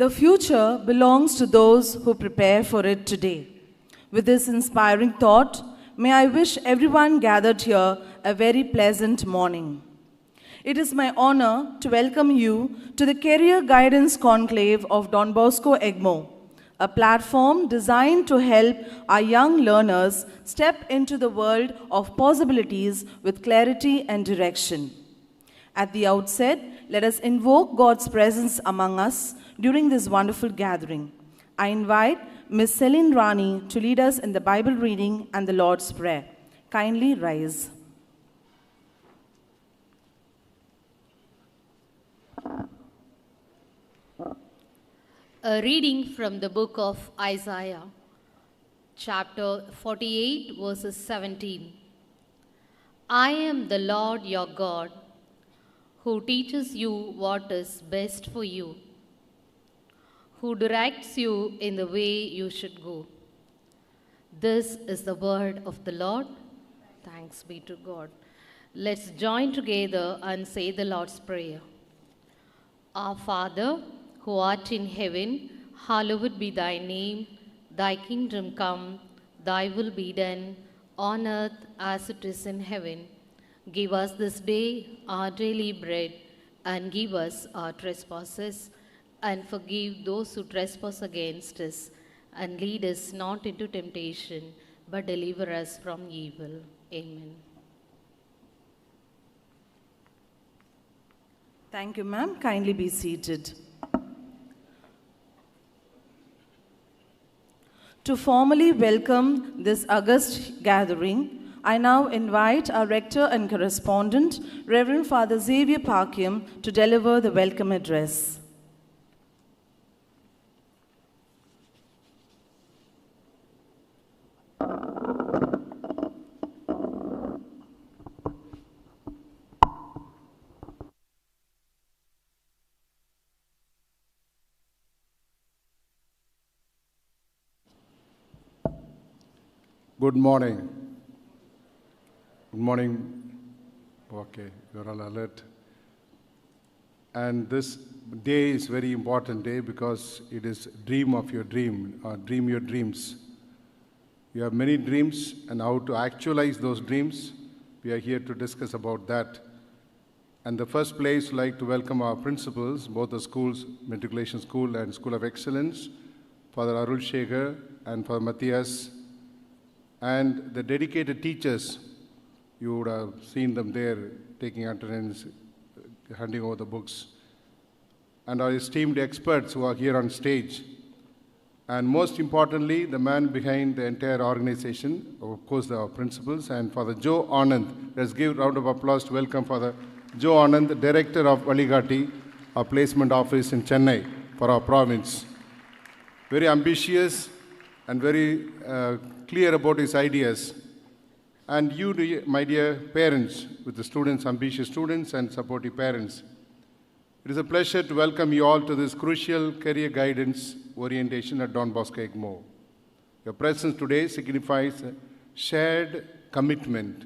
The future belongs to those who prepare for it today. With this inspiring thought, may I wish everyone gathered here a very pleasant morning. It is my honor to welcome you to the Career Guidance Conclave of Don Bosco EGMO, a platform designed to help our young learners step into the world of possibilities with clarity and direction. At the outset, let us invoke God's presence among us during this wonderful gathering. I invite Ms. Celine Rani to lead us in the Bible reading and the Lord's Prayer. Kindly rise. A reading from the book of Isaiah, chapter 48, verses 17. I am the Lord your God, who teaches you what is best for you, who directs you in the way you should go. This is the word of the Lord. Thanks be to God. Let's join together and say the Lord's Prayer. Our Father, who art in heaven, hallowed be thy name. Thy kingdom come, thy will be done, on earth as it is in heaven. Give us this day our daily bread, and give us our trespasses, and forgive those who trespass against us. And lead us not into temptation, but deliver us from evil. Amen. Thank you, ma'am. Kindly be seated. To formally welcome this august gathering, I now invite our rector and correspondent, Reverend Father Xavier Parkyam, to deliver the welcome address. Good morning. Good morning. Okay, you're all alert. And this day is a very important day because it is dream of your dream, or dream your dreams. You have many dreams, and how to actualize those dreams, we are here to discuss about that. And the first place, I'd like to welcome our principals, both the schools, Matriculation School and School of Excellence, Father Arul Shekhar and Father Matthias, and the dedicated teachers. You would have seen them there taking attendance, handing over the books, and our esteemed experts who are here on stage. And most importantly, the man behind the entire organization, of course, our principals, and Father Joe Anand. Let's give a round of applause to welcome Father Joe Anand, the Director of Valigati, our placement office in Chennai for our province. Very ambitious and very clear about his ideas. And you, my dear parents, with the students, ambitious students and supportive parents, it is a pleasure to welcome you all to this crucial career guidance orientation at Don Bosco EGMO. Your presence today signifies a shared commitment.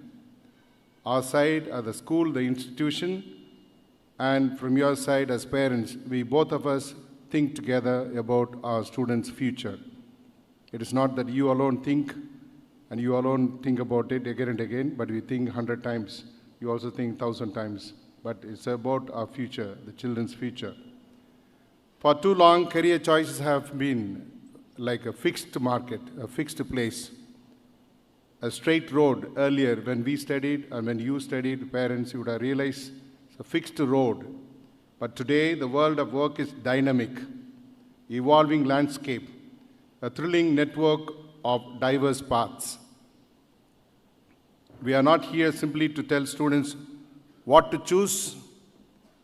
Our side, the school, the institution, and from your side as parents, we both of us think together about our students' future. It is not that you alone think and you alone think about it again and again, but we think 100 times. You also think 1,000 times. But it's about our future, the children's future. For too long, career choices have been like a fixed market, a fixed place, a straight road. Earlier, when we studied and when you studied, parents, you would have realized it's a fixed road. But today, the world of work is dynamic, evolving landscape, a thrilling network of diverse paths. We are not here simply to tell students what to choose.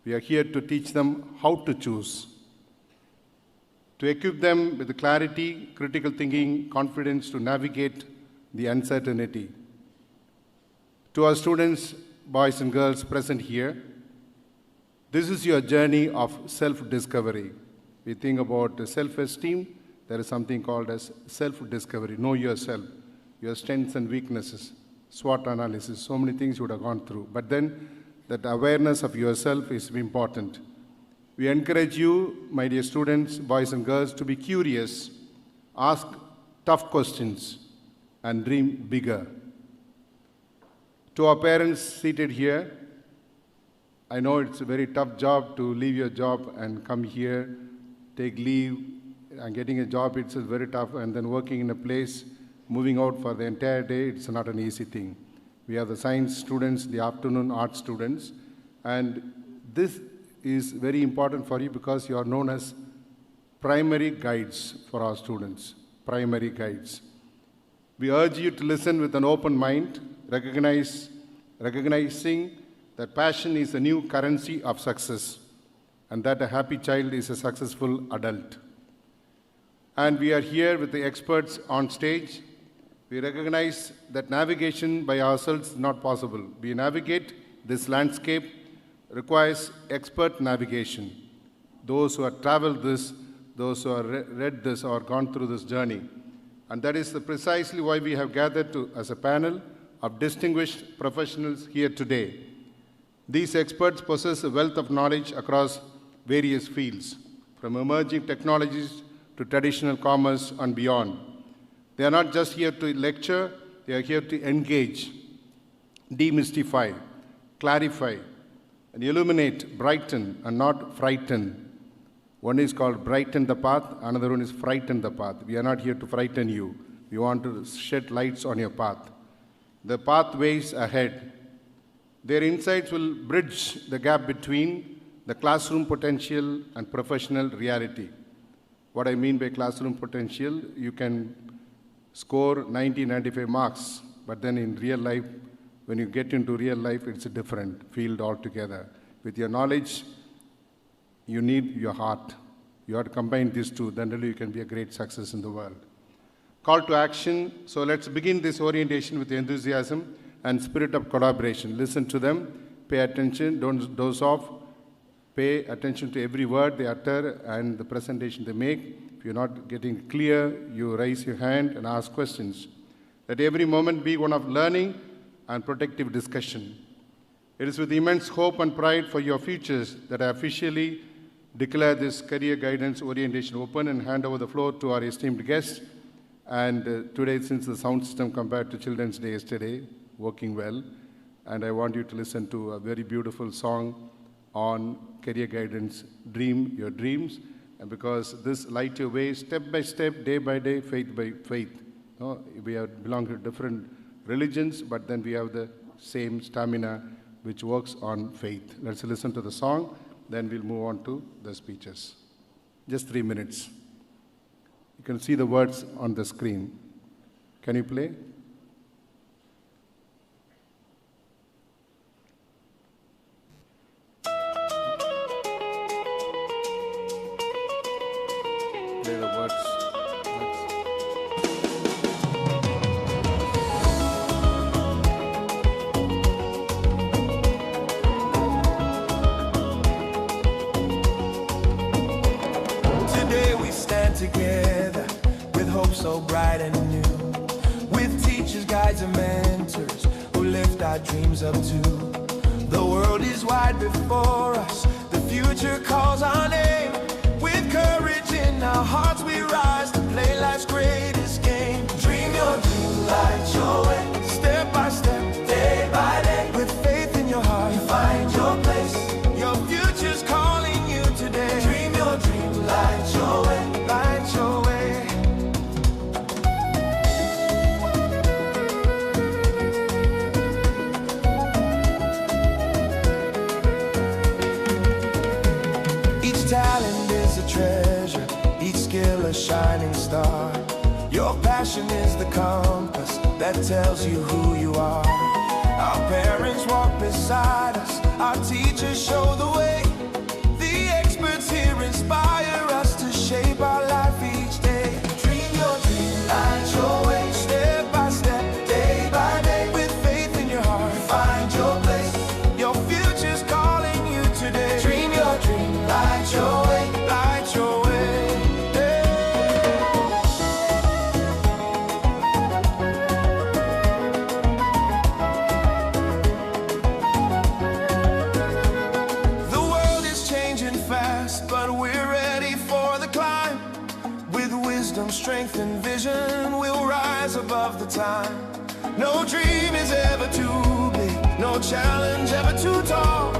We are here to teach them how to choose, to equip them with the clarity, critical thinking, confidence to navigate the uncertainty. To our students, boys and girls present here, this is your journey of self-discovery. We think about self-esteem. There is something called as self-discovery. Know yourself, your strengths and weaknesses, SWOT analysis, so many things you would have gone through. But then that awareness of yourself is important. We encourage you, my dear students, boys and girls, to be curious, ask tough questions, and dream bigger. To our parents seated here, I know it's a very tough job to leave your job and come here, take leave, and getting a job, it's very tough, and then working in a place, moving out for the entire day, it's not an easy thing. We have the science students, the afternoon art students, and this is very important for you because you are known as primary guides for our students, primary guides. We urge you to listen with an open mind, recognizing that passion is the new currency of success, and that a happy child is a successful adult. And we are here with the experts on stage. We recognize that navigation by ourselves is not possible. We navigate this landscape requires expert navigation. Those who have traveled this, those who have read this or gone through this journey. And that is precisely why we have gathered as a panel of distinguished professionals here today. These experts possess a wealth of knowledge across various fields, from emerging technologies to traditional commerce and beyond. They are not just here to lecture, they are here to engage, demystify, clarify, and illuminate, brighten, and not frighten. One is called brighten the path, another one is frighten the path. We are not here to frighten you. We want to shed lights on your path. The pathways ahead. Their insights will bridge the gap between the classroom potential and professional reality. What I mean by classroom potential, you can score 90, 95 marks, but then in real life, when you get into real life, it's a different field altogether. With your knowledge, you need your heart. You have to combine these two, then really you can be a great success in the world. Call to action. So let's begin this orientation with enthusiasm and spirit of collaboration. Listen to them, pay attention, don't doze off, pay attention to every word they utter and the presentation they make. If you're not getting clear, you raise your hand and ask questions. Let every moment be one of learning and protective discussion. It is with immense hope and pride for your futures that I officially declare this career guidance orientation open and hand over the floor to our esteemed guests. And today, since the sound system compared to Children's Day yesterday, working well, and I want you to listen to a very beautiful song on career guidance, Dream Your Dreams, and because this light your way, step by step, day by day, faith by faith. We belong to different religions, but then we have the same stamina which works on faith. Let's listen to the song, then we'll move on to the speeches. Just 3 minutes. You can see the words on the screen. Can you play? Play the words. Today we stand together with hope so bright and new, with teachers, guides, and mentors who lift our dreams up too. The world is wide before us, the future calls our name. With courage in our hearts we rise to play life's greatest game. Dream your dream, light your way, step by step, day by day. With faith in your heart, you find your place. Your future's calling you today. Dream your dream, light your way, light your way. Each talent is a treasure, each skill a shining star. Your passion is the compass that tells you who you are. Our parents walk beside us, our teachers show the way. The experts here inspire us to shape our life each day. Dream your dream, light your way, step by step, day by day. With faith in your heart, find your place. Your future's calling you today. Dream your dream, light your way, light your way. The vision will rise above the time. No dream is ever too big, no challenge ever too tall.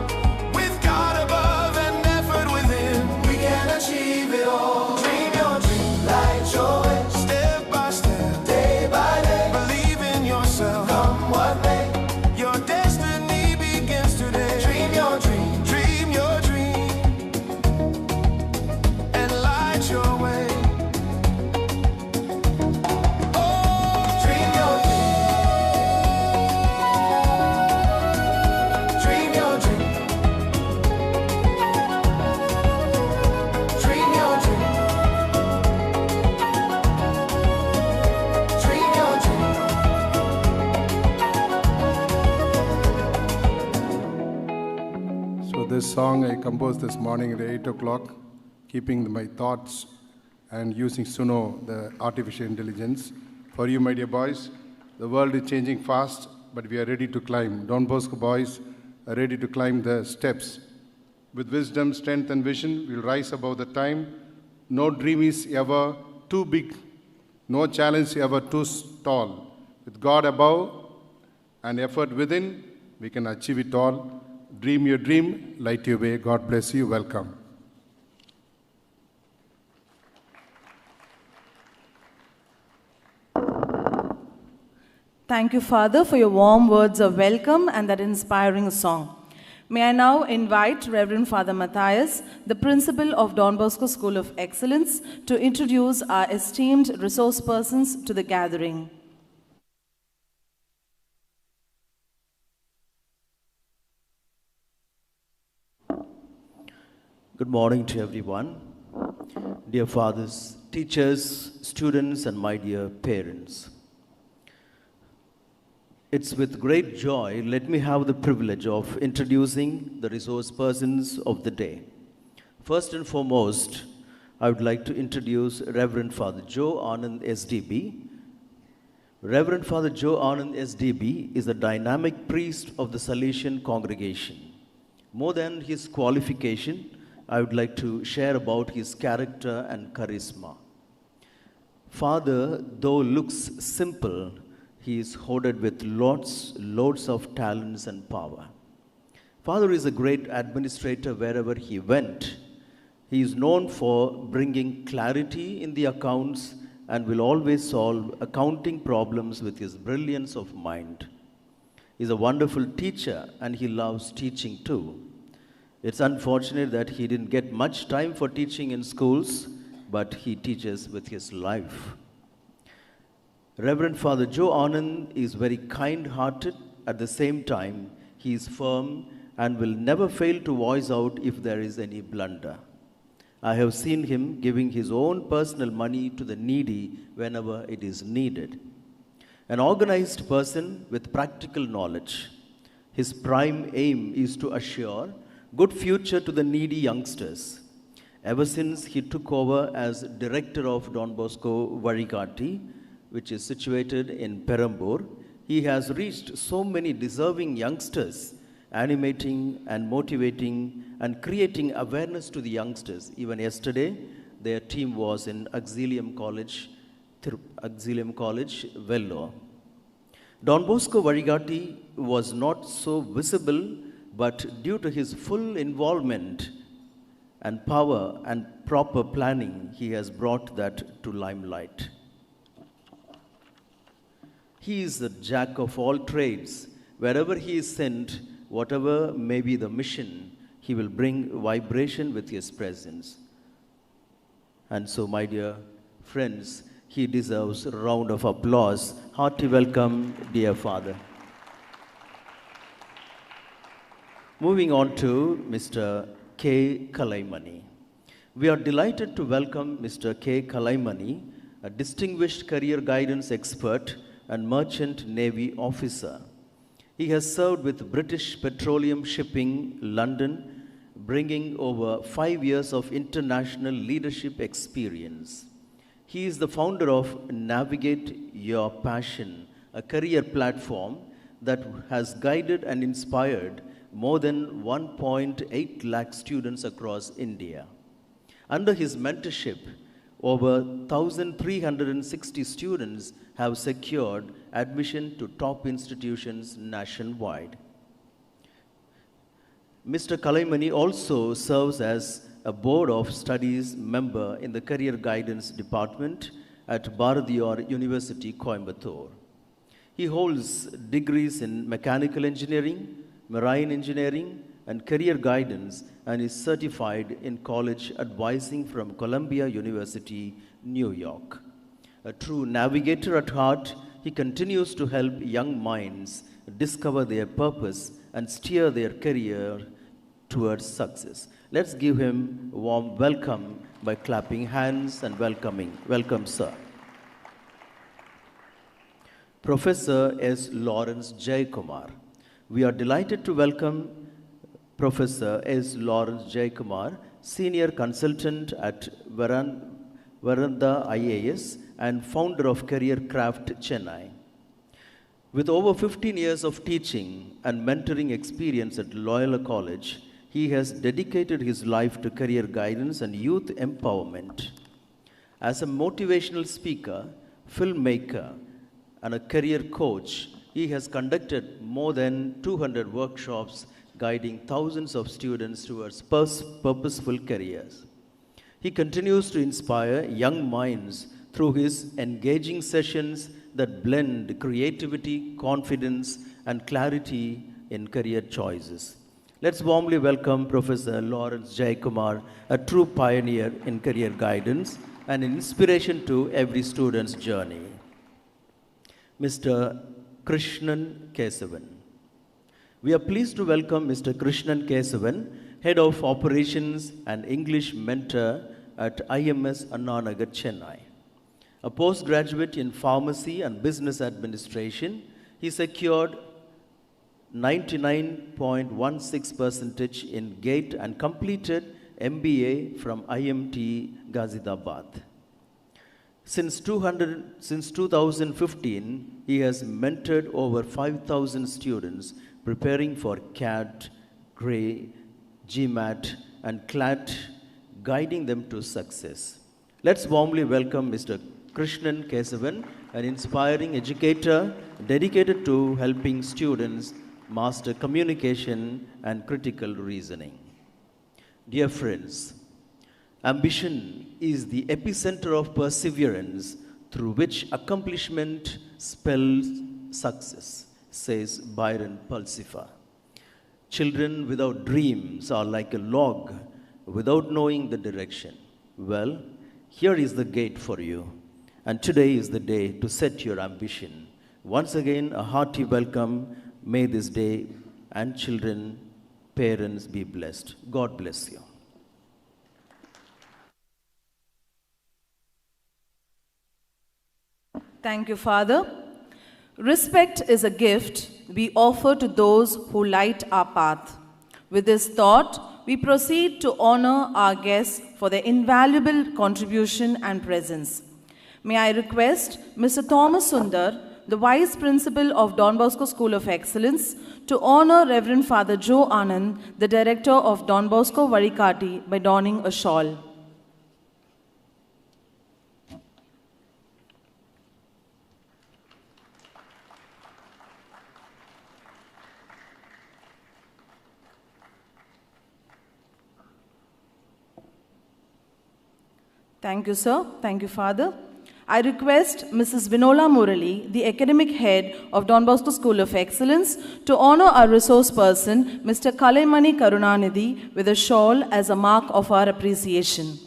With God above and effort within, we can achieve it all. Dream your dream, light your way. Step by step, day by day. Believe in yourself, come what may. Your destiny begins today. Dream your dream, dream your dream, and light your way. This song I composed this morning at 8 o'clock, keeping my thoughts and using Suno, the artificial intelligence. For you, my dear boys, the world is changing fast, but we are ready to climb. Don Bosco boys are ready to climb the steps. With wisdom, strength, and vision, we'll rise above the time. No dream is ever too big, no challenge ever too tall. With God above and effort within, we can achieve it all. Dream your dream, light your way. God bless you. Welcome. Thank you, Father, for your warm words of welcome and that inspiring song. May I now invite Reverend Father Matthias, the principal of Don Bosco School of Excellence, to introduce our esteemed resource persons to the gathering. Good morning to everyone. Dear fathers, teachers, students, and my dear parents. It's with great joy, let me have the privilege of introducing the resource persons of the day. First and foremost, I would like to introduce Reverend Father Joe Anand SDB. Reverend Father Joe Anand SDB is a dynamic priest of the Salesian congregation. More than his qualification, I would like to share about his character and charisma. Father, though looks simple, he is hoarded with loads of talents and power. Father is a great administrator wherever he went. He is known for bringing clarity in the accounts and will always solve accounting problems with his brilliance of mind. He is a wonderful teacher and he loves teaching too. It's unfortunate that he didn't get much time for teaching in schools, but he teaches with his life. Reverend Father Joe Anand is very kind-hearted. At the same time, he is firm and will never fail to voice out if there is any blunder. I have seen him giving his own personal money to the needy whenever it is needed. An organized person with practical knowledge. His prime aim is to assure good future to the needy youngsters. Ever since he took over as director of Don Bosco Varigatti, which is situated in Perambur, he has reached so many deserving youngsters, animating and motivating and creating awareness to the youngsters. Even yesterday, their team was in Auxilium College, Vellore. Don Bosco Varigatti was not so visible, but due to his full involvement and power and proper planning, he has brought that to limelight. He is the jack of all trades. Wherever he is sent, whatever may be the mission, he will bring vibration with his presence. And so, my dear friends, he deserves a round of applause. Hearty welcome, dear Father. Moving on to Mr. K. Kalaimani. We are delighted to welcome Mr. K. Kalaimani, a distinguished career guidance expert and merchant navy officer. He has served with British Petroleum Shipping, London, bringing over 5 years of international leadership experience. He is the founder of Navigate Your Passion, a career platform that has guided and inspired more than 1.8 lakh students across India. Under his mentorship, Over 1,360 students have secured admission to top institutions nationwide. Mr. Kalaimani also serves as a Board of Studies member in the Career Guidance Department at Bharatiyar University, Coimbatore. He holds degrees in mechanical engineering, marine engineering, and career guidance, and is certified in college advising from Columbia University, New York. A true navigator at heart, he continues to help young minds discover their purpose and steer their career towards success. Let's give him a warm welcome by clapping hands and welcome, sir. Professor S. Lawrence Jayakumar. We are delighted to welcome Professor S. Lawrence Jayakumar, Senior Consultant at Varanda IAS and founder of Career Craft Chennai. With over 15 years of teaching and mentoring experience at Loyola College, he has dedicated his life to career guidance and youth empowerment. As a motivational speaker, filmmaker, and a career coach, he has conducted more than 200 workshops guiding thousands of students towards purposeful careers. He continues to inspire young minds through his engaging sessions that blend creativity, confidence, and clarity in career choices. Let's warmly welcome Professor Lawrence Jayakumar, a true pioneer in career guidance and an inspiration to every student's journey. Mr. Krishnan Kesavan. We are pleased to welcome Mr. Krishnan Kesavan, Head of Operations and English Mentor at IMS Annanagar, Chennai. A postgraduate in Pharmacy and Business Administration, he secured 99.16% in GATE and completed MBA from IMT Ghaziabad. Since 2015, he has mentored over 5,000 students preparing for CAT, GRE, GMAT, and CLAT, guiding them to success. Let's warmly welcome Mr. Krishnan Kesavan, an inspiring educator dedicated to helping students master communication and critical reasoning. Dear friends, ambition is the epicenter of perseverance through which accomplishment spells success, says Byron Pulsifer. Children without dreams are like a log without knowing the direction. Well, here is the gate for you, and today is the day to set your ambition. Once again, a hearty welcome. May this day and children, parents be blessed. God bless you. Thank you, Father. Respect is a gift we offer to those who light our path. With this thought, we proceed to honor our guests for their invaluable contribution and presence. May I request Mr. Thomas Sundar, the Vice Principal of Don Bosco School of Excellence, to honor Reverend Father Joe Anand, the Director of Don Bosco Varikati, by donning a shawl. Thank you, sir. Thank you, Father. I request Mrs. Vinola Murali, the Academic Head of Don Bosco School of Excellence, to honor our resource person, Mr. Kalaimani Karunanidhi, with a shawl as a mark of our appreciation.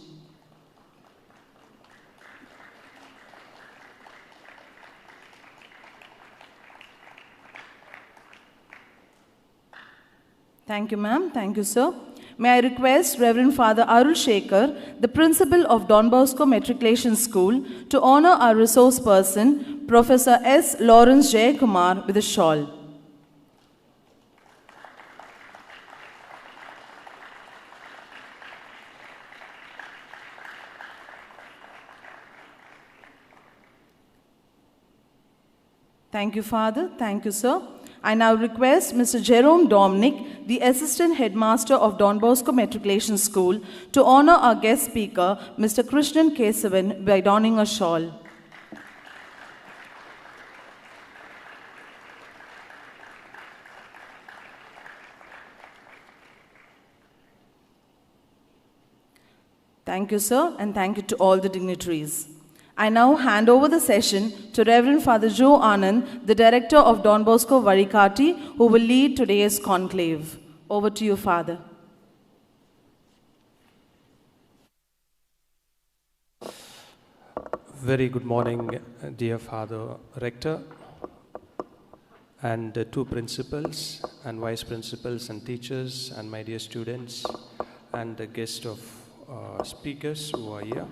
Thank you, ma'am. Thank you, sir. May I request Reverend Father Arul Shekhar, the Principal of Don Bosco Matriculation School, to honor our resource person, Professor S. Lawrence Jayakumar, with a shawl. Thank you, Father. Thank you, sir. I now request Mr. Jerome Dominic, the Assistant Headmaster of Don Bosco Matriculation School, to honor our guest speaker, Mr. Krishnan Kesavan, by donning a shawl. Thank you, sir, and thank you to all the dignitaries. I now hand over the session to Reverend Father Joe Anand, the Director of Don Bosco Varikati, who will lead today's conclave. Over to you, Father. Very good morning, dear Father Rector, and two principals, and vice principals, and teachers, and my dear students, and the guest of speakers who are here.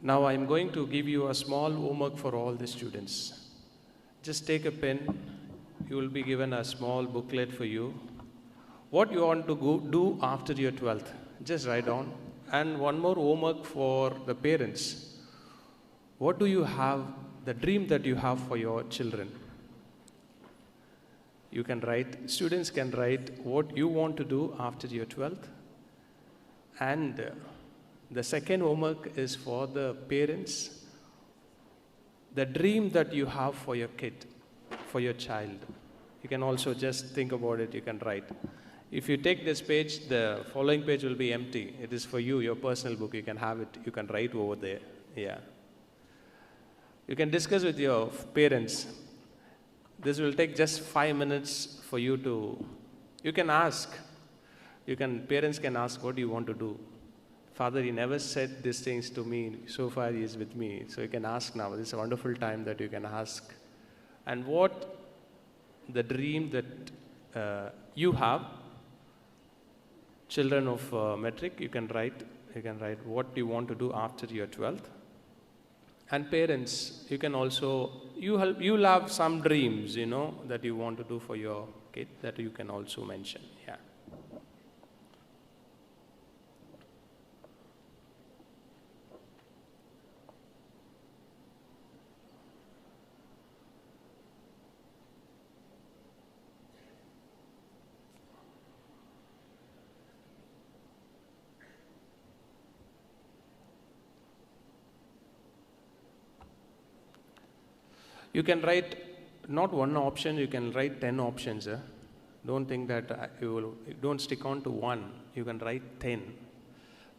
Now I am going to give you a small homework for all the students. Just take a pen. You will be given a small booklet for you. What you want to do after your 12th, just write down. And one more homework for the parents. What do you have, the dream that you have for your children? You can write, students can write what you want to do after your 12th. And the second homework is for the parents, the dream that you have for your kid, for your child. You can also just think about it, you can write. If you take this page, the following page will be empty. It is for you, your personal book. You can have it, you can write over there. Yeah. You can discuss with your parents. This will take just 5 minutes for you to, you can ask. Parents can ask, what do you want to do? Father, he never said these things to me. So far, he is with me. So you can ask now. This is a wonderful time that you can ask. And what the dream that you have, children of metric, you can write what you want to do after your 12th. And parents, you can also, you'll have some dreams, that you want to do for your kid that you can also mention. Yeah. You can write not one option, you can write 10 options. Don't think that don't stick on to one. You can write 10.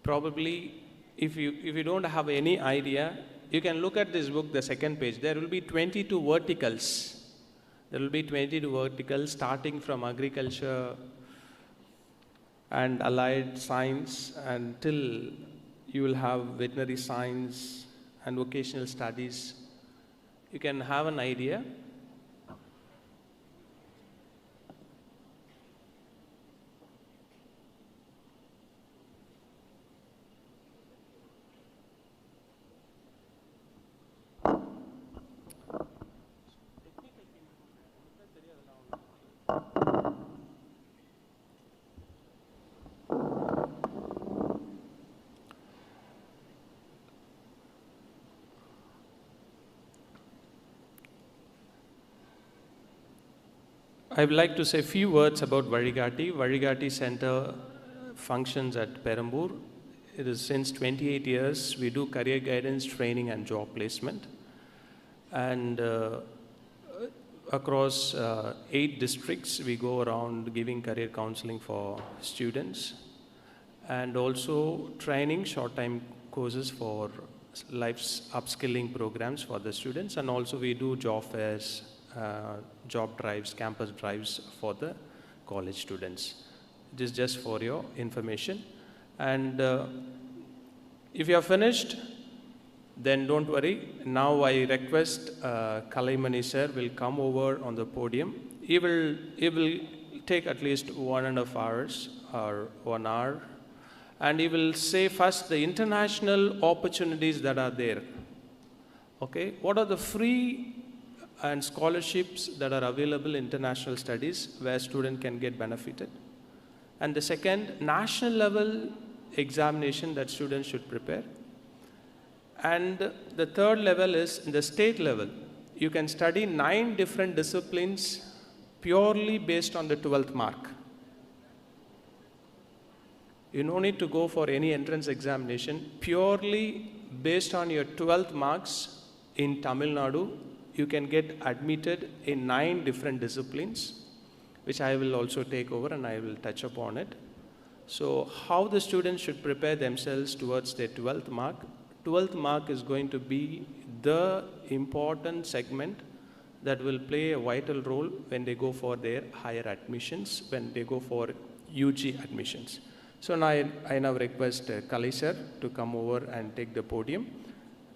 Probably, if you don't have any idea, you can look at this book, the second page. There will be 22 verticals. There will be 22 verticals starting from agriculture and allied science until you will have veterinary science and vocational studies. You can have an idea. I would like to say a few words about Varigati. Varigati Center functions at Perambur. It is since 28 years. We do career guidance, training, and job placement. And across 8 districts, we go around giving career counseling for students and also training short-time courses for life's upskilling programs for the students. And also we do job fairs, job drives, campus drives for the college students. It is just for your information. And if you are finished, then don't worry. Now I request Kalaimani sir will come over on the podium. He will take at least 1.5 hours or 1 hour. And he will say first the international opportunities that are there. Okay, what are the free and scholarships that are available in international studies where student can get benefited. And the second, national level examination that students should prepare. And the third level is the state level. You can study 9 different disciplines purely based on the 12th mark. You no need to go for any entrance examination. Purely based on your 12th marks in Tamil Nadu, you can get admitted in 9 different disciplines, which I will also take over and I will touch upon it. So how the students should prepare themselves towards their 12th mark. 12th mark is going to be the important segment that will play a vital role when they go for their higher admissions, when they go for UG admissions. So now I now request Kali sir to come over and take the podium,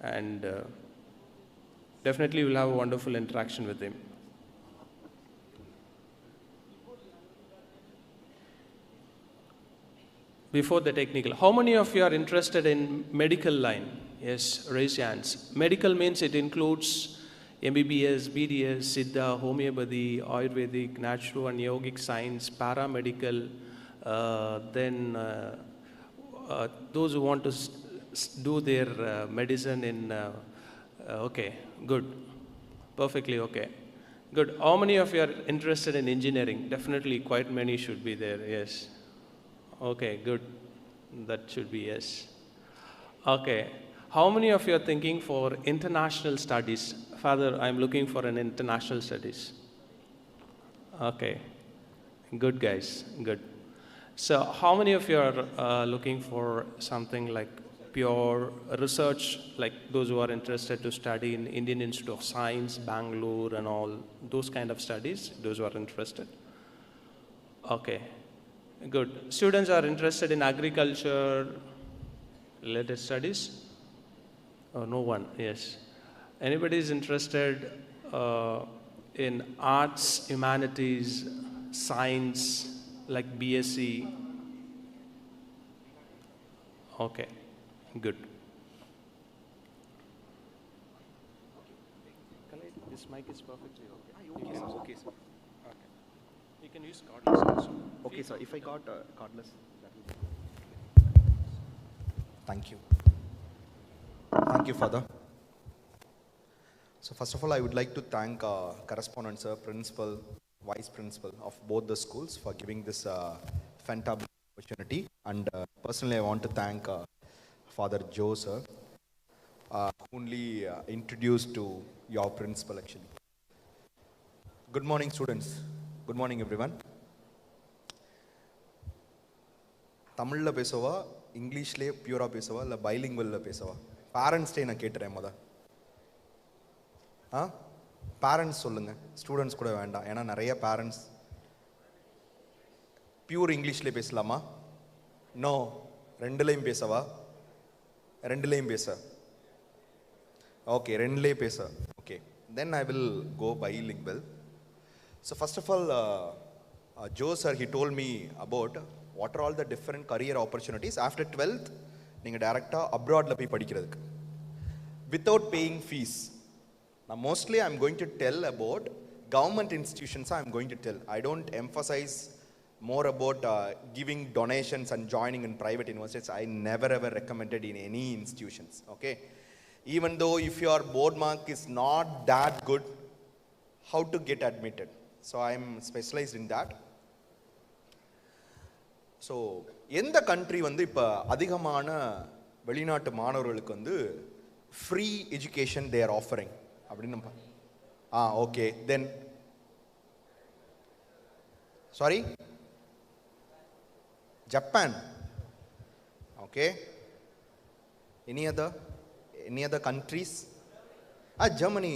and definitely we'll have a wonderful interaction with him. Before the technical, how many of you are interested in medical line? Yes, raise your hands. Medical means it includes MBBS, BDS, Siddha, Homeopathy, Ayurvedic, Natural and Yogic Science, Paramedical, then those who want to do their medicine in, okay, good, perfectly okay. Good. How many of you are interested in engineering? Definitely quite many should be there, yes. Okay, good. That should be yes. Okay. How many of you are thinking for international studies? Father, I'm looking for an international studies. Okay. Good, guys. Good. So how many of you are looking for something like pure research, like those who are interested to study in Indian Institute of Science, Bangalore and all, those kind of studies, those who are interested? Okay. Good. Students are interested in agriculture related studies? Oh, no one, yes. Anybody is interested in arts, humanities, science, like BSc? Okay, good. This mic is perfectly okay. Okay, sir. Okay. You can use cordless also. Okay, sir. If I got cordless, that will be. Thank you. Thank you, Father. So first of all, I would like to thank correspondent sir, principal, vice principal of both the schools for giving this fantastic opportunity. And personally, I want to thank Father Joe sir, only introduced to your principal actually. Good morning, students. Good morning, everyone. தமிழ்ல பேசவா இங்கிலீஷ்லேயே பியூரா பேசவா இல்லை பைலிங்குவலில் பேசவா? பேரண்ட்ஸ்டே நான் கேட்டுறேன் முத. Parents சொல்லுங்கள், students கூட வேண்டாம். ஏன்னா நிறைய parents pure இங்கிலீஷ்லேயே பேசலாமா? நோ, ரெண்டுலேயும் பேசவா? ரெண்டுலேயும் பேச. ஓகே, ரெண்டுலேயே பேச. Okay, then I will go bilingual. So first of all, Joe sir, he told me about what are all the different career opportunities after 12th நீங்கள் டைரெக்டாக அப்ராடில் போய் படிக்கிறதுக்கு without paying fees. Now mostly I'm going to tell about government institutions. I'm going to tell. I don't emphasize more about giving donations and joining in private universities. I never ever recommended in any institutions. Okay, even though if your board mark is not that good, how to get admitted. So I'm specialized in that. So எந்த country வந்து இப்போ அதிகமான வெளிநாட்டு மாணவர்களுக்கு வந்து free education they are offering அப்படின்னு நம்ம okay then sorry Japan. Okay, any other countries? Germany,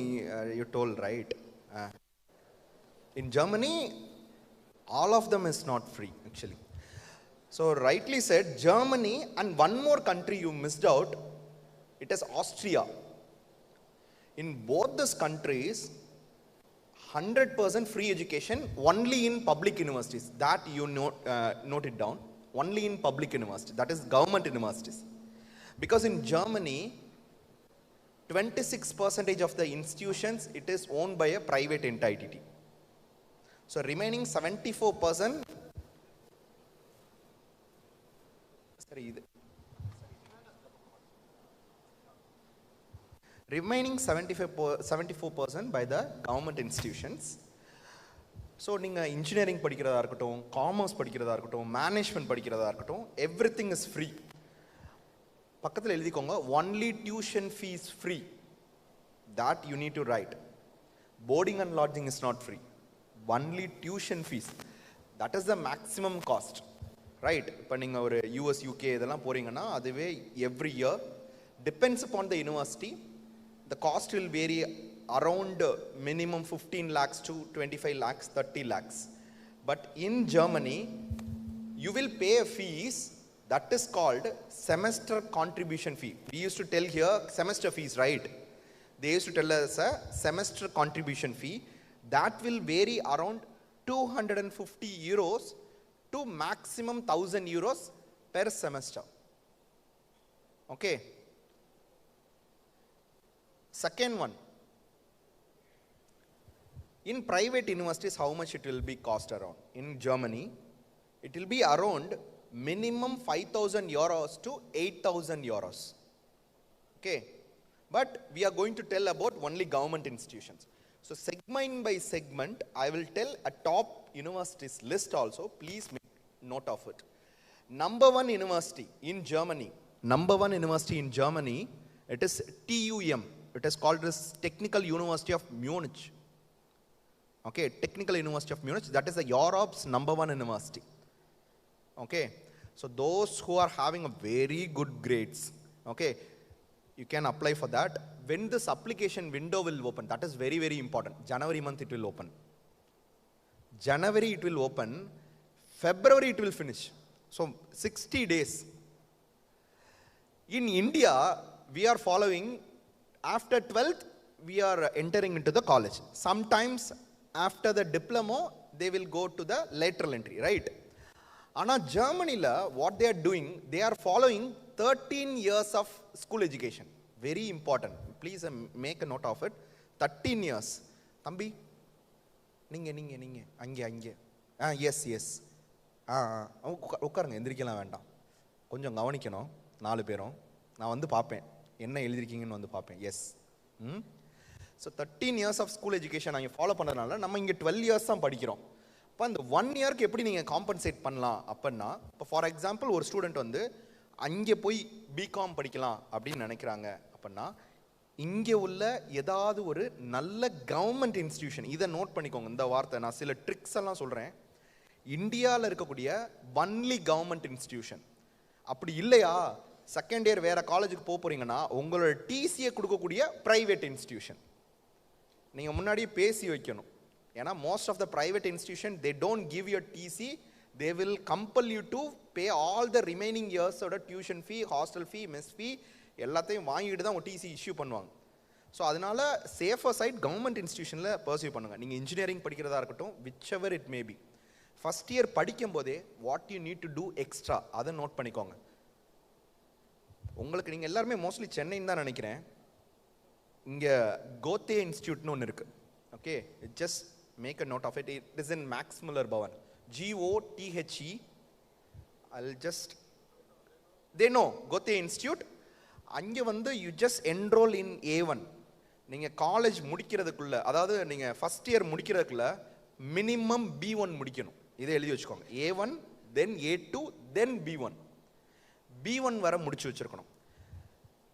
you told right. In Germany all of them is not free actually. So rightly said, Germany, and one more country you missed out, it is Austria. In both these countries 100% free education only in public universities. That you note it down. Only in public universities, that is government universities. Because in Germany 26% of the institutions it is owned by a private entity. So remaining 74%, remaining 74% by the government institutions. So நீங்கள் engineering படிக்கிறதா இருக்கட்டும், commerce படிக்கிறதா இருக்கட்டும், management படிக்கிறதா இருக்கட்டும், everything is free. பக்கத்தில் எழுதிக்கோங்க, only tuition fees free. That you need to write. Boarding and lodging is not free. Only tuition fees, that is the maximum cost. Right? இப்போ நீங்கள் ஒரு யூஎஸ், யூகே இதெல்லாம் போகிறீங்கன்னா அதுவே every year depends upon the university. The cost will vary around minimum 15 lakhs to 25 lakhs, 30 lakhs. But in Germany, you will pay a fees that is called semester contribution fee. We used to tell here semester fees, right? They used to tell us a semester contribution fee that will vary around 250 euros to maximum 1000 euros per semester. Okay. Second one, in private universities, how much it will be cost around? In Germany, it will be around minimum 5,000 euros to 8,000 euros. Okay. But we are going to tell about only government institutions. So segment by segment, I will tell a top universities list also. Please make note of it. Number one university in Germany, it is TUM. It is called as Technical University of Munich. Okay, Technical University of Munich, that is the Europe's number one university. Okay, so those who are having a very good grades, okay, you can apply for that. When this application window will open, that is very, very important. January month it will open. January it will open, February it will finish. So 60 days. In India, we are following, after 12th, we are entering into the college. Sometimes after the diploma, they will go to the lateral entry, right? Ana Germany la, what they are doing, they are following 13 years of school education. Very important. Please make a note of it. 13 years. Thambi, ninge, ange. Yes. உட்காருங்க, எந்திரிக்கலாம் வேண்டாம். கொஞ்சம் கவனிக்கணும். 4 பேரும் நான் வந்து பார்ப்பேன், என்ன எழுதிருக்கீங்கன்னு வந்து பார்ப்பேன். Yes. So 13 years of school education நாங்கள் ஃபாலோ பண்ணுறதுனால நம்ம இங்கே 12 இயர்ஸ் தான் படிக்கிறோம். இப்போ அந்த 1 இயர்க்கு எப்படி நீங்கள் காம்பன்சேட் பண்ணலாம் அப்படின்னா, இப்போ ஃபார் எக்ஸாம்பிள் ஒரு ஸ்டூடெண்ட் வந்து அங்கே போய் பிகாம் படிக்கலாம் அப்படின்னு நினைக்கிறாங்க அப்படின்னா, இங்கே உள்ள ஏதாவது ஒரு நல்ல கவர்மெண்ட் இன்ஸ்டிடியூஷன், இதை நோட் பண்ணிக்கோங்க இந்த வார்த்தை, நான் சில ட்ரிக்ஸ் எல்லாம் சொல்கிறேன். இந்தியாவில் இருக்கக்கூடிய ஒன்லி கவர்மெண்ட் இன்ஸ்டிடியூஷன். அப்படி இல்லையா, செகண்ட் இயர் வேறு காலேஜுக்கு போகிறீங்கன்னா உங்களோட டிசியை கொடுக்கக்கூடிய ப்ரைவேட் இன்ஸ்டிடியூஷன் நீங்கள் முன்னாடியே பேசி வைக்கணும். ஏன்னா most of the private institution they don't give your TC, they will compel you to pay all the remaining இயர்ஸோட tuition fee, hostel fee, mess fee எல்லாத்தையும் வாங்கிட்டு தான் உங்கள் டிசி இஷ்யூ பண்ணுவாங்க. ஸோ அதனால் சேஃபர் சைட் கவர்மெண்ட் இன்ஸ்டிடியூஷனில் pursue பண்ணுங்கள். நீங்கள் இன்ஜினியரிங் படிக்கிறதா இருக்கட்டும், whichever it may be, first year படிக்கும் போதே what you need to do extra அதை நோட் பண்ணிக்கோங்க. உங்களுக்கு நீங்கள் எல்லாருமே மோஸ்ட்லி சென்னைன்னு தான் நினைக்கிறேன். இங்கே கோத்தே இன்ஸ்டியூட்னு ஒன்று இருக்குது. Okay, just make a note of it. It is in Max Muller Bhavan, GOTHE. I'll just, they know Goethe institute. அங்கே வந்து you just enrol in A1. நீங்கள் காலேஜ் முடிக்கிறதுக்குள்ள, அதாவது நீங்கள் ஃபஸ்ட் இயர் முடிக்கிறதுக்குள்ள மினிமம் B1 முடிக்கணும். இதை எழுதி வச்சுக்கோங்க. A1, தென் A2, தென் B1. B1 வர முடிச்சு வச்சுருக்கணும்.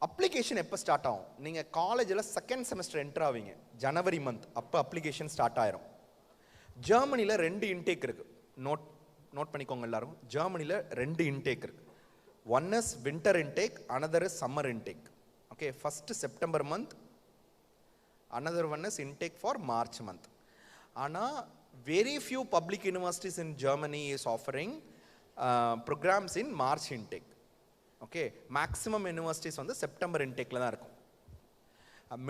அப்ளிகேஷன் எப்போ ஸ்டார்ட் ஆகும்? நீங்கள் காலேஜில் செகண்ட் செமஸ்டர் என்டர் ஆவீங்க ஜனவரி மந்த், அப்போ அப்ளிகேஷன் ஸ்டார்ட் ஆயிரும். ஜெர்மனியில் 2 இன்டேக் இருக்குது. நோட் பண்ணிக்கோங்க எல்லாரும். ஜெர்மனியில் 2 இன்டேக் இருக்குது. One is winter intake, another is summer intake. Okay, first September month, another one is intake for March month. ஆனால் very few public universities in Germany is offering programs in March intake. Okay, maximum universities வந்து September இன்டேக்கில் தான் இருக்கும்.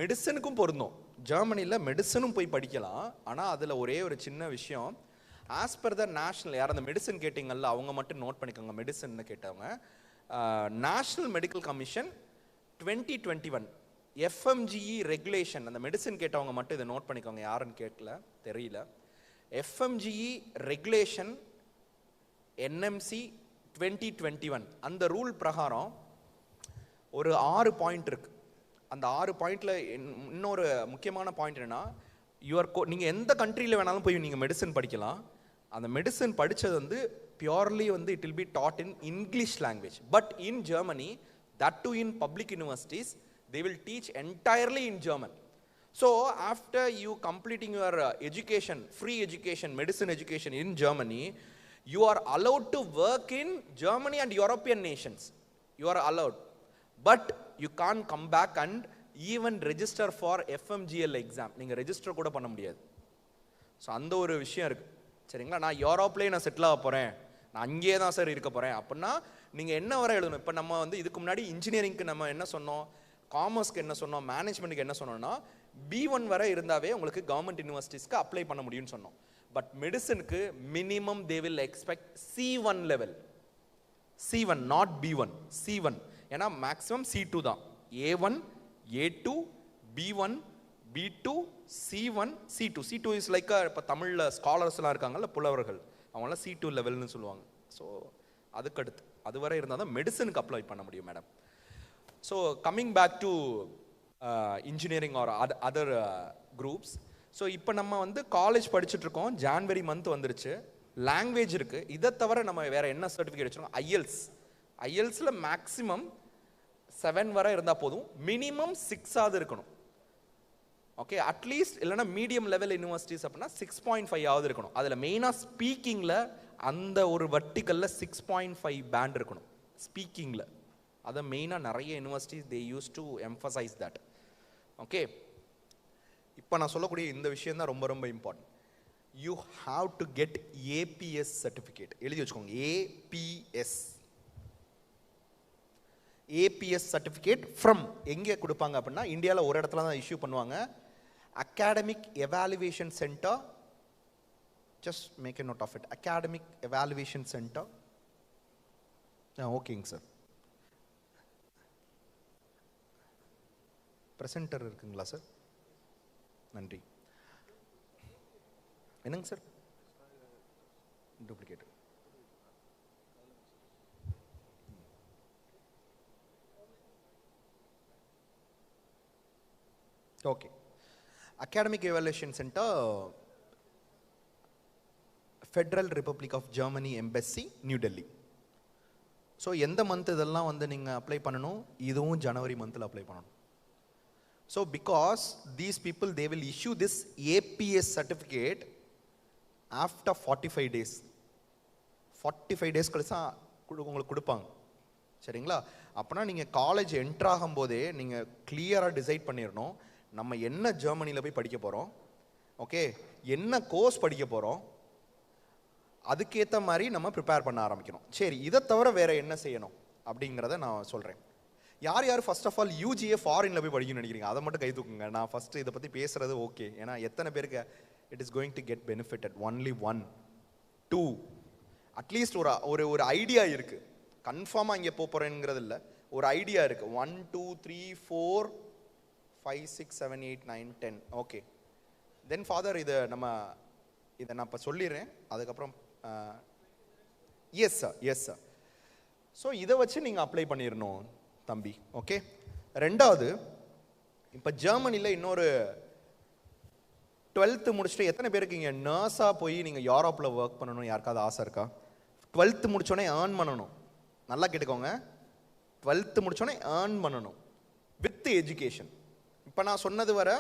மெடிசனுக்கும் பொருந்தும். ஜெர்மனியில் மெடிசனும் போய் படிக்கலாம். ஆனால் அதில் ஒரே ஒரு சின்ன விஷயம், ஆஸ் பர் த நேஷ்னல், யார் அந்த மெடிசன் கேட்டிங்கல்ல அவங்க மட்டும் நோட் பண்ணிக்கோங்க. மெடிசன் கேட்டவங்க, national medical commission 2021 FMGE regulation, அந்த மெடிசன் கேட்டவங்க மட்டும் இதை நோட் பண்ணிக்கோங்க. யாருன்னு கேட்கல தெரியல. FMGE ரெகுலேஷன் NMC 2021, அந்த ரூல் பிரகாரம் ஒரு 6 பாயிண்ட் இருக்கு. அந்த 6 பாயிண்ட்ல இன்னொரு முக்கியமான பாயிண்ட் என்னன்னா, நீங்கள் எந்த கண்ட்ரியில் வேணாலும் போய் நீங்கள் மெடிசன் படிக்கலாம். அந்த மெடிசன் படித்தது வந்து பியூர்லி வந்து it will be dot in English language. But in Germany, that too in public universities, they will teach entirely in German. So after you completing your education, free education, medicine education in Germany, you are allowed to work in Germany and European nations. You are allowed, but you can't come back and even register for FMGL exam. நீங்கள் register கூட பண்ண முடியாது. So அந்த ஒரு விஷயம் இருக்குது. சரிங்களா? நான் யூரோப்லேயே நான் செட்டில் ஆக போகிறேன், நான் அங்கேயே தான் சார் இருக்க போகிறேன் அப்படின்னா நீங்கள் என்ன வர எழுதணும். இப்போ நம்ம வந்து இதுக்கு முன்னாடி இன்ஜினியரிங்க்கு நம்ம என்ன சொன்னோம், காமர்ஸ்க்கு என்ன சொன்னோம், மேனேஜ்மெண்ட்டுக்கு என்ன சொன்னோம்னா B1 வரை இருந்தாவே உங்களுக்கு கவர்மெண்ட் யூனிவர்சிட்டிஸ்க்கு அப்ளை பண்ண முடியும்னு சொன்னோம். பட் மெடிசனுக்கு minimum they will expect C1 level. C1 not B1, C1. ஏன்னா மேக்ஸிமம் C2 தான். A1, A2, B1, B2, C1, C2. C2 is like இப்போ தமிழில் ஸ்காலர்ஸ்லாம் இருக்காங்கல்ல, புலவர்கள், அவங்களாம் C2 லெவல்னு சொல்லுவாங்க. ஸோ அதுக்கடுத்து அது வரை இருந்தால் தான் மெடிசனுக்கு அப்ளை பண்ண முடியும் madam. So coming back to engineering or other groups. So இப்போ நம்ம வந்து காலேஜ் படிச்சுட்ருக்கோம், ஜான்வரி மந்த் வந்துருச்சு, லாங்குவேஜ் இருக்குது. இதை தவிர நம்ம வேறு என்ன சர்டிஃபிகேட் வச்சுருக்கோம்? ஐஎல்ஸில் மேக்ஸிமம் 7 வரை இருந்தால் போதும், மினிமம் 6ஆவது இருக்கணும். ஓகே, அட்லீஸ்ட் இல்லைனா மீடியம் லெவல் யூனிவர்சிட்டிஸ் அப்படின்னா 6.5ஆவது இருக்கணும். அதில் மெயினாக ஸ்பீக்கிங்கில் அந்த ஒரு வர்டிக்கலில் 6.5 பேண்ட் இருக்கணும் ஸ்பீக்கிங்கில். அதை மெயினாக நிறைய universities they use to emphasize that. Okay, இப்போ நான் சொல்லக்கூடிய இந்த விஷயம் தான் ரொம்ப ரொம்ப important. You have to get ABS certificate. எழுதி வச்சுக்கோங்க, ஏபிஎஸ் சர்டிஃபிகேட் ஃப்ரம் எங்கே கொடுப்பாங்க அப்படின்னா இந்தியாவில் ஒரு இடத்துல தான் இஷ்யூ பண்ணுவாங்க. Academic evaluation centre, just make a note of it, academic evaluation center. ஓகேங்க சார். பிரசன்டர் இருக்குங்களா சார்? நன்றி. என்னங்க sir? Duplicate. Okay, academic evaluation centre, federal republic of Germany embassy, New Delhi. So எந்த மந்த் இதெல்லாம் வந்து நீங்கள் அப்ளை பண்ணணும்? இதுவும் ஜனவரி மந்தில் அப்ளை பண்ணணும். So because these people they will issue this ABS certificate after 45 days. 45 days கழிச்சா உங்களுக்கு கொடுப்பாங்க. சரிங்களா? அப்போனா நீங்கள் காலேஜ் என்ட்ராகும் போதே நீங்கள் கிளியராக டிசைட் பண்ணிடணும், நம்ம என்ன ஜெர்மனியில் போய் படிக்க போகிறோம், ஓகே, என்ன கோர்ஸ் படிக்க போகிறோம், அதுக்கேற்ற மாதிரி நம்ம ப்ரிப்பேர் பண்ண ஆரம்பிக்கணும். சரி, இதை தவிர வேறு என்ன செய்யணும் அப்படிங்கிறத நான் சொல்கிறேன். யார் யார் ஃபர்ஸ்ட் ஆஃப் ஆல் யூஜிஏ ஃபாரினில் போய் படிக்கணும்னு நினைக்கிறீங்க? அதை மட்டும் கை தூக்குங்க. நான் ஃபஸ்ட்டு இதை பற்றி பேசுகிறது ஓகே, ஏன்னா எத்தனை பேருக்கு it is going to get benefited? Only 1, 2 at least ஒரு ஒரு ஐடியா இருக்குது. கன்ஃபார்மாக இங்கே போகிறேங்கிறது இல்லை, ஒரு ஐடியா இருக்குது. 1, 2, 3, 4, 5, 6, 7, 8, 9, 10. ஓகே, தென் ஃபாதர் இதை நான் இப்போ சொல்லிடுறேன், அதுக்கப்புறம் எஸ் சார். ஸோ இதை வச்சு நீங்கள் அப்ளை பண்ணிடணும் தம்பி. ஓகே, ரெண்டாவது, இப்போ ஜெர்மனியில் இன்னொரு 12th முடிச்சுட்டு எத்தனை பேருக்கு இங்கே நர்ஸாக போய் நீங்கள் யூரோப்பில் ஒர்க் பண்ணணும் யாருக்காவது ஆசை இருக்கா? 12th முடிச்சோடனே ஏர்ன் பண்ணணும். நல்லா கேட்டுக்கோங்க, 12th முடிச்சோடனே ஏர்ன் பண்ணணும் வித் எஜுகேஷன். இப்போ நான் சொன்னது வர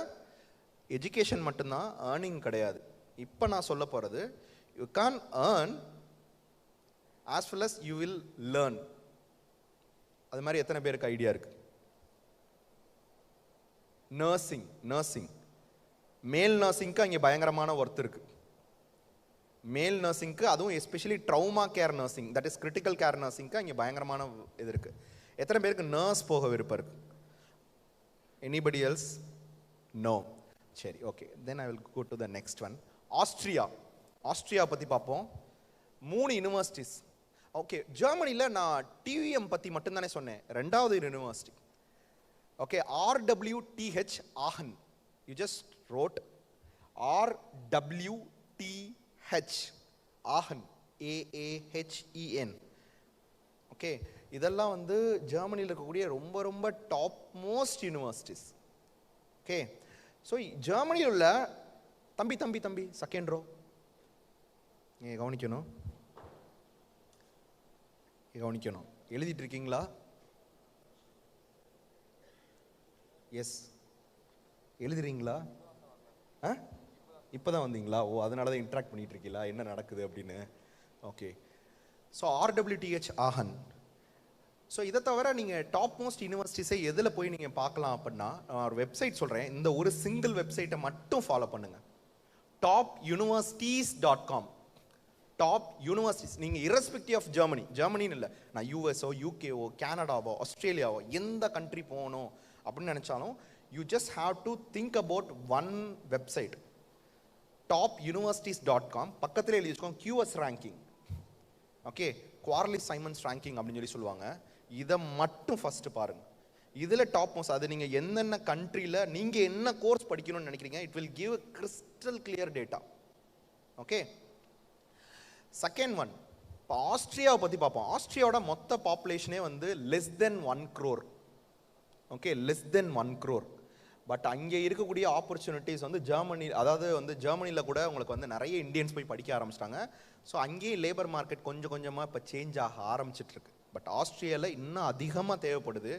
எஜுகேஷன் மட்டும்தான், ஏர்னிங் கிடையாது. இப்போ நான் சொல்ல போகிறது, you can earn as well as you will learn. அது மாதிரி எத்தனை பேருக்கு ஐடியா இருக்கு? நர்சிங் மேல் நர்சிங்க்கு அங்கே பயங்கரமான ஒர்த் இருக்கு. மேல் நர்சிங்க்கு, அதுவும் especially trauma care nursing, that is critical care நர்சிங்க்கு அங்கே பயங்கரமான இது இருக்கு. எத்தனை பேருக்கு நர்ஸ் போக விருப்பம் இருக்கு? Anybody else? நோ. சரி, okay, then I will go to the next one. Austria பற்றி பார்ப்போம். 3 யூனிவர்சிட்டிஸ். ஓகே, ஜெர்மனியில் நான் டிவிஎம் பற்றி மட்டும்தானே சொன்னேன். ரெண்டாவது university, okay, RWTH uh-huh. You just road RWTH uh-huh, AAHEN. Okay, இதெல்லாம் வந்து ஜெர்மனியில் இருக்கக்கூடிய ரொம்ப ரொம்ப top most universities. Okay, so ஜெர்மனியில் உள்ள தம்பி தம்பி தம்பி செகண்ட் ரோ, நீங்கள் கவனிக்கணும், கவனிக்கணும். எழுதிட்டு இருக்கீங்களா? எஸ், எழுதுறீங்களா? இப்போ தான் வந்தீங்களா? ஓ, அதனால தான் இன்ட்ராக்ட் பண்ணிட்டு இருக்கீங்களா, என்ன நடக்குது அப்படின்னு. ஓகே. ஸோ RWTH ஆஹன். ஸோ இதை தவிர நீங்கள் டாப் மோஸ்ட் யூனிவர்சிட்டிஸை எதில் போய் நீங்கள் பார்க்கலாம் அப்படின்னா, நான் ஒரு வெப்சைட் சொல்கிறேன், இந்த ஒரு சிங்கிள் வெப்சைட்டை மட்டும் ஃபாலோ பண்ணுங்கள். topuniversities.com. Top universities. நீங்கள் இரஸ்பெக்டிவ் ஆஃப் ஜெர்மனின்னு இல்லை, நான் யூஎஸ்ஓ, யூகேஓ, கனடாவோ, ஆஸ்திரேலியாவோ எந்த கண்ட்ரி போகணும் அப்படின்னு நினச்சாலும் you just have to think about one website, topuniversities.com. பக்கத்தில் எழுதி வச்சுக்கோங்க QS ranking. Okay, Quacquarelli Symonds ranking அப்படின்னு சொல்லி சொல்லுவாங்க. இதை மட்டும் ஃபர்ஸ்ட் பாருங்க. இதில் டாப் மோஸ்ட், அது நீங்கள் என்னென்ன கண்ட்ரியில் நீங்கள் என்ன கோர்ஸ் படிக்கணும்னு நினைக்கிறீங்க, it will give crystal clear data. Okay. Second one, இப்போ ஆஸ்திரியாவை பற்றி பார்ப்போம். ஆஸ்திரியாவோட மொத்த பாப்புலேஷனே வந்து less than 1 crore. Okay, less than 1 crore. But அங்கே இருக்கக்கூடிய ஆப்பர்ச்சுனிட்டிஸ் வந்து ஜெர்மனி, அதாவது வந்து ஜெர்மனியில் கூட உங்களுக்கு வந்து நிறைய இந்தியன்ஸ் போய் படிக்க ஆரம்பிச்சிட்டாங்க. ஸோ அங்கேயே லேபர் மார்க்கெட் கொஞ்சம் கொஞ்சமாக இப்போ சேஞ்ச் ஆக ஆரம்பிச்சிட்ருக்கு. பட் ஆஸ்திரியாவில் இன்னும் அதிகமாக தேவைப்படுது,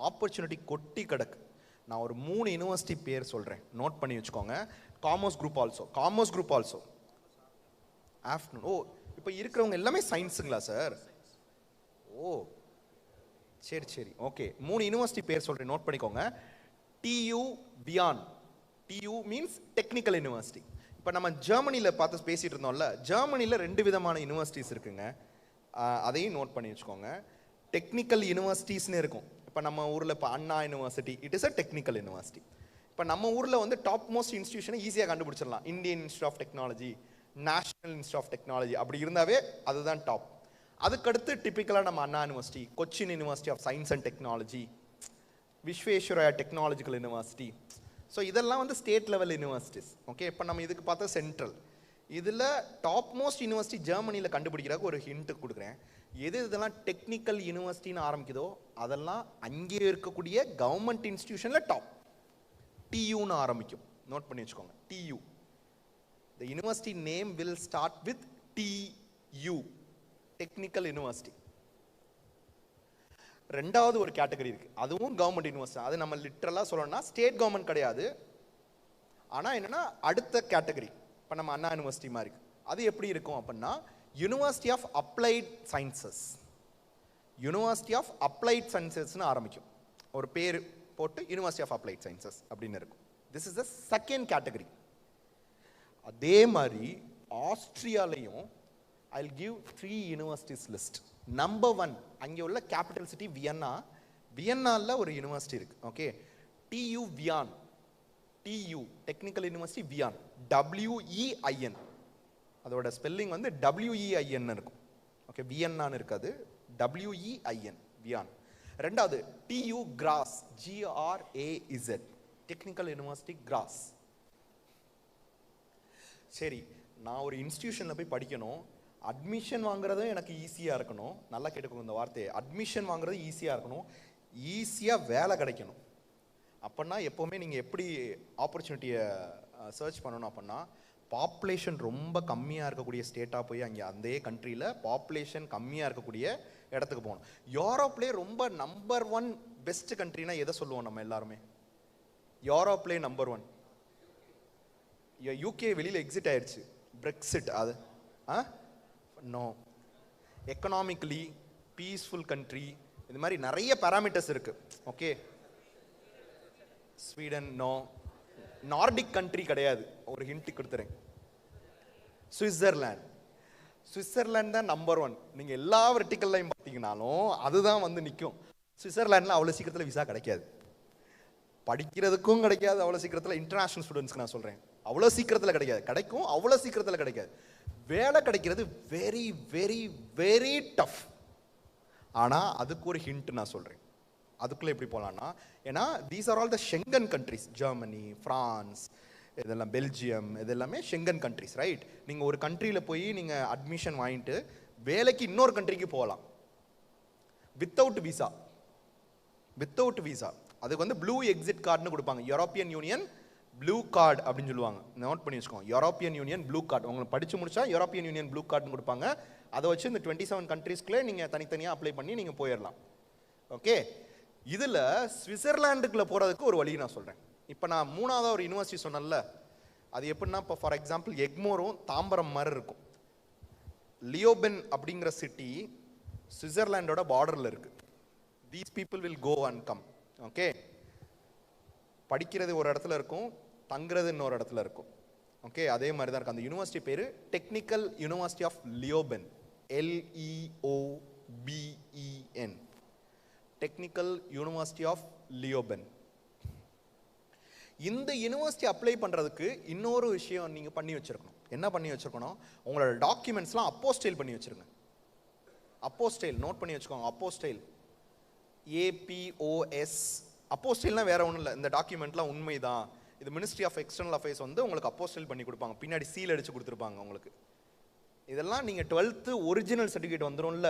ஆப்பர்ச்சுனிட்டி கொட்டி கிடக்கு. நான் ஒரு 3 யூனிவர்சிட்டி பேர் சொல்கிறேன், நோட் பண்ணி வச்சுக்கோங்க. Commerce group also. ஆஃப்டர்நூன். ஓ, இப்போ இருக்கிறவங்க எல்லாமே சயின்ஸுங்களா சார்? ஓ சரி, ஓகே. 3 யூனிவர்சிட்டி பேர் சொல்கிறேன், நோட் பண்ணிக்கோங்க. TU Viaan. TU means technical university. இப்போ நம்ம ஜெர்மனியில் பார்த்து பேசிகிட்டு இருந்தோம்ல, ஜெர்மனியில் 2 விதமான யூனிவர்சிட்டிஸ் இருக்குங்க, அதையும் நோட் பண்ணி வச்சுக்கோங்க. டெக்னிக்கல் யூனிவர்சிட்டிஸ்னு இருக்கும். இப்போ நம்ம ஊரில் இப்போ Anna university, it is a technical university. இப்போ நம்ம ஊரில் வந்து டாப் மோஸ்ட் இன்ஸ்டியூஷனை ஈஸியாக கண்டுபிடிச்சிடலாம். Indian Institute of Technology, National Institute of Technology, அப்படி இருந்தாவே அதுதான் டாப். அதுக்கடுத்து டிப்பிக்கலாக நம்ம Anna university, Cochin university of science and technology, Visvesvaraya technological university. So இதெல்லாம் வந்து ஸ்டேட் லெவல் யூனிவர்சிட்டிஸ். ஓகே. இப்போ நம்ம இதுக்கு பார்த்தா சென்ட்ரல். இதில் டாப் மோஸ்ட் யூனிவர்சிட்டி ஜெர்மனியில் கண்டுபிடிக்கிறதுக்கு ஒரு ஹிண்ட் கொடுக்குறேன். இதெல்லாம் டெக்னிக்கல் யூனிவர்சிட்டின்னு ஆரம்பிக்குதோ அதெல்லாம் அங்கே இருக்கக்கூடிய கவர்மெண்ட் இன்ஸ்டிடியூஷனில் டாப். TUன்னு ஆரம்பிக்கும், நோட் பண்ணி வச்சுக்கோங்க. TU. The university name will start with TU, Technical University. ரெண்டாவது ஒரு கேட்டகரி இருக்கு, அதுவும் கவர்மெண்ட் யூனிவர்சிட்டி. அது நம்ம லிட்டரலா சொல்லணும்னா ஸ்டேட் கவர்மெண்ட் கிடையாது, ஆனா என்னன்னா அடுத்த கேட்டகரி. இப்போ நம்ம அண்ணா யூனிவர்சிட்டி மாதிரி அது எப்படி இருக்கும் அப்படின்னா, university of applied sciences. University of applied சயின்சஸ்னு ஆரம்பிக்கும், ஒரு பேர் போட்டு யூனிவர்சிட்டி ஆஃப் அப்ளைட் சயின்சஸ் அப்படின்னு இருக்கும். This is the second category. அதே மாதிரி ஆஸ்திரியாலையும் I will give 3 universities list. Number 1, அங்கே உள்ள கேபிட்டல் சிட்டி வியன்னா. வியன்னால ஒரு யூனிவர்சிட்டி இருக்கு. Okay. TU Viaan. TU technical university Viaan. WEIN, அதோட ஸ்பெல்லிங் வந்து WEIN இருக்கும். ஓகே, வியன்னான்னு இருக்காது, WEIN வியான். ரெண்டாவது TU cross, GRAZ, technical university cross. சரி, நான் ஒரு இன்ஸ்டிடியூஷனில் போய் படிக்கணும், அட்மிஷன் வாங்குறதும் எனக்கு ஈஸியாக இருக்கணும். நல்லா கேட்டுக்கோங்க இந்த வார்த்தையை, அட்மிஷன் வாங்குறது ஈஸியாக இருக்கணும், ஈஸியாக வேலை கிடைக்கணும். அப்படின்னா எப்போவுமே நீங்கள் எப்படி ஆப்பர்ச்சுனிட்டியை சர்ச் பண்ணணும் அப்படின்னா, பாப்புலேஷன் ரொம்ப கம்மியாக இருக்கக்கூடிய ஸ்டேட்டாக போய் அங்கே அந்த கண்ட்ரியில் பாப்புலேஷன் கம்மியாக இருக்கக்கூடிய இடத்துக்கு போகணும். யூரோப்லேயே ரொம்ப நம்பர் 1 பெஸ்ட் கண்ட்ரினா எதை சொல்லுவோம் நம்ம எல்லாருமே? யூரோப்லேயே நம்பர் 1 UK. வெளியில் எக்ஸிட் ஆயிடுச்சு, பிரெக்சிட். அது நோ. எக்கனாமிக்கலி பீஸ்ஃபுல் கண்ட்ரி, இது மாதிரி நிறைய பேராமீட்டர்ஸ் இருக்கு. Okay. Sweden no. Nordic country கிடையாது, ஒரு ஹிண்ட் கொடுத்துறேன். சுவிட்சர்லாந்து தான் நம்பர் 1. நீங்கள் எல்லா வெர்டிக்கல்லையும் பார்த்தீங்கன்னாலும் அதுதான் வந்து நிற்கும். சுவிட்சர்லாண்டில் அவ்வளோ சீக்கிரத்தில் விசா கிடைக்காது, படிக்கிறதுக்கும் கிடைக்காது அவ்வளோ சீக்கிரத்தில். இன்டர்நேஷனல் ஸ்டூடெண்ட்ஸ்க்கு நான் சொல்கிறேன், அவ்வளோ சீக்கிரத்தில் கிடைக்காது. கிடைக்கும், அவ்வளோ சீக்கிரத்தில் கிடைக்காது. வேலை கிடைக்கிறது வெரி வெரி வெரி டஃப். ஆனால் அதுக்கு ஒரு ஹிண்ட் நான் சொல்கிறேன், அதுக்குள்ளே எப்படி போகலான்னா, ஏன்னா these are all the Schengen countries. Germany, France, இதெல்லாம் பெல்ஜியம், இதெல்லாமே ஷெங்கன் கண்ட்ரிஸ், ரைட்? நீங்கள் ஒரு கண்ட்ரியில் போய் நீங்கள் அட்மிஷன் வாங்கிட்டு வேலைக்கு இன்னொரு கண்ட்ரிக்கு போகலாம் வித்தவுட் விசா. அதுக்கு வந்து ப்ளூ எக்ஸிட் கார்டுன்னு கொடுப்பாங்க. யூரோப்பியன் யூனியன் ப்ளூ கார்டு அப்படின்னு சொல்லுவாங்க, நோட் பண்ணி வச்சுக்கோங்க. European union blue card. உங்களுக்கு படித்து முடிச்சா யூரோப்பியன் யூனியன் ப்ளூ கார்டுன்னு கொடுப்பாங்க. அதை வச்சு இந்த 27 கண்ட்ரீஸ்க்குள்ளே நீங்கள் தனித்தனியாக அப்ளை பண்ணி நீங்கள் போயிடலாம். ஓகே, இதில் சுவிட்சர்லாண்டுக்குள்ளே போகிறதுக்கு ஒரு வழி நான் சொல்கிறேன். இப்போ நான் 3ஆவது ஒரு யூனிவர்சிட்டி சொன்னேன்ல, அது எப்படின்னா, இப்போ ஃபார் எக்ஸாம்பிள் எக்மோரும் தாம்பரம் மாதிரி இருக்கும். லியோபென் அப்படிங்கிற சிட்டி சுவிட்சர்லாண்டோட பார்டரில் இருக்குது. These people will go and come. Okay, படிக்கிறது ஒரு இடத்துல இருக்கும், தங்குறது இன்னொரு இடத்துல இருக்கும். ஓகே, அதே மாதிரி தான் இருக்குது. அந்த யூனிவர்சிட்டி பேர் technical university of Leoben, LEOBEN, technical university of Leoben. இந்த யூனிவர்சிட்டி அப்ளை பண்ணுறதுக்கு இன்னொரு விஷயம் நீங்கள் பண்ணி வச்சுருக்கணும். என்ன பண்ணி வச்சுருக்கணும்? உங்களோட டாக்குமெண்ட்ஸ்லாம் அப்போஸ்டைல் பண்ணி வச்சுருங்க. அப்போஸ்டைல் நோட் பண்ணி வச்சுக்கோங்க. அப்போஸ்டைல், APOS. அப்போஸ்டைல்னால் வேறு ஒன்றும் இல்லை, இந்த டாக்குமெண்ட்லாம் உண்மை தான், இது மினிஸ்ட்ரி ஆஃப் எக்ஸ்டர்னல் அஃபேர்ஸ் வந்து உங்களுக்கு அப்போஸ்டைல் பண்ணி கொடுப்பாங்க, பின்னாடி சீல் அடித்து கொடுத்துருப்பாங்க உங்களுக்கு. இதெல்லாம் நீங்கள் 12th ஒரிஜினல் சர்டிஃபிகேட் வந்துடும்ல,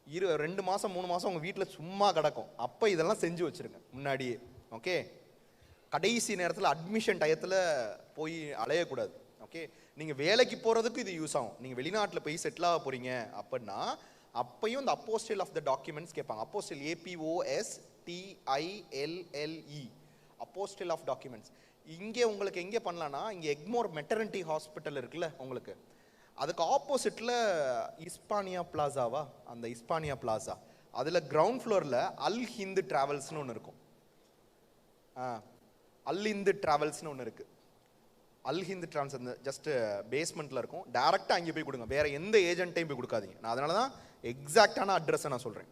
2 மாதம் 3 மாதம் உங்கள் வீட்டில் சும்மா கிடக்கும், அப்போ இதெல்லாம் செஞ்சு வச்சுருங்க முன்னாடியே. ஓகே, கடைசி நேரத்தில் அட்மிஷன் டயத்தில் போய் அலையக்கூடாது. ஓகே, நீங்கள் வேலைக்கு போகிறதுக்கு இது யூஸ் ஆகும். நீங்கள் வெளிநாட்டில் போய் செட்டில் ஆக போகிறீங்க அப்படின்னா அப்பையும் இந்த அப்போஸ்டைல் ஆஃப் த டாக்குமெண்ட்ஸ் கேட்பாங்க. அப்போஸ்டைல், APOSTILLE, அப்போஸ்டைல் ஆஃப் டாக்குமெண்ட்ஸ். இங்கே உங்களுக்கு எங்கே பண்ணலான்னா, இங்கே எக்மோர் மெட்டர்னிட்டி ஹாஸ்பிட்டல் இருக்குல்ல உங்களுக்கு, அதுக்கு ஆப்போசிட்டில் இஸ்பானியா பிளாசாவா, அந்த இஸ்பானியா பிளாசா, அதில் கிரவுண்ட் ஃப்ளோரில் அல் ஹிந்து ட்ராவல்ஸ்னு ஒன்று இருக்கும். அல் ஹிந்து ட்ராவல்ஸ்னு ஒன்று இருக்குது. அல் ஹிந்து ட்ராவல்ஸ் அந்த ஜஸ்ட் பேஸ்மெண்ட்டில் இருக்கும். டேரெக்டாக அங்கே போய் கொடுங்க, வேறு எந்த ஏஜென்ட்டையும் போய் கொடுக்காதீங்க. நான் அதனால தான் எக்ஸாக்டான அட்ரஸை நான் சொல்கிறேன்.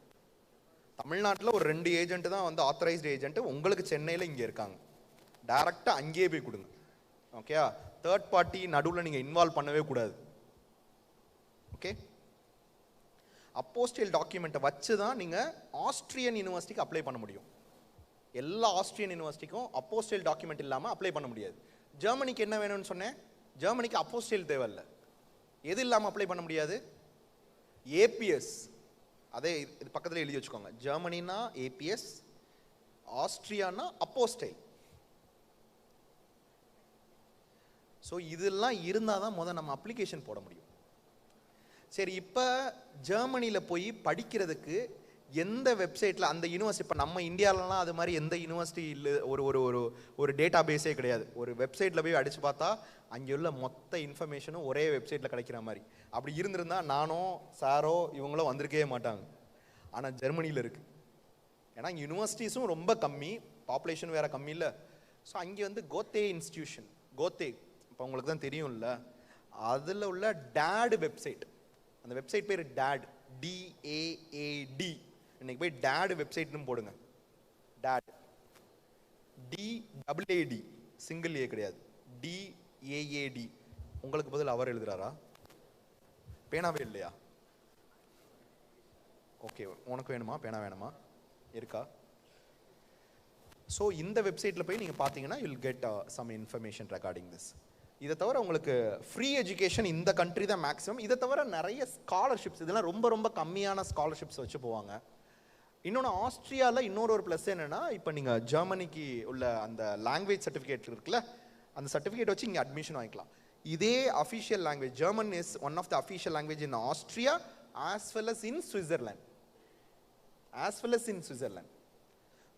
தமிழ்நாட்டில் ஒரு 2 ஏஜென்ட் தான் வந்து ஆத்தரைஸ்டு ஏஜென்ட், உங்களுக்கு சென்னையில் இங்கே இருக்காங்க. டேரெக்டாக அங்கேயே போய் கொடுங்க. ஓகே, தேர்ட் பார்ட்டி நடுவில் நீங்கள் இன்வால்வ் பண்ணவே கூடாது. ஓகே, அப்போஸ்டைல் டாக்குமெண்ட்டை வச்சு தான் நீங்கள் ஆஸ்ட்ரியன் யூனிவர்சிட்டிக்கு அப்ளை பண்ண முடியும். எல்லா ஆஸ்ட்ரியன் யூனிவர்சிட்டிக்கும் அப்போஸ்டைல் டாக்குமெண்ட் இல்லாமல் அப்ளை பண்ண முடியாது. ஜெர்மனிக்கு என்ன வேணும்னு சொன்னேன்? ஜெர்மனிக்கு அப்போஸ்டைல் தேவையில்லை. எது இல்லாமல் அப்ளை பண்ண முடியாது? APS. அதே இது பக்கத்தில் எழுதி வச்சுக்கோங்க. ஜெர்மனினா APS, ஆஸ்ட்ரியானா அப்போஸ்டைல். ஸோ இதெல்லாம் இருந்தால் தான் முதல் நம்ம அப்ளிகேஷன் போட முடியும். சரி, இப்போ ஜெர்மனியில் போய் படிக்கிறதுக்கு எந்த வெப்சைட்டில் அந்த யூனிவர்சிட்டி, இப்போ நம்ம இந்தியாவிலலாம் அது மாதிரி எந்த யூனிவர்சிட்டி இல்லை, ஒரு ஒரு ஒரு ஒரு டேட்டா பேஸே கிடையாது. ஒரு வெப்சைட்டில் போய் அடித்து பார்த்தா அங்கே உள்ள மொத்த இன்ஃபர்மேஷனும் ஒரே வெப்சைட்டில் கிடைக்கிற மாதிரி. அப்படி இருந்திருந்தால் நானோ சாரோ இவங்களும் வந்திருக்கவே மாட்டாங்க. ஆனால் ஜெர்மனியில் இருக்குது. ஏன்னா இங்கே யூனிவர்சிட்டிஸும் ரொம்ப கம்மி, பாப்புலேஷன் வேறு கம்மி இல்லை. ஸோ அங்கே வந்து கோத்தே இன்ஸ்டிடியூஷன், கோத்தே இப்போ உங்களுக்கு தான் தெரியும்ல, அதில் உள்ள டேட் வெப்சைட், அந்த வெப்சைட் பேர் டேட், DAAD. இன்னைக்கு போய் டேட் வெப்சைட்னு போடுங்க. டேட், DAAD, சிங்கிள் ஏ கிடையாது, DAAD. உங்களுக்கு பதில் அவர் எழுதுறாரா? பேனாவே இல்லையா? ஓகே, உனக்கு வேணுமா பேனா? வேணுமா? இருக்கா? ஸோ இந்த வெப்சைட்டில் போய் நீங்கள் பார்த்தீங்கன்னா you will get some information regarding this. இதை தவிர உங்களுக்கு ஃப்ரீ எஜுகேஷன் இந்த கண்ட்ரி தான் மேக்ஸிமம். இதை தவிர நிறைய ஸ்காலர்ஷிப்ஸ், இதெல்லாம் ரொம்ப ரொம்ப கம்மியான ஸ்காலர்ஷிப்ஸ் வச்சு போவாங்க. இன்னொன்று, ஆஸ்ட்ரியாவில் இன்னொரு ப்ளஸ் என்னென்னா, இப்போ நீங்கள் ஜெர்மனிக்கு உள்ள அந்த லாங்குவேஜ் சர்டிஃபிகேட் இருக்குல்ல, அந்த சர்டிஃபிகேட் வச்சு இங்கே அட்மிஷன் வாங்கிக்கலாம். இதே official language, German is one of the official language in Austria as well as in Switzerland,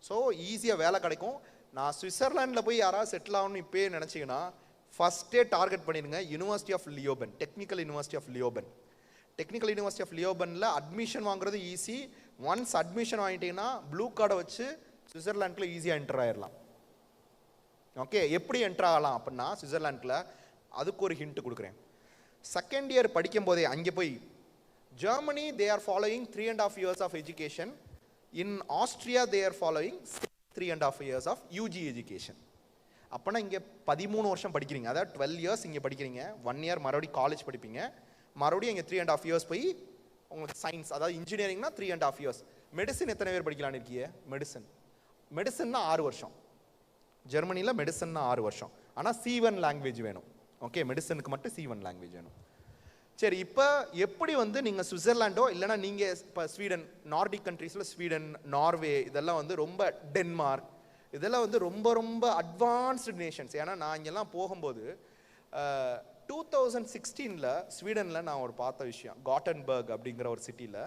so ஈஸியாக வேலை கிடைக்கும். நான் சுவிட்சர்லாண்டில் போய் யாராவது செட்டில் ஆகணும்னு இப்போயே நினச்சிங்கன்னா ஃபஸ்ட்டே டார்கெட் பண்ணிடுங்க university of Leoben, technical university of Leoben. Technical university of லியோபெனில் அட்மிஷன் வாங்குறது ஈஸி. ஒன்ஸ் அட்மிஷன் வாங்கிட்டீங்கன்னா ப்ளூ கார்டை வச்சு சுவிட்சர்லாண்டில் ஈஸியாக என்டர் ஆகிடலாம். ஓகே, எப்படி என்டர் ஆகலாம் அப்படின்னா சுவிட்சர்லாண்டில் அதுக்கு ஒரு ஹிண்ட் கொடுக்குறேன். செகண்ட் இயர் படிக்கும் போதே அங்கே போய், Germany they are following 3.5 years of education. In Austria they are following 3.5 years of UG education. அப்போனா இங்கே 13 வருஷம் படிக்கிறீங்க, அதாவது 12 years இங்கே படிக்கிறீங்க. 1 year மறுபடியும் காலேஜ் படிப்பீங்க, மறுபடியும் இங்கே 3.5 years போய் உங்களுக்கு சயின்ஸ், அதாவது இன்ஜினியரிங்னா 3.5 years. மெடிசன் எத்தனை பேர் படிக்கலான்னு இருக்கீங்க? மெடிசன்னா 6 வருஷம். ஜெர்மனியில் மெடிசன்னா 6 வருஷம். ஆனால் C1 லாங்குவேஜ் வேணும். ஓகே, மெடிசனுக்கு மட்டும் C1 லாங்குவேஜ் வேணும். சரி, இப்போ எப்படி வந்து நீங்கள் சுவிட்சர்லாண்டோ இல்லைனா நீங்கள் இப்போ ஸ்வீடன், நார்டிக் கண்ட்ரீஸில் ஸ்வீடன், நார்வே, இதெல்லாம் வந்து ரொம்ப, டென்மார்க், இதெல்லாம் வந்து ரொம்ப ரொம்ப அட்வான்ஸ்டு நேஷன்ஸ். ஏன்னா நான் இங்கெல்லாம் போகும்போது 2016 ஸ்வீடனில் நான் ஒரு பார்த்த விஷயம், காட்டன்பர்க் அப்படிங்கிற ஒரு சிட்டியில்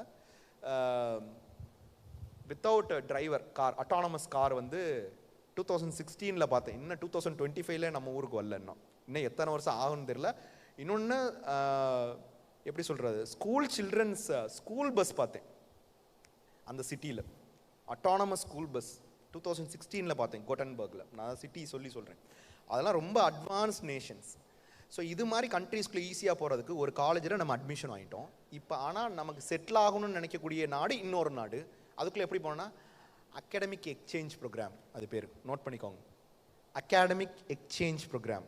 without driver car, autonomous car வந்து 2016 பார்த்தேன். இன்னும் 2025 நம்ம ஊருக்கு வரல. இன்னும் எத்தனை வருஷம் ஆகும்னு தெரியல. இன்னொன்று எப்படி சொல்கிறது, ஸ்கூல் சில்ட்ரன்ஸ் ஸ்கூல் பஸ் பார்த்தேன் அந்த சிட்டியில், அட்டானமஸ் ஸ்கூல் பஸ் 2016 பார்த்தேன் கோட்டன்பர்கில். நான் சிட்டி சொல்கிறேன். அதெல்லாம் ரொம்ப அட்வான்ஸ் நேஷன்ஸ். ஸோ இது மாதிரி கண்ட்ரீஸ்குள்ளே ஈஸியாக போகிறதுக்கு ஒரு காலேஜில் நம்ம அட்மிஷன் வாங்கிட்டோம். இப்போ ஆனால் நமக்கு செட்டில் ஆகணும்னு நினைக்கக்கூடிய நாடு இன்னொரு நாடு. அதுக்குள்ளே எப்படி போனோன்னா அகாடமிக் எக்ஸ்சேஞ்ச் ப்ரோக்ராம், அது பேர் நோட் பண்ணிக்கோங்க, அகாடமிக் எக்ஸ்சேஞ்ச் ப்ரோக்ராம்.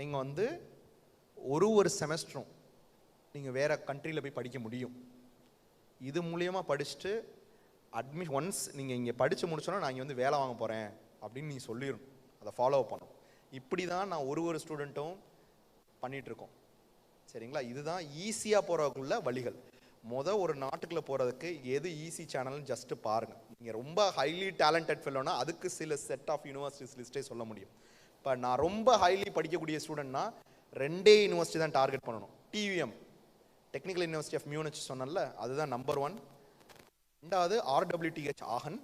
நீங்கள் வந்து ஒரு செமஸ்டரும் நீங்கள் வேறு கண்ட்ரியில் போய் படிக்க முடியும். இது மூலியமாக படிச்சுட்டு ஒன்ஸ் நீங்கள் இங்கே படித்து முடிச்சோன்னா நான் இங்கே வந்து வேலை வாங்க போகிறேன் அப்படின்னு நீங்கள் சொல்லிடணும். அதை ஃபாலோ பண்ணணும். இப்படி தான் நான் ஒரு ஸ்டூடெண்ட்டும் பண்ணிகிட்ருக்கோம். சரிங்களா? இதுதான் ஈஸியாக போகிறதுக்குள்ள வழிகள். ஒரு நாட்டுக்குள்ளே போகிறதுக்கு எது ஈஸி சேனல்னு ஜஸ்ட்டு பாருங்கள். நீங்கள் ரொம்ப ஹைலி டேலண்டட் ஃபெல்லோனா அதுக்கு சில செட் ஆஃப் யூனிவர்சிட்டிஸ் லிஸ்ட்டே சொல்ல முடியும். இப்போ நான் ரொம்ப ஹைலி படிக்கக்கூடிய ஸ்டூடெண்ட்னா 2 யூனிவர்சிட்டி தான் டார்கெட் பண்ணணும். TVM, technical university of Munich சொன்னல, அதுதான் நம்பர் 1. 2வது RWTH ஆகன்.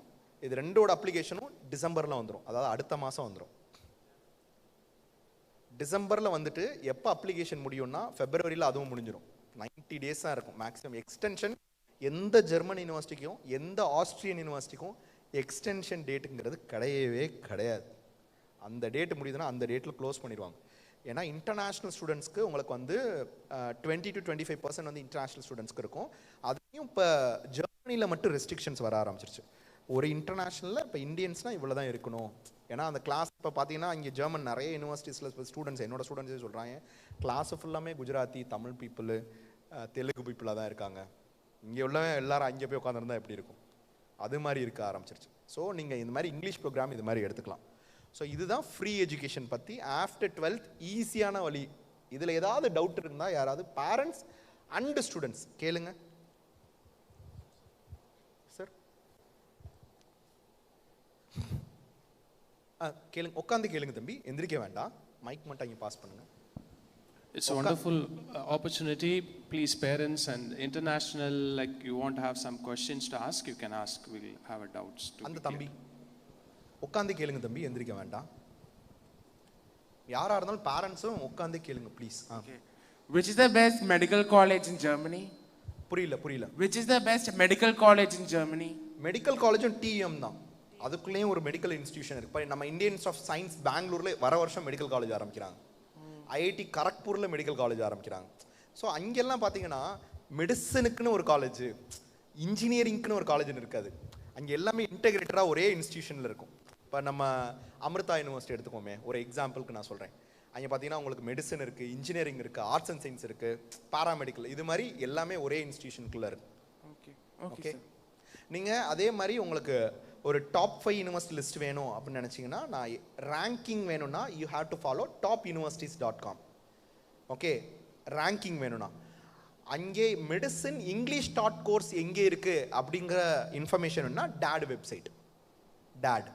இது 2ஓட அப்ளிகேஷனும் டிசம்பரில் வந்துடும். அதாவது அடுத்த மாதம் வந்துடும். டிசம்பரில் வந்துட்டு எப்போ அப்ளிகேஷன் முடியும்னா ஃபெப்ரவரியில் அதுவும் முடிஞ்சிடும். 90 days தான் இருக்கும் மேக்ஸிமம். எக்ஸ்டென்ஷன் எந்த ஜெர்மன் யூனிவர்சிட்டிக்கும் எந்த ஆஸ்திரியன் யூனிவர்சிட்டிக்கும் எக்ஸ்டென்ஷன் டேட்டுங்கிறது கிடையவே கிடையாது. அந்த டேட் முடியுதுன்னா அந்த டேட்டில் க்ளோஸ் பண்ணிடுவாங்க. ஏன்னா இன்டர்நேஷ்னல் ஸ்டூடெண்ட்ஸ்க்கு உங்களுக்கு வந்து 20 to 25% வந்து இன்டர்நேஷ்னல் ஸ்டூடெண்ட்ஸ்க்கு இருக்கும். அதையும் இப்போ ஜெர்மனியில் மட்டும் ரெஸ்ட்ரிக்ஷன்ஸ் வர ஆரம்பிச்சிருச்சு. ஒரு இன்டர்நேஷ்னலில் இப்போ இந்தியன்ஸ்னால் இவ்வளோ தான் இருக்கணும். ஏன்னா அந்த கிளாஸ் இப்போ பார்த்தீங்கன்னா இங்கே ஜெர்மன் நிறைய யூனிவர்சிட்டிஸில் இப்போ ஸ்டூடெண்ட்ஸ், என்னோட ஸ்டூடெண்ட்ஸே சொல்கிறாங்க, கிளாஸு ஃபுல்லாமே குஜராத்தி, தமிழ் பீப்புளு, தெலுங்கு பீப்புளாக தான் இருக்காங்க. இங்கே உள்ள எல்லாரும் அங்கே போய் உட்காந்துருந்தா எப்படி இருக்கும்? அது மாதிரி இருக்க ஆரம்பிச்சிருச்சு. ஸோ நீங்கள் இந்த மாதிரி இங்கிலீஷ் ப்ரோக்ராம் இது மாதிரி எடுத்துக்கலாம். ஸோ இதுதான் ஃப்ரீ எஜுகேஷன் பற்றி ஆஃப்டர் 12th ஈஸியான வழி. இதில் ஏதாவது டவுட் இருந்தால் யாராவது பேரண்ட்ஸ் அண்ட் ஸ்டூடெண்ட்ஸ் கேளுங்க. சார் கேளுங்க, உட்காந்து கேளுங்க தம்பி, எந்திரிக்க வேண்டாம், மைக் மட்டும் இங்கே பாஸ் பண்ணுங்க. It's a wonderful opportunity. Please, parents and international, like you want to have some questions to ask, you can ask. We'll have a doubts. அந்த தம்பி உட்காந்து கேளுங்க தம்பி, எந்திரிக்க வேண்டாம். யாரா இருந்தாலும் பேரண்ட்ஸும் உட்காந்து கேளுங்க please. Which is the best medical college in Germany? புரியல. Which is the best medical college in Germany? Medical காலேஜும் டிஎம் தான். அதுக்குள்ளேயும் ஒரு மெடிக்கல் இன்ஸ்டிடியூஷன் இருக்கு. நம்ம இந்தியன்ஸ் ஆஃப் சயின்ஸ் பெங்களூர்ல வருஷம் மெடிக்கல் காலேஜ் ஆரம்பிக்கிறாங்க. IIT கரக்பூரில் மெடிக்கல் காலேஜ் ஆரம்பிக்கிறாங்க. ஸோ அங்கெல்லாம் பார்த்தீங்கன்னா மெடிசனுக்குன்னு ஒரு காலேஜ், இன்ஜினியரிங்க்குன்னு ஒரு காலேஜ்னு இருக்காது. அங்கே எல்லாமே இன்டெகிரேட்டடாக ஒரே இன்ஸ்டிடியூஷனில் இருக்கும். இப்போ நம்ம அமிர்தா யூனிவர்சிட்டி எடுத்துக்கோமே, ஒரு எக்ஸாம்பிளுக்கு நான் சொல்கிறேன். அங்கே பார்த்தீங்கன்னா உங்களுக்கு மெடிசன் இருக்குது, இன்ஜினியரிங் இருக்குது, ஆர்ட்ஸ் அண்ட் சயின்ஸ் இருக்குது, பாராமெடிக்கல், இது மாதிரி எல்லாமே ஒரே இன்ஸ்டிடியூஷனுக்குள்ளே இருக்குது. ஓகே, நீங்கள் அதே மாதிரி உங்களுக்கு ஒரு டாப் 5 யூனிவர்சிட்டி லிஸ்ட் வேணும் அப்படின்னு நினச்சிங்கன்னா, நான் ரேங்கிங் வேணும்னா you have to follow topuniversities.com. Okay, ranking வேணும்னா அங்கே மெடிசன் இங்கிலீஷ் டாட் கோர்ஸ் எங்கே இருக்குது அப்படிங்கிற இன்ஃபர்மேஷன்னா டேட் வெப்சைட். டேட்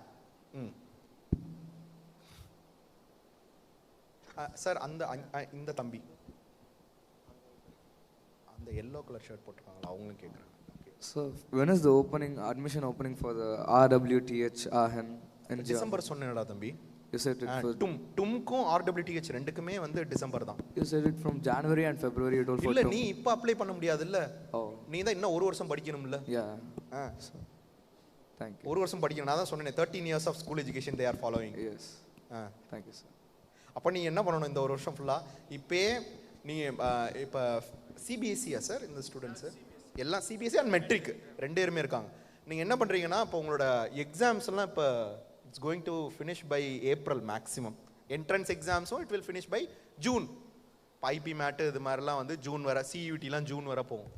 சார் இந்த தம்பி அந்த எல்லோ கலர் ஷர்ட் போட்டிருக்காங்களா, அவங்களும் கேட்குறாங்க. So when is the admission opening for the RWTH Aachen in December சொன்னேடா தம்பி. You said it for டும்க்கும் RWTH ரெண்டுக்குமே வந்து டிசம்பர் தான். You said it from January and February it all for இல்ல, நீ இப்ப அப்ளை பண்ண முடியாது இல்ல. நீ தான் இன்னும் ஒரு வருஷம் படிக்கணும்ல. Yeah. Thank you. ஒரு வருஷம் படிக்கணும். நான் தான் சொன்னேன் 13 years of school education they are following. Yes. Thank you sir. அப்ப நீ என்ன பண்ணணும் இந்த ஒரு வருஷம் ஃபுல்லா? இப்பே நீ இப்ப CBSE சார் இந்த ஸ்டூடண்ட்ஸ் எல்லாம் CBSE அண்ட் மெட்ரிக் ரெண்டு பேருமே இருக்காங்க. நீங்கள் என்ன பண்ணுறீங்கன்னா, இப்போ உங்களோட எக்ஸாம்ஸ் எல்லாம் இப்போ it's going to finish by April maximum. Entrance எக்ஸாம்ஸும் it will finish by June. IPMAT இது மாதிரிலாம் வந்து ஜூன் வர, CUTலாம் ஜூன் வர போகும்.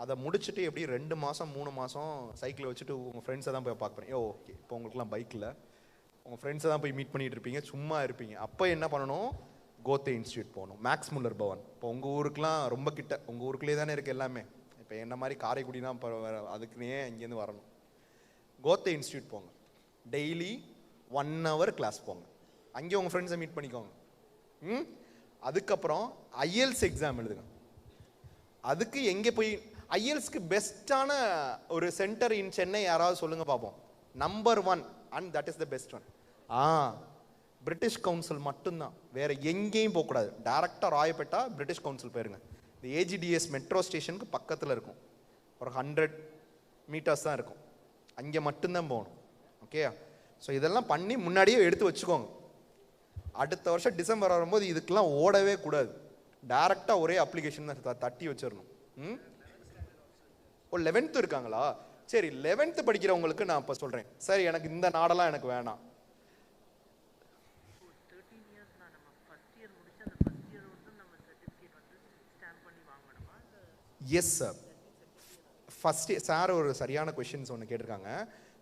அதை முடிச்சுட்டு எப்படி 2 மாதம் 3 மாதம் சைக்கிளை வச்சுட்டு உங்கள் ஃப்ரெண்ட்ஸை தான் போய் பார்க்குறேன். ஓகே, இப்போ உங்களுக்குலாம் பைக்கில் உங்கள் ஃப்ரெண்ட்ஸை தான் போய் மீட் பண்ணிகிட்டு இருப்பீங்க, சும்மா இருப்பீங்க. அப்போ என்ன பண்ணணும், கோத்தே இன்ஸ்டியூட் போகணும், மேக்ஸ் முல்லர் பவன். இப்போ உங்கள் ஊருக்குலாம் ரொம்ப கிட்ட, உங்கள் ஊருக்குள்ளே தானே இருக்குது எல்லாமே. இப்போ என்ன மாதிரி காரைக்குடினா இப்போ அதுக்குன்னே இங்கேருந்து வரணும். கோத்தே இன்ஸ்டியூட் போங்க. டெய்லி 1 hour கிளாஸ் போங்க, அங்கே உங்கள் ஃப்ரெண்ட்ஸை மீட் பண்ணிக்கோங்க. அதுக்கப்புறம் ஐஎல்ஸ் எக்ஸாம் எழுதுங்க. அதுக்கு எங்கே போய் ஐஎல்ஸ்க்கு பெஸ்ட்டான ஒரு சென்டர் இன் சென்னை யாராவது சொல்லுங்க பார்ப்போம். Number 1 and that is the best one. British council மட்டும்தான், வேற எங்கேயும் போகக்கூடாது. டேரக்டாக ராயப்பேட்டா பிரிட்டிஷ் கவுன்சில் போயிருங்க. இந்த ஏஜிடிஎஸ் மெட்ரோ ஸ்டேஷனுக்கு பக்கத்தில் இருக்கும், ஒரு 100 meters தான் இருக்கும், அங்கே மட்டும்தான் போகணும். ஓகே, ஸோ இதெல்லாம் பண்ணி முன்னாடியே எடுத்து வச்சுக்கோங்க. அடுத்த வருஷம் டிசம்பர் வரும்போது இதுக்கெல்லாம் ஓடவே கூடாது, டேரெக்டாக ஒரே அப்ளிகேஷன் தான் தட்டி வச்சிடணும். ஓ 11th இருக்காங்களா? சரி, 11th படிக்கிறவங்களுக்கு நான் இப்போ சொல்கிறேன். சரி, எனக்கு இந்த நாடெல்லாம் எனக்கு வேணாம். எஸ் சார், ஃபஸ்ட் சார் ஒரு சரியான கொஷின்ஸ் ஒன்று கேட்டிருக்காங்க.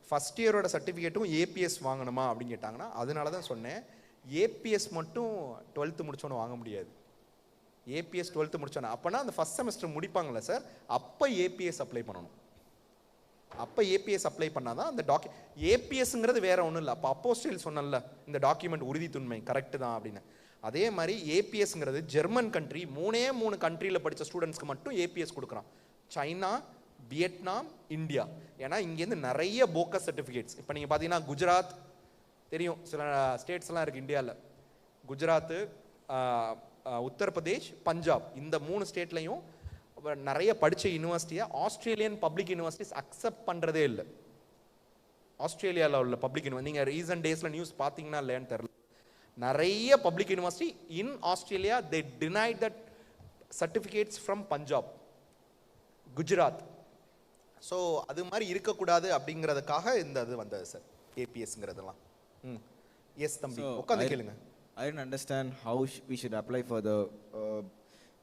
ஃபஸ்ட் இயரோட சர்டிஃபிகேட்டும் ஏபிஎஸ் வாங்கணுமா அப்படின்னு கேட்டாங்கன்னா, அதனால தான் சொன்னேன் ஏபிஎஸ் மட்டும் 12th முடிச்சோன்னு வாங்க முடியாது. ஏபிஎஸ் 12th முடிச்சோன்னா அப்போனா அந்த ஃபஸ்ட் செமஸ்டர் முடிப்பாங்களே சார், அப்போ ஏபிஎஸ் அப்ளை பண்ணணும். அப்போ ஏபிஎஸ் அப்ளை பண்ணால் தான் அந்த ஏபிஎஸ்ங்கிறது வேற ஒன்றும் இல்லை. அப்போ அப்போஸ்டைல் சொன்னல இந்த டாக்குமெண்ட் உறுதித்துண்மை கரெக்டு தான் அப்படின்னு. அதே மாதிரி ஏபிஎஸ்ங்கிறது ஜெர்மன் கண்ட்ரி, 3 கண்ட்ரியில் படித்த ஸ்டூடெண்ட்ஸ்க்கு மட்டும் ஏபிஎஸ் கொடுக்குறான். China, Vietnam, India. ஏன்னா இங்கேருந்து நிறைய போக்கஸ் சர்டிஃபிகேட்ஸ். இப்போ நீங்கள் பார்த்தீங்கன்னா குஜராத் தெரியும், சில ஸ்டேட்ஸ்லாம் இருக்குது இந்தியாவில். குஜராத்து, உத்தரப்பிரதேஷ், பஞ்சாப், இந்த 3 ஸ்டேட்லையும் நிறைய படித்த யூனிவர்சிட்டியை ஆஸ்திரேலியன் பப்ளிக் யூனிவர்சிட்டிஸ் அக்செப்ட் பண்ணுறதே இல்லை. ஆஸ்திரேலியாவில் உள்ள பப்ளிக் யூனிவர்சிட்டி நீங்கள் ரீசன்ட் டேஸில் நியூஸ் பார்த்தீங்கன்னா இல்லைன்னு தெரியல, நிறைய public university in Australia they denied that certificates from Punjab, Gujarat. So அது மாதிரி இருக்கக்கூடாது அப்படிங்கிறதுக்காக இந்த இது வந்தது சார் ஏபிஎஸ்ங்கிறதெல்லாம். எஸ் தம்பி, உட்காந்து கேளுங்க. I didn't understand how we should apply for the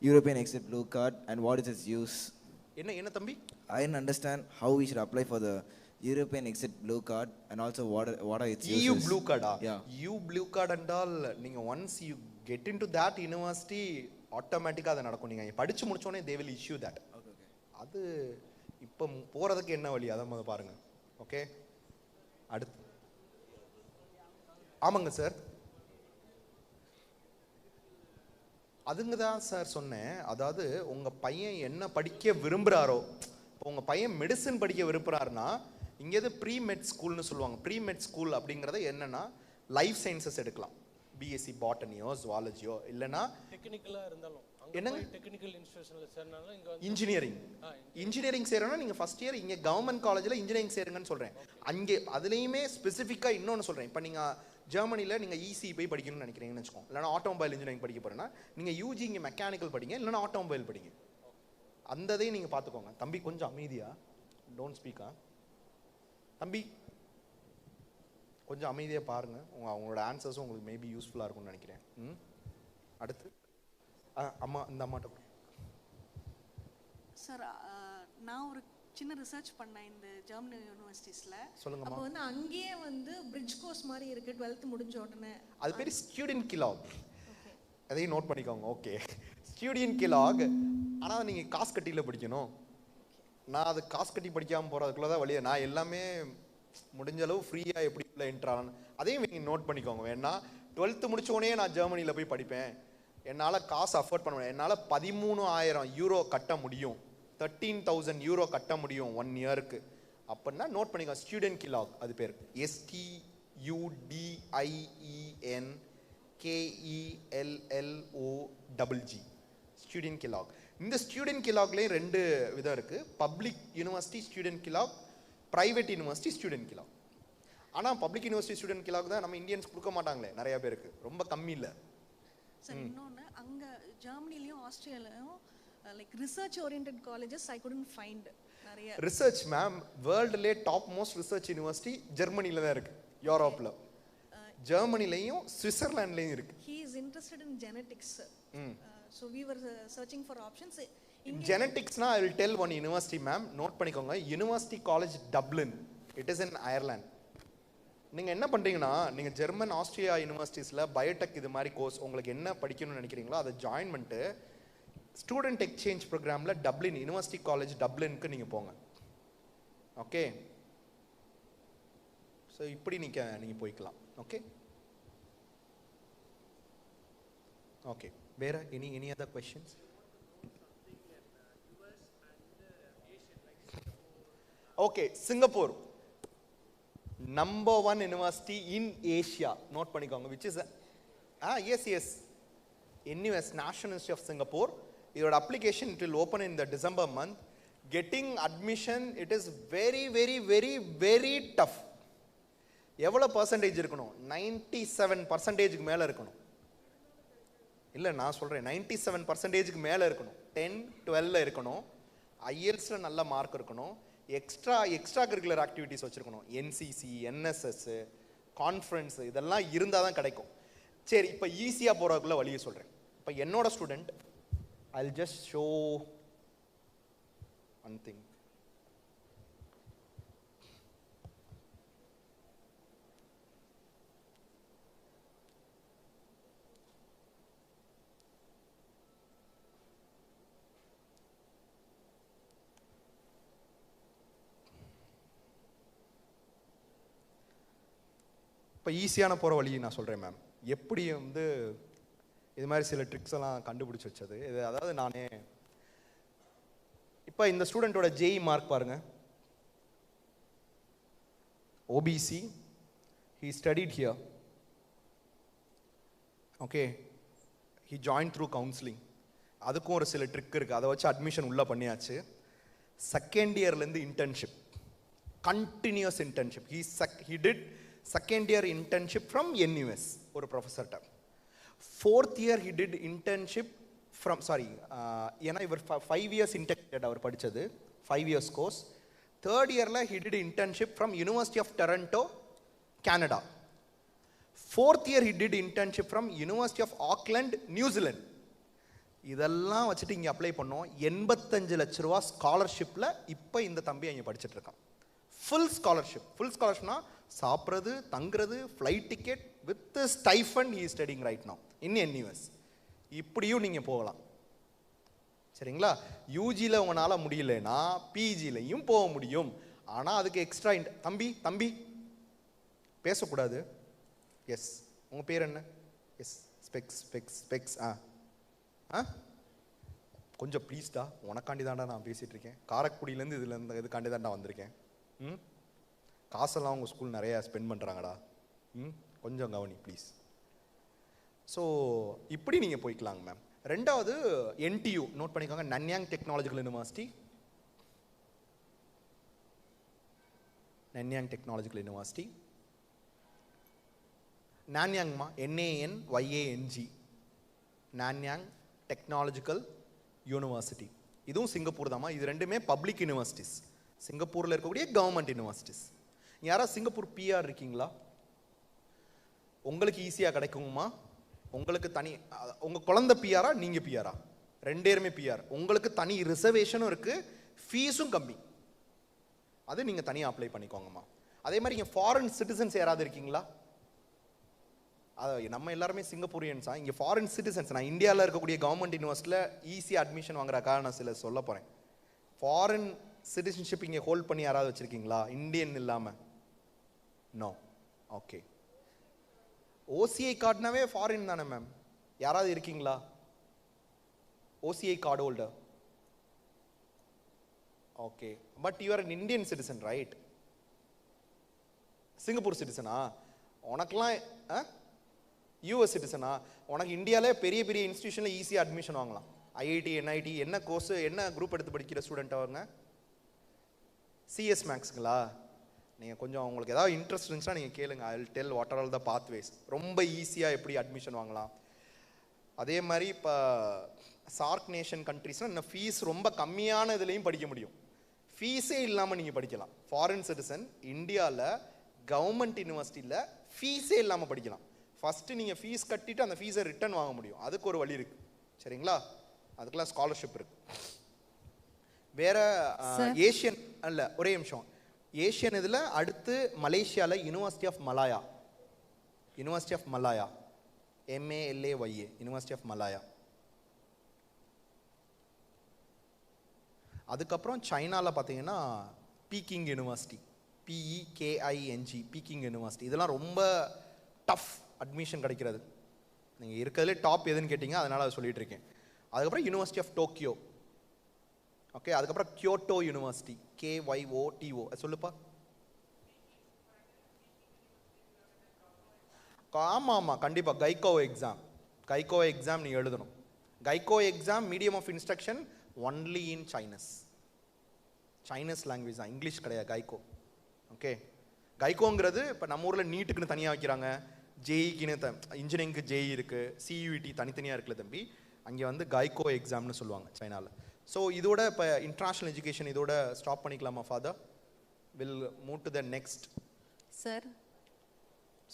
European Exit Blue Card and what is its use. என்ன தம்பி? I didn't understand how we should apply for the European Exit Blue Card and also what are its uses. EU Blue Card. Yeah. EU Blue Card என்றால் நீங்க once you get into that university ஆட்டோமேட்டிக்காக அது நடக்கும். நீங்க படிச்சு முடிச்சோடனே they will issue that. Okay. அது இப்போ போறதுக்கு என்ன வழி அதை முதல்ல பாருங்க. ஓகே, அடுத்து ஆமாங்க சார், அதுங்க தான் சார் சொன்னேன். அதாவது உங்க பையன் என்ன படிக்க விரும்புகிறாரோ, இப்போ உங்க பையன் மெடிசன் படிக்க விரும்புகிறாருன்னா இங்கேருந்து ப்ரீ மெட் ஸ்கூல்னு சொல்லுவாங்க. ப்ரீ மெட் ஸ்கூல் அப்படிங்கிறது என்னன்னா லைஃப் சயின்சஸ் எடுக்கலாம், பிஎஸ்சி பாட்டனியோ ஜுவாலஜியோ, இல்லைன்னா டெக்னிக்கலாக இருந்தாலும் என்னங்க டெக்னிக்கல் இன்ஸ்டிடியூஷனில் சேர்னாலும் இங்கே இன்ஜினியரிங் சேரணும்னா நீங்கள் ஃபஸ்ட் இயர் இங்கே கவர்மெண்ட் காலேஜில் இன்ஜினியரிங் சேருங்கன்னு சொல்கிறேன். அங்கே அதுலேயுமே ஸ்பெசிஃபிக்காக இன்னொன்று சொல்கிறேன். இப்போ நீங்கள் ஜெர்மனியில் நீங்கள் இசி போய் படிக்கணும்னு நினைக்கிறீங்கன்னு வச்சுக்கோங்க, இல்லைனா ஆட்டோமொபைல் இன்ஜினியரிங் படிக்க போகிறேன்னா நீங்கள் யூஜி இங்கே மெக்கானிக்கல் படிங்க, இல்லைனா ஆட்டோமொபைல் படிங்க. அந்த இதையும் நீங்கள் பார்த்துக்கோங்க. தம்பி கொஞ்சம் அமைதியா, டோன்ட் ஸ்பீக்கா தம்பி, கொஞ்சம் அமைதியாக பாருங்கள். அவங்களோட ஆன்சர்ஸும் உங்களுக்கு மேபி யூஸ்ஃபுல்லாக இருக்கும்னு நினைக்கிறேன். அடுத்து அம்மா, இந்த அம்மாட்ட சார், நான் ஒரு சின்ன ரிசர்ச் பண்ணேன் இந்த ஜெர்மனி யூனிவர்சிட்டிஸில். சொல்லுங்கம்மா. அப்போ வந்து அங்கேயே வந்து பிரிட்ஜ் கோர்ஸ் மாதிரி இருக்குது 12th முடிஞ்ச உடனே. அது பேர் ஸ்டூடெண்ட் கிலாக், அதையும் நோட் பண்ணிக்கோங்க. Okay, student clock. ஆனால் நீங்கள் காசு கட்டியில் படிக்கணும். நான் அது காசு கட்டி படிக்காமல் போகிறதுக்குள்ள தான் வழியை. நான் எல்லாமே முடிஞ்ச அளவு ஃப்ரீயாக எப்படி இல்லை என்ட்ரான்னு அதையும் நீங்கள் நோட் பண்ணிக்கோங்க. வேணா 12th முடிச்சோடனே நான் ஜெர்மனியில் போய் படிப்பேன், என்னால் காசு அஃபோர்ட் பண்ண முடியும், என்னால் 13,000 யூரோ கட்ட முடியும், 13,000 யூரோ கட்ட முடியும் 1 இயருக்கு அப்படின்னா நோட் பண்ணிக்கோ. ஸ்டூடெண்ட் கிலாக் அது பேர் STUDENTKELLOG, ஸ்டூடெண்ட் கிலாக். இந்த ஸ்டூடெண்ட் கிலாக்லேயும் 2 விதம் இருக்குது. Public university student clock, private university student clock. ஆனால் பப்ளிக் யூனிவர்சிட்டி ஸ்டூடெண்ட் கிலாக் தான் நம்ம இந்தியன்ஸ் கொடுக்க மாட்டாங்களே நிறைய பேருக்கு, ரொம்ப கம்மி இல்லை சார். இன்னொன்று, அங்கே ஜெர்மனிலையும் ஆஸ்திரேலியாலையும் like research oriented colleges I couldn't find நிறைய. ரிசர்ச் மேம், வேர்ல்டுலே டாப் மோஸ்ட் ரிசர்ச் யூனிவர்சிட்டி ஜெர்மனியில் தான் இருக்குது, யூரோப்பில். ஜெர்மனிலையும் சுவிட்சர்லாண்ட்லையும் இருக்குது. He is interested in genetics. So we were searching for options. ஜெனடிக்ஸ்னா I will tell one university ma'am, note பண்ணிக்கோங்க. University college Dublin, it is in Ireland. நீங்கள் என்ன பண்ணுறீங்கன்னா, நீங்கள் ஜெர்மன் ஆஸ்திரியா யூனிவர்சிட்டிஸில் பயோடெக் இது மாதிரி கோர்ஸ் உங்களுக்கு என்ன படிக்கணும்னு நினைக்கிறீங்களோ அதை ஜாயின் பண்ணிட்டு ஸ்டூடெண்ட் எக்ஸ்சேஞ்ச் ப்ரோக்ராமில் டப்ளின் யூனிவர்சிட்டி காலேஜ் டப்ளினுக்கு நீங்கள் போங்க. ஓகே, ஸோ இப்படி நீங்கள் போய்க்கலாம். Okay okay. வேறு any other questions? Okay, Singapore number 1 university in Asia. Note பண்ணிக்கோங்க. Which is yes NUS, National Institute of Singapore. Your application, it will open in the December month. Getting admission, it is very, very, very, very tough. எவ்வளோ percentage இருக்கணும்? 97% மேலே இருக்கணும். இல்லை, நான் சொல்கிறேன் 97% மேலே இருக்கணும். 10, 12 இருக்கணும். IELTSல நல்ல மார்க் இருக்கணும். எக்ஸ்ட்ரா கரிக்குலர் ஆக்டிவிட்டிஸ் வச்சுருக்கணும். NCC, NSS, கான்ஃபரன்ஸ், இதெல்லாம் இருந்தால் தான் கிடைக்கும். சரி, இப்போ ஈஸியாக போகிறதுக்குள்ள வழியை சொல்கிறேன். இப்போ என்னோட student, I'll just show one thing. இப்போ ஈஸியான போகிற வழியை நான் சொல்கிறேன் மேம். எப்படி இது மாதிரி சில ட்ரிக்ஸ் எல்லாம் கண்டுபிடிச்சி வச்சது இது. அதாவது நானே இப்போ இந்த ஸ்டூடெண்ட்டோட JEE மார்க் பாருங்க. OBC, he studied here. Okay, he joined through counseling. அதுக்கும் ஒரு சில ட்ரிக் இருக்குது. அதை வச்சு அட்மிஷன் உள்ளே பண்ணியாச்சு. செகண்ட் இயர்லேருந்து internship, continuous internship. he did second year internship from NUS ஒரு ப்ரொஃபஸர்கிட்ட. Fourth year he did internship from ஏன்னா இவர் 5 years இன்டெகிரேட்டட் அவர் படித்தது, 5 years கோர்ஸ். தேர்ட் இயரில் he did internship from University of Toronto, Canada. Fourth year he did internship from University of Auckland, New Zealand. இதெல்லாம் வச்சுட்டு இங்கே apply பண்ணோம். 85 லட்ச ரூபா ஸ்காலர்ஷிப்பில் இப்போ இந்த தம்பி இங்கே படிச்சுட்டு இருக்கான். ஃபுல் ஸ்காலர்ஷிப்னா சாப்பிட்றது, தங்குறது, flight ticket with stipend he is studying right now in NUS. இப்படியும் நீங்கள் போகலாம். சரிங்களா? யூஜியில் உங்களால் முடியலன்னா பிஜிலையும் போக முடியும். ஆனால் அதுக்கு எக்ஸ்ட்ரா தம்பி பேசக்கூடாது. எஸ், உங்கள் பேர் என்ன? Yes, specs. கொஞ்சம் ப்ளீஸ்டா, உனக்காண்டி தாண்டா நான் பேசிகிட்டு இருக்கேன். காரக்குடியிலேருந்து இதுக்காண்டி தாண்டா வந்திருக்கேன். காசெல்லாம் உங்கள் ஸ்கூல் நிறையா ஸ்பெண்ட் பண்ணுறாங்கடா. கொஞ்சம் கவனி ப்ளீஸ். ஸோ இப்படி நீங்கள் போய்க்கலாங்க மேம். ரெண்டாவது NTU நோட் பண்ணிக்கோங்க. Nanyang technological university. நான்யாங்மா, NANYANG, நான்யாங் டெக்னாலஜிக்கல் யூனிவர்சிட்டி. இதுவும் சிங்கப்பூர் தாம்மா. இது ரெண்டுமே பப்ளிக் யூனிவர்சிட்டிஸ், சிங்கப்பூரில் இருக்கக்கூடிய கவர்மெண்ட் யூனிவர்சிட்டிஸ். யாராவது சிங்கப்பூர் PR இருக்கீங்களா? உங்களுக்கு ஈஸியாக கிடைக்குமா? உங்களுக்கு தனி, உங்கள் குழந்தை PR-ஆ நீங்கள் PR-ஆ? ரெண்டேருமே PR. உங்களுக்கு தனி ரிசர்வேஷனும் இருக்குது, ஃபீஸும் கம்மி. அது நீங்கள் தனியாக அப்ளை பண்ணிக்கோங்கம்மா. அதே மாதிரி இங்கே ஃபாரின் சிட்டிசன்ஸ் யாராவது இருக்கீங்களா? நம்ம எல்லாருமே சிங்கப்பூரியன்ஸா? இங்கே ஃபாரின் சிட்டிசன்ஸ், நான் இந்தியாவில் இருக்கக்கூடிய கவர்மெண்ட் யூனிவர்சிட்டியில் ஈஸியாக அட்மிஷன் வாங்குறக்காக நான் சில சொல்ல போகிறேன். ஃபாரின் சிட்டிசன்ஷிப் இங்கே ஹோல்ட் பண்ணி யாராவது வச்சுருக்கீங்களா இந்தியன் இல்லாமல்? நோ. ஓகே. OCI கார்டுனாவே ஃபாரின் தானே மேம். யாராவது இருக்கீங்களா OCI card holder? Okay, but you are an Indian citizen right? Singapore சிட்டிசனா? உனக்கெல்லாம் US சிட்டிசனா? உனக்கு இந்தியாவிலே பெரிய பெரிய இன்ஸ்டியூஷனில் ஈஸியாக அட்மிஷன் வாங்கலாம். IIT, NIT. என்ன கோர்ஸு, என்ன குரூப் எடுத்து படிக்கிற ஸ்டூடெண்ட் அவங்க? CS மேக்ஸுங்களா? நீங்கள் கொஞ்சம் உங்களுக்கு ஏதாவது இன்ட்ரெஸ்ட் இருந்துச்சுன்னா நீங்கள் கேளுங்க. ஐ will del what are all the pathways. ரொம்ப ஈஸியாக எப்படி அட்மிஷன் வாங்கலாம். அதே மாதிரி இப்போ சார்க் நேஷன் கண்ட்ரிஸ்னால் இன்னும் ஃபீஸ் ரொம்ப கம்மியான இதுலேயும் படிக்க முடியும். ஃபீஸே இல்லாமல் நீங்கள் படிக்கலாம். ஃபாரின் சிட்டிசன் இந்தியாவில் கவர்மெண்ட் யூனிவர்சிட்டியில் ஃபீஸே இல்லாமல் படிக்கலாம். ஃபஸ்ட்டு நீங்கள் ஃபீஸ் கட்டிட்டு அந்த ஃபீஸை ரிட்டர்ன் வாங்க முடியும். அதுக்கு ஒரு வழி இருக்குது. சரிங்களா? அதுக்கெல்லாம் ஸ்காலர்ஷிப் இருக்குது. வேறு ஏஷியன் அல்ல, ஒரே நிமிஷம். ஏஷியன் இதில் அடுத்து மலேசியாவில் university of Malaya, MALAYA, university of Malaya. அதுக்கப்புறம் சைனாவில் பார்த்தீங்கன்னா Peking university, PEKING, Peking university. இதெல்லாம் ரொம்ப டஃப் அட்மிஷன் கிடைக்கிறது. நீங்கள் இருக்கிறதுலே டாப் எதுன்னு கேட்டிங்க, அதனால் அதை சொல்லிட்டு இருக்கேன். அதுக்கப்புறம் யூனிவர்சிட்டி ஆஃப் டோக்கியோ, ஓகே. அதுக்கப்புறம் கியோட்டோ யூனிவர்சிட்டி, KYOTO, சொல்லுப்பா. ஆமாம் கண்டிப்பாக. கைகோ எக்ஸாம் நீ எழுதணும். Gaokao exam medium of instruction only in Chinese language தான், இங்கிலீஷ் கிடையாது கைகோ, ஓகே. கைகோங்கிறது இப்போ நம்ம ஊரில் நீட்டுக்குன்னு தனியாக வைக்கிறாங்க, ஜேஇக்குன்னு இன்ஜினியரிங்க்கு ஜேஇ இருக்குது, CUET தனித்தனியாக இருக்குல்ல தம்பி, அங்கே வந்து கைகோ எக்ஸாம்னு சொல்லுவாங்க சைனாவில். ஸோ இதோட இப்போ இன்டர்நேஷ்னல் எஜுகேஷன் இதோட ஸ்டாப் பண்ணிக்கலாமா father? Will move to the next. Sir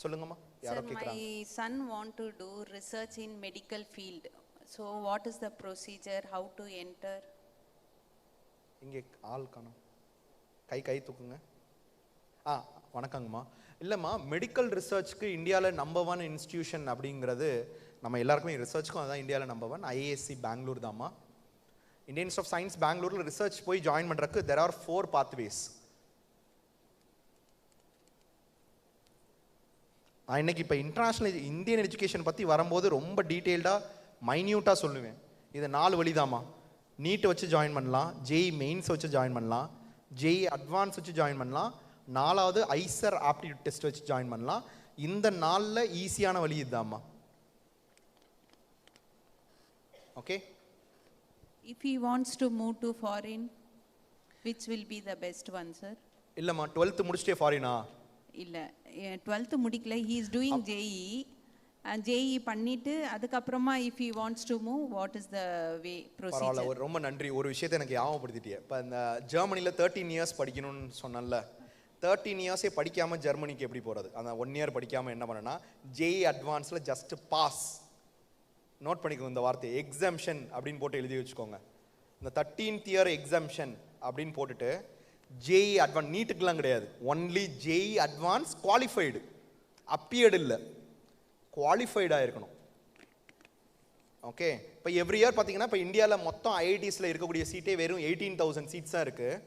சொல்லுங்கம்மா. Sir, my son want to do research in medical field. So what is the procedure, how to enter? இங்கே ஆள் காணோம், கை தூக்குங்க. வணக்கங்கம்மா. இல்லைம்மா, மெடிக்கல் ரிசர்ச்க்கு இந்தியாவில் நம்பர் 1 இன்ஸ்டிடியூஷன் அப்படிங்கிறது நம்ம எல்லாருக்குமே, ரிசர்ச்சுக்கும் அதுதான் இந்தியாவில் நம்பர் 1. IISc பெங்களூர் தான்மா. இந்தியன் இன்ஸ்டியூட் ஆஃப் சயின்ஸ் பெங்களூரில் ரிசர்ச் போய் ஜாயின் பண்ணுறதுக்கு there are 4 pathways. நான் இன்னைக்கு இப்போ இன்டர்நேஷ்னல் இந்தியன் எஜுகேஷன் பற்றி வரும்போது ரொம்ப டீட்டெயில்டாக மைன்யூட்டாக சொல்லுவேன். இது 4 வழிதாம்மா. நீட் வச்சு ஜாயின் பண்ணலாம், ஜேஇ மெயின்ஸ் வச்சு ஜாயின் பண்ணலாம், ஜேஇ அட்வான்ஸ் வச்சு ஜாயின் பண்ணலாம், 4வது ஐசர் ஆப்டிடியூட் டெஸ்ட் வச்சு ஜாயின் பண்ணலாம். இந்த 4ல் ஈஸியான வழி இதுதாம்மா, okay. If he wants to move to foreign, which will be the best one, sir? இல்லைம்மா, 12th முடிச்சிட்டே ஃபாரினா? இல்லை, 12th முடிக்கல, he is doing JEE, and JEE பண்ணிட்டு அதுக்கப்புறமா if he wants to move, what is the way procedure? பரவாயில்ல, ரொம்ப நன்றி. ஒரு விஷயத்தை எனக்கு ஞாபகப்படுத்திட்டே. இப்போ இந்த ஜெர்மனியில் 13 இயர்ஸ் படிக்கணும்னு சொன்னல, 13 இயர்ஸே படிக்காமல் ஜெர்மனிக்கு எப்படி போகிறது? அந்த 1 இயர் படிக்காமல் என்ன பண்ணனா, ஜேஇ அட்வான்ஸில் ஜஸ்ட் பாஸ், நோட் பண்ணிக்கோங்க இந்த வார்த்தை, எக்ஸம்ஷன் அப்படின்னு போட்டு எழுதி வச்சுக்கோங்க. இந்த 13th இயர் எக்ஸம்ஷன் அப்படின்னு போட்டுட்டு ஜேஇ அட்வான்ஸ், நீட்டுக்கெல்லாம் கிடையாது, only JE advance qualified, appeared இல்லை, குவாலிஃபைடாக இருக்கணும், ஓகே. இப்போ எவ்ரி இயர் பார்த்தீங்கன்னா இப்போ இந்தியாவில் மொத்தம் ஐஐடிஸில் இருக்கக்கூடிய சீட்டே வெறும் 18,000 சீட்ஸ் தான் இருக்குது.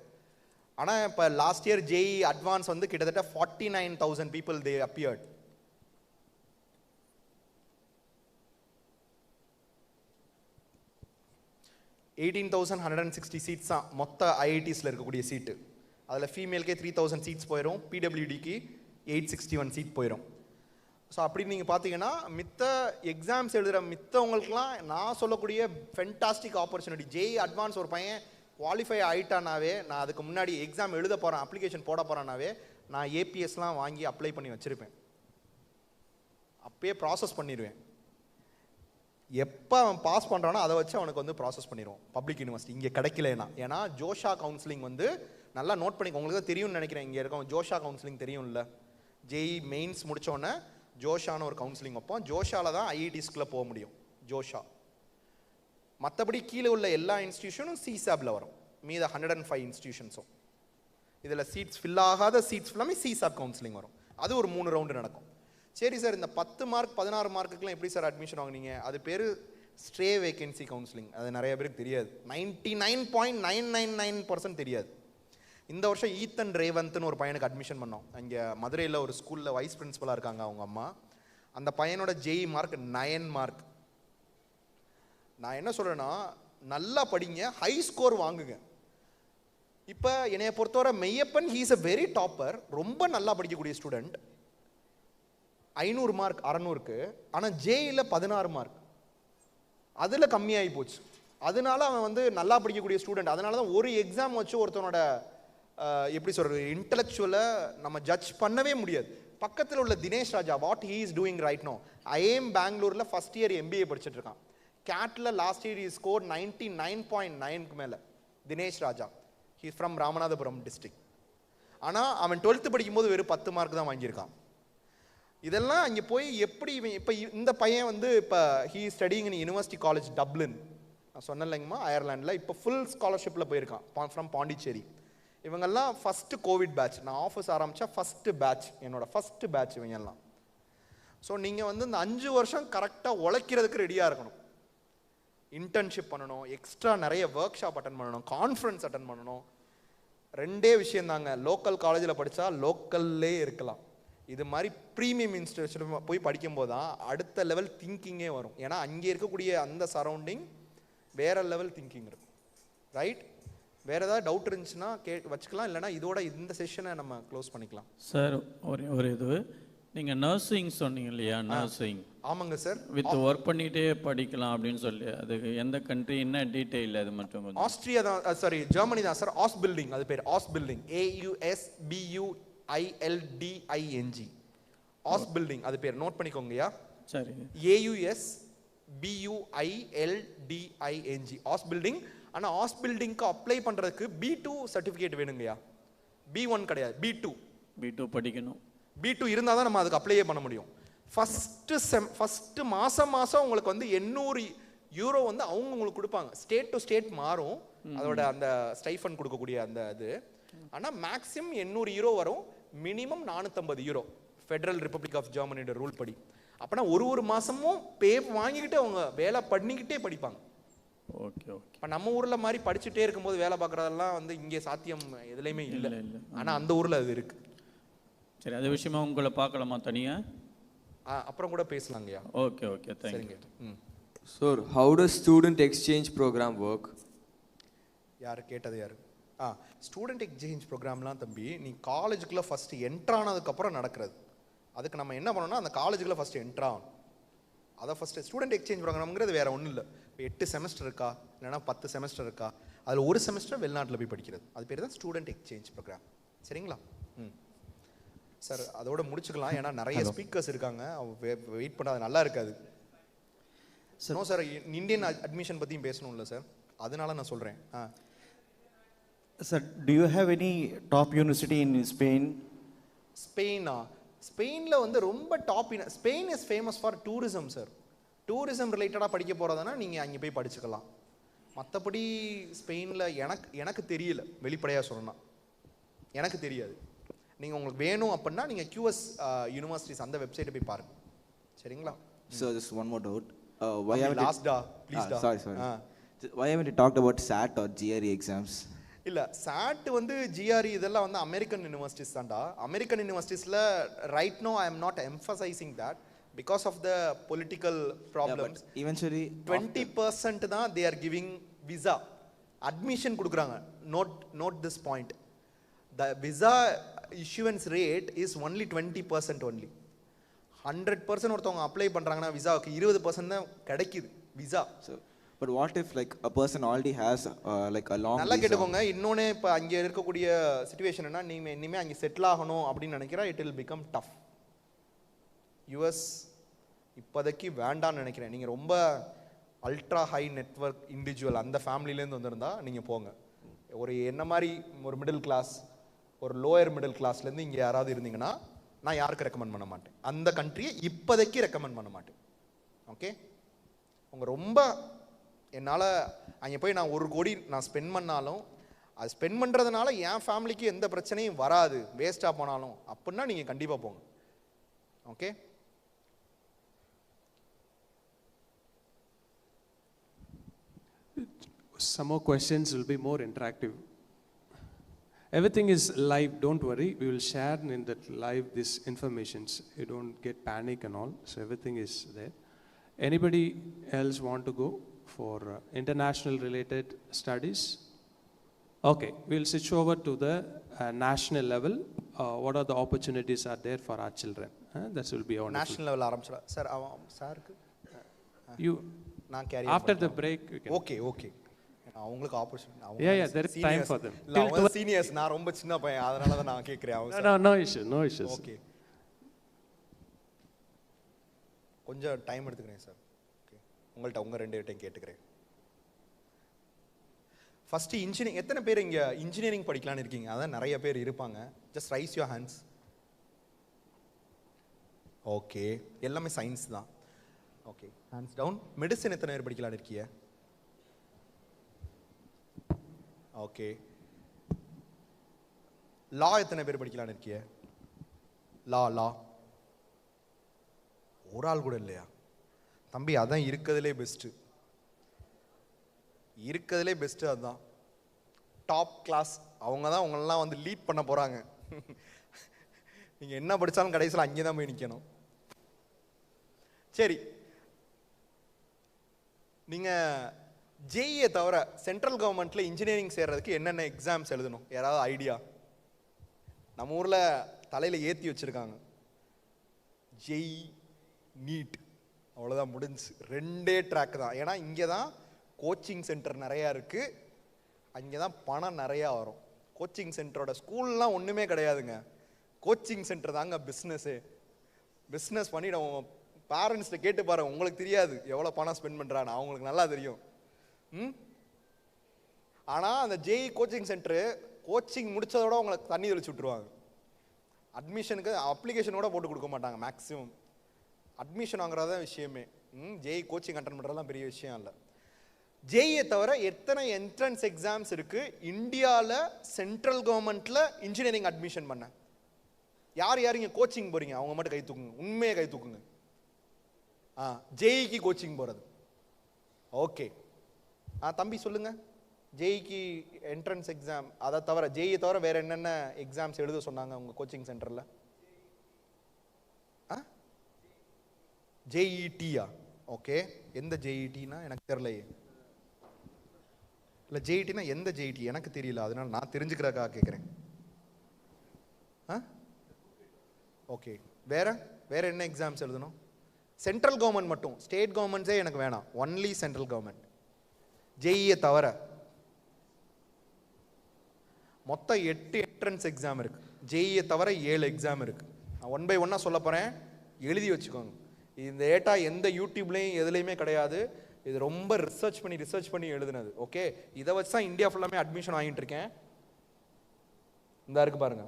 ஆனால் இப்போ லாஸ்ட் இயர் ஜேஇ அட்வான்ஸ் வந்து கிட்டத்தட்ட 49,000 பீப்புள் தே அப்பியர்ட். $18,160 சீட்ஸ் தான் மொத்த ஐஐடிஸில் இருக்கக்கூடிய சீட்டு. அதில் ஃபீமேலுக்கே 3,000 சீட்ஸ் போயிடும், பிடபிள்யூடிக்கு 861 சீட் போயிடும். ஸோ அப்படி நீங்கள் பார்த்தீங்கன்னா மித்த எக்ஸாம்ஸ் எழுதுகிற மித்தவங்களுக்குலாம் நான் சொல்லக்கூடிய ஃபென்டாஸ்டிக் ஆப்பர்ச்சுனிட்டி. ஜேஇ அட்வான்ஸ் ஒரு பையன் குவாலிஃபை ஆகிட்டானாவே, நான் அதுக்கு முன்னாடி எக்ஸாம் எழுத போகிறேன், அப்ளிகேஷன் போட போகிறேன்னாவே நான் ஏபிஎஸ்லாம் வாங்கி அப்ளை பண்ணி வச்சுருப்பேன், அப்பயே ப்ராசஸ் பண்ணிடுவேன். எப்போ அவன் பாஸ் பண்ணுறானோ அதை வச்சு அவனுக்கு வந்து ப்ராசஸ் பண்ணிடுவோம் பப்ளிக் யூனிவர்சிட்டி. இங்கே கிடைக்கலனா, ஏன்னா ஜோஷா கவுன்சிலிங் வந்து நல்லா நோட் பண்ணிக்கோ, உங்களுக்கு தான் தெரியும்னு நினைக்கிறேன். இங்கே இருக்கோம் ஜோஷா கவுன்சிலிங் தெரியும்ல, ஜேஇ மெயின்ஸ் முடித்தோடனே ஜோஷான்னு ஒரு கவுன்சிலிங் வைப்போம். ஜோஷாவில் தான் ஐஐடிஸ்குள்ளே போக முடியும், ஜோஷா. மற்றபடி கீழே உள்ள எல்லா இன்ஸ்டியூஷனும் சிசாப்ல வரும், மீத 105 இன்ஸ்டியூஷன்ஸும். இதில் சீட்ஸ் ஃபில் ஆகாத சீட்ஸ் ஃபுல்லாமே சிசாப் கவுன்சிலிங் வரும். அது ஒரு 3 ரவுண்டு நடக்கும். சரி சார், இந்த 10 மார்க் 16 மார்க்குக்கெலாம் எப்படி சார் அட்மிஷன் வாங்கினீங்க? அது பேர் ஸ்ட்ரே வேகன்சி கவுன்சிலிங். அது நிறைய பேருக்கு தெரியாது, 99.999% தெரியாது. இந்த வருஷம் ஈத்தன் ரேவந்த்னு ஒரு பையனுக்கு அட்மிஷன் பண்ணோம். அங்கே மதுரையில் ஒரு ஸ்கூலில் வைஸ் பிரின்சிபலாக இருக்காங்க அவங்க அம்மா. அந்த பையனோட ஜேஇ மார்க் 9 மார்க். நான் என்ன சொல்கிறேன்னா, நல்லா படிங்க, ஹை ஸ்கோர் வாங்குங்க. இப்போ என்னைய பொறுத்தவரை Meyyappan he's a very topper, ரொம்ப நல்லா படிக்கக்கூடிய ஸ்டூடெண்ட், 500 மார்க் 600க்கு. ஆனால் ஜேஇல 16 மார்க், அதில் கம்மியாகி போச்சு. அதனால அவன் வந்து நல்லா படிக்கக்கூடிய ஸ்டூடெண்ட். அதனால தான் ஒரு எக்ஸாம் வச்சு ஒருத்தனோட எப்படி சொல்கிறது, இன்டலெக்சுவலை நம்ம ஜட்ஜ் பண்ணவே முடியாது. பக்கத்தில் உள்ள Dinesh Raja, what he is doing right no, IIM பெங்களூரில் ஃபஸ்ட் இயர் MBA படிச்சுட்டு இருக்கான். கேட்டில் லாஸ்ட் இயர் இஸ் ஸ்கோர் 99.9க்கு மேலே. Dinesh Raja, he from Ramanathapuram district. ஆனால் அவன் 12th படிக்கும்போது வெறும் 10 மார்க் தான் வாங்கியிருக்கான். இதெல்லாம் அங்கே போய் எப்படி இப்போ இந்த பையன் வந்து இப்போ he studying in university college Dublin, நான் சொன்னேன் இல்லைங்கம்மா, அயர்லாண்டில். இப்போ ஃபுல் ஸ்காலர்ஷிப்பில் போயிருக்கான் ஃப்ரம் பாண்டிச்சேரி. இவங்கெல்லாம் ஃபஸ்ட்டு கோவிட் பேட்ச், நான் ஆஃபீஸ் ஆரம்பித்தா ஃபஸ்ட்டு பேட்ச், என்னோட ஃபஸ்ட்டு பேட்ச் இவங்கெல்லாம். ஸோ நீங்கள் வந்து இந்த 5 வருஷம் கரெக்டாக உழைக்கிறதுக்கு ரெடியாக இருக்கணும். இன்டர்ன்ஷிப் பண்ணணும், எக்ஸ்ட்ரா நிறைய ஒர்க் ஷாப் அட்டன் பண்ணணும், கான்ஃபரன்ஸ் அட்டன் பண்ணணும். ரெண்டே விஷயம் தாங்க, லோக்கல் காலேஜில் படித்தா லோக்கல்லே இருக்கலாம். இது மாதிரி ப்ரீமியம் இன்ஸ்டியூஷன் போய் படிக்கும்போது தான் அடுத்த லெவல் திங்கிங்கே வரும். ஏன்னா அங்கே இருக்கக்கூடிய அந்த சரௌண்டிங் வேற லெவல் திங்கிங் இருக்கும். ரைட்? வேறு ஏதாவது டவுட் இருந்துச்சுன்னா வச்சுக்கலாம், இல்லைனா இதோட இந்த செஷனை நம்ம க்ளோஸ் பண்ணிக்கலாம். சார் ஒரு இது நீங்கள் நர்சிங் சொன்னீங்க இல்லையா? நர்சிங். ஆமாங்க சார். வித் ஒர்க் பண்ணிகிட்டே படிக்கலாம் அப்படின்னு சொல்லி, அதுக்கு எந்த கண்ட்ரி, என்ன டீட்டெயில் அது மட்டும் கொஞ்சம். ஆஸ்ட்ரியா தான், சாரி ஜெர்மனி தான் சார். ஆஸ் பில்டிங், அது பேர் as building, AUSBUILDING. As building அது பேர், நோட் பண்ணிக்கோங்கய்யா. சரி. AUSBUILDING as building. ஆனால் ஆஸ் பில்டிங்க்கு அப்ளை பண்ணுறதுக்கு B2 சர்டிஃபிகேட் வேணுங்கய்யா. B1 கிடையாது, B2 படிக்கணும். B2 இருந்தால் தான் நம்ம அதுக்கு அப்ளையே பண்ண முடியும். ஃபஸ்ட்டு மாதம் உங்களுக்கு வந்து 800 யூரோ வந்து அவங்க உங்களுக்கு கொடுப்பாங்க. ஸ்டேட் டு ஸ்டேட் மாறும் அதோட அந்த ஸ்டைஃபன் கொடுக்கக்கூடிய அந்த இது. ஆனால் மேக்ஸிமம் 800 யூரோ வரும், minimum 450 euro federal republic of ஜெர்மனியோட ரூல் படி. அப்போனா ஒரு மாதமும் பே வாங்கிக்கிட்டு அவங்க வேலை பண்ணிக்கிட்டே படிப்பாங்க. Okay okay. இப்போ நம்ம ஊரில் மாதிரி படிச்சுட்டே இருக்கும்போது வேலை பார்க்குறதெல்லாம் வந்து இங்கே சாத்தியம் எதுலேயுமே இல்லை. ஆனால் அந்த ஊரில் அது இருக்குது. சரி, அது விஷயமா உங்களை பார்க்கலாமா தனியாக? அப்புறம் கூட பேசலாங்கய்யா. Okay okay, thank you. Sir, how does student exchange program work? யார் கேட்டது யார்? ஸ்டூடெண்ட் எக்ஸ்சேஞ்ச் ப்ரோக்ராம்லாம் தம்பி நீ காலேஜுக்குள்ளே ஃபஸ்ட்டு என்ட்ரானதுக்கப்புறம் நடக்கிறது. அதுக்கு நம்ம என்ன பண்ணோம்னா அந்த காலேஜுக்குள்ளே ஃபஸ்ட்டு என்ட்ராகணும். அதை ஃபஸ்ட்டு ஸ்டூடெண்ட் எக்ஸ்சேஞ்ச் ப்ரோக்ராம்ங்கிறது வேறு ஒன்றும் இல்லை. இப்போ 8 செமஸ்டர் இருக்கா, இல்லைனா 10 செமஸ்டர் இருக்கா, அதில் ஒரு செமஸ்டர் வெளிநாட்டில் போய் படிக்கிறது, அது பேர் தான் ஸ்டூடெண்ட் எக்ஸ்சேஞ்ச் ப்ரோக்ராம். சரிங்களா? சார் அதோட முடிச்சுக்கலாம், ஏன்னா நிறைய ஸ்பீக்கர்ஸ் இருக்காங்க, வெயிட் பண்ண அது நல்லா இருக்காது. நோ சார், இந்தியன் அட்மிஷன் பற்றியும் பேசணும்ல சார், அதனால நான் சொல்கிறேன். Sir, do you have any top university in Spain? ஸ்பெயினா? ஸ்பெயினில் வந்து ரொம்ப top. Spain is famous for tourism sir. Tourism ரிலேட்டடாக படிக்க போகிறதுனா நீங்கள் அங்கே போய் படிச்சுக்கலாம். மற்றபடி ஸ்பெயினில் எனக்கு தெரியல, வெளிப்படையாக சொல்லணும் எனக்கு தெரியாது. நீங்கள் உங்களுக்கு வேணும் அப்படின்னா நீங்கள் QS யூனிவர்சிட்டிஸ் அந்த வெப்சைட்டை போய் பாருங்க. சரிங்களா? So just one more doubt. Why haven't sorry. Why haven't you talked about SAT or GRE exams? இல்லை, SAT வந்து GRE இதெல்லாம் வந்து அமெரிக்கன் யூனிவர்சிட்டிஸ் தான்டா. அமெரிக்கன் யூனிவர்சிட்டிஸில் right no I am not emphasizing that because of the political problems. Yeah, eventually 20% தான் they are giving visa admission கொடுக்குறாங்க. note this point, the visa issuance rate is only 20% only. 100% ஒருத்தவங்க apply பண்றாங்கன்னா விசாவுக்கு 20% தான் கிடைக்குது visa. But what if like a person already has like a long நல்லா கேட்டுக்கோங்க. இன்னொன்று இப்போ அங்கே இருக்கக்கூடிய சிச்சுவேஷன் என்ன, நீங்கள் இனிமேல் அங்கே செட்டில் ஆகணும் அப்படின்னு நினைக்கிறா, it will become tough. US இப்போதைக்கு வேண்டான்னு நினைக்கிறேன். நீங்கள் ரொம்ப அல்ட்ரா ஹை நெட்வொர்க் இண்டிவிஜுவல் அந்த ஃபேமிலியிலேருந்து வந்திருந்தா நீங்கள் போங்க. ஒரு என்ன மாதிரி ஒரு மிடில் கிளாஸ், ஒரு லோயர் மிடில் கிளாஸ்லேருந்து இங்கே யாராவது இருந்தீங்கன்னா நான் யாருக்கு ரெக்கமெண்ட் பண்ண மாட்டேன். அந்த கண்ட்ரியை இப்போதைக்கு ரெக்கமெண்ட் பண்ண மாட்டேன். ஓகே? உங்கள் ரொம்ப என்னால் அங்கே போய் நான் 1 கோடி நான் ஸ்பெண்ட் பண்ணாலும் அது ஸ்பெண்ட் பண்ணுறதுனால என் ஃபேமிலிக்கு எந்த பிரச்சனையும் வராது, வேஸ்ட்டாக போனாலும் அப்படின்னா நீங்கள் கண்டிப்பாக போங்க. Okay? Some more questions will be more interactive. Everything is live, don't worry. We will share in that live this informations. You don't get panic and all. So everything is there. Anybody else want to go for international related studies? Okay, we'll switch over to the national level. What are the opportunities are there for our children? That will be wonderful. National level ஆரம்பிச்சா sir சாருக்கு you நான் carry after the break you can. Okay. அவங்களுக்கு opportunity. Yeah, there is time for them. Till seniors, நான் ரொம்ப சின்ன பையன், அதனால தான் நான் கேக்குறேன். No issues. Okay. கொஞ்சம் டைம் எடுத்துக்கிறேன் சார். ஓகே, உங்கள்கிட்ட உங்கள் 2 பேர்ட்டையும் கேட்டுக்கிறேன். ஃபஸ்ட்டு இன்ஜினியரிங், எத்தனை பேர் இங்கே இன்ஜினியரிங் படிக்கலான்னு இருக்கீங்க? அதான் நிறைய பேர் இருப்பாங்க. Just raise your hands. Okay, எல்லாமே சயின்ஸ் தான். Okay, hands down. மெடிசன் எத்தனை பேர் படிக்கலான்னு இருக்கீங்க? ஓகே. லா எத்தனை பேர் படிக்கலான்னு இருக்கீங்க? லா ஒரு ஆள் கூட இல்லையா? தம்பி, அதான் இருக்கிறதுலே பெஸ்ட்டு அதுதான். Top class. அவங்க தான் உங்களெல்லாம் வந்து லீட் பண்ண போகிறாங்க. நீங்கள் என்ன படித்தாலும் கடைசியில் அங்கே தான் போய் நிற்கணும். சரி, நீங்கள் ஜேஇயை தவிர சென்ட்ரல் கவர்மெண்ட்டில் இன்ஜினியரிங் சேர்றதுக்கு என்னென்ன எக்ஸாம்ஸ் எழுதணும்? யாராவது ஐடியா? நம்ம ஊரில் தலையில் ஏற்றி வச்சுருக்காங்க, ஜெய், நீட், அவ்வளோதான் முடிஞ்சு. 2 ட்ராக் தான். ஏன்னா இங்கே தான் கோச்சிங் சென்டர் நிறையா இருக்குது, அங்கே தான் பணம் நிறையா வரும். கோச்சிங் சென்டரோட ஸ்கூல்லாம் ஒன்றுமே கிடையாதுங்க, கோச்சிங் சென்டர் தாங்க பிஸ்னஸ்ஸு. பிஸ்னஸ் பண்ணி நம்ம பேரண்ட்ஸ்கிட்ட கேட்டு பாருங்க, உங்களுக்கு தெரியாது எவ்வளோ பணம் ஸ்பெண்ட் பண்ணுறான்னு, அவங்களுக்கு நல்லா தெரியும். ஆனால் அந்த ஜேஇ கோச்சிங் சென்டரு கோச்சிங் முடித்ததோட உங்களுக்கு தண்ணி தெளிச்சு விட்டுருவாங்க. அட்மிஷனுக்கு அப்ளிகேஷன் கூட போட்டு கொடுக்க மாட்டாங்க மேக்ஸிமம். அட்மிஷன் வாங்குறது தான் விஷயமே. ஜேஇ கோச்சிங் அட்டன் பண்ணுறதுலாம் பெரிய விஷயம் இல்லை. ஜேஇயை தவிர எத்தனை என்ட்ரன்ஸ் எக்ஸாம்ஸ் இருக்குது இந்தியாவில் சென்ட்ரல் கவர்மெண்ட்டில் இன்ஜினியரிங் அட்மிஷன் பண்ண? யார் யார் இங்கே கோச்சிங் போகிறீங்க அவங்க மட்டும் கை தூக்குங்க, உண்மையை கை தூக்குங்க. ஜேஇக்கு கோச்சிங் போகிறது. ஓகே, தம்பி சொல்லுங்கள், ஜேஇக்கு என்ட்ரன்ஸ் எக்ஸாம் அதை தவிர, ஜேஇயை தவிர வேறு என்னென்ன எக்ஸாம்ஸ் எழுத சொன்னாங்க உங்கள் கோச்சிங் சென்டரில்? ஜேஇடியா? ஓகே, எந்த ஜேஇடினா எனக்கு தெரியலையே. இல்லை, ஜேஇடினா எந்த ஜேஇடி எனக்கு தெரியல, அதனால நான் தெரிஞ்சுக்கிறதுக்காக கேட்குறேன். ஓகே, வேற வேற என்ன எக்ஸாம்ஸ் எழுதணும்? சென்ட்ரல் கவர்மெண்ட் மட்டும், ஸ்டேட் கவர்மெண்ட்ஸே எனக்கு வேணாம், ஒன்லி சென்ட்ரல் கவர்மெண்ட். ஜேஇயை தவிர மொத்தம் 8 என்ட்ரன்ஸ் எக்ஸாம் இருக்கு. ஜேஇயை தவிர 7 எக்ஸாம் இருக்கு. நான் 1 by 1 சொல்ல போறேன், எழுதி வச்சுக்கோங்க. இந்த டேட்டா எந்த யூடியூப்லையும் எதுலையுமே கிடையாது, இது ரொம்ப ரிசர்ச் பண்ணி எழுதுனது. ஓகே, இதை வச்சு தான் இந்தியா ஃபுல்லாமே அட்மிஷன் வாங்கிட்டு இருக்கேன். இந்த இருக்கு பாருங்க.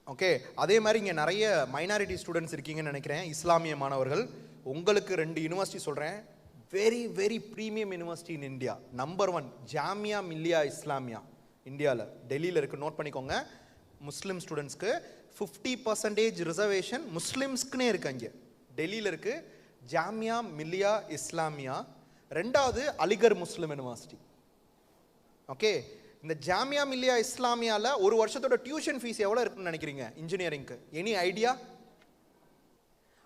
ஓகே, அதே மாதிரி இங்கே நிறைய மைனாரிட்டி ஸ்டூடெண்ட்ஸ் இருக்கீங்கன்னு நினைக்கிறேன், இஸ்லாமிய மாணவர்கள். உங்களுக்கு 2 யூனிவர்சிட்டி சொல்கிறேன், very very premium university in India. Number 1 Jamia Millia Islamia, இந்தியாவில் டெல்லியில் இருக்குது, நோட் பண்ணிக்கோங்க. முஸ்லீம் ஸ்டூடெண்ட்ஸ்க்கு 50% ரிசர்வேஷன் முஸ்லீம்ஸ்க்குன்னே இருக்குது, அங்கே டெல்லியில் இருக்குது ஜாமியா மில்லியா இஸ்லாமியா. 2வது அலிகர் முஸ்லிம் யூனிவர்சிட்டி. ஓகே, இந்த ஜாமியா மில்லியா இஸ்லாமியாவில் ஒரு வருஷத்தோட டியூஷன் ஃபீஸ் எவ்வளோ இருக்குன்னு நினைக்கிறீங்க இன்ஜினியரிங்க்கு? Any idea?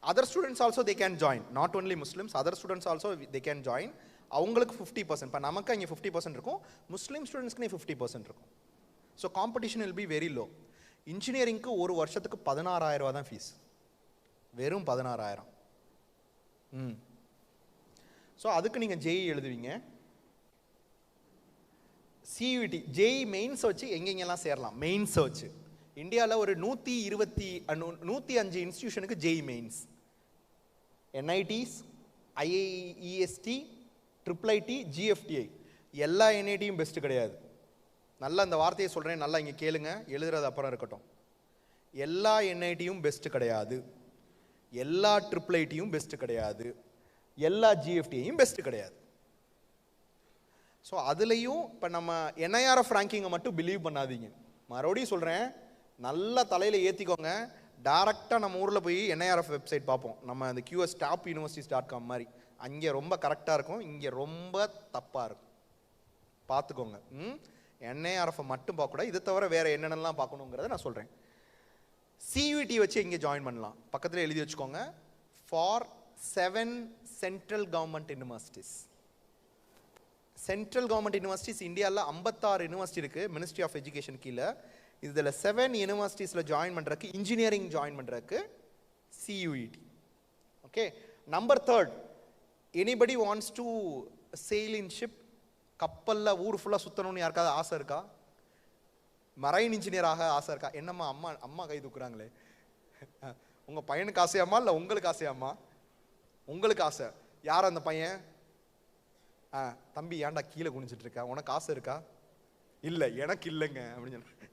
Other students also they can join, not only Muslims, other students also they can join. அவங்களுக்கு 50%, இப்போ நமக்கு அங்கே 50% இருக்கும், முஸ்லீம் ஸ்டூடெண்ட்ஸ்க்கு 50% இருக்கும். So competition will be very low. இன்ஜினியரிங்க்கு ஒரு வருஷத்துக்கு 16,000 ரூபா தான் ஃபீஸ், வெறும் 16,000. ஸோ அதுக்கு நீங்கள் ஜேஇ எழுதுவீங்க. சியூடி ஜேஇ மெயின்ஸ் வச்சு எங்கெங்கெல்லாம் சேரலாம்? மெயின்ஸ் வச்சு இந்தியாவில் ஒரு 105 இன்ஸ்டிடியூஷனுக்கு JEE Mains. NITs, IIEST, IIIT, GFTI, எல்லா என்ஐடியும் பெஸ்ட்டு கிடையாது. நல்லா அந்த வார்த்தையை சொல்கிறேன், நல்லா இங்கே கேளுங்க, எழுதுறது அப்புறம் இருக்கட்டும். எல்லா என்ஐடியும் பெஸ்ட்டு கிடையாது, எல்லா IIITயும் பெஸ்ட்டு கிடையாது, எல்லா GFTIயும் பெஸ்ட்டு கிடையாது. ஸோ அதுலேயும் இப்போ நம்ம NIRF ரேங்கிங்கை மட்டும் பிலீவ் பண்ணாதீங்க. மறுபடியும் சொல்கிறேன், நல்லா தலையில் ஏற்றிக்கோங்க. டேரெக்டாக நம்ம ஊரில் போய் NIRF வெப்சைட் பார்ப்போம், நம்ம அந்த QStopuniversities.com மாதிரி. அங்கே ரொம்ப கரெக்டாக இருக்கும், இங்கே ரொம்ப தப்பாக இருக்கும், பார்த்துக்கோங்க. NIRF மட்டும் பார்க்கக்கூடாது, இதை தவிர வேறு என்னென்னலாம் பார்க்கணுங்கிறத நான் சொல்கிறேன். CUET வச்சு இங்கே ஜாயின் பண்ணலாம், பக்கத்தில் எழுதி வச்சுக்கோங்க. For 7 central government universities. Central government universities இந்தியாவில் 56 யூனிவர்சிட்டி இருக்குது மினிஸ்ட்ரி ஆஃப் எஜுகேஷன் கீழே. இதில் 7 யூனிவர்சிட்டிஸில் ஜாயின் பண்ணுறதுக்கு, இன்ஜினியரிங் ஜாயின் பண்ணுறதுக்கு CUET. Okay, number 3, anybody wants to sail in ship. கப்பலில் ஊர் ஃபுல்லாக சுற்றணும்னு யாருக்காவது ஆசை இருக்கா? மரைன் இன்ஜினியராக ஆசை இருக்கா? என்னம்மா அம்மா கை தூக்குறாங்களே, உங்கள் பையனுக்கு ஆசையாம்மா இல்லை உங்களுக்கு ஆசையாம்மா? உங்களுக்கு ஆசை. யார் அந்த பையன்? தம்பி ஏன்டா கீழே குனிஞ்சிட்டு இருக்கா, உனக்கு ஆசை இருக்கா? இல்லை, எனக்கு இல்லைங்க அப்படின்னு சொல்ல.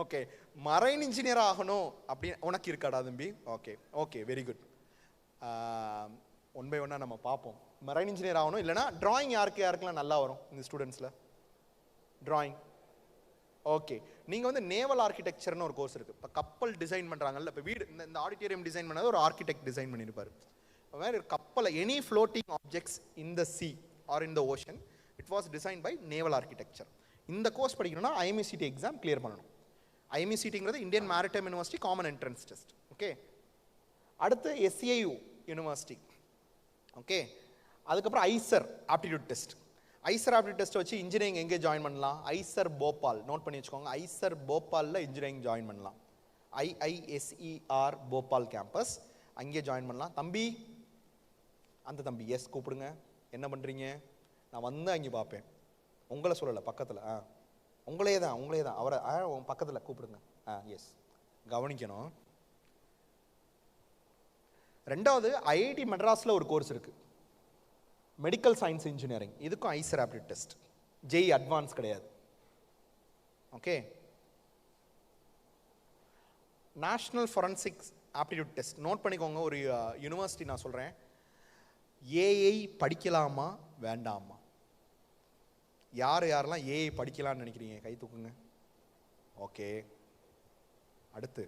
ஓகே, மரைன் இன்ஜினியர் ஆகணும் அப்படின்னு உனக்கு இருக்காடா தம்பி? Okay okay, very good. 1 by 1 நம்ம பார்ப்போம். மரைன் இன்ஜினியர் ஆகணும். இல்லைனா டிராயிங் யாருக்கெல்லாம் நல்லா வரும் இந்த ஸ்டூடெண்ட்ஸில்? டிராயிங். ஓகே, நீங்கள் வந்து நேவல் ஆர்கிடெக்சர்னு ஒரு கோர்ஸ் இருக்குது. இப்போ கப்பல் டிசைன் பண்ணுறாங்கல்ல, இப்போ வீடு இந்த ஆடிட்டோரியம் டிசைன் பண்ணது ஒரு ஆர்கிடெக்ட் டிசைன் பண்ணியிருப்பார். அது மாதிரி கப்பலை, any floating objects in the sea or in the ocean, it was design by naval architecture. இந்த கோர்ஸ் படிக்கணும்னா ஐஎம்இசிடி எக்ஸாம் கிளியர் பண்ணணும். ஐஎம்இசிடிங்கிறது Indian maritime university common entrance test. Okay, அடுத்து எஸ்சிஐயு யூனிவர்சிட்டி. ஓகே, அதுக்கப்புறம் IISER aptitude test. IISER aptitude test வச்சு engineering எங்கே join பண்ணலாம்? IISER Bhopal, note பண்ணி வச்சுக்கோங்க. ஐசர் போபாலில் இன்ஜினியரிங் ஜாயின் பண்ணலாம். IISER போபால் கேம்பஸ், அங்கே ஜாயின் பண்ணலாம். தம்பி, அந்த தம்பி எஸ் கூப்பிடுங்க. என்ன பண்ணுறீங்க? நான் வந்து அங்கே பார்ப்பேன். உங்களை சொல்லலை, பக்கத்தில். உங்களே தான் அவரை பக்கத்தில் கூப்பிடுங்க. எஸ், கவனிக்கணும். ரெண்டாவது, ஐஐடி மெட்ராஸில் ஒரு கோர்ஸ் இருக்குது, மெடிக்கல் சயின்ஸ் இன்ஜினியரிங். இதுக்கும் IISER aptitude test, JEE advance கிடையாது. Okay, national forensics aptitude test. Note பண்ணிக்கோங்க. ஒரு யூனிவர்சிட்டி நான் சொல்கிறேன், ஏஐ படிக்கலாமா வேண்டாமா? யாரெல்லாம் ஏஐ படிக்கலாம்னு நினைக்கிறீங்க? கை தூக்குங்க. ஓகே, அடுத்து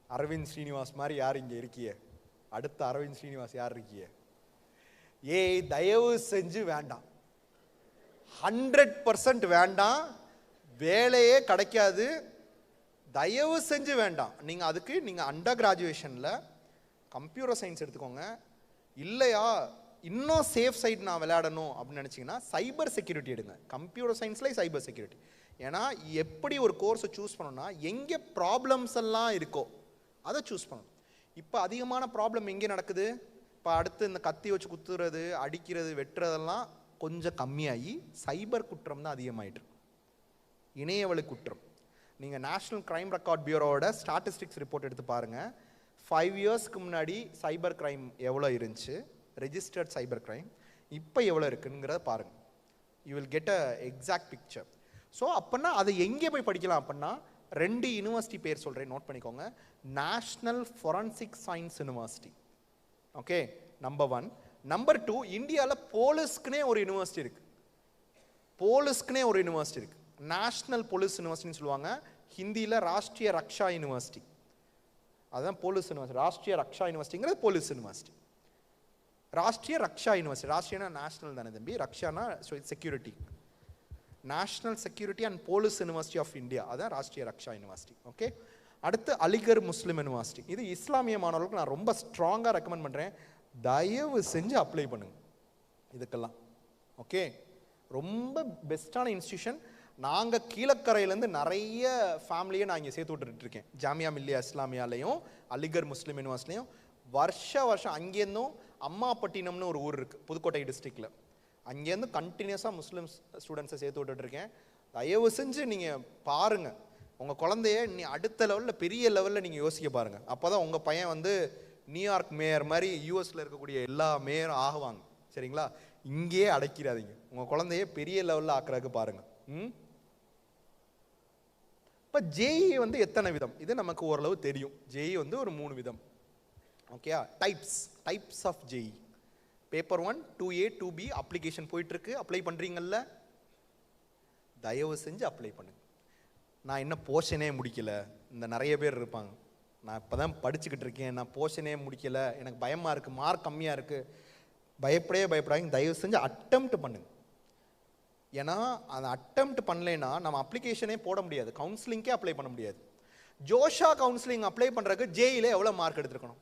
அரவிந்த் ஸ்ரீனிவாஸ் மாதிரி யார் இங்கே இருக்கிய? அடுத்த அரவிந்த் ஸ்ரீனிவாஸ் யார் இருக்கிய? ஏஐ தயவு செஞ்சு வேண்டாம், 100% வேண்டாம். வேலையே கிடைக்காது, தயவு செஞ்சு வேண்டாம். நீங்கள் அதுக்கு அண்டர் கிராஜுவேஷனில் கம்ப்யூட்டர் சயின்ஸ் எடுத்துக்கோங்க. இல்லையா இன்னும் சேஃப் சைடு நான் விளையாடணும் அப்படின்னு நினச்சிங்கன்னா சைபர் செக்யூரிட்டி எடுங்க. கம்ப்யூட்டர் சயின்ஸ்லேயே சைபர் செக்யூரிட்டி. ஏன்னா எப்படி ஒரு கோர்ஸை சூஸ் பண்ணணும்னா எங்கே ப்ராப்ளம்ஸ் எல்லாம் இருக்கோ அதை சூஸ் பண்ணணும். இப்போ அதிகமான ப்ராப்ளம் எங்கே நடக்குது? இப்போ அடுத்து இந்த கத்தி வச்சு குத்துறது, அடிக்கிறது, வெட்டுறதெல்லாம் கொஞ்சம் கம்மியாகி சைபர் குற்றம் தான் அதிகமாயிட்டு. இணையவழி குற்றம். நீங்கள் நேஷ்னல் கிரைம் ரெக்கார்ட் பியூரோவோட ஸ்டாட்டிஸ்டிக்ஸ் ரிப்போர்ட் எடுத்து பாருங்கள். 5 இயர்ஸ்க்கு முன்னாடி சைபர் கிரைம் எவ்வளோ இருந்துச்சு, ரெஜிஸ்டர்ட் சைபர் கிரைம் இப்போ எவ்வளோ இருக்குங்கிறத பாருங்கள். You will get a exact picture. So அப்போனா அதை எங்கே போய் படிக்கலாம் அப்படின்னா 2 யூனிவர்சிட்டி பேர் சொல்கிறேன், நோட் பண்ணிக்கோங்க. National forensic science university. Okay, number 1. Number 2, இந்தியாவில் போலீஸ்க்குனே ஒரு யூனிவர்சிட்டி இருக்குது. போலீஸ்க்குனே ஒரு யூனிவர்சிட்டி இருக்குது, நேஷ்னல் போலீஸ் யூனிவர்சிட்டின்னு சொல்லுவாங்க. ஹிந்தியில் ராஷ்ட்ரிய ரக்ஷா யூனிவர்சிட்டி. அதுதான் போலீஸ் யூனிவர்சிட்டி. ராஷ்ட்ரிய ரக்ஷா யூனிவர்சிட்டிங்கிறது police university. Rashtriya Raksha university, ராஷ்ட்ரியனா நேஷனல் தானே தம்பி, ரக்ஷானா security. National security and police university of India, அதான் ராஷ்ட்ரிய ரக்ஷா யூனிவர்சிட்டி. ஓகே, அடுத்து அலிகர் முஸ்லிம் யூனிவர்சிட்டி. இது இஸ்லாமிய மாணவர்களுக்கு நான் ரொம்ப ஸ்ட்ராங்காக ரெக்கமெண்ட் பண்ணுறேன், தயவு செஞ்சு அப்ளை பண்ணுங்க இதுக்கெல்லாம். ஓகே, ரொம்ப பெஸ்ட்டான இன்ஸ்டியூஷன். நாங்கள் கீழக்கரையிலேருந்து நிறைய ஃபேமிலியை நான் இங்கே சேர்த்து விட்டுருக்கேன். ஜாமியா மில்லியா இஸ்லாமியாலையும் அலிகர் முஸ்லீம் யூனிவர்சிட்டிலையும் வருஷம் அங்கேருந்தும் அம்மாப்பட்டினம்னு ஒரு ஊர் இருக்குது புதுக்கோட்டை டிஸ்ட்ரிக்டில், அங்கேருந்து கண்டினியூஸாக முஸ்லீம் ஸ்டூடெண்ட்ஸை சேர்த்து விட்டுட்ருக்கேன். தயவு செஞ்சு நீங்கள் பாருங்கள், உங்கள் குழந்தைய நீ அடுத்த லெவலில் பெரிய லெவலில் நீங்கள் யோசிக்க பாருங்கள். அப்போ தான் உங்கள் பையன் வந்து நியூயார்க் மேயர் மாதிரி யூஎஸில் இருக்கக்கூடிய எல்லா மேயரும் ஆகுவாங்க. சரிங்களா? இங்கேயே அடைக்கிறாதீங்க, உங்கள் குழந்தைய பெரிய லெவலில் ஆக்குறதுக்கு பாருங்கள். இப்போ ஜேஇ வந்து எத்தனை விதம் இது நமக்கு ஓரளவு தெரியும். ஜேஇ வந்து ஒரு 3 விதம். Okay, types of JEE. Paper 1, 2A, 2B application போயிட்டுருக்கு. அப்ளை பண்ணுறீங்கல்ல, தயவு செஞ்சு அப்ளை பண்ணுங்க. நான் இன்னும் போர்ஷனே முடிக்கலை, இந்த நிறைய பேர் இருப்பாங்க, நான் இப்போ தான் படிச்சுக்கிட்டு இருக்கேன், நான் போர்ஷனே முடிக்கலை, எனக்கு பயமாக இருக்குது, மார்க் கம்மியாக இருக்குது. பயப்படாதீங்க, தயவு செஞ்சு அட்டெம்ப்ட் பண்ணுங்க. ஏன்னா அந்த அட்டெம்ப்ட் பண்ணலைன்னா நம்ம அப்ளிகேஷனே போட முடியாது, கவுன்சிலிங்கே அப்ளை பண்ண முடியாது. ஜோஷா கவுன்சிலிங் அப்ளை பண்ணுறதுக்கு ஜேஇல எவ்வளோ மார்க் எடுத்துருக்கணும்?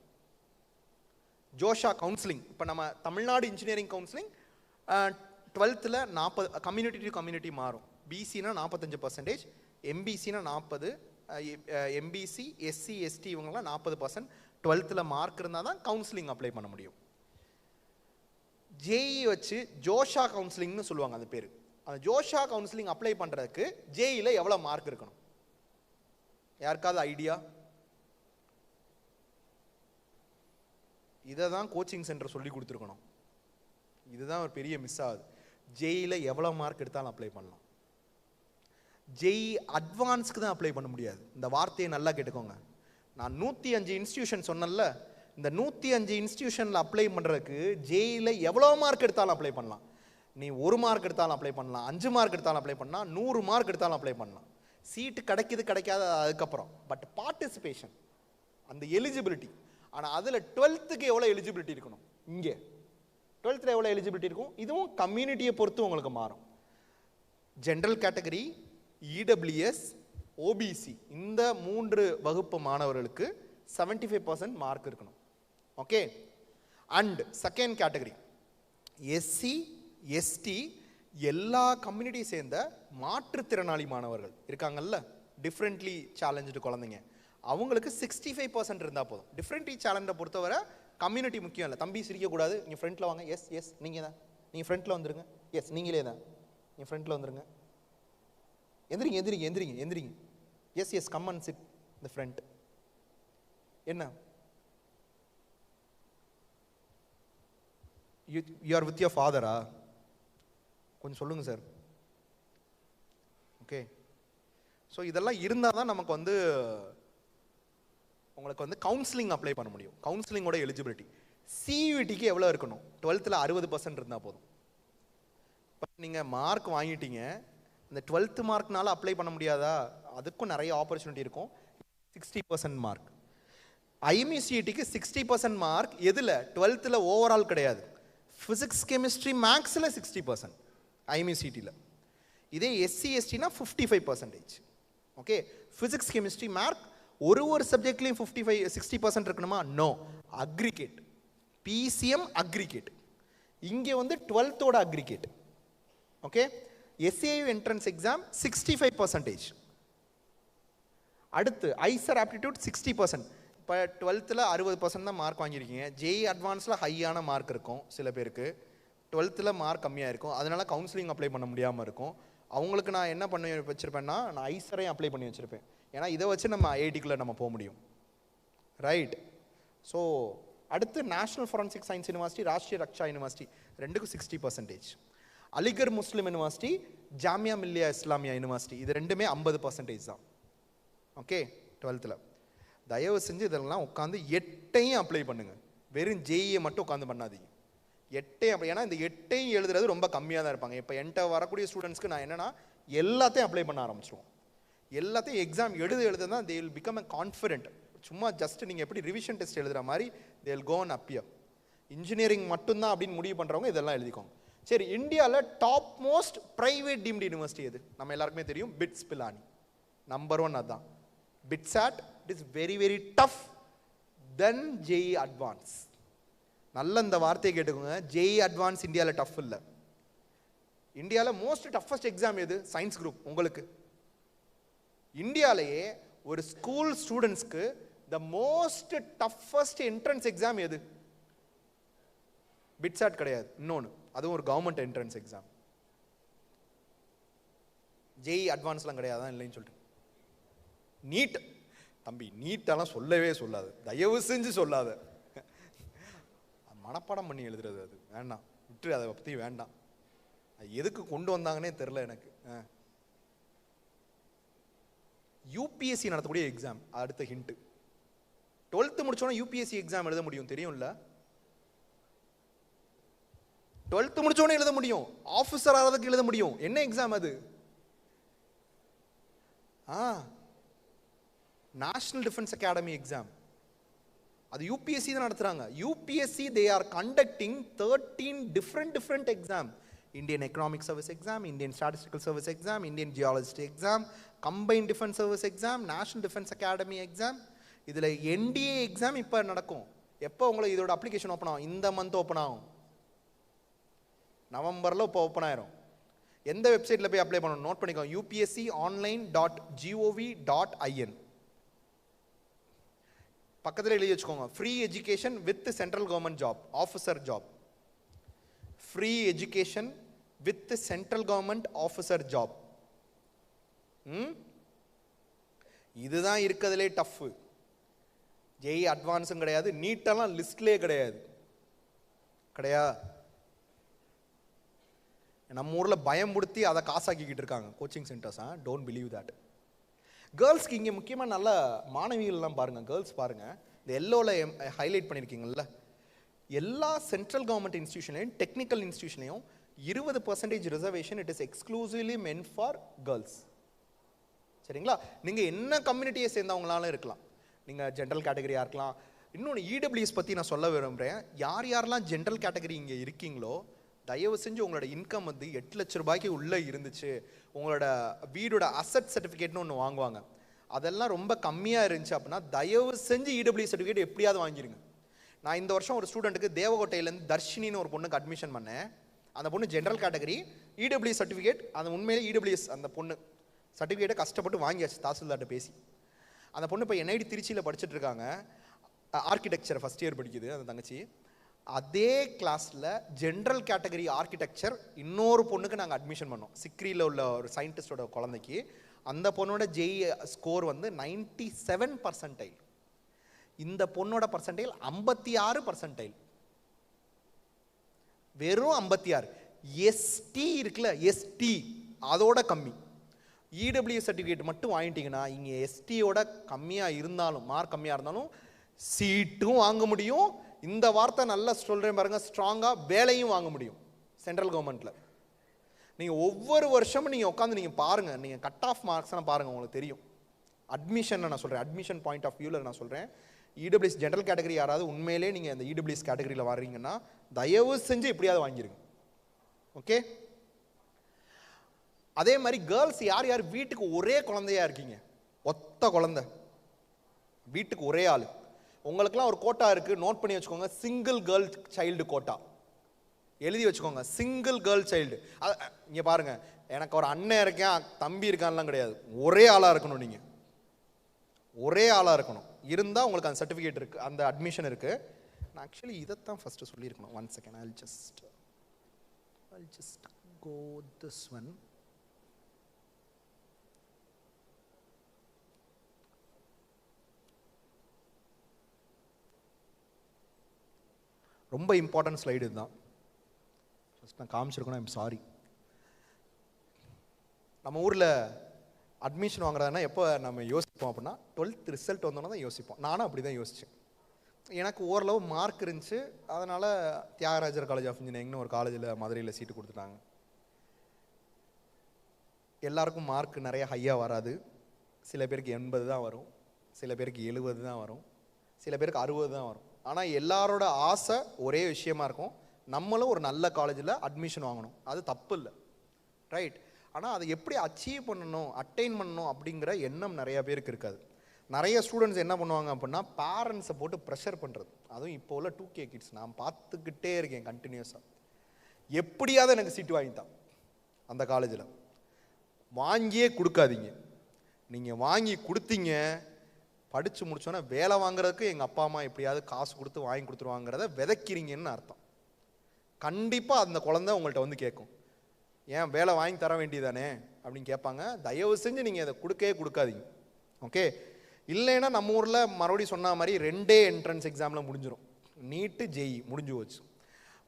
ஜோஷா கவுன்சிலிங், இப்போ நம்ம Tamil Nadu engineering counselling 12th 40, community to community மாறும். பிசினா 45%, எம்பிசினா 40, எம்பிசி எஸ்சி எஸ்டி இவங்கெல்லாம் 40%. 12th மார்க் இருந்தால் தான் கவுன்சிலிங் அப்ளை பண்ண முடியும். ஜேஇ வச்சு ஜோஷா கவுன்சிலிங்னு சொல்லுவாங்க அது பேர். அந்த ஜோஷா கவுன்சிலிங் அப்ளை பண்ணுறதுக்கு ஜேஇல எவ்வளோ மார்க் இருக்கணும்? யாருக்காவது ஐடியா? இதை தான் கோச்சிங் சென்டர் சொல்லி கொடுத்துருக்கணும். இதுதான் ஒரு பெரிய மிஸ் ஆகுது. ஜேஇல எவ்வளோ மார்க் எடுத்தாலும் அப்ளை பண்ணலாம், ஜேஇ அட்வான்ஸ்க்கு தான் அப்ளை பண்ண முடியாது. இந்த வார்த்தையை நல்லா கேட்டுக்கோங்க. நான் 105 இன்ஸ்டிடியூஷன் சொன்னேன்ல, இந்த 105 இன்ஸ்டிடியூஷனில் அப்ளை பண்ணுறதுக்கு ஜேஇல எவ்வளோ மார்க் எடுத்தாலும் அப்ளை பண்ணலாம். நீ 1 மார்க் எடுத்தாலும் அப்ளை பண்ணலாம், 5 மார்க் எடுத்தாலும் அப்ளை பண்ணலாம், 100 மார்க் எடுத்தாலும் அப்ளை பண்ணலாம். சீட்டு கிடைக்காத அதுக்கப்புறம். பட் பார்ட்டிசிபேஷன், அந்த எலிஜிபிலிட்டி. ஆனால் அதில் 12th எவ்வளோ எலிஜிபிலிட்டி இருக்கணும்? இங்கே 12th எவ்வளோ எலிஜிபிலிட்டி இருக்கும்? இதுவும் கம்யூனிட்டியை பொறுத்து உங்களுக்கு மாறும். ஜென்ரல் கேட்டகரி, இடபிள்யூஎஸ், ஓபிசி இந்த 3 வகுப்பு மாணவர்களுக்கு 75% மார்க் இருக்கணும். Okay. And second category SC, ST எல்லா கம்யூனிட்டி சேர்ந்த மாற்றுத்திறனாளி மாணவர்கள் இருக்காங்கல்ல, டிஃப்ரெண்ட்லி சேலஞ்சு குழந்தைங்க, அவங்களுக்கு 65% இருந்தால் போதும். டிஃப்ரெண்ட்லி சேலஞ்சை பொறுத்தவரை கம்யூனிட்டி முக்கியம் இல்லை. தம்பி சிரிக்கக்கூடாது, நீங்கள் ஃப்ரண்ட்டில் வாங்க. எஸ் எஸ் நீங்கள் தான், நீங்கள் ஃப்ரண்ட்டில் வந்துருங்க. எஸ் நீங்களே தான், நீங்கள் ஃப்ரண்ட்டில் வந்துருங்க. எந்திரிங்க எந்திரிங்க எந்திரிங்க எந்திரிங்க. Yes yes come and sit இந்த ஃப்ரண்ட். என்ன யூ ஆர் வித் யுவர் ஃபாதரா? கொஞ்சம் சொல்லுங்கள் சார். ஓகே. ஸோ இதெல்லாம் இருந்தால் தான் நமக்கு வந்து உங்களுக்கு வந்து கவுன்சிலிங் அப்ளை பண்ண முடியும். கவுன்சிலிங்கோட எலிஜிபிலிட்டி சியூடிக்கு எவ்வளோ இருக்கணும்? 12th 60% இருந்தால் போதும். இப்போ நீங்கள் மார்க் வாங்கிட்டீங்க, இந்த 12th மார்க்னால அப்ளை பண்ண முடியாதா? அதுக்கும் நிறைய ஆப்பர்ச்சுனிட்டி இருக்கும். 60% மார்க். ஐஎம்இசிடிக்கு 60% மார்க் எதில்? 12th ஓவரால் கிடையாது. ஃபிசிக்ஸ், கெமிஸ்ட்ரி, மேக்ஸில் 60% ஐஎம்இசிடியில். இதே எஸ்சி எஸ்டினா 55%. ஓகே. ஃபிசிக்ஸ், கெமிஸ்ட்ரி, மேக்ஸ் ஒரு சப்ஜெக்ட்லையும் 60% இருக்கணுமா? நோ. Aggregate, PCM aggregate. இங்கே வந்து 12th aggregate. Okay. SAU entrance exam 65%. அடுத்து ஐசர் ஆப்டிடியூட் 60%. இப்போ 12th 60% தான் மார்க் வாங்கியிருக்கீங்க. ஜேஇ அட்வான்ஸில் ஹையான மார்க் இருக்கும் சில பேருக்கு, 12th மார்க் கம்மியாக இருக்கும், அதனால கவுன்சிலிங் அப்ளை பண்ண முடியாமல் இருக்கும். அவங்களுக்கு நான் என்ன பண்ணி வச்சுருப்பேன்னா, நான் ஐசரையும் அப்ளை பண்ணி வச்சுருப்பேன். ஏன்னா இதை வச்சு நம்ம ஐஐடிக்குள்ளே நம்ம போக முடியும். ரைட். ஸோ அடுத்து national forensic science university, Rashtriya Raksha university ரெண்டுக்கும் 60%. அலிகர் முஸ்லிம் யூனிவர்சிட்டி, ஜாமியா மில்லியா இஸ்லாமியா யூனிவர்சிட்டி இது ரெண்டுமே 50% தான். ஓகே. 12th தயவு செஞ்சு இதெல்லாம் உட்காந்து 8ஐயும் அப்ளை பண்ணுங்கள். வெறும் ஜேஇயை மட்டும் உட்காந்து பண்ணாதீங்க. 8ஐயும் அப்ளை, ஏன்னா இந்த 8ஐயும் எழுதுறது ரொம்ப கம்மியாக தான் இருப்பாங்க. இப்போ என்கிட்ட வரக்கூடிய ஸ்டூடெண்ட்ஸ்க்கு நான் என்னென்னா எல்லாத்தையும் அப்ளை பண்ண ஆரம்பிச்சிடுவோம். எல்லாத்தையும் எக்ஸாம் எழுத தான் they will become a confident. சும்மா ஜஸ்ட் நீங்கள் எப்படி ரிவிஷன் டெஸ்ட் எழுதுகிற மாதிரி they will go and appear. Engineering மட்டும்தான் அப்படின்னு முடிவு பண்ணுறவங்க இதெல்லாம் எழுதிக்கோங்க. சரி, இந்தியாவில் top most private deemed university எது? நம்ம எல்லாருக்குமே தெரியும், பிட்ஸ் பிலானி. நம்பர் 1 அதுதான். BITSAT it is very very tough then JEE advance. நல்ல இந்த வார்த்தையை கேட்டுக்கோங்க. ஜேஇ அட்வான்ஸ் இந்தியாவில் டஃப் இல்லை. இந்தியாவில் மோஸ்ட் டஃபஸ்ட் எக்ஸாம் எது? Science group. உங்களுக்கு இந்தியாவிலேயே ஒரு ஸ்கூல் ஸ்டூடெண்ட்ஸ்க்கு the most toughest entrance exam எது? பிட்சாட் கிடையாது, இன்னொன்று, அதுவும் ஒரு கவர்மெண்ட் என்ட்ரன்ஸ் எக்ஸாம். ஜேஇ அட்வான்ஸ்லாம் கிடையாது தான் இல்லைன்னு சொல்லிட்டு. நீட் தம்பி, நீட்டெல்லாம் சொல்லவே சொல்லாது, தயவு செஞ்சு சொல்லாத. மனப்பாடம் பண்ணி எழுதுறது அது வேண்டாம், விட்டு அதை பற்றி வேண்டாம். எதுக்கு கொண்டு வந்தாங்கன்னே தெரில எனக்கு. யூபிஎஸ்சி நடத்தக்கூடிய எக்ஸாம் அடுத்த ஹிண்ட். 12th முடிச்சோன்னா யூபிஎஸ்சி எக்ஸாம் எழுத முடியும், தெரியும்ல? 12th முடிச்சோன்னே எழுத முடியும், ஆஃபீஸர் ஆகிறதுக்கு எழுத முடியும். என்ன எக்ஸாம் அது? National defence academy exam. அது யூபிஎஸ்சி தான் நடத்துறாங்க. UPSC they are conducting 13 different exam. Indian economic service exam, Indian statistical service exam, Indian geologist exam, combined defence service exam, national defence academy exam. இதில் NDA exam இப்போ நடக்கும். எப்போ உங்களுக்கு இதோட application open ஆகும்? இந்த மந்த் ஓப்பன் ஆகும். நவம்பரில் இப்போ ஓப்பன் ஆயிரும். எந்த வெப்சைட்டில் போய் அப்ளை பண்ணணும் நோட் பண்ணிக்கோங்க. upsconline.gov.in பக்கத்தில் எழுதி வச்சுக்கோங்க. Free education with central government job, officer job. Free education with central government officer job. இதுதான் இருக்கிறதுலே டஃப். ஜேஇ அட்வான்ஸும் கிடையாது, நீட்டெல்லாம் லிஸ்ட்லேயே கிடையாது. நம்ம ஊரில் பயம்படுத்தி அதை காசாக்கிக்கிட்டு இருக்காங்க coaching centres. Don't believe that. கேர்ள்ஸ்க்கு இங்கே முக்கியமாக நல்ல மாணவிகள்லாம் பாருங்கள். கேர்ள்ஸ் பாருங்கள், இந்த எல்லோவில் ஹைலைட் பண்ணியிருக்கீங்கல்ல, எல்லா சென்ட்ரல் கவர்மெண்ட் இன்ஸ்டியூஷன்லையும் டெக்னிக்கல் இன்ஸ்டியூஷன்லையும் 20% reservation. It is exclusively meant for girls. சரிங்களா? நீங்கள் என்ன கம்யூனிட்டியை சேர்ந்தவங்களாலும் இருக்கலாம். நீங்கள் ஜென்ரல் கேட்டகரியாக இருக்கலாம். இன்னொன்று இடபிள்யூஎஸ் பற்றி நான் சொல்ல விரும்புகிறேன். யார் யாரெல்லாம் ஜென்ரல் கேட்டகரி இங்கே இருக்கீங்களோ தயவு செஞ்சு உங்களோட இன்கம் வந்து 8 லட்ச ரூபாய்க்கு உள்ளே இருந்துச்சு, உங்களோட வீடோட அசட் சர்டிஃபிகேட்னு ஒன்று வாங்குவாங்க, அதெல்லாம் ரொம்ப கம்மியாக இருந்துச்சு அப்படின்னா தயவு செஞ்சு இடபிள்யூ சர்டிஃபிகேட் எப்படியாவது வாங்கிடுங்க. நான் இந்த வருஷம் ஒரு ஸ்டூடெண்ட்டுக்கு தேவகோட்டையிலேருந்து தர்ஷினின்னு ஒரு பொண்ணுக்கு அட்மிஷன் பண்ணேன். அந்த பொண்ணு ஜென்ரல் கேட்டகரி, இடபிள்யூ சர்டிஃபிகேட், அந்த உண்மையிலே இடபிள்யூஎஸ் அந்த பொண்ணு சர்டிஃபிகேட்டை கஷ்டப்பட்டு வாங்கியாச்சு தாசில்தார்ட்ட பேசி. அந்த பொண்ணு இப்போ என்ஐடி திருச்சியில் படிச்சுட்டு இருக்காங்க, ஆர்கிடெக்சர் ஃபஸ்ட் இயர் படிக்குது அந்த தங்கச்சி. அதே கிளாஸில் ஜென்ரல் கேட்டகரி ஆர்கிடெக்சர் இன்னொரு பொண்ணுக்கு நாங்கள் அட்மிஷன் பண்ணோம், சிக்ரியில் உள்ள ஒரு சயின்டிஸ்டோட குழந்தைக்கு. அந்த பொண்ணோட ஜெய் ஸ்கோர் வந்து 97%. இந்த பொண்ணோட பர்சன்டைல் 56%. வெறும் 56. எஸ்டி இருக்குல்ல, எஸ்டி அதோட கம்மி. இடபிள்யூ சர்டிஃபிகேட் மட்டும் வாங்கிட்டீங்கன்னா இங்கே எஸ்டியோட கம்மியாக இருந்தாலும், மார்க் கம்மியாக இருந்தாலும் சீட்டும் வாங்க முடியும். இந்த வார்த்தை நல்லா சொல்கிறேன் பாருங்க, ஸ்ட்ராங்காக வேலையும் வாங்க முடியும் சென்ட்ரல் கவர்மெண்ட்டில். நீங்கள் ஒவ்வொரு வருஷமும் நீங்கள் உட்காந்து நீங்கள் பாருங்கள், நீங்கள் கட் ஆஃப் மார்க்ஸ்லாம் பாருங்கள், உங்களுக்கு தெரியும். அட்மிஷன் நான் சொல்கிறேன், அட்மிஷன் பாயிண்ட் ஆஃப் வியூவில் நான் சொல்கிறேன். இடபிள்யூஎஸ் ஜென்ரல் கேட்டகரி யாராவது உண்மையிலே நீங்கள் அந்த இடபிள்யூஎஸ் கேட்டகரியில் வர்றீங்கன்னா தயவு செஞ்சு எப்படியாவது வாங்கிடுங்க. ஓகே, அதே மாதிரி கேர்ள்ஸ் யார் யார் வீட்டுக்கு ஒரே குழந்தையா இருக்கீங்க, ஒத்த குழந்தை வீட்டுக்கு ஒரே ஆள், உங்களுக்குலாம் ஒரு கோட்டா இருக்குது, நோட் பண்ணி வச்சுக்கோங்க. சிங்கிள் கேர்ள் சைல்டு கோட்டா எழுதி வச்சுக்கோங்க, சிங்கிள் கேர்ள் சைல்டு. இங்கே பாருங்க, எனக்கு ஒரு அண்ணன் இருக்கேன் தம்பி இருக்கான்லாம் கிடையாது, ஒரே ஆளாக இருக்கணும். நீங்கள் ஒரே ஆளாக இருக்கணும், இருந்தால் உங்களுக்கு அந்த சர்டிஃபிகேட் இருக்குது, அந்த அட்மிஷன் இருக்குது. நான் ஆக்சுவலி இதைத்தான் ஃபஸ்ட்டு சொல்லியிருக்கணும். 1 second, I'll just go this one. ரொம்ப இம்பார்ட்டன்ட் ஸ்லைடு இதுதான், ஃபஸ்ட் நான் காமிச்சிருக்கணும். I'm sorry. நம்ம ஊரில் அட்மிஷன் வாங்குறதுனா எப்போ நம்ம யோசிப்போம் அப்படின்னா 12th ரிசல்ட் வந்தோன்னா தான் யோசிப்போம். நானும் அப்படி தான் யோசித்தேன். எனக்கு ஓரளவு மார்க் இருந்துச்சு, அதனால் தியாகராஜர் காலேஜ் ஆஃப் இன்ஜினியரிங்னு ஒரு காலேஜில் மதுரையில் சீட்டு கொடுத்துட்டாங்க. எல்லாருக்கும் மார்க் நிறைய ஹையாக வராது, சில பேருக்கு 80 தான் வரும், சில பேருக்கு 70 தான் வரும், சில பேருக்கு 60 தான் வரும். ஆனால் எல்லாரோட ஆசை ஒரே விஷயமா இருக்கும், நம்மளும் ஒரு நல்ல காலேஜில் அட்மிஷன் வாங்கணும். அது தப்பு இல்லை, ரைட். ஆனால் அதை எப்படி அச்சீவ் பண்ணணும், அட்டைன் பண்ணணும் அப்படிங்கிற எண்ணம் நிறைய பேருக்கு இருக்காது. நிறைய ஸ்டூடெண்ட்ஸ் என்ன பண்ணுவாங்க அப்படின்னா பேரண்ட்ஸை போட்டு ப்ரெஷர் பண்ணுறது. அதுவும் இப்போ உள்ள 2K கிட்ஸ் நான் பார்த்துக்கிட்டே இருக்கேன் கண்டினியூஸாக. எப்படியாவது எனக்கு சீட்டு வாங்கித்தான் அந்த காலேஜில், வாங்கியே கொடுக்காதீங்க. நீங்கள் வாங்கி கொடுத்தீங்க, படித்து முடிச்சோன்னா வேலை வாங்குறதுக்கு எங்கள் அப்பா அம்மா எப்படியாவது காசு கொடுத்து வாங்கி கொடுத்துருவாங்கிறத விதைக்கிறீங்கன்னு அர்த்தம். கண்டிப்பாக அந்த குழந்தை உங்கள்கிட்ட வந்து கேட்கும், ஏன் வேலை வாங்கி தர வேண்டியதானே அப்படின்னு கேட்பாங்க. தயவு செஞ்சு நீங்கள் அதை கொடுக்கவே கொடுக்காதீங்க. ஓகே, இல்லைன்னா நம்ம ஊரில் மறுபடியும் சொன்ன மாதிரி 2 என்ட்ரன்ஸ் எக்ஸாமில் முடிஞ்சிடும், நீட்டு ஜெய் முடிஞ்சு போச்சு.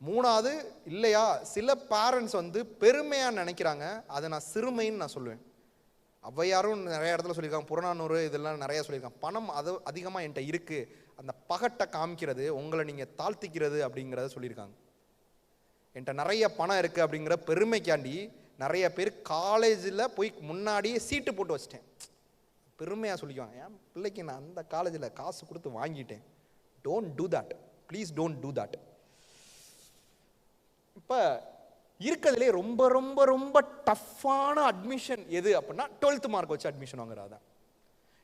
3வது இல்லையா, சில பேரண்ட்ஸ் வந்து பெருமையாக நினைக்கிறாங்க, அதை நான் சிறுமைன்னு நான் சொல்லுவேன். ஔவையாரும் நிறைய இடத்துல சொல்லியிருக்காங்க, புறநானூறு இதெல்லாம் நிறையா சொல்லியிருக்காங்க. பணம் அது அதிகமாக என்கிட்ட இருக்குது, அந்த பகட்டை காமிக்கிறது உங்களை நீங்கள் தாழ்த்திக்கிறது அப்படிங்கிறத சொல்லியிருக்காங்க. என்கிட்ட நிறைய பணம் இருக்குது அப்படிங்கிற பெருமைக்காண்டி நிறைய பேர் காலேஜில் போய் முன்னாடியே சீட்டு போட்டு வச்சிட்டேன், பெருமையாக சொல்லிக்குவாங்க. என் பிள்ளைக்கு நான் அந்த காலேஜில் காசு கொடுத்து வாங்கிட்டேன். Don't do that, please don't do that. இப்போ இருக்கிறதுலே ரொம்ப ரொம்ப ரொம்ப டஃப்பான அட்மிஷன் எது அப்படின்னா 12th மார்க் வச்சு அட்மிஷன் வாங்குறதா.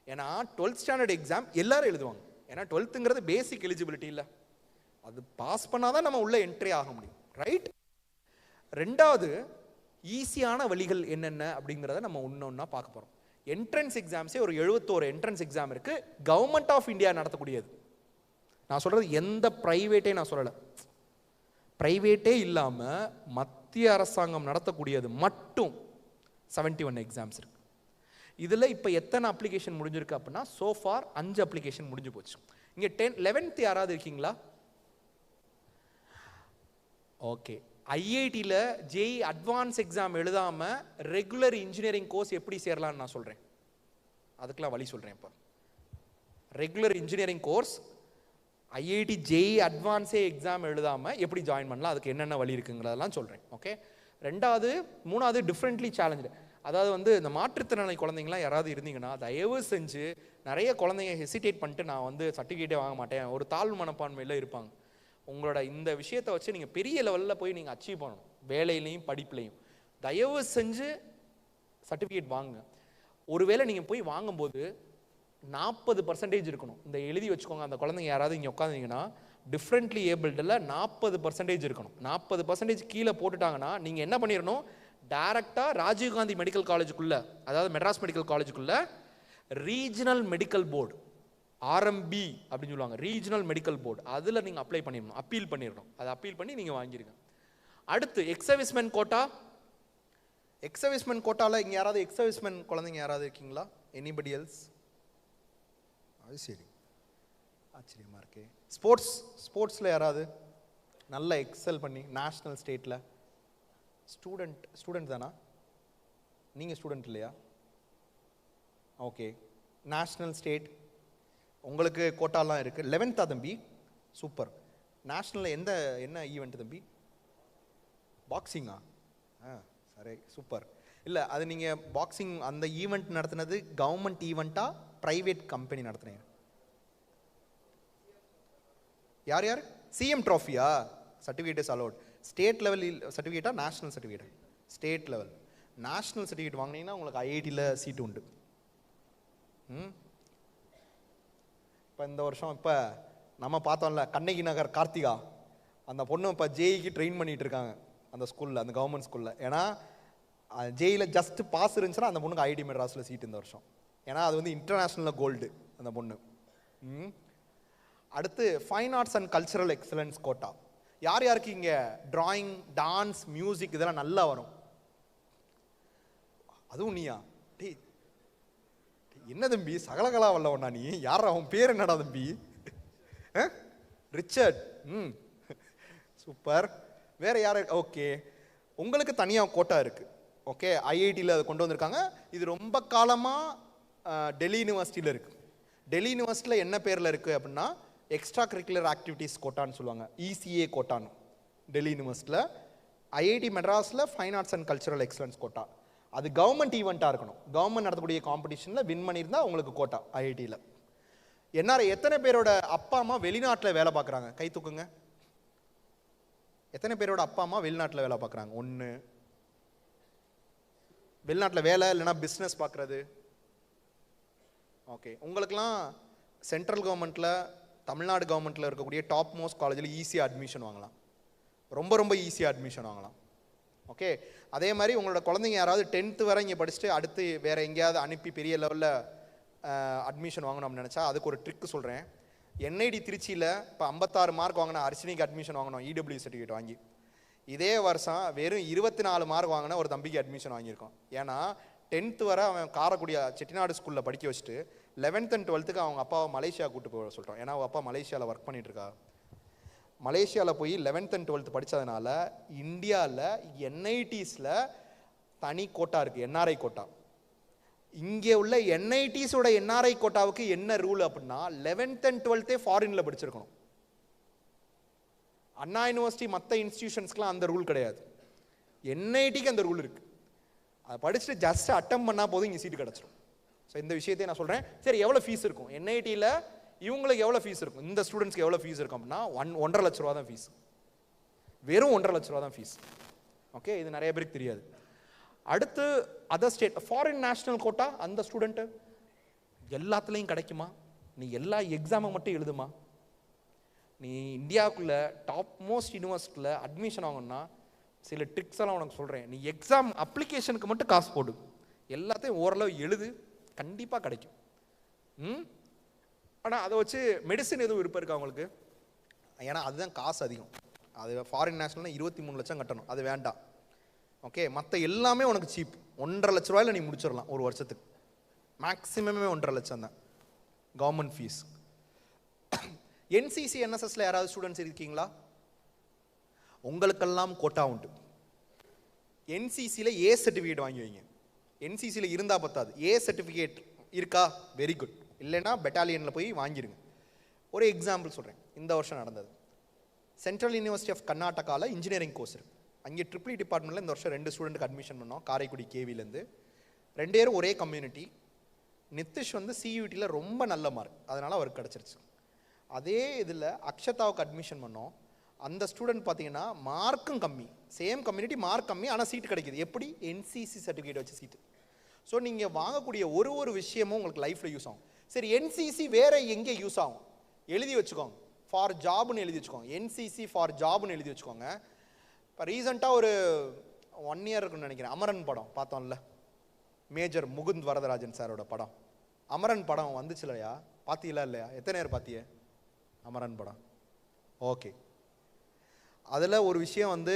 ஏன்னா 12th ஸ்டாண்டர்ட் எக்ஸாம் எல்லாரும் எழுதுவாங்க, ஏன்னா 12th பேசிக் எலிஜிபிலிட்டி இல்லை, அது பாஸ் பண்ணாதான் நம்ம உள்ள என்ட்ரி ஆக முடியும், ரைட். 2வது ஈஸியான வழிகள் என்னென்ன அப்படிங்கிறத நம்ம ஒன்றா பார்க்க போகிறோம். என்ட்ரன்ஸ் எக்ஸாம்ஸே ஒரு 71 என்ட்ரன்ஸ் எக்ஸாம் இருக்குது, கவர்மெண்ட் ஆஃப் இந்தியா நடத்தக்கூடியது. நான் சொல்கிறது எந்த ப்ரைவேட்டே நான் சொல்லலை, ப்ரைவேட்டே இல்லாமல் மத்திய அரசாங்கம் நடத்தக்கூடியது மட்டும் 71 எக்ஸாம்ஸ் இருக்குது. இதில் இப்போ எத்தனை அப்ளிகேஷன் முடிஞ்சிருக்கு அப்படின்னா சோஃபார் 5 அப்ளிகேஷன் முடிஞ்சு போச்சு. இங்கே 11th யாராவது இருக்கீங்களா? ஓகே, ஐஐடியில் ஜேஇ அட்வான்ஸ் எக்ஸாம் எழுதாமல் ரெகுலர் இன்ஜினியரிங் கோர்ஸ் எப்படி சேரலான்னு நான் சொல்கிறேன், அதுக்கெலாம் வழி சொல்கிறேன். இப்போ regular engineering course IIT JEE அட்வான்ஸே எக்ஸாம் எழுதாமல் எப்படி ஜாயின் பண்ணலாம், அதுக்கு என்னென்ன வழி இருக்குங்கிறதெல்லாம் சொல்கிறேன். ஓகே, 3வது டிஃப்ரெண்ட்லி சேலஞ்சு. அதாவது வந்து இந்த மாற்றுத்திறனாளி குழந்தைங்களாம் யாராவது இருந்தீங்கன்னா தயவு செஞ்சு, நிறைய குழந்தைங்க ஹெசிடேட் பண்ணிட்டு நான் வந்து சர்டிஃபிகேட்டே வாங்க மாட்டேன், ஒரு தாழ்வு மனப்பான்மையில் இருப்பாங்க. உங்களோட இந்த விஷயத்தை வச்சு நீங்கள் பெரிய லெவலில் போய் நீங்கள் அச்சீவ் பண்ணணும், வேலையிலையும் படிப்புலையும். தயவு செஞ்சு சர்டிஃபிகேட் வாங்குங்க. ஒருவேளை நீங்கள் போய் வாங்கும்போது 40% இருக்கணும். இந்த எழுதி வச்சுக்கோங்க, அந்த குழந்தைங்க யாராவது இங்கே உட்காந்துங்கன்னா டிஃப்ரெண்ட்லி ஏபிள்டில் 40% இருக்கணும். 40% கீழே போட்டுட்டாங்கன்னா நீங்கள் என்ன பண்ணிடணும், டைரெக்டாக ராஜீவ்காந்தி மெடிக்கல் காலேஜுக்குள்ளே, அதாவது மெட்ராஸ் மெடிக்கல் காலேஜுக்குள்ளே ரீஜனல் மெடிக்கல் போர்டு, ஆர்எம்பி அப்படின்னு சொல்லுவாங்க, ரீஜனல் மெடிக்கல் போர்டு, அதில் நீங்கள் அப்ளை பண்ணிடணும், அப்பீல் பண்ணிடணும். அதை அப்பீல் பண்ணி நீங்கள் வாங்கிருங்க. அடுத்து எக்ஸர்விஸ்மென் கோட்டா. எக்ஸர்விஸ்மென் கோட்டாவில் இங்கே யாராவது எக்ஸர்விஸ்மென் குழந்தைங்க யாராவது இருக்கீங்களா? Anybody else? அது சரி, ஆச்சரியமாக இருக்கே. ஸ்போர்ட்ஸில் யாராவது நல்லா எக்ஸல் பண்ணி நேஷ்னல் ஸ்டேட்டில்? ஸ்டூடெண்ட் தானா நீங்கள்? ஸ்டூடெண்ட் இல்லையா? ஓகே, நேஷ்னல் ஸ்டேட் உங்களுக்கு கோட்டாலாம் இருக்குது. 11th தம்பி, சூப்பர். நேஷ்னலில் என்ன ஈவெண்ட் தம்பி? பாக்ஸிங்கா? சரி, சூப்பர். இல்லை, அது நீங்கள் பாக்ஸிங் அந்த ஈவெண்ட் நடத்துனது கவர்மெண்ட் ஈவெண்ட்டா ப்ரைவேட் கம்பெனி நடத்துனீங்க? யார் யார்? சிஎம் ட்ராஃபியா? Certificate is allot. State level சர்டிஃபிகேட்டா national certificate? State level. National certificate வாங்கினீங்கன்னா உங்களுக்கு ஐஐடியில் சீட்டு உண்டு. இப்போ இந்த வருஷம் இப்போ நம்ம பார்த்தோம்ல கண்ணகி நகர் கார்த்திகா, அந்த பொண்ணு இப்போ ஜேஇக்கு ட்ரெயின் பண்ணிகிட்டு இருக்காங்க அந்த ஸ்கூலில், அந்த கவர்மெண்ட் ஸ்கூலில். ஏன்னா ஜேஇயில் ஜஸ்ட் பாஸ் இருந்துச்சுன்னா அந்த பொண்ணுக்கு ஐஐடி மெட்ராஸில் சீட் இந்த வருஷம். ஏன்னா அது வந்து இன்டர்நேஷ்னலில் கோல்டு அந்த பொண்ணு. அடுத்து fine arts and cultural excellence quota. யார் யாருக்கு இங்கே டிராயிங், டான்ஸ், மியூசிக் இதெல்லாம் நல்லா வரும்? அதுவும் நீயா? டேய் என்ன தம்பி சகலகலா வல்லவனா நீ? யார் அவன் பேர் என்னடா தம்பி? ரிச்சர்ட். சூப்பர். வேற யார்? ஓகே, உங்களுக்கு தனியாக கோட்டா இருக்கு. ஓகே, ஐஐடியில் அதை கொண்டு வந்திருக்காங்க. இது ரொம்ப காலமாக டெல்லி யூனிவர்சிட்டியில் இருக்கு. டெல்லி யூனிவர்சிட்டியில் என்ன பேரில் இருக்குது அப்படின்னா எக்ஸ்ட்ரா கரிக்குலர் ஆக்டிவிட்டீஸ் கோட்டான்னு சொல்லுவாங்க, இசிஏ கோட்டான்னு டெல்லி யூனிவர்சிட்டியில். ஐஐடி மெட்ராஸில் fine arts and cultural excellence quota. அது கவர்மெண்ட் ஈவெண்ட்டாக இருக்கணும். கவர்மெண்ட் நடத்தக்கூடிய காம்படிஷனில் வின் பண்ணியிருந்தால் உங்களுக்கு கோட்டா ஐஐடியில். எத்தனை பேரோட அப்பா அம்மா வெளிநாட்டில் வேலை பார்க்குறாங்க? கை தூக்குங்க. எத்தனை பேரோட அப்பா அம்மா வெளிநாட்டில் வேலை பார்க்குறாங்க? ஒன்று. வெளிநாட்டில் வேலை இல்லைன்னா பிஸ்னஸ் பார்க்குறது. ஓகே, உங்களுக்கெல்லாம் சென்ட்ரல் கவர்மெண்ட்டில், தமிழ்நாடு கவர்மெண்ட்டில் இருக்கக்கூடிய டாப் மோஸ்ட் காலேஜில் ஈஸியாக அட்மிஷன் வாங்கலாம். ரொம்ப ரொம்ப ஈஸியாக அட்மிஷன் வாங்கலாம். ஓகே, அதே மாதிரி உங்களோட குழந்தைங்க யாராவது 10th வரை இங்கே படிச்சுட்டு அடுத்து வேறு எங்கேயாவது அனுப்பி பெரிய லெவலில் அட்மிஷன் வாங்கணும் அப்படின்னு நினச்சா அதுக்கு ஒரு ட்ரிக்கு சொல்கிறேன். என்ஐடி திருச்சியில் இப்போ 56 மார்க் வாங்கினா அர்ச்சனிக்கு அட்மிஷன் வாங்கணும், இடபிள்யூ சர்டிஃபிகேட் வாங்கி. இதே வருஷம் வெறும் 24 மார்க் வாங்கினா ஒரு தம்பிக்கு அட்மிஷன் வாங்கியிருக்கோம். ஏன்னா 10th வரை அவன் காரக்குடி செட்டிநாடு ஸ்கூலில் படிக்க வச்சுட்டு 11th and 12th அவங்க அப்பாவை மலேசியா கூப்பிட்டு போக சொல்லிட்டோம். ஏன்னா அவள் அப்பா மலேசியாவில் ஒர்க் பண்ணிட்டு இருக்கா. மலேசியாவில் போய் 11th and 12th படித்ததுனால இந்தியாவில் என்ஐடிஸில் தனி கோட்டா இருக்குது, என்ஆர்ஐ கோட்டா. இங்கே உள்ள என்ஐடிஸோட என்ஆர்ஐ கோட்டாவுக்கு என்ன ரூல் அப்படின்னா 11th and 12th ஃபாரினில் படிச்சிருக்கணும். அண்ணா யூனிவர்சிட்டி மற்ற இன்ஸ்டிடியூஷன்ஸ்க்குலாம் அந்த ரூல் கிடையாது. என்ஐடிக்கு அந்த ரூல் இருக்குது. அதை படிச்சுட்டு ஜஸ்ட் அட்டம் பண்ணால் போதும் இங்கே சீட்டு கிடச்சிடும். ஸோ இந்த விஷயத்தையும் நான் சொல்கிறேன். சரி, எவ்வளோ ஃபீஸ் இருக்கும் என்ஐடியில்? இவங்களுக்கு எவ்வளோ ஃபீஸ் இருக்கும்? இந்த ஸ்டூடெண்ட்ஸ்க்கு எவ்வளோ ஃபீஸ் இருக்கும் அப்படின்னா 1.5 லட்ச ரூபா தான் ஃபீஸ். வெறும் 1.5 லட்ச ரூபா தான் ஃபீஸ். ஓகே, இது நிறைய பேருக்கு தெரியாது. அடுத்து other state foreign national quota. அந்த ஸ்டூடெண்ட்டு எல்லாத்துலேயும் கிடைக்குமா? நீ எல்லா எக்ஸாமை மட்டும் எழுதுமா? நீ இந்தியாவுக்குள்ளே டாப் மோஸ்ட் யூனிவர்சிட்டியில் அட்மிஷன் ஆகணும்னா சில ட்ரிக்ஸ் எல்லாம் உனக்கு சொல்கிறேன். நீ எக்ஸாம் அப்ளிகேஷனுக்கு மட்டும் காசு போடு, எல்லாத்தையும் ஓரளவு எழுது, கண்டிப்பாக கிடைக்கும். ஆனால் அதை வச்சு மெடிசன் எதுவும் விருப்பம் இருக்கா உங்களுக்கு? ஏன்னா அதுதான் காசு அதிகம். அது ஃபாரின் நேஷனல்னா 23 லட்சம் கட்டணும், அது வேண்டாம். ஓகே, மற்ற எல்லாமே உனக்கு சீப். 1.5 லட்ச ரூபாயில் நீ முடிச்சிடலாம் ஒரு வருஷத்துக்கு. மேக்ஸிமமே 1.5 லட்சம் தான் கவர்மெண்ட் ஃபீஸ். என்சிசி என்எஸ்எஸ்ல யாராவது ஸ்டூடெண்ட்ஸ் இருக்கீங்களா? உங்களுக்கெல்லாம் கோட்டா உண்டு. என்சிசியில் ஏ சர்டிஃபிகேட் வாங்கி வைங்க. என்சிசியில் இருந்தால் பத்தாது, ஏ சர்டிஃபிகேட் இருக்கா? Very good. இல்லைன்னா பெட்டாலியனில் போய் வாங்கிடுங்க. ஒரு எக்ஸாம்பிள் சொல்கிறேன். இந்த வருஷம் நடந்தது. சென்ட்ரல் யூனிவர்சிட்டி ஆஃப் கர்நாடகாவில் இன்ஜினியரிங் கோர்ஸ் இருக்குது. அங்கே ட்ரிபிள் டிபார்ட்மெண்ட்டில் இந்த வருஷம் 2 ஸ்டூடெண்ட்டுக்கு அட்மிஷன் பண்ணோம், காரைக்குடி கேவிலேருந்து. 2 பேரும் ஒரே கம்யூனிட்டி. நித்திஷ் வந்து சியூடியில் ரொம்ப நல்ல மார்க், அதனால் அவருக்கு கிடச்சிருச்சு. அதே இதில் அக்ஷதாவுக்கு அட்மிஷன் பண்ணோம். அந்த ஸ்டூடெண்ட் பார்த்தீங்கன்னா மார்க்கும் கம்மி, சேம் கம்யூனிட்டி மார்க் கம்மி, ஆனால் சீட் கிடைக்கிது. எப்படி? என்சிசி சர்டிஃபிகேட் வச்சு சீட்டு. ஸோ நீங்கள் வாங்கக்கூடிய ஒரு விஷயமும் உங்களுக்கு லைஃப்பில் யூஸ் ஆகும். சரி, என்சிசி வேற எங்கே யூஸ் ஆகும்? எழுதி வச்சுக்கோங்க, ஃபார் ஜாப்னு எழுதி வச்சுக்கோங்க. என்சிசி ஃபார் ஜாப்னு எழுதி வச்சுக்கோங்க. இப்போ ரீசெண்டாக ஒரு 1 year இருக்குன்னு நினைக்கிறேன், அமரன் படம் பார்த்தோம்ல, மேஜர் முகுந்த் வரதராஜன் சாரோட படம். அமரன் படம் வந்துச்சு இல்லையா? பார்த்தீங்களா இல்லையா? எத்தனை நேரம் பார்த்தியே அமரன் படம்? ஓகே. அதில் ஒரு விஷயம் வந்து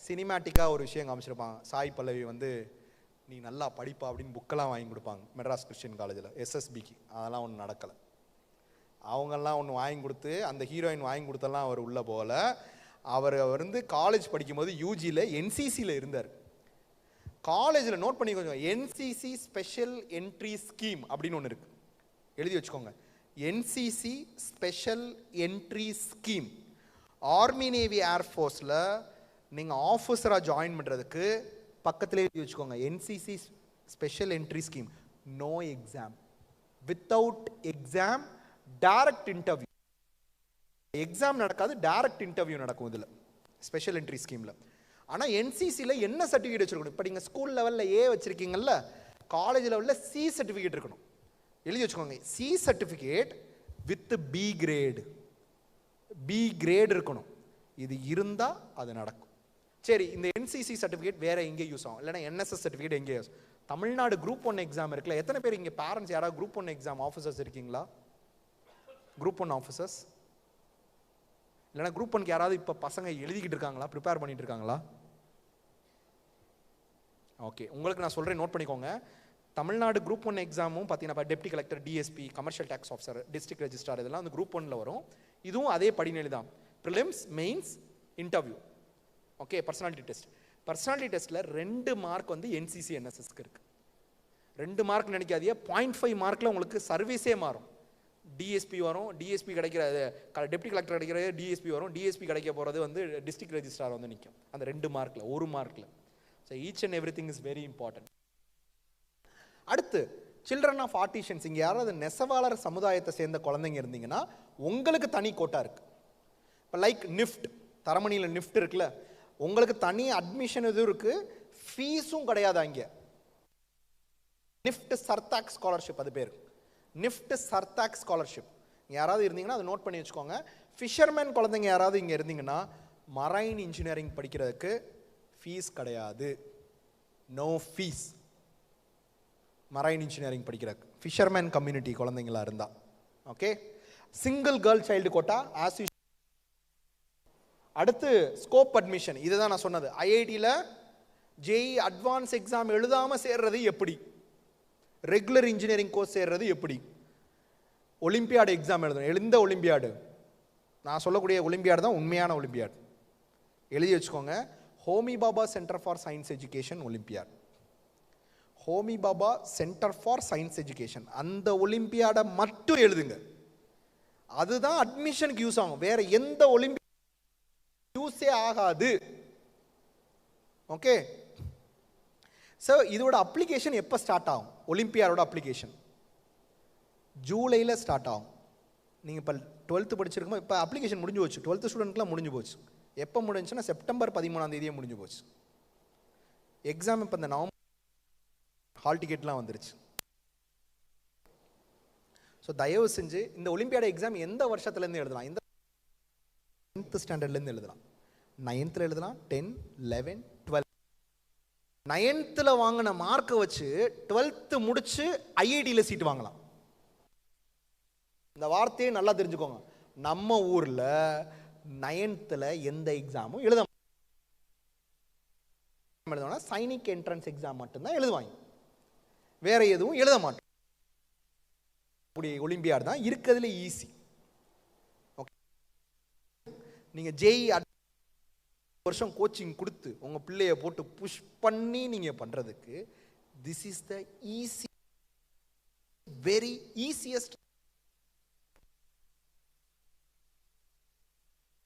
சினிமேட்டிக்காக ஒரு விஷயம் காமிச்சிருப்பாங்க. சாய் பல்லவி வந்து நீ நல்லா படிப்பா அப்படின்னு புக்கெல்லாம் வாங்கி கொடுப்பாங்க மெட்ராஸ் கிறிஸ்டியன் காலேஜில், எஸ்எஸ்பிக்கு. அதெல்லாம் ஒன்றும் நடக்கலை. அவங்கெல்லாம் ஒன்று வாங்கி கொடுத்து, அந்த ஹீரோயின் வாங்கி கொடுத்தெல்லாம் அவர் உள்ளே போகல. அவர் வந்து காலேஜ் படிக்கும்போது யூஜியில் என்சிசியில் இருந்தார். காலேஜில் நோட் பண்ணி கொஞ்சம், என்சிசி ஸ்பெஷல் என்ட்ரி ஸ்கீம் அப்படின்னு ஒன்று இருக்குது, எழுதி வச்சுக்கோங்க. NCC special entry scheme. Army navy ஏர்ஃபோர்ஸில் நீங்கள் ஆஃபீஸராக ஜாயின் பண்ணுறதுக்கு பக்கத்திலே எழுதி வச்சுக்கோங்க, NCC special entry scheme. No exam, without exam, direct interview. Exam நடக்காது, டைரக்ட் இன்டர்வியூ நடக்கும் இதில், ஸ்பெஷல் என்ட்ரி ஸ்கீமில். ஆனால் என்சிசியில் என்ன சர்டிஃபிகேட் வச்சுருக்கணும்? இப்போ நீங்கள் ஸ்கூல் லெவலில் ஏ வச்சுருக்கீங்கல்ல, காலேஜ் லெவலில் சி சர்டிஃபிகேட் இருக்கணும், எழுதி வச்சுக்கோங்க. C certificate with B grade, B grade இருக்கணும். இது இருந்தால் அது நடக்கும். சரி, இந்த என்சிசி சர்டிஃபிகேட் வேறு எங்கே யூஸ் ஆகும்? இல்லைனா என்எஸ்எஸ் சர்டிஃபிகேட் எங்கே யூஸ்? தமிழ்நாடு குரூப் 1 எக்ஸாம் இருக்குல்ல, எத்தனை பேர் இங்கே பேரண்ட்ஸ் யாராவது குரூப் 1 எக்ஸாம் ஆஃபீஸர்ஸ் இருக்கீங்களா? குரூப் 1 ஆஃபீஸர்ஸ் இல்லைனா குரூப் 1க்கு யாராவது இப்போ பசங்க எழுதிக்கிட்டு இருக்காங்களா, ப்ரிப்பேர் பண்ணிட்டு இருக்காங்களா? ஓகே, உங்களுக்கு நான் சொல்கிறேன், நோட் பண்ணிக்கோங்க. தமிழ்நாடு குரூப் 1 எக்ஸாமும் பார்த்தீங்கன்னா deputy collector, DSP, commercial tax officer, district registrar, இதெல்லாம் அந்த குரூப் 1ல் வரும். இதுவும் அதே படிநிலை தான், prelims, mains, interview. Okay, personality test. Personality டெஸ்ட்டில் 2 மார்க் வந்து என்சிசி என்எஸ்எஸ்க்கு இருக்குது. 2 மார்க் நினைக்காதீங்க, 0.5 மார்க்கில் உங்களுக்கு சர்வீஸே மாறும். டிஎஸ்பி வரும், டிஎஸ்பி கிடைக்கிற டெப்டி கலெக்டர் கிடைக்கிற டிஎஸ்பி வரும், டிஎஸ்பி கிடைக்க போகிறது வந்து டிஸ்ட்ரிக்ட் ரெஜிஸ்ட்ரார் வந்து நிற்கும் அந்த 2 மார்க்கில், 1 மார்க்கில். So each and every thing is very important. அடுத்து, சில்ட்ரன் ஆஃப் ஆர்டிஷன்ஸ். இங்கே யாராவது நெசவாளர் சமுதாயத்தை சேர்ந்த குழந்தைங்க இருந்தீங்கன்னா உங்களுக்கு தனி கோட்டா இருக்குது. இப்போ லைக் நிஃப்ட், தரமணியில் நிஃப்ட் இருக்குல்ல, உங்களுக்கு தனி அட்மிஷன் இதுவும் இருக்குது, ஃபீஸும் கிடையாது அங்கே. நிஃப்ட் சர்தாக் ஸ்காலர்ஷிப், அது பேர் நிஃப்ட் சர்தாக் ஸ்காலர்ஷிப். யாராவது இருந்தீங்கன்னா அதை நோட் பண்ணி வச்சுக்கோங்க. ஃபிஷர்மேன் குழந்தைங்க யாராவது இங்கே இருந்தீங்கன்னா மரைன் இன்ஜினியரிங் படிக்கிறதுக்கு ஃபீஸ் கிடையாது, நோ ஃபீஸ். மரைன் இன்ஜினியரிங் படிக்கிறதுக்கு ஃபிஷர்மேன் கம்யூனிட்டி குழந்தைங்களா இருந்தால். Okay, single girl child quota as you. அடுத்து ஸ்கோப் அட்மிஷன், இதுதான் நான் சொன்னது. ஐஐடியில் ஜேஇ அட்வான்ஸ் எக்ஸாம் எழுதாமல் சேர்றது எப்படி, ரெகுலர் இன்ஜினியரிங் கோர்ஸ் சேர்றது எப்படி, ஒலிம்பியாடு எக்ஸாம் எழுதணும். எந்த ஒலிம்பியாடு? நான் சொல்லக்கூடிய ஒலிம்பியாடு தான் உண்மையான ஒலிம்பியாடு, எழுதி வச்சுக்கோங்க. Homi Baba centre for science education olympiad, Homi Baba centre for science education, அந்த ஒலிம்பியாடை மட்டும் எழுதுங்க. அதுதான் அட்மிஷனுக்கு யூஸ் ஆகும், வேற எந்த ஒலிம்பியாட் யூஸே ஆகாது. ஓகே, ஸோ இதோட அப்ளிகேஷன் எப்போ ஸ்டார்ட் ஆகும்? ஒலிம்பியாடோட அப்ளிகேஷன் ஜூலையில் ஸ்டார்ட் ஆகும். நீங்கள் இப்போ 12th படிச்சிருக்கோம், இப்போ அப்ளிகேஷன் முடிஞ்சு போச்சு. 12th ஸ்டூடெண்ட்க்குலாம் முடிஞ்சு போச்சு. எப்போ முடிஞ்சுன்னா செப்டம்பர் 13 முடிஞ்சு போச்சு. எக்ஸாம் இப்போ இந்த நவம்பர், ஹால் டிக்கெட்லாம் வந்துருச்சு. ஸோ தயவு செஞ்சு இந்த ஒலிம்பியாட் எக்ஸாம் எந்த வருஷத்துலேருந்து எழுதலாம்? இந்த 9th ஸ்டாண்டர்ட்லேருந்து எழுதலாம், 9th எழுதலாம், 10, 11, 12. 9th வாங்கின மார்க்கை வச்சு 12th முடிச்சு ஐஐடியில் சீட் வாங்கலாம். இந்த வார்த்தையை நல்லா தெரிஞ்சுக்கோங்க. நம்ம ஊரில் 9th எந்த எக்ஸாமும் எழுதுவாங்க, சைனிக் என்ட்ரன்ஸ் எக்ஸாம் மட்டும்தான் எழுதுவாங்க, வேற எதுவும் எழுத மாட்டோம். ஒலிம்பியாடு தான் இருக்கிறதுல ஈஸி. நீங்க ஜேஇ வருஷம் கோச்சிங் கொடுத்து உங்க பிள்ளைய போட்டு புஷ் பண்ணி நீங்க பண்றதுக்கு this is the easy, very easiest.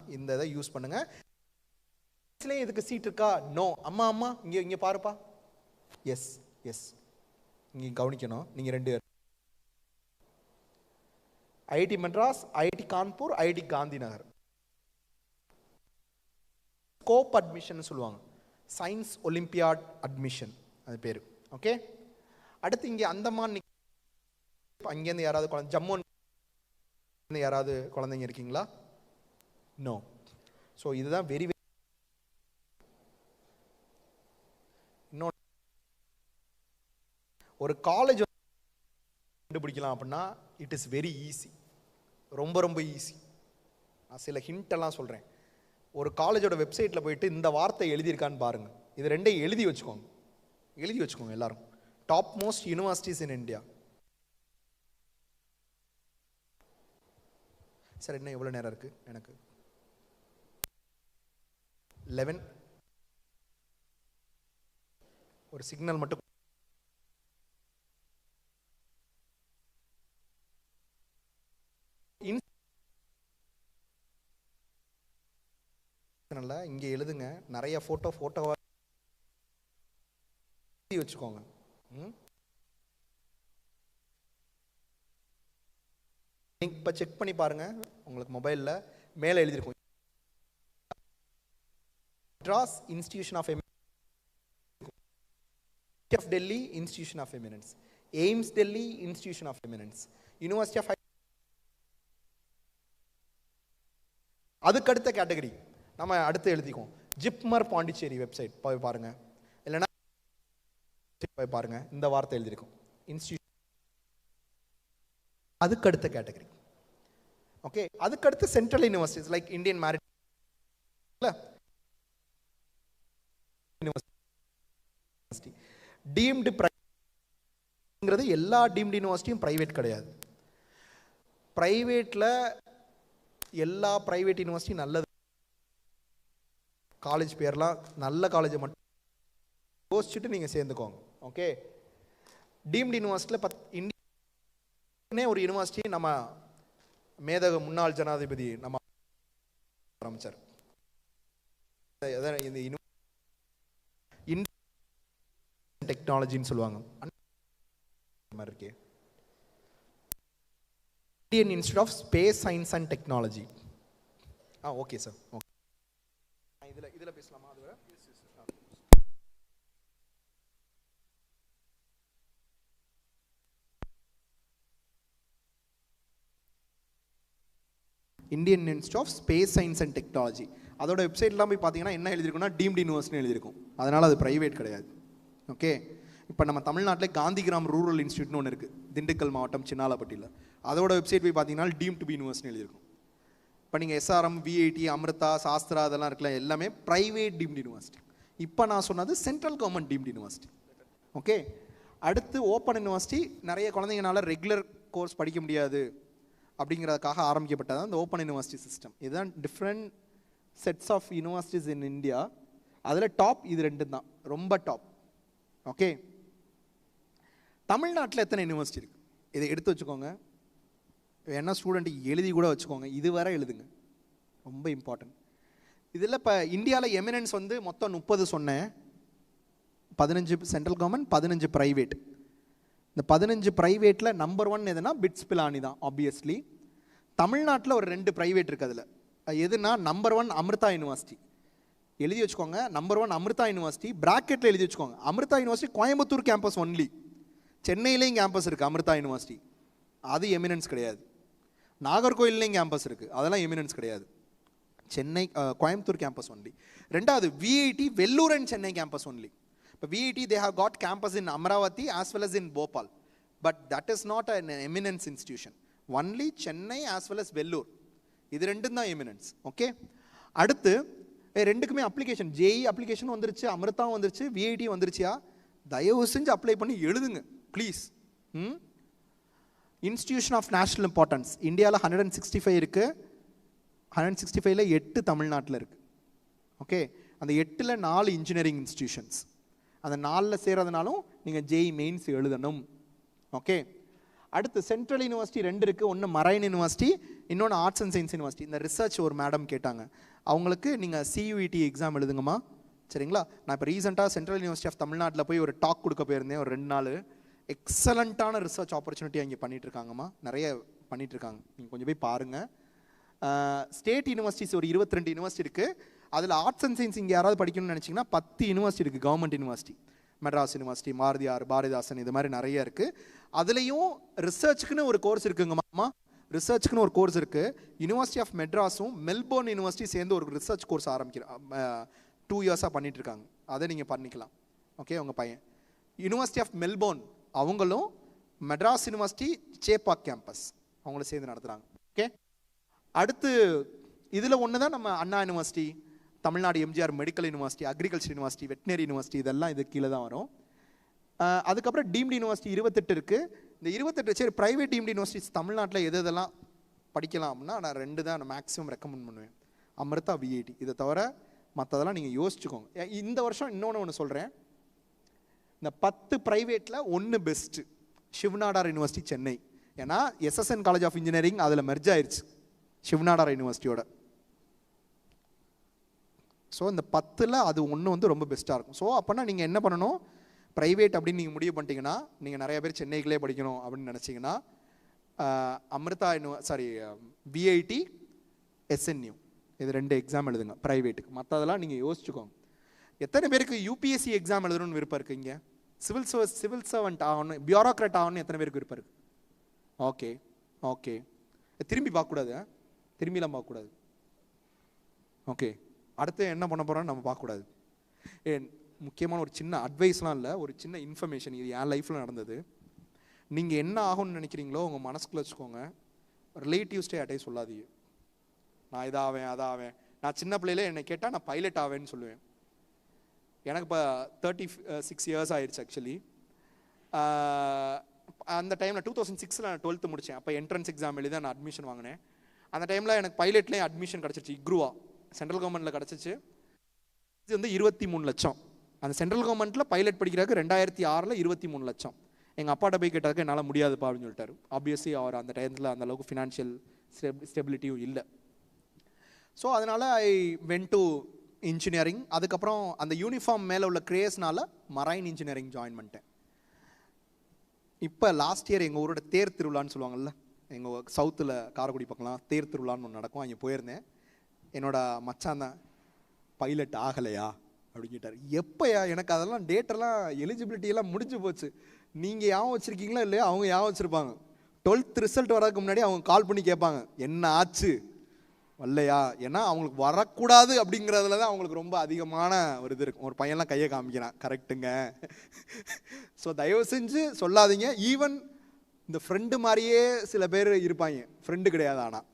இந்த இதை யூஸ் பண்ணுங்க. இதுக்கு சீட் இருக்கா? நோ. அம்மா அம்மா இங்க இங்க பாருப்பா. எஸ் எஸ், நீங்க கவனிக்கணும். நீங்க 2 பேர் IIT Madras, IIT Kanpur, IIT Gandhi Nagar. Scope admission சொல்லுவாங்க, சயின்ஸ் ஒலிம்பியாட் அட்மிஷன் அது பேர். ஓகே, அடுத்து இங்கே அந்தமான் அங்கேருந்து யாராவது ஜம்மு யாராவது குழந்தைங்க இருக்கீங்களா? நோ. ஸோ இதுதான் வெரி வெரி இன்னொன்று, ஒரு காலேஜ் கண்டுபிடிக்கலாம் அப்படின்னா இட் இஸ் வெரி ஈஸி, ரொம்ப ரொம்ப ஈஸி. நான் சில ஹிண்ட் எல்லாம் சொல்கிறேன். ஒரு காலேஜோட வெப்சைட்டில் போயிட்டு இந்த வார்த்தை எழுதியிருக்கான்னு பாருங்கள். இது ரெண்டையும் எழுதி வச்சுக்கோங்க எல்லாரும். Top most universities in India. Sir இன்னும் எவ்வளோ நேரம் இருக்குது எனக்கு? 11. ஒரு சிக்னல் மட்டும். இங்கே எழுதுங்க, நிறைய ஃபோட்டோவா வச்சுக்கோங்க. இப்போ செக் பண்ணி பாருங்க, உங்களுக்கு மொபைலில் மேலே எழுதியிருக்கும் Madras institution of Delhi institution of eminence, AIIMS Delhi institution of eminence, university of. அதுக்கடுத்த கேட்டகரி நம்ம அடுத்து எழுதிக்குவோம். ஜிப்மர் பாண்டிச்சேரி வெப்சைட் போய் பாருங்க, இல்லைன்னா போய் பாருங்க, இந்த வார்த்தை எழுதியிருக்கும் இன்ஸ்டிடியூஷன். அதுக்கடுத்த கேட்டகரி. ஓகே, அதுக்கடுத்து central universities like Indian maritime university. Deemed பிரைவேட்ங்கிறது எல்லா டீம்டு யூனிவர்சிட்டியும் பிரைவேட் கிடையாது. பிரைவேட்ல எல்லா பிரைவேட் யூனிவர்சிட்டி நல்லது, காலேஜ் பேர்லாம் நல்ல காலேஜை மட்டும் யோசிச்சுட்டு நீங்கள் சேர்ந்துக்கோங்க. ஓகே, டீம்டு யூனிவர்சிட்டியில் ஒரு யூனிவர்சிட்டி நம்ம மேதக முன்னாள் ஜனாதிபதி நம்ம ஆரம்பிச்சார். இந்த டெக்னாலஜின்னு சொல்லுவாங்க. Indian institute of space science and technology. Okay sir, okay. இதில் பேசலாமா? அது Indian institute of space science and technology. அதோட வெப்சைட்லாம் போய் பார்த்தீங்கன்னா என்ன எழுதிருக்குன்னா டீம்டு யூனிவர்சிட்டி எழுதிருக்கும். அதனால் அது ப்ரைவேட் கிடையாது. ஓகே, இப்போ நம்ம தமிழ்நாட்டில் காந்திகிராம் ரூரல் இன்ஸ்டியூட்னு ஒன்று இருக்குது, திண்டுக்கல் மாவட்டம் சின்னாலப்பட்டியில். அதோட வெப்சைட் போய் பார்த்தீங்கன்னா டீம் டு பி யூனிவர்சிட்டி எழுதிருக்கும். இப்போ நீங்கள் எஸ்ஆர்எம், விஐடி, அமிர்தா, சாஸ்திரா அதெல்லாம் இருக்குல்ல, எல்லாமே ப்ரைவேட் டீம்டு யூனிவர்சிட்டி. இப்போ நான் சொன்னது central government deemed university. Okay, அடுத்து ஓப்பன் யூனிவர்சிட்டி. நிறைய குழந்தைங்கனால ரெகுலர் கோர்ஸ் படிக்க முடியாது அப்படிங்கிறதுக்காக ஆரம்பிக்கப்பட்டது இந்த ஓப்பன் யூனிவர்சிட்டி சிஸ்டம். இதுதான் different sets of universities in India. அதில் டாப் இது ரெண்டு தான், ரொம்ப டாப். ஓகே, தமிழ்நாட்டில் எத்தனை யூனிவர்சிட்டி இருக்குது இதை எடுத்து வச்சுக்கோங்க. என்ன ஸ்டூடெண்ட் எழுதி கூட வச்சுக்கோங்க, இதுவரை எழுதுங்க, ரொம்ப இம்பார்ட்டன்ட். இதில் இப்போ இந்தியாவில் எமினன்ஸ் வந்து மொத்தம் 30 சொன்னேன். 15 சென்ட்ரல் கவர்மெண்ட், 15 ப்ரைவேட். இந்த 15 ப்ரைவேட்டில் நம்பர் 1 எதுனா பிட்ஸ் பிலானி தான் ஆப்வியஸ்லி. தமிழ்நாட்டில் ஒரு 2 ப்ரைவேட் இருக்குது. அதில் எதுனா நம்பர் 1 அமிர்தா யூனிவர்சிட்டி எழுதி வச்சுக்கோங்க. நம்பர் 1 அமிர்தா யூனிவர்சிட்டி பிராக்கெட்டில் எழுதி வச்சுக்கோங்க. Amrita university Coimbatore campus only, சென்னையிலேயும் கேம்பஸ் இருக்குது அமிர்தா யூனிவர்சிட்டி, அது எமினன்ஸ் கிடையாது. நாகர்கோயில்லையும் கேம்பஸ் இருக்குது, அதெல்லாம் எமினன்ஸ் கிடையாது. Chennai Coimbatore campus only. ரெண்டாவது VIT Vellore and Chennai campus only. இப்போ VIT they have got campus in Amravati as well as in Bhopal, but that is not an eminence institution. Only Chennai as well as Vellore, இது ரெண்டும் தான் eminence. Okay, அடுத்து ரெண்டுக்குமே application, JE application வந்துருச்சு, அமிர்தாவும் வந்துருச்சு, VIT வந்துருச்சியா, தயவு செஞ்சு apply பண்ணி எழுதுங்க please. Institution of national importance இந்தியாவில் 165 இருக்குது. 165ல் 8 தமிழ்நாட்டில் இருக்குது. ஓகே, அந்த 8ல் 4 இன்ஜினியரிங் இன்ஸ்டிடியூஷன்ஸ். அந்த 4ல் சேர்றதுனாலும் நீங்கள் ஜேஇ மெயின்ஸ் எழுதணும். ஓகே, அடுத்து சென்ட்ரல் யூனிவர்சிட்டி 2 இருக்குது. ஒன்று மரைன் யூனிவர்சிட்டி, இன்னொன்று ஆர்ட்ஸ் அண்ட் சயின்ஸ் யூனிவர்சிட்டி. இந்த ரிசர்ச் ஒரு மேடம் கேட்டாங்க, அவங்களுக்கு நீங்கள் சியூஇடி எக்ஸாம் எழுதுங்கம்மா, சரிங்களா? நான் இப்போ ரீசெண்டாக சென்ட்ரல் யூனிவர்சிட்டி ஆஃப் தமிழ்நாட்டில் போய் ஒரு டாக் கொடுக்க போயிருந்தேன், ஒரு 2 நாள். எக்ஸலண்ட்டான ரிசர்ச் ஆப்பர்ச்சுனிட்டி அங்கே பண்ணிகிட்ருக்காங்கம்மா, நிறைய பண்ணிகிட்ருக்காங்க, நீங்கள் கொஞ்சம் போய் பாருங்கள். ஸ்டேட் யூனிவர்சிட்டிஸ் ஒரு 22 யூனிவர்சிட்டி இருக்குது. அதில் ஆர்ட்ஸ் அண்ட் சயின்ஸ் இங்கே யாராவது படிக்கணும்னு நினச்சிங்கன்னா 10 யூனிவர்சிட்டி இருக்குது. Government university, Madras university, Bharathiyar, Bharathidasan, இது மாதிரி நிறைய இருக்குது. அதுலேயும் ரிசர்ச்சுக்குன்னு ஒரு கோர்ஸ் இருக்குங்கம்மா. ரிசர்ச்சுக்குன்னு ஒரு கோர்ஸ் இருக்குது. யூனிவர்சிட்டி ஆஃப் மெட்ராஸும் மெல்போர்ன் யூனிவர்சிட்டி சேர்ந்து ஒரு ரிசர்ச் கோர்ஸ் ஆரம்பிக்கிறோம். 2 இயர்ஸாக பண்ணிகிட்ருக்காங்க. அதை நீங்கள் பண்ணிக்கலாம். ஓகே, உங்கள் பையன் யூனிவர்சிட்டி ஆஃப் மெல்போர்ன் அவங்களும் மெட்ராஸ் யூனிவர்சிட்டி சேப்பாக் கேம்பஸ் அவங்கள சேர்ந்து நடத்துகிறாங்க. ஓகே, அடுத்து இதில் ஒன்று தான் நம்ம Anna university, Tamil Nadu MGR medical university, agriculture university, veterinary university, இதெல்லாம் இது கீழே தான் வரும். அதுக்கப்புறம் டீம்டு யூனிவர்சிட்டி 28 இருக்குது. இந்த 28 சரி ப்ரைவேட் டீம்டு யூனிவர்சிட்டிஸ் தமிழ்நாட்டில் எது இதெல்லாம் படிக்கலாம் அப்படின்னா நான் 2 தான் நான் மேக்ஸிமம் ரெக்கமெண்ட் பண்ணுவேன். அமிர்தா, விஐடி. இதை தவிர மற்றதெல்லாம் நீங்கள் யோசிச்சுக்கோங்க. இந்த வருஷம் இன்னொன்று சொல்கிறேன். இந்த 10 ப்ரைவேட்டில் 1 பெஸ்ட்டு சிவநாடார் யூனிவர்சிட்டி சென்னை. ஏன்னா எஸ்எஸ்என் காலேஜ் ஆஃப் இன்ஜினியரிங் அதில் மெர்ஜ் ஆயிடுச்சு சிவநாடார் யூனிவர்சிட்டியோட. ஸோ இந்த 10ல் அது ஒன்று வந்து ரொம்ப பெஸ்ட்டாக இருக்கும். ஸோ அப்போனா நீங்கள் என்ன பண்ணணும், ப்ரைவேட் அப்படின்னு நீங்கள் முடிவு பண்ணிட்டீங்கன்னா, நீங்கள் நிறைய பேர் சென்னைக்குள்ளே படிக்கணும் அப்படின்னு நினச்சிங்கன்னா அமிர்தா விஐடி, எஸ்என்யூ, இது 2 எக்ஸாம் எழுதுங்க ப்ரைவேட்டுக்கு. மற்றதெல்லாம் நீங்கள் யோசிச்சுக்கோங்க. எத்தனை பேருக்கு யூபிஎஸ்சி எக்ஸாம் எழுதணும்னு விருப்பம் இருக்குது? இங்கே சிவில் சர்வெண்ட் ஆகணும், பியூரோக்ராட் ஆகணும்னு எத்தனை பேருக்கு விருப்பம் இருக்குது? ஓகே ஓகே, திரும்பி பார்க்கக்கூடாது, திரும்பிலாம் பார்க்கக்கூடாது. ஓகே, அடுத்து என்ன பண்ண போகிறோன்னு நம்ம பார்க்கக்கூடாது. முக்கியமான ஒரு சின்ன அட்வைஸ்லாம் இல்லை, ஒரு சின்ன இன்ஃபர்மேஷன். இது என் லைஃப்பில் நடந்தது. நீங்கள் என்ன ஆகும்னு நினைக்கிறீங்களோ உங்கள் மனசுக்குள்ள வச்சுக்கோங்க. ரிலேட்டிவ்ஸ்டே யார்ட்டையும் சொல்லாதீங்க. நான் இதாவேன் அதாவேன். நான் சின்ன பிள்ளையில என்னை கேட்டால் நான் பைலட் ஆவேன்னு சொல்லுவேன். எனக்கு இப்போ 36 இயர்ஸ் ஆயிடுச்சு ஆக்சுவலி. அந்த டைமில் 2006 நான் 12th முடித்தேன். அப்போ என்ட்ரன்ஸ் எக்ஸாம் எழுதி நான் அட்மிஷன் வாங்கினேன். அந்த டைமில் எனக்கு பைலட்லேயும் அட்மிஷன் கிடச்சிருச்சு. இக்ரூவா சென்ட்ரல் கவர்மெண்ட்டில் கிடச்சிச்சு. இது வந்து 23 லட்சம். அந்த சென்ட்ரல் கவர்மெண்ட்டில் பைலட் படிக்கிறதுக்கு 2006 23 லட்சம். எங்கள் அப்பாட்ட போய் கேட்டதுக்கு என்னால் முடியாதுப்பா அப்படின்னு சொல்லிட்டாரு. ஆப்வியஸ்லி அவர் அந்த டைத்தில் அந்த அளவுக்கு ஃபினான்ஷியல் ஸ்டெபிலிட்டியும் இல்லை. ஸோ அதனால் ஐ வென்ட் டு இன்ஜினியரிங். அதுக்கப்புறம் அந்த யூனிஃபார்ம் மேலே உள்ள கிரேஸ்னால மரைன் இன்ஜினியரிங் ஜாயின் பண்ணிட்டேன். இப்போ லாஸ்ட் இயர் எங்கள் ஊரோட தேர் திருவிழான்னு சொல்லுவாங்கள்ல, எங்கள் சவுத்தில் காரைக்குடி பக்கம்லாம் தேர் திருவிழான்னு ஒன்று நடக்கும். அங்கே போயிருந்தேன். என்னோட மச்சான் தான், பைலட் ஆகலையா அப்படின்னு கேட்டார். எப்போயா? எனக்கு அதெல்லாம் டேட்டெல்லாம் எலிஜிபிலிட்டியெல்லாம் முடிஞ்சு போச்சு. நீங்கள் யாவும் வச்சுருக்கீங்களா இல்லையா? அவங்க யாவும் வச்சுருப்பாங்க. 12th ரிசல்ட் வரதுக்கு முன்னாடி அவங்க கால் பண்ணி கேட்பாங்க என்ன ஆச்சு வரலையா. ஏன்னா அவங்களுக்கு வரக்கூடாது அப்படிங்கிறதுல தான் அவங்களுக்கு ரொம்ப அதிகமான ஒரு இது இருக்கும். ஒரு பையன்லாம் கையை காமிக்கிறான், கரெக்டுங்க. ஸோ தயவு செஞ்சு சொல்லாதீங்க. ஈவன் இந்த ஃப்ரெண்டு மாதிரியே சில பேர் இருப்பாங்க. ஃப்ரெண்டு கிடையாது, ஆனால்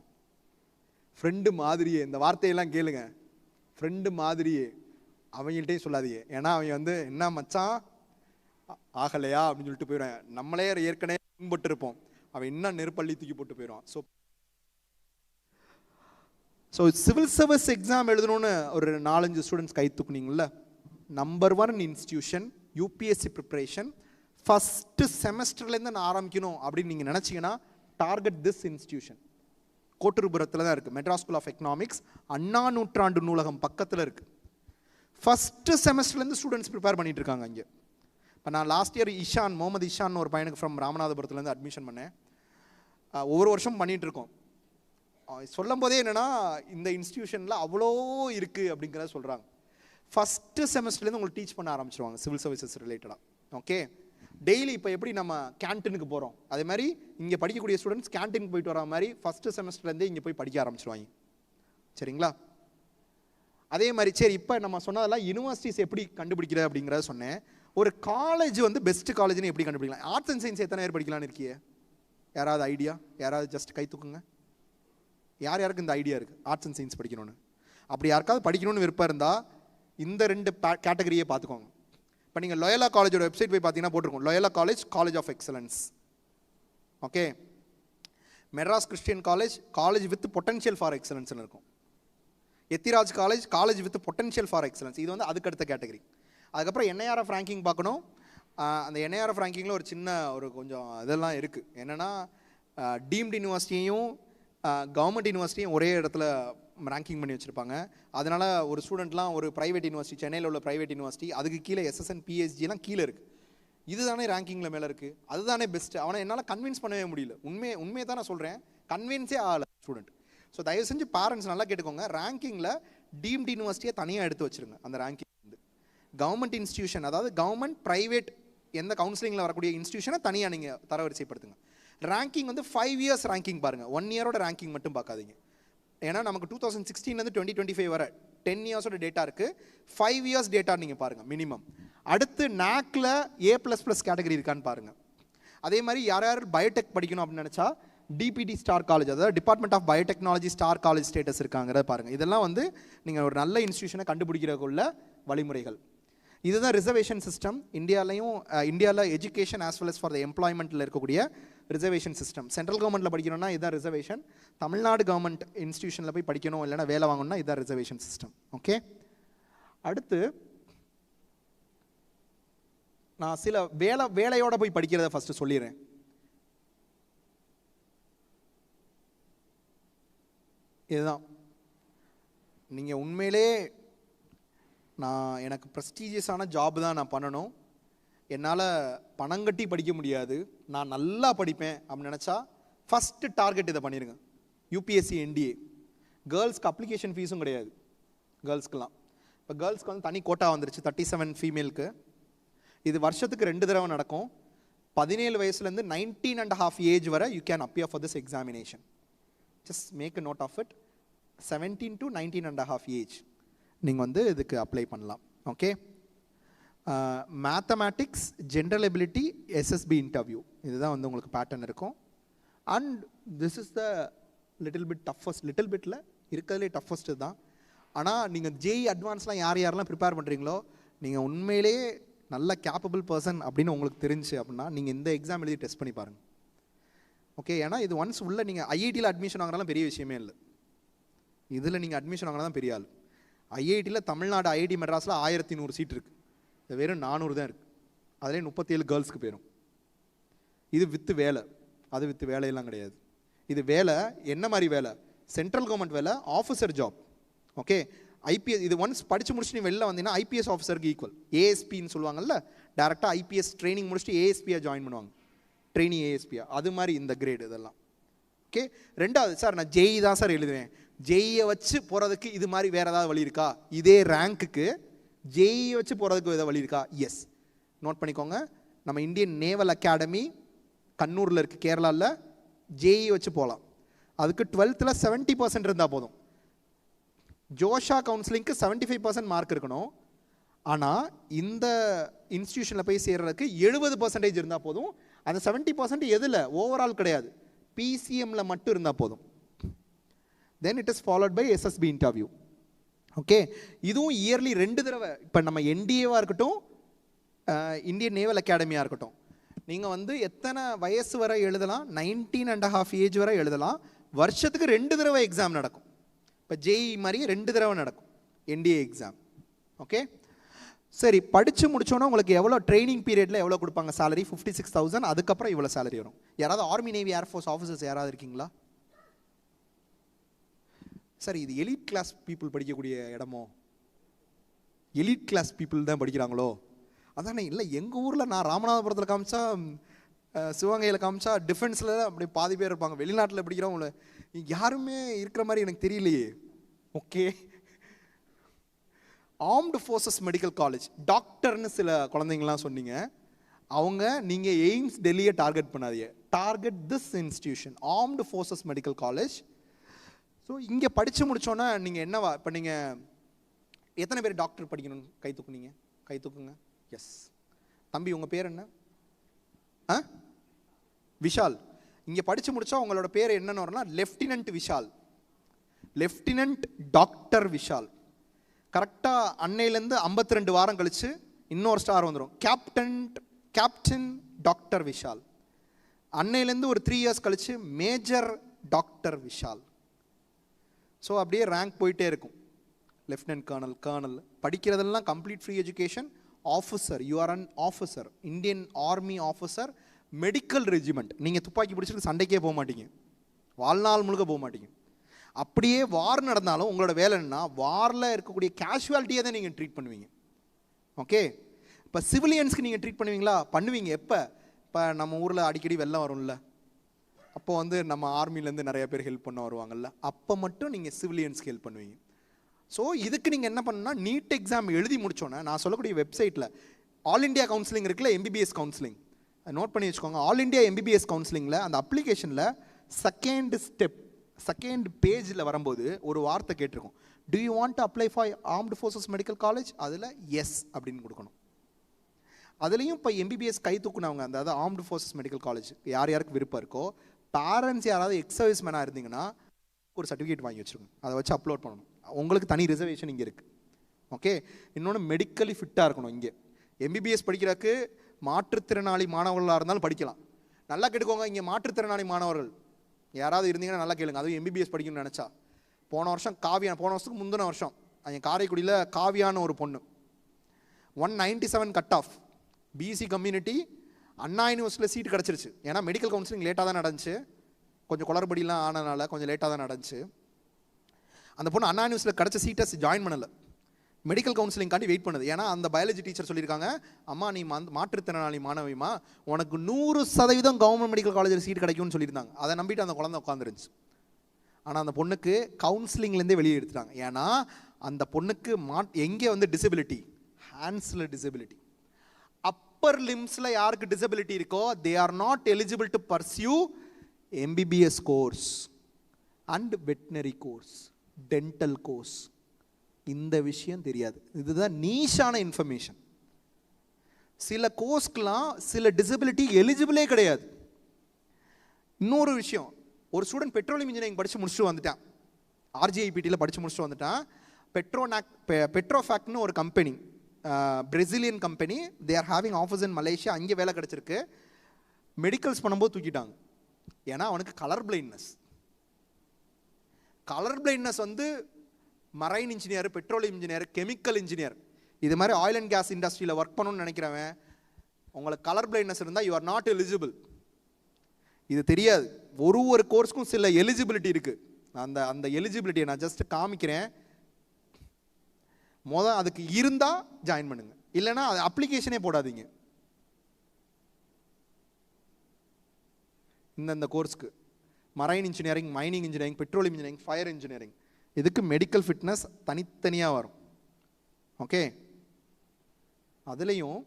ஃப்ரெண்டு மாதிரியே. இந்த வார்த்தையெல்லாம் கேளுங்க, ஃப்ரெண்டு மாதிரியே. அவங்கள்ட்டையும் சொல்லாதீங்க. ஏன்னா அவங்க வந்து என்ன மச்சான் ஆகலையா அப்படின்னு சொல்லிட்டு போயிடுவாங்க. நம்மளே ஏற்கனவே பின்பட்டு இருப்போம், அவன் என்ன நெருப்பள்ளி தூக்கி போட்டு போயிடுவான். ஸோ சிவில் சர்வீஸ் எக்ஸாம் எழுதணும்னு ஒரு 4-5 ஸ்டூடெண்ட்ஸ் கை தூக்குனீங்கள. Number 1 institution UPSC preparation first செமஸ்டர்லேருந்து நான் ஆரம்பிக்கணும் அப்படின்னு நீங்கள் நினச்சிங்கன்னா டார்கெட் திஸ் இன்ஸ்டியூஷன். கோட்டூர்புரத்தில் தான் இருக்குது. மெட்ராஸ் ஸ்கூல் ஆஃப் எக்கனாமிக்ஸ், அண்ணா நூற்றாண்டு நூலகம் பக்கத்தில் இருக்குது. ஃபஸ்ட்டு செமஸ்டர்லேருந்து ஸ்டூடெண்ட்ஸ் ப்ரிப்பேர் பண்ணிகிட்டு இருக்காங்க இங்கே. இப்போ நான் லாஸ்ட் இயர் முகமது இஷான் ஒரு பையனுக்கு ஃப்ரம் ராமநாதபுரத்துலேருந்து அட்மிஷன் பண்ணேன். ஒவ்வொரு வருஷம் பண்ணிகிட்ருக்கோம். சொல்லும் போதே என்னென்னா இந்த இன்ஸ்டியூஷனில் அவ்வளோ இருக்குது அப்படிங்கிறத சொல்கிறாங்க. ஃபஸ்ட்டு செமஸ்டர்லேருந்து உங்களுக்கு டீச் பண்ண ஆரம்பிச்சிருவாங்க சிவில் சர்வீசஸ் ரிலேட்டடாக. ஓகே, டெய்லி இப்போ எப்படி நம்ம கேன்டீனுக்கு போகிறோம், அதே மாதிரி இங்கே படிக்கக்கூடிய ஸ்டூடெண்ட்ஸ் கேன்டீனுக்கு போயிட்டு வர மாதிரி ஃபஸ்ட்டு செமஸ்டர்லேருந்தே இங்கே போய் படிக்க ஆரம்பிச்சிருவாங்க. சரிங்களா? அதே மாதிரி சரி, இப்போ நம்ம சொன்னதெல்லாம் யூனிவர்சிட்டிஸ் எப்படி கண்டுபிடிக்கிறது அப்படிங்கிறத சொன்னேன். ஒரு காலேஜ் வந்து பெஸ்ட் காலேஜ்னு எப்படி கண்டுபிடிக்கலாம்? ஆர்ட்ஸ் அண்ட் சயின்ஸ் எத்தனை பேர் படிக்கலான்னு இருக்கியே? யாராவது ஐடியா? யாராவது ஜஸ்ட் கை தூக்குங்க. யார் யாருக்கு இந்த ஐடியா இருக்குது ஆர்ட்ஸ் அண்ட் சயின்ஸ் படிக்கணும்னு? அப்படி யாருக்காவது படிக்கணும்னு விருப்பம் இருந்தால் இந்த 2 கேட்டகரியே பார்த்துக்கோங்க. இப்போ நீங்கள் லோயலா காலேஜோட வெப்சைட் போய் பார்த்தீங்கன்னா போட்டிருக்கோம், Loyola college, college of excellence. Okay, Madras Christian college, college with potential for எக்ஸலன்ஸ்னு இருக்கும். Ethiraj college, college with potential for excellence. இது வந்து அதுக்கடுத்த கேட்டகரி. அதுக்கப்புறம் என்ஐஆர்எஃப் ரேங்கிங் பார்க்கணும். அந்த என்ஐஆர்எஃப் ரேங்கிங்கில் ஒரு சின்ன ஒரு கொஞ்சம் இதெல்லாம் இருக்குது. என்னென்னா டீம்டு யூனிவர்சிட்டியும் கவர்மெண்ட் யூனிவர்சிட்டியும் ஒரே இடத்துல ரேங்கிங் பண்ணி வச்சுருப்பாங்க. அதனால் ஒரு ஸ்டூடெண்ட்லாம் ஒரு ப்ரைவேட் யூனிவர்சிட்டி, சென்னையில் உள்ள ப்ரைவேட் யூனிவர்சிட்டி, அதுக்கு கீழே எஸ்எஸ்என் பிஎஸ்ஜிலாம் கீழே இருக்குது. இதுதானே ரேங்கிங்கில் மேலே இருக்குது, அதுதானே பெஸ்ட்டு. அவனை என்னால் கன்வின்ஸ் பண்ணவே முடியல. உண்மையை தான் நான் சொல்கிறேன், கன்வின்ஸே ஆகலை ஸ்டூடெண்ட். ஸோ தயவு செஞ்சு பேரண்ட்ஸ் நல்லா கேட்டுக்கோங்க. ரேங்கிங்கில் டீம்டு யூனிவர்சிட்டியை தனியாக எடுத்து வச்சுருங்க அந்த ரேங்கிங் வந்து. கவர்மெண்ட் இன்ஸ்டியூஷன், அதாவது கவர்மெண்ட் ப்ரைவேட் எந்த கவுன்சிலிங்கில் வரக்கூடிய இன்ஸ்டியூஷனை தனியாக நீங்கள் தரவரிசைப்படுத்துங்க. ரேங்கிங் வந்து 5 இயர்ஸ் ரேங்கிங் பாருங்கள், 1 இயரோட ரேங்கிங் மட்டும் பார்க்காதீங்க. ஏன்னா நமக்கு 2016 2025 வர 10 இயர்ஸோட டேட்டா இருக்குது. 5 இயர்ஸ் டேட்டா நீங்கள் பாருங்கள் மினிமம். அடுத்து நாக்கில் A++ கேட்டகரி இருக்கான்னு பாருங்கள். அதே மாதிரி யார் யார் பயோடெக் படிக்கணும் அப்படின்னு நினச்சா டிபிடி ஸ்டார் காலேஜ், அதாவது department of biotechnology star college status இருக்காங்கிறத பாருங்கள். இதெல்லாம் வந்து நீங்கள் ஒரு நல்ல இன்ஸ்டியூஷனை கண்டுபிடிக்கிறதுக்குள்ள வழிமுறைகள். இதுதான் ரிசர்வேஷன் சிஸ்டம் இந்தியாவில் education as well as for the எம்ப்ளாய்மெண்ட்டில் இருக்கக்கூடிய ரிசர்வேஷன் சிஸ்டம். சென்ட்ரல் கவர்மெண்ட்டில் படிக்கணும்னா இதுதான் ரிசர்வேஷன். தமிழ்நாடு கவர்மெண்ட் இன்ஸ்டியூஷனில் போய் படிக்கணும் இல்லைனா வேலை வாங்கணும்னா இதுதான் ரிசர்வேஷன் சிஸ்டம். ஓகே, அடுத்து நான் சில வேலையோட போய் படிக்கிறத ஃபஸ்ட்டு சொல்லிடுறேன். இதுதான் நீங்கள் உண்மையிலே எனக்கு ப்ரெஸ்டீஜியஸான ஜாப் தான் நான் பண்ணணும், என்னால் பணம் கட்டி படிக்க முடியாது, நான் நல்லா படிப்பேன் அப்படின்னு நினச்சா ஃபஸ்ட்டு டார்கெட் இதை பண்ணிடுங்க. UPSC NDA. கேர்ள்ஸ்க்கு அப்ளிகேஷன் ஃபீஸும் கிடையாது கேர்ள்ஸ்க்கெலாம். இப்போ கேர்ள்ஸ்க்கு வந்து தனி கோட்டா வந்துருச்சு 37 ஃபீமேலுக்கு. இது வருஷத்துக்கு 2 தடவை நடக்கும். 17 வயசுலேருந்து 19.5 ஏஜ் வரை you can appear for this examination. Just make a note of it. 17 to 19.5 age நீங்கள் வந்து இதுக்கு அப்ளை பண்ணலாம். Okay, mathematics, general ability, SSB interview, இதுதான் வந்து உங்களுக்கு பேட்டர்ன் இருக்கும். And this is the little பிட்டில் இருக்கிறதுலே டஃபஸ்ட்டு தான். ஆனால் நீங்கள் JEE அட்வான்ஸ்லாம் யாரெல்லாம் ப்ரிப்பேர் பண்ணுறீங்களோ நீங்கள் உண்மையிலேயே நல்ல கேப்பபிள் பர்சன் அப்படின்னு உங்களுக்கு தெரிஞ்சு அப்படின்னா நீங்கள் இந்த எக்ஸாம் எழுதி டெஸ்ட் பண்ணி பாருங்கள். ஓகே, ஏன்னா இது ஒன்ஸ் உள்ள நீங்கள் IITயில் அட்மிஷன் வாங்கினாலும் பெரிய விஷயமே இல்லை. இதில் நீங்கள் அட்மிஷன் வாங்கினா தான் பெரிய ஆள். IITயில் தமிழ்நாடு IIT மெட்ராஸில் 1100 சீட் இருக்குது, இது வெறும் 400 தான் இருக்குது. அதிலே 37 கேர்ள்ஸ்க்கு போயிடும். இது வித்து வேலை, அது வித்து வேலையெல்லாம் கிடையாது. இது வேலை என்ன மாதிரி வேலை? சென்ட்ரல் கவர்மெண்ட் வேலை, ஆஃபீஸர் ஜாப். ஓகே, IPS இது ஒன்ஸ் படித்து முடிச்சுட்டு நீ வெளில வந்தீங்கன்னா IPS ஆஃபீஸருக்கு ஈக்குவல். ASPன்னு சொல்லுவாங்கல்ல, டேரெக்டாக IPS ட்ரைனிங் முடிச்சுட்டு ASPயாக ஜாயின் பண்ணுவாங்க, ட்ரைனிங் ASPயாக. அது மாதிரி இந்த கிரேடு இதெல்லாம். ஓகே, ரெண்டாவது சார் நான் JEE தான் சார் எழுதுவேன், JEE வச்சு போகிறதுக்கு இது மாதிரி வேறு ஏதாவது வழி இருக்கா? இதே ரேங்க்குக்கு JEE வச்சு போகிறதுக்கு ஏதாவது வழி இருக்கா? எஸ், நோட் பண்ணிக்கோங்க. நம்ம இந்தியன் நேவல் அகாடமி கண்ணூரில் இருக்குது கேரளாவில், JEE வச்சு போகலாம். அதுக்கு 12th 70% இருந்தால் போதும். ஜோஷா கவுன்சிலிங்க்கு 75% மார்க் இருக்கணும். ஆனால் இந்த இன்ஸ்டியூஷனில் போய் சேர்றதுக்கு 70% இருந்தால் போதும். அந்த 70% எதில்? ஓவரால் கிடையாது, PCMல மட்டும் இருந்தால் போதும். Then it is followed by SSB interview. Okay, இதுவும் இயர்லி 2 தடவை. இப்போ நம்ம NDAவாக இருக்கட்டும், இந்தியன் நேவல் அகாடமியாக இருக்கட்டும், நீங்கள் வந்து எத்தனை வயசு வரை எழுதலாம்? 19.5 ஏஜ் வரை எழுதலாம். வருஷத்துக்கு 2 தடவை எக்ஸாம் நடக்கும். இப்போ JEE மாதிரி 2 தடவை நடக்கும் NDA எக்ஸாம். ஓகே, சரி, படித்து முடிச்சோன்னா உங்களுக்கு எவ்வளோ ட்ரைனிங் பீரியடில் எவ்வளோ கொடுப்பாங்க? சேலரி 56,000. அதுக்கப்புறம் இவ்வளோ சேலரி வரும். யாராவது ஆர்மி நேவி ஏர்ஃபோர்ஸ் ஆஃபீஸர்ஸ் யாராவது இருக்கீங்களா? சார் இது எலிட் கிளாஸ் பீப்புள் படிக்கக்கூடிய இடமோ? எலிட் கிளாஸ் பீப்புள் தான் படிக்கிறாங்களோ? அதானே. இல்லை, எங்கள் ஊரில் நான் ராமநாதபுரத்தில் காமிச்சா, சிவகங்கையில் காமிச்சா டிஃபென்ஸில் அப்படி பாதி பேர் இருப்பாங்க. வெளிநாட்டில் படிக்கிறவங்கள யாருமே இருக்கிற மாதிரி எனக்கு தெரியலையே. Okay, armed forces medical college, டாக்டர்னு சில குழந்தைங்களாம் சொன்னீங்க. அவங்க நீங்கள் எய்ம்ஸ் டெல்லியை டார்கெட் பண்ணாதீங்க, target this institution, armed forces medical college. So இங்கே படித்து முடித்தோன்னா நீங்கள் என்னவா, இப்போ நீங்கள் எத்தனை பேர் டாக்டர் படிக்கணும்னு கை தூக்குனீங்க? கை தூக்குங்க. எஸ். தம்பி உங்கள் பேர் என்ன? விஷால். இங்கே படித்து முடித்தா உங்களோட பேர் என்னன்னு வரனா lieutenant Vishal, lieutenant doctor Vishal. கரெக்டாக அன்னையிலேருந்து 52 வாரம் கழித்து இன்னொரு ஸ்டார் வந்துடும், கேப்டன் டாக்டர் விஷால். அன்னையிலேருந்து ஒரு 3 இயர்ஸ் கழித்து மேஜர் டாக்டர் விஷால். ஸோ அப்படியே ரேங்க் போயிட்டே இருக்கும். Lieutenant colonel, colonel. படிக்கிறதெல்லாம் complete free education. Officer, you are an officer, Indian army officer, medical regiment. நீங்கள் துப்பாக்கி பிடிச்சிட்டு சண்டைக்கே போக மாட்டீங்க, வாழ்நாள் முழுக்க போக மாட்டீங்க. அப்படியே வார் நடந்தாலும் உங்களோட வேலை என்னன்னா வாரில் இருக்கக்கூடிய கேஷுவாலிட்டியை தான் நீங்கள் ட்ரீட் பண்ணுவீங்க. ஓகே, இப்போ சிவிலியன்ஸ்க்கு நீங்கள் ட்ரீட் பண்ணுவீங்களா? பண்ணுவீங்க. எப்போ? இப்போ நம்ம ஊரில் அடிக்கடி வெள்ளம் வரும்ல, அப்போ வந்து நம்ம ஆர்மிலேருந்து நிறைய பேர் ஹெல்ப் பண்ண வருவாங்கல்ல, அப்போ மட்டும் நீங்கள் சிவிலியன்ஸ்க்கு ஹெல்ப் பண்ணுவீங்க. ஸோ இதுக்கு நீங்கள் என்ன பண்ணணும்னா நீட் எக்ஸாம் எழுதி முடிச்சோன்னே நான் சொல்லக்கூடிய வெப்சைட்டில் ஆல் இண்டியா கவுன்சிலிங் இருக்குல்ல, எம்பிபிஎஸ் கவுன்சிலிங், நோட் பண்ணி வச்சுக்கோங்க. ஆல் இண்டியா எம்பிபிஎஸ் கவுன்சிலிங்கில் அந்த அப்ளிகேஷனில் செகண்ட் பேஜில் வரும்போது ஒரு வார்த்தை கேட்டிருக்கோம், do you want to apply for armed forces medical college? அதில் எஸ் அப்படின்னு கொடுக்கணும். அதுலேயும் இப்போ எம்பிபிஎஸ் கை தூக்குனவங்க, அதாவது ஆர்ம்டு ஃபோர்ஸஸ் மெடிக்கல் காலேஜ் யார் யாருக்கு விருப்பம் இருக்கோ, பேரண்ட்ஸ் யாராவது எக்ஸ் சர்வீஸ் மேனாக இருந்தீங்கன்னா ஒரு சர்டிஃபிகேட் வாங்கி வச்சுருக்கணும், அதை வச்சு அப்லோட் பண்ணணும். உங்களுக்கு தனி ரிசர்வேஷன் இங்கே இருக்குது. ஓகே, இன்னொன்று மெடிக்கலி ஃபிட்டாக இருக்கணும். இங்கே எம்பிபிஎஸ் படிக்கிறதுக்கு மாற்றுத்திறனாளி மாணவர்களாக இருந்தாலும் படிக்கலாம். நல்லா கேட்டுக்கோங்க, இங்கே மாற்றுத்திறனாளி மாணவர்கள் யாராவது இருந்தீங்கன்னா நல்லா கேளுங்க. அதுவும் எம்பிபிஎஸ் படிக்கணும்னு நினச்சா, போன வருஷத்துக்கு முந்தின வருஷம் என் காரைக்குடியில் காவியான ஒரு பொண்ணு 197 கட் ஆஃப், பிசி கம்யூனிட்டி, அண்ணா யூனிவர்சிட்டியில் சீட் கிடச்சிருச்சு. ஏன்னா மெடிக்கல் கவுன்சிலிங் லேட்டாக தான் நடந்துச்சு, கொஞ்சம் குளறுபடிலாம் ஆனதுனால கொஞ்சம் லேட்டாக தான் நடந்துச்சு. அந்த பொண்ணு அண்ணா யூனிவர்சிட்டியில் கிடச்ச சீட்டை ஜாயின் பண்ணலை, மெடிக்கல் கவுன்சிலிங்காண்டி வெயிட் பண்ணுது. ஏன்னா அந்த பயாலஜி டீச்சர் சொல்லியிருக்காங்க, அம்மா நீ மாற்றுத்திறனாளி மாணவிமா, உனக்கு 100% கவர்மெண்ட் மெடிக்கல் காலேஜில் சீட் கிடைக்கும்னு சொல்லியிருந்தாங்க. அதை நம்பிட்டு அந்த குழந்தை உட்காந்துருந்துச்சு. ஆனால் அந்த பொண்ணுக்கு கவுன்சிலிங்லேருந்தே வெளியே எடுத்துட்டாங்க. ஏன்னா அந்த பொண்ணுக்கு எங்கே டிசபிலிட்டி, ஹேண்ட்ஸில் டிசபிலிட்டி. அப்பர் லிம்ஸில் யாருக்கு டிசபிலிட்டி இருக்கோ they are not eligible to pursue MBBS course and veterinary course, dental course. இந்த விஷயம் தெரியாது. இதுதான் நீஷான இன்ஃபர்மேஷன். சில கோர்ஸ்க்கெலாம் சில டிசபிலிட்டி எலிஜிபிளே கிடையாது. இன்னொரு விஷயம், ஒரு ஸ்டூடெண்ட் பெட்ரோலியம் இன்ஜினியரிங் படித்து முடிச்சுட்டு வந்துட்டான், ஆர்ஜிஐபிடியில் படித்து முடிச்சுட்டு வந்துட்டான். பெட்ரோஃபேக்ட்னு ஒரு company, Brazilian company, they are having office in Malaysia, அங்கே வேலை கிடச்சிருக்கு. மெடிக்கல்ஸ் பண்ணும்போது தூக்கிட்டாங்க. ஏன்னா அவனுக்கு colour blindness. Marine engineer, petroleum engineer, chemical engineer, இது மாதிரி ஆயில் அண்ட் கேஸ் இண்டஸ்ட்ரியில் ஒர்க் பண்ணணும்னு நினைக்கிறவன், உங்களுக்கு கலர் பிளைண்ட்னஸ் இருந்தால் யூ ஆர் நாட் எலிஜிபிள். இது தெரியாது. ஒரு கோர்ஸ்க்கும் சில எலிஜிபிலிட்டி இருக்குது. அந்த எலிஜிபிலிட்டியை நான் ஜஸ்ட் காமிக்கிறேன். அதுக்கு இருந்தால் ஜாயின் பண்ணுங்க, இல்லைன்னா அது அப்ளிகேஷனே போடாதீங்க. இந்த கோர்ஸ்க்கு marine engineering, mining engineering, petroleum engineering, fire engineering, இதுக்கு மெடிக்கல் ஃபிட்னஸ் தனித்தனியாக வரும். ஓகே, அதுலேயும்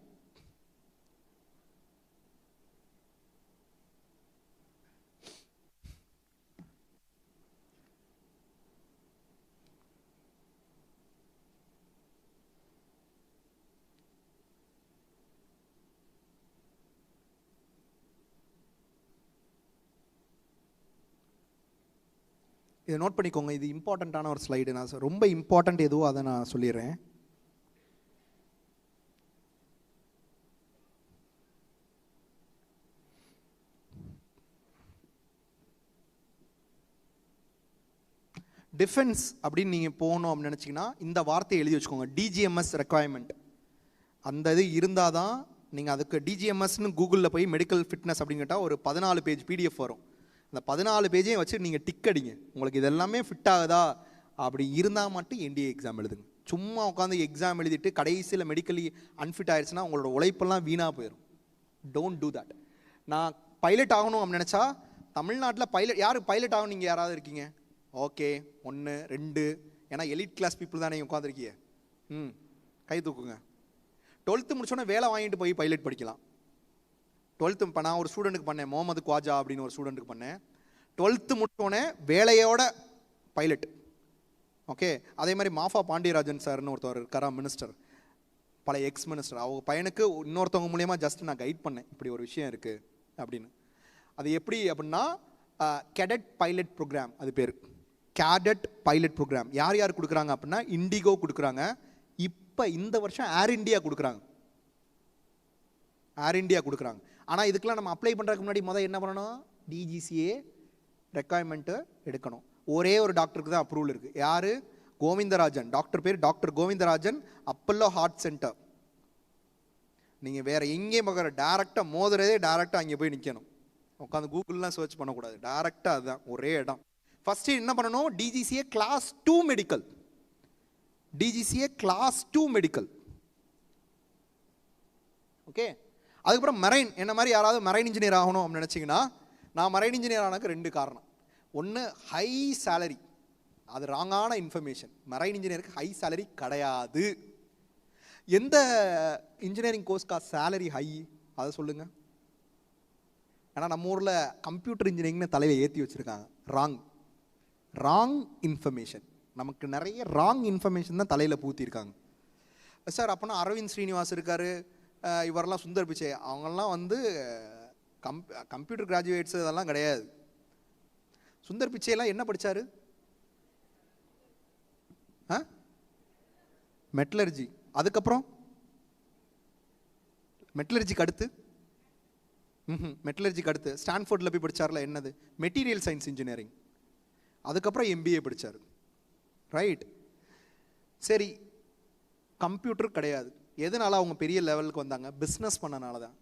இதை நோட் பண்ணிக்கோங்க. இது இம்பார்ட்டண்ட்டான ஒரு ஸ்லைடு. நான் ரொம்ப இம்பார்ட்டண்ட் எதுவோ அதை நான் சொல்லிடுறேன். டிஃபென்ஸ் அப்படின்னு நீங்கள் போகணும் அப்படின்னு நினச்சிங்கன்னா இந்த வார்த்தையை எழுதி வச்சுக்கோங்க, டிஜிஎம்எஸ் ரெக்குவயர்மெண்ட். அந்த இது இருந்தால் தான் நீங்கள் அதுக்கு டிஜிஎம்எஸ்ன்னு கூகுளில் போய் மெடிக்கல் ஃபிட்னஸ் அப்படின்னு கேட்டால் ஒரு 14 பேஜ் பிடிஎஃப் வரும். அந்த 14 பேஜையும் வச்சு நீங்கள் டிக் அடிங்க. உங்களுக்கு இது எல்லாமே ஃபிட் ஆகுதா, அப்படி இருந்தால் மட்டும் என்டிஏ எக்ஸாம் எழுதுங்க. சும்மா உட்காந்து எக்ஸாம் எழுதிட்டு கடைசியில் மெடிக்கலி அன்ஃபிட் ஆயிடுச்சுன்னா உங்களோட உழைப்பெல்லாம் வீணாக போயிடும். Don't do that. நான் பைலட் ஆகணும் அப்படின்னு நினச்சா தமிழ்நாட்டில் பைலட் ஆகணும் நீங்கள் யாராவது இருக்கீங்க? ஓகே, 1 2, ஏன்னா எலிட் கிளாஸ் பீப்புள் தானே உட்காந்துருக்கீங்க. கை தூக்குங்க. 12th முடிச்சோன்னே வேலை வாங்கிட்டு போய் பைலட் படிக்கலாம். 12th இப்போ நான் ஒரு ஸ்டூடெண்ட்டுக்கு பண்ணேன், முகமது குவாஜா அப்படின்னு ஒரு ஸ்டூடெண்ட்டுக்கு பண்ணேன். 12th முடிச்சோடனே வேலையோட பைலட். ஓகே, அதே மாதிரி மாஃபா பாண்டியராஜன் சார்னு ஒருத்தர் இருக்காரா, மினிஸ்டர், பழைய எக்ஸ் மினிஸ்டர். அவங்க பையனுக்கு இன்னொருத்தவங்க மூலியமா ஜஸ்ட் நான் கைட் பண்ணேன், இப்படி ஒரு விஷயம் இருக்குது அப்படின்னு. அது எப்படி அப்படின்னா கேடட் பைலட் ப்ரோக்ராம், அது பேர் கேடட் பைலட் ப்ரோக்ராம். யார் யார் கொடுக்குறாங்க அப்படின்னா இண்டிகோ கொடுக்குறாங்க. இப்போ இந்த வருஷம் ஏர் இண்டியா கொடுக்குறாங்க. ஏர் இண்டியா கொடுக்குறாங்க. ஆனால் இதுக்கெல்லாம் நம்ம அப்ளை பண்ணுறதுக்கு முன்னாடி என்ன பண்ணணும், டிஜிசிஏ ரெக்குவயர்மெண்ட்டு எடுக்கணும். ஒரே ஒரு டாக்டருக்கு தான் அப்ரூவல் இருக்குது. யார்? கோவிந்தராஜன். டாக்டர் பேர் doctor Govindarajan, Apollo heart centre. நீங்கள் வேறு எங்கேயும் பார்க்குற டேரெக்டாக மோதுறதே டேரெக்டாக அங்கே போய் நிற்கணும். உட்காந்து கூகுள்லாம் சர்ச் பண்ணக்கூடாது, டேரெக்டாக அதுதான் ஒரே இடம். ஃபஸ்ட்டு என்ன பண்ணணும், DGCA class 2 medical. DGCA class 2 medical. Okay, அதுக்கப்புறம் மெரைன். என்ன மாதிரி யாராவது மெரைன் இன்ஜினியர் ஆகணும் அப்படின்னு நினச்சிங்கன்னா, நான் மெரைன் இன்ஜினியர் ஆனதுக்கு 2 காரணம். ஒன்று, ஹை சேலரி. அது ராங்கான இன்ஃபர்மேஷன். மெரைன் இன்ஜினியருக்கு ஹை சேலரி கிடையாது. எந்த இன்ஜினியரிங் கோர்ஸ்க்கா சேலரி ஹை அதை சொல்லுங்கள். ஏன்னா நம்ம ஊரில் கம்ப்யூட்டர் இன்ஜினியரிங்னு தலையில் ஏற்றி வச்சுருக்காங்க. Wrong information. நமக்கு நிறைய ராங் இன்ஃபர்மேஷன் தான் தலையில் பூத்திருக்காங்க. சார் அப்போனா அரவிந்த் ஸ்ரீனிவாஸ் இருக்கார், இவரெல்லாம் சுந்தர் பிச்சை, அவங்கெல்லாம் வந்து கம்ப்யூட்டர் கிராஜுவேட்ஸ் இதெல்லாம் கிடையாது. சுந்தர் பிச்சையெல்லாம் என்ன படித்தார்? மெட்டலர்ஜி. அதுக்கப்புறம் மெட்டலர்ஜிக்கு அடுத்து ஸ்டான்ஃபோர்டில் போய் படித்தார்ல, என்னது? Material science engineering. அதுக்கப்புறம் எம்பிஏ படித்தார். ரைட். சரி, கம்ப்யூட்டர் கிடையாது. எதனால அவங்க பெரிய லெவலுக்கு வந்தாங்க? பிஸ்னஸ் பண்ணனால தான்.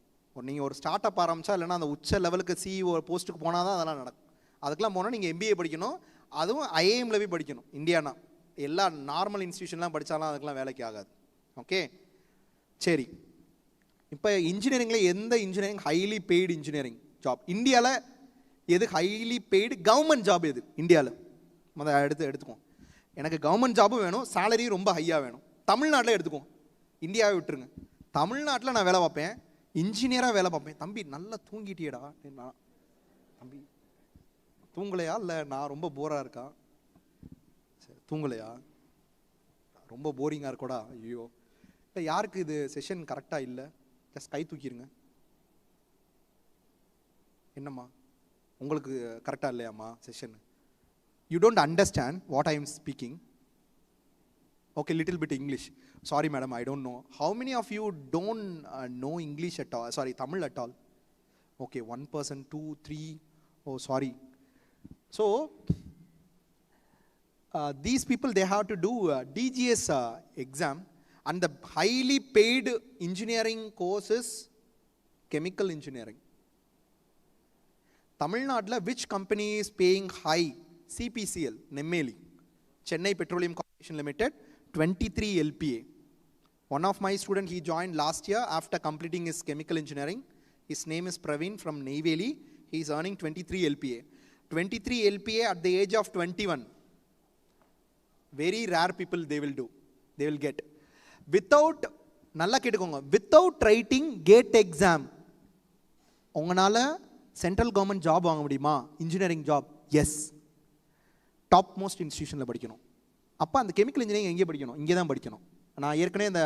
நீங்கள் ஒரு ஸ்டார்ட் அப் ஆரம்பித்தா இல்லைனா அந்த உச்ச லெவலுக்கு சிஇஓ போஸ்ட்டுக்கு போனால் தான் அதெல்லாம் நடக்கும். அதுக்கெலாம் போனால் நீங்கள் எம்பிஏ படிக்கணும், அதுவும் ஐஏஎம்ல போய் படிக்கணும். இந்தியானா எல்லா நார்மல் இன்ஸ்டியூஷன்லாம் படித்தாலும் அதுக்கெலாம் வேலைக்கு ஆகாது. ஓகே, சரி. இப்போ இன்ஜினியரிங்கில் எந்த engineering highly paid engineering job இந்தியாவில்? எது ஹைலி பெய்டு கவர்மெண்ட் ஜாப் எது இந்தியாவில்? முதல்ல எடுத்துக்கோம். எனக்கு கவர்மெண்ட் ஜாபும் வேணும், சேலரி ரொம்ப ஹையாக வேணும். தமிழ்நாட்டில் எடுத்துக்கோம், இந்தியாவை விட்டுருங்க. தமிழ்நாட்டில் நான் வேலை பார்ப்பேன், இன்ஜினியராக வேலை பார்ப்பேன். தம்பி நல்லா தூங்கிட்டியடா. தம்பி தூங்கலையா? இல்லை நான் ரொம்ப போராக இருக்கா? சரி, தூங்கலையா? ரொம்ப போரிங்காக இருக்கோடா. ஐயோ, இல்லை யாருக்கு இது செஷன் கரெக்டாக இல்லை? ஜஸ்ட் கை தூக்கிடுங்க. என்னம்மா உங்களுக்கு கரெக்டாக இல்லையாம்மா session? You don't understand what I am speaking? Okay, little bit English. Sorry madam, I don't know. How many of you don't know English at all? Sorry, Tamil at all? Okay, 1 person, 2, 3. Oh, sorry. So, these people, they have to do DGS exam, and the highly paid engineering course is chemical engineering. Tamil Nadu, which company is paying high? CPCL, Nemmeli, Chennai Petroleum Corporation Limited, 23 LPA. One of my students, he joined last year after completing his chemical engineering. His name is Praveen from Neyveli. He is earning 23 LPA. 23 LPA at the age of 21. Very rare people they will get. Without, nalla ketukonga, without writing GATE exam, unganala central government job vaanga mudiyuma? Engineering job? Yes. Top most institution la padikkanum. அப்போ அந்த chemical engineering எங்கே படிக்கணும்? இங்கே தான் படிக்கணும். நான் ஏற்கனவே இந்த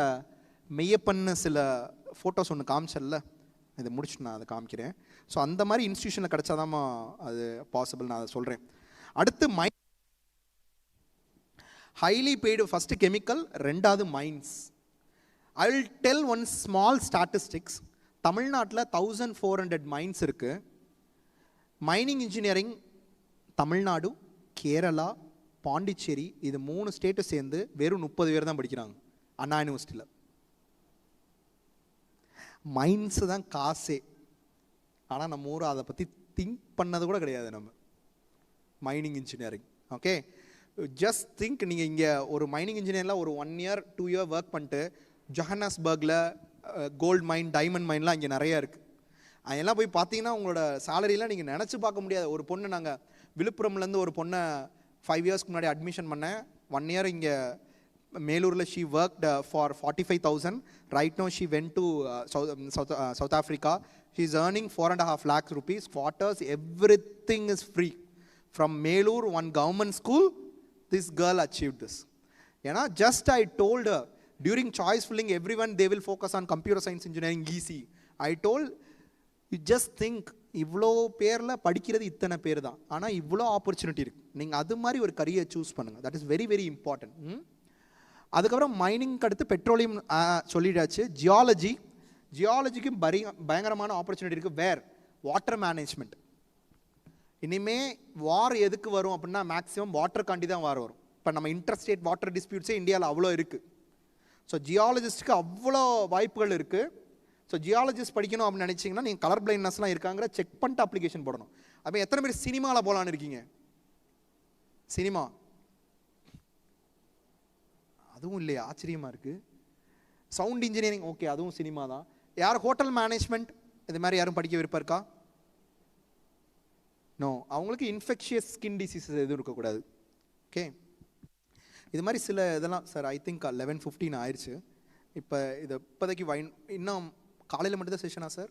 மெய்யப்பன்னு சில ஃபோட்டோஸ் ஒன்று காமிச்சல, இதை முடிச்சுட்டு நான் அதை காமிக்கிறேன். ஸோ அந்த மாதிரி இன்ஸ்டியூஷனில் கிடச்சாதான் அது பாசிபிள், நான் அதை சொல்கிறேன். அடுத்து ஹைலி பெய்டு, ஃபஸ்ட்டு கெமிக்கல், ரெண்டாவது mines. I will tell one small statistics. தமிழ்நாட்டில் 1400 மைன்ஸ் இருக்குது. மைனிங் இன்ஜினியரிங் தமிழ்நாடு, கேரளா, பாண்டிச்சேரி, இது 3 ஸ்டேட்டு சேர்ந்து வெறும் 30 பேர் தான் படிக்கிறாங்க அண்ணா யூனிவர்சிட்டியில். மைன்ஸ் தான் காசே. ஆனால் நம்ம ஊர் அதை பற்றி திங்க் பண்ணது கூட கிடையாது. நம்ம mining engineering, okay, just think. நீங்கள் இங்கே ஒரு மைனிங் இன்ஜினியரில் ஒரு 1 year 2 year ஒர்க் பண்ணிட்டு ஜொஹானஸ்பர்கில் கோல்டு மைன், டைமண்ட் மைன்லாம் இங்கே நிறையா இருக்குது. அதெல்லாம் போய் பார்த்தீங்கன்னா உங்களோட சேலரிலாம் நீங்கள் நினச்சி பார்க்க முடியாது. ஒரு பொண்ணு, நாங்கள் விழுப்புரம்லேருந்து ஒரு பொண்ணை 5 years முன்னாடி அட்மிஷன் பண்ணேன். 1 year இங்கே மேலூரில் she worked for 45,000. Right no she went to South Africa. She is earning 4.5 lakhs rupees. Quarters, everything is free. From Melur, one government school, this girl achieved this. ஏன்னா just I told her, during choice filling, everyone, they will focus on computer science engineering, EC. I told, you just think, இவ்வளோ பேரில் படிக்கிறது இத்தனை பேர் தான், ஆனால் இவ்வளோ opportunity இருக்குது. நீங்கள் அது மாதிரி ஒரு கரியர் சூஸ் பண்ணுங்கள். That is very very important. அதுக்கப்புறம் மைனிங்க்கு அடுத்து பெட்ரோலியம் சொல்லிடாச்சு. ஜியாலஜிக்கும் பயங்கரமான ஆப்பர்ச்சுனிட்டி இருக்குது. வேர்? Water management. இனிமே வார் எதுக்கு வரும் அப்படின்னா மேக்ஸிமம் வாட்டர் காண்டி தான் வார் வரும். இப்போ நம்ம இன்டர்ஸ்டேட் வாட்டர் டிஸ்பியூட்ஸே இந்தியாவில் அவ்வளோ இருக்குது. ஸோ ஜியாலஜிஸ்ட்டுக்கு அவ்வளோ வாய்ப்புகள் இருக்குது. ஸோ ஜியாலஜிஸ்ட் படிக்கணும் அப்படின்னு நினச்சிங்கன்னா நீங்கள் கலர் பிளைண்ட்னஸ்லாம் இருக்காங்கிற செக் பண்ணிட்டு அப்ளிகேஷன் போடணும். அப்போ எத்தனை பேர் சினிமாவில் போகலான்னு இருக்கீங்க? சினிமா அதுவும் இல்லையா? ஆச்சரியமாக இருக்குது. சவுண்ட் இன்ஜினியரிங், ஓகே, அதுவும் சினிமா தான். யார் ஹோட்டல் மேனேஜ்மெண்ட் இது மாதிரி யாரும் படிக்க விருப்பம் இருக்கா? நோ. அவங்களுக்கு இன்ஃபெக்ஷியஸ் ஸ்கின் டிசீஸஸ் எதுவும் இருக்கக்கூடாது. ஓகே, இது மாதிரி சில இதெல்லாம் சார் ஐ திங்க் 11:15 ஆயிடுச்சு. இப்போ இது இப்போதைக்கு இன்னும் காலையில் மட்டும்தான் செஷனா சார்?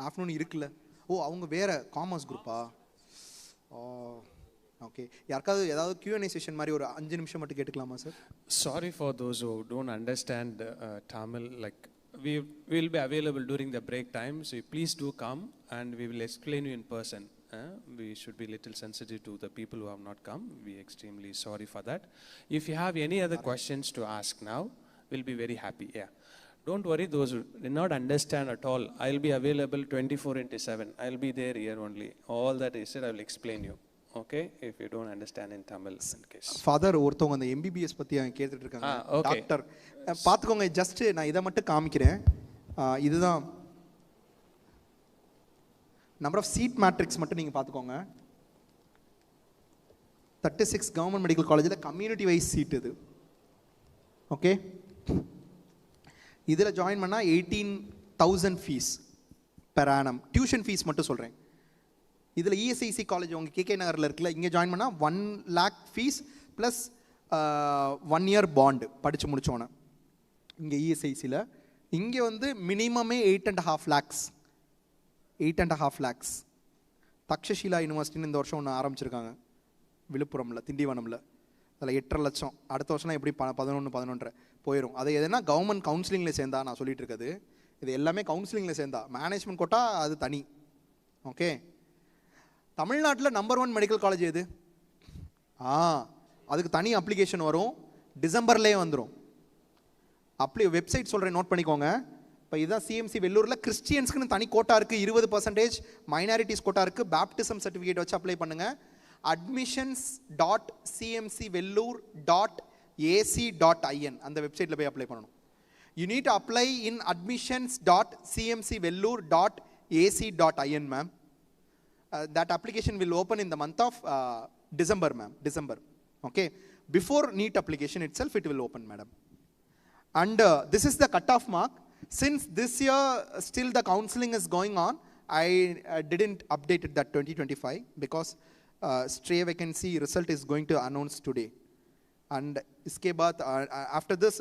ஆஃப்டர்நூன் இருக்குல்ல? ஓ, அவங்க வேறு காமர்ஸ் குரூப்பா? ஓகே, யாருக்காவது ஏதாவது Q&A செஷன் மாதிரி ஒரு 5 நிமிஷம் மட்டும் கேட்டுக்கலாமா sir? Sorry for those who don't understand Tamil. Like we will be available during the break time, so please do come and we will explain you in person. We should be little sensitive to the people who have not come. We are extremely sorry for that. If you have any other questions to ask now, we'll be very happy. Yeah. Don't worry, those who did not understand at all, I'll be available 24/7. I'll be there here only. All that I said, I will explain you. Okay, if you don't understand in Tamil in case. Father ஒருத்தவங்க அந்த MBBS பற்றி கேட்டுட்டு இருக்காங்க. Doctor பார்த்துக்கோங்க, just நான் இதை மட்டும் காமிக்கிறேன். இதுதான் நம்பர் ஆஃப் சீட் மேட்ரிக்ஸ் மட்டும் நீங்கள் பார்த்துக்கோங்க. 36 கவர்மெண்ட் மெடிக்கல் காலேஜில் கம்யூனிட்டி வைஸ் சீட் இது. ஓகே, இதில் ஜாயின் பண்ணால் 18,000 fees per annum. Tuition fees மட்டும் சொல்கிறேன். இதில் ESIC காலேஜ் உங்கள் KK நகரில் இருக்குல்ல, இங்கே ஜாயின் பண்ணால் 1 lakh fees plus 1 year bond படித்து முடித்தோன்னே. இங்கே ESICயில் இங்கே வந்து மினிமமே 8.5 lakhs. 8.5 lakhs. தக்ஷஷீலா யூனிவர்சிட்டின்னு இந்த வருஷம் ஒன்று ஆரம்பிச்சிருக்காங்க விழுப்புரமில், திண்டிவனமில். அதில் 8.5 லட்சம். அடுத்த வருஷம்னா எப்படி 11 போயிடும். அது எதுனா கவர்மெண்ட் கவுன்சிலிங்கில் சேர்ந்தா நான் சொல்லிட்டு இருக்குது. இது எல்லாமே கவுன்சிலிங்கில் சேர்ந்தா. மேனேஜ்மெண்ட் கோட்டா அது தனி. ஓகே, தமிழ்நாட்டில் நம்பர் 1 மெடிக்கல் காலேஜ் எது? அதுக்கு தனி அப்ளிகேஷன் வரும், டிசம்பர்லேயே வந்துடும். வெப்சைட் சொல்கிறேன், நோட் பண்ணிக்கோங்க. இப்போ இதுதான் CMC வெள்ளூரில் கிறிஸ்டியன்ஸ்க்குன்னு தனி கோட்டா இருக்குது, 20%. மைனாரிட்டிஸ் கோட்டா இருக்குது. பேப்டிசம் சர்டிஃபிகேட் வச்சு அப்ளை பண்ணுங்கள். admissions.cmcvellore.ac.in அந்த வெப்சைட்டில் போய் அப்ளை பண்ணணும். You need to apply in admissions.cmcvellore.ac.in ma'am. That application will open in the month of December, ma'am. December. Okay. Before NEET application itself, it will open, madam. And this is the cutoff mark. Since this year still the counseling is going on, I didn't update it that 2025 because stray vacancy result is going to announce today. And iske baad after this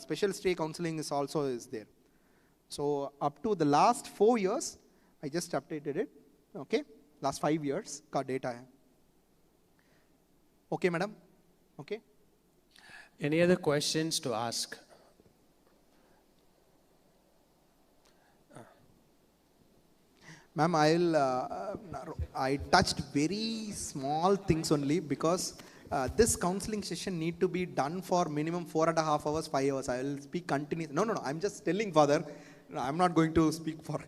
special stray counseling is also is there. So up to the last 4 years, I just updated it. Okay. Last 5 years का data है. Okay, madam? Okay. Any other questions to ask? Ma'am, I touched very small things only because this counseling session need to be done for minimum 4.5 hours, 5 hours. I will speak continuously. No. I'm just telling, Father. I'm not going to speak for.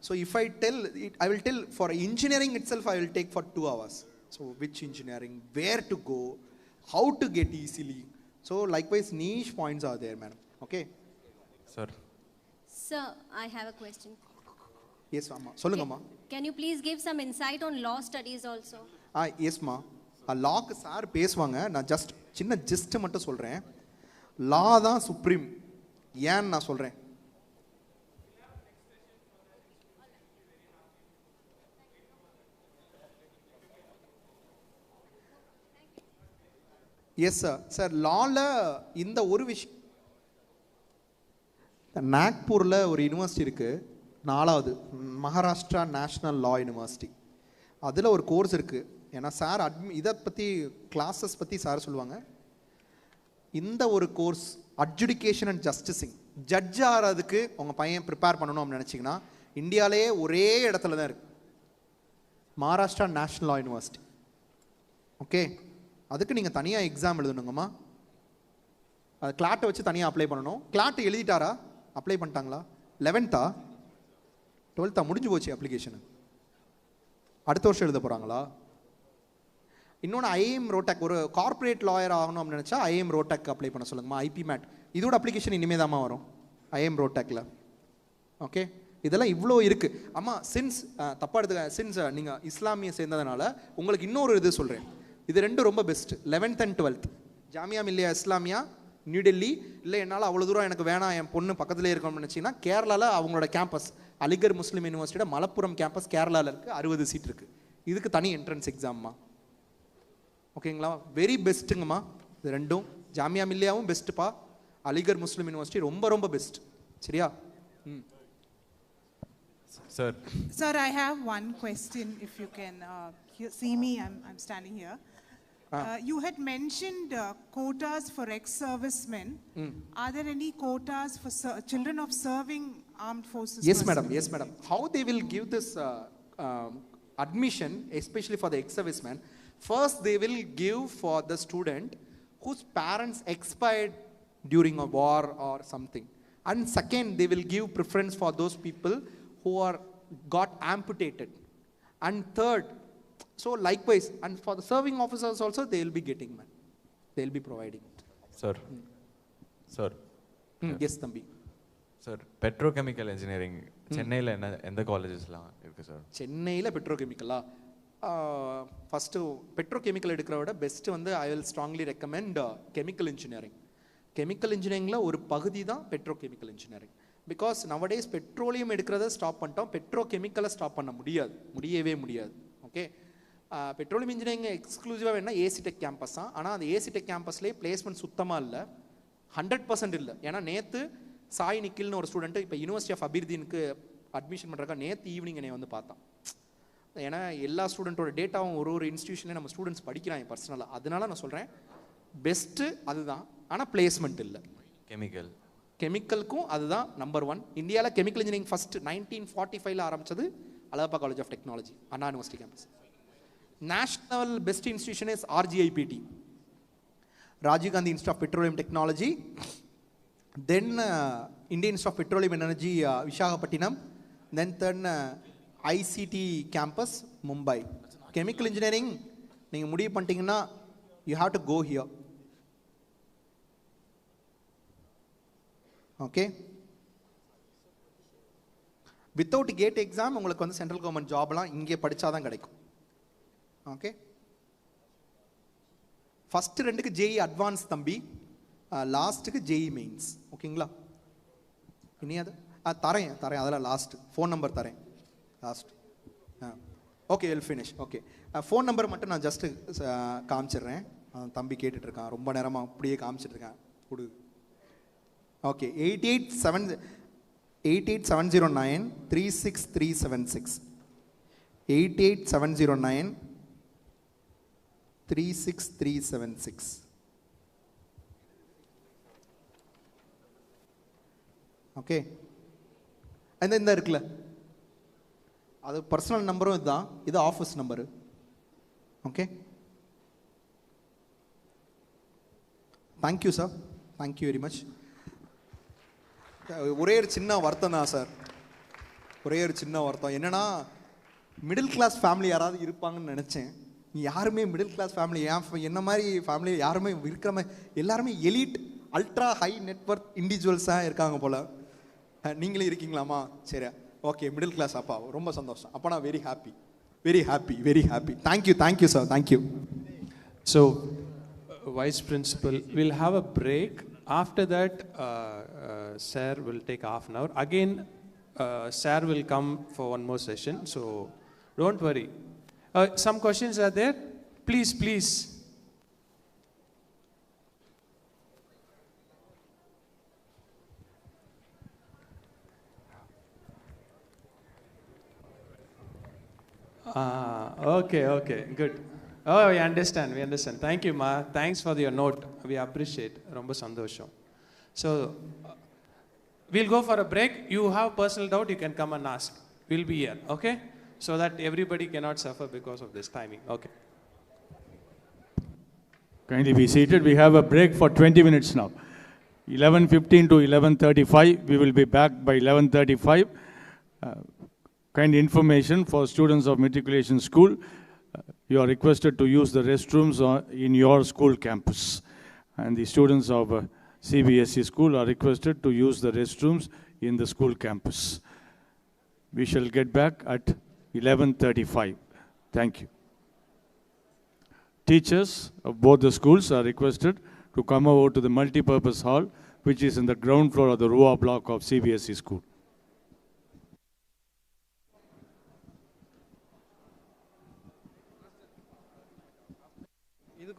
So if I tell, I will tell for engineering itself, I will take for 2 hours. So which engineering, where to go, how to get easily. So likewise, niche points are there, madam. Okay? Sir. Sir, I have a question. Yes, Amma. Solunga, Amma. Can you please give some insight on law studies also? Yes, Ma. Law ku sir பேசுவாங்க. நான் just சின்ன gist மட்டும் சொல்றேன். Law தான் supreme. ஏன் நான் சொல்றேன்? Yes sir. Sir லாவில் இந்த ஒரு விஷயம், நாக்பூரில் ஒரு யூனிவர்சிட்டி இருக்குது, 4வது மகாராஷ்டிரா நேஷ்னல் லா யூனிவர்சிட்டி. அதில் ஒரு கோர்ஸ் இருக்குது. ஏன்னா சார் இதை பற்றி கிளாஸஸ் பற்றி சார் சொல்லுவாங்க. இந்த ஒரு கோர்ஸ் அட்ஜுடிகேஷன் அண்ட் ஜஸ்டிஸிங், ஜட்ஜ் ஆகிறதுக்கு உங்கள் பையன் ப்ரிப்பேர் பண்ணணும் அப்படின்னு நினச்சிங்கன்னா இந்தியாவிலேயே ஒரே இடத்துல தான் இருக்குது, மகாராஷ்டிரா நேஷ்னல் லா யூனிவர்சிட்டி. ஓகே, அதுக்கு நீங்கள் தனியாக எக்ஸாம் எழுதணுங்கம்மா. அது கிளாட்டை வச்சு தனியாக அப்ளை பண்ணணும். கிளாட் எழுதிட்டாரா? அப்ளை பண்ணிட்டாங்களா? 11th 12th முடிஞ்சு போச்சு அப்ளிகேஷனு. அடுத்த வருஷம் எழுத போகிறாங்களா? இன்னொன்று IIM ரோடெக், ஒரு கார்ப்பரேட் லாயர் ஆகணும் அப்படின்னு நினச்சா IIM ரோடெக் அப்ளை பண்ண சொல்லுங்கம்மா. IP மேட் இதோட அப்ளிகேஷன் இனிமே தாம்மா வரும் IIM ரோடெக்கில். ஓகே, இதெல்லாம் இவ்வளோ இருக்குது. அம்மா சின்ஸ் தப்பாக எடுத்துக்க, சின்ஸ் நீங்கள் இஸ்லாமிய சேர்ந்ததுனால உங்களுக்கு இன்னொரு இது சொல்கிறேன். இது ரெண்டும் ரொம்ப best. 11th and 12th Jamia Millia Islamia new Delhi. இல்லை என்னால் அவ்வளோ தூரம் எனக்கு வேணாம், என் பொண்ணு பக்கத்துலேயே இருக்கணும்னு நினச்சிங்கன்னா கேரளாவில் அவங்களோட கேம்பஸ் அலிகர் முஸ்லீம் யூனிவர்சிட்டியோட மலப்புரம் கேம்பஸ் கேரளாவில் இருக்குது, 60 சீட் இருக்குது. இதுக்கு தனி என்ட்ரன்ஸ் எக்ஸாம்மா. ஓகேங்களா? வெரி பெஸ்ட்டுங்கம்மா இது ரெண்டும். ஜாமியா மில்லியாவும் பெஸ்ட்டுப்பா, அலிகர் முஸ்லிம் யூனிவர்சிட்டி ரொம்ப ரொம்ப பெஸ்ட். சரியா? Sir. Sir, I have one question. If you can see me, I'm standing here. You had mentioned quotas for ex-servicemen. Are there any quotas for children of serving armed forces? Yes, madam. Yes, madam. How they will give this admission, especially for the ex-servicemen? First, they will give for the student whose parents expired during a war or something. And second, they will give preference for those people who are got amputated. And third, so likewise, and for the serving officers also, they will be getting, man. They will be providing it. Sir. Sir. Yes, Thambi. Sir, petrochemical engineering, சென்னையில் எந்த காலேஜஸ்லாம் இருக்குது sir? சென்னையில் பெட்ரோகெமிக்கலா? First petrochemical எடுக்கிறத விட best வந்து I will strongly recommend chemical engineering. Chemical இன்ஜினியரிங்கில் ஒரு பகுதி தான் petrochemical engineering. Because nowadays petroleum எடுக்கிறத ஸ்டாப் பண்ணிட்டோம், பெட்ரோகெமிக்கலை ஸ்டாப் பண்ண முடியவே முடியாது. ஓகே, பெட்ரோலியம் இன்ஜினியரிங் எக்ஸ்க்ளூசிவாக வேணால் ஏசிடெக் கேம்பஸ் தான். ஆனால் அந்த ஏசிடெக் கேம்பஸ்லேயே பிளேஸ்மெண்ட் சுத்தமாக இல்லை, 100% இல்லை. ஏன்னா நேற்று சாய் நிக்கில்னு ஒரு ஸ்டூடெண்ட்டு இப்போ யூனிவர்சிட்டி ஆஃப் அபிர்தீனுக்கு அட்மிஷன் பண்ணுறக்கா நேற்று ஈவினிங் என்னை வந்து பார்த்தான். ஏன்னா எல்லா ஸ்டூடெண்ட்டோட டேட்டாவும் ஒரு இன்ஸ்டியூஷன்லேயே நம்ம ஸ்டூடெண்ட்ஸ் படிக்கிறாங்க பர்சனலாக. அதனால நான் சொல்கிறேன் பெஸ்ட்டு அதுதான். ஆனால் பிளேஸ்மெண்ட் இல்லை. கெமிக்கலுக்கும் அதுதான் நம்பர் 1. இந்தியாவில் கெமிக்கல் இன்ஜினியரிங் ஃபஸ்ட்டு 1945 ஆரம்பித்தது Alagappa college of technology, Anna university campus. National best institution is RGIPT, Rajiv Gandhi Institute of Petroleum Technology. Then Indian Institute of Petroleum and Energy, Visakhapatnam. Then ICT campus, Mumbai. Chemical engineering, நீங்கள் முடிவு பண்ணிட்டீங்கன்னா you have to go here. Okay? Without gate exam உங்களுக்கு வந்து central government ஜாப்லாம் இங்கே படித்தாதான் கிடைக்கும். Okay, first 2க்கு JE advance தம்பி, லாஸ்ட்டுக்கு JE mains. ஓகேங்களா? இனியாது தரேன் அதெல்லாம் லாஸ்ட்டு ஃபோன் நம்பர் தரேன் last. Okay, will finish. Okay, phone number மட்டும் நான் ஜஸ்ட்டு காமிச்சிடுறேன். தம்பி கேட்டுட்ருக்கான் ரொம்ப நேரமாக, அப்படியே காமிச்சிட்ருக்கேன் கொடு. ஓகே, 8870936376 8870936376. ஓகே, அந்த இந்த இருக்குல்ல, அது பர்சனல் நம்பரும் இதுதான், இது office number. Okay, thank you sir, thank you very much. ஒரே ஒரு சின்ன வருத்தம் தான் சார், ஒரே ஒரு சின்ன வருத்தம் என்னன்னா, மிடில் கிளாஸ் ஃபேமிலி யாராவது இருப்பாங்கன்னு நினச்சேன். யாருமே மிடில் கிளாஸ் ஃபேமிலி, என்ன மாதிரி ஃபேமிலி யாருமே இருக்கிற மாதிரி, எல்லாருமே எலிட் அல்ட்ரா ஹை நெட்வொர்க் இண்டிவிஜுவல்ஸாக இருக்காங்க போல். நீங்களே இருக்கீங்களாமா? சரி, ஓகே, மிடில் கிளாஸ் அப்பா, ரொம்ப சந்தோஷம். அப்போ நான் very happy, very happy, very happy. Thank you sir, thank you. So Vice Principal, we'll have a break. After that, Sir will take half an hour. Again, Sir will come for one more session, so don't worry. Some questions are there? Please. Okay, good. Oh, we understand. Thank you, Ma. Thanks for your note. We appreciate. Romba sandosham. So, we'll go for a break. You have personal doubt, you can come and ask. We'll be here, okay? So that everybody cannot suffer because of this timing. Okay. Kindly be seated. We have a break for 20 minutes now. 11:15 to 11:35. We will be back by 11:35. Kind information for students of Matriculation School. You are requested to use the restrooms in your school campus. And the students of CBSE school are requested to use the restrooms in the school campus. We shall get back at 11:35. Thank you. Teachers of both the schools are requested to come over to the multipurpose hall, which is in the ground floor of the Rua block of CBSE school. இது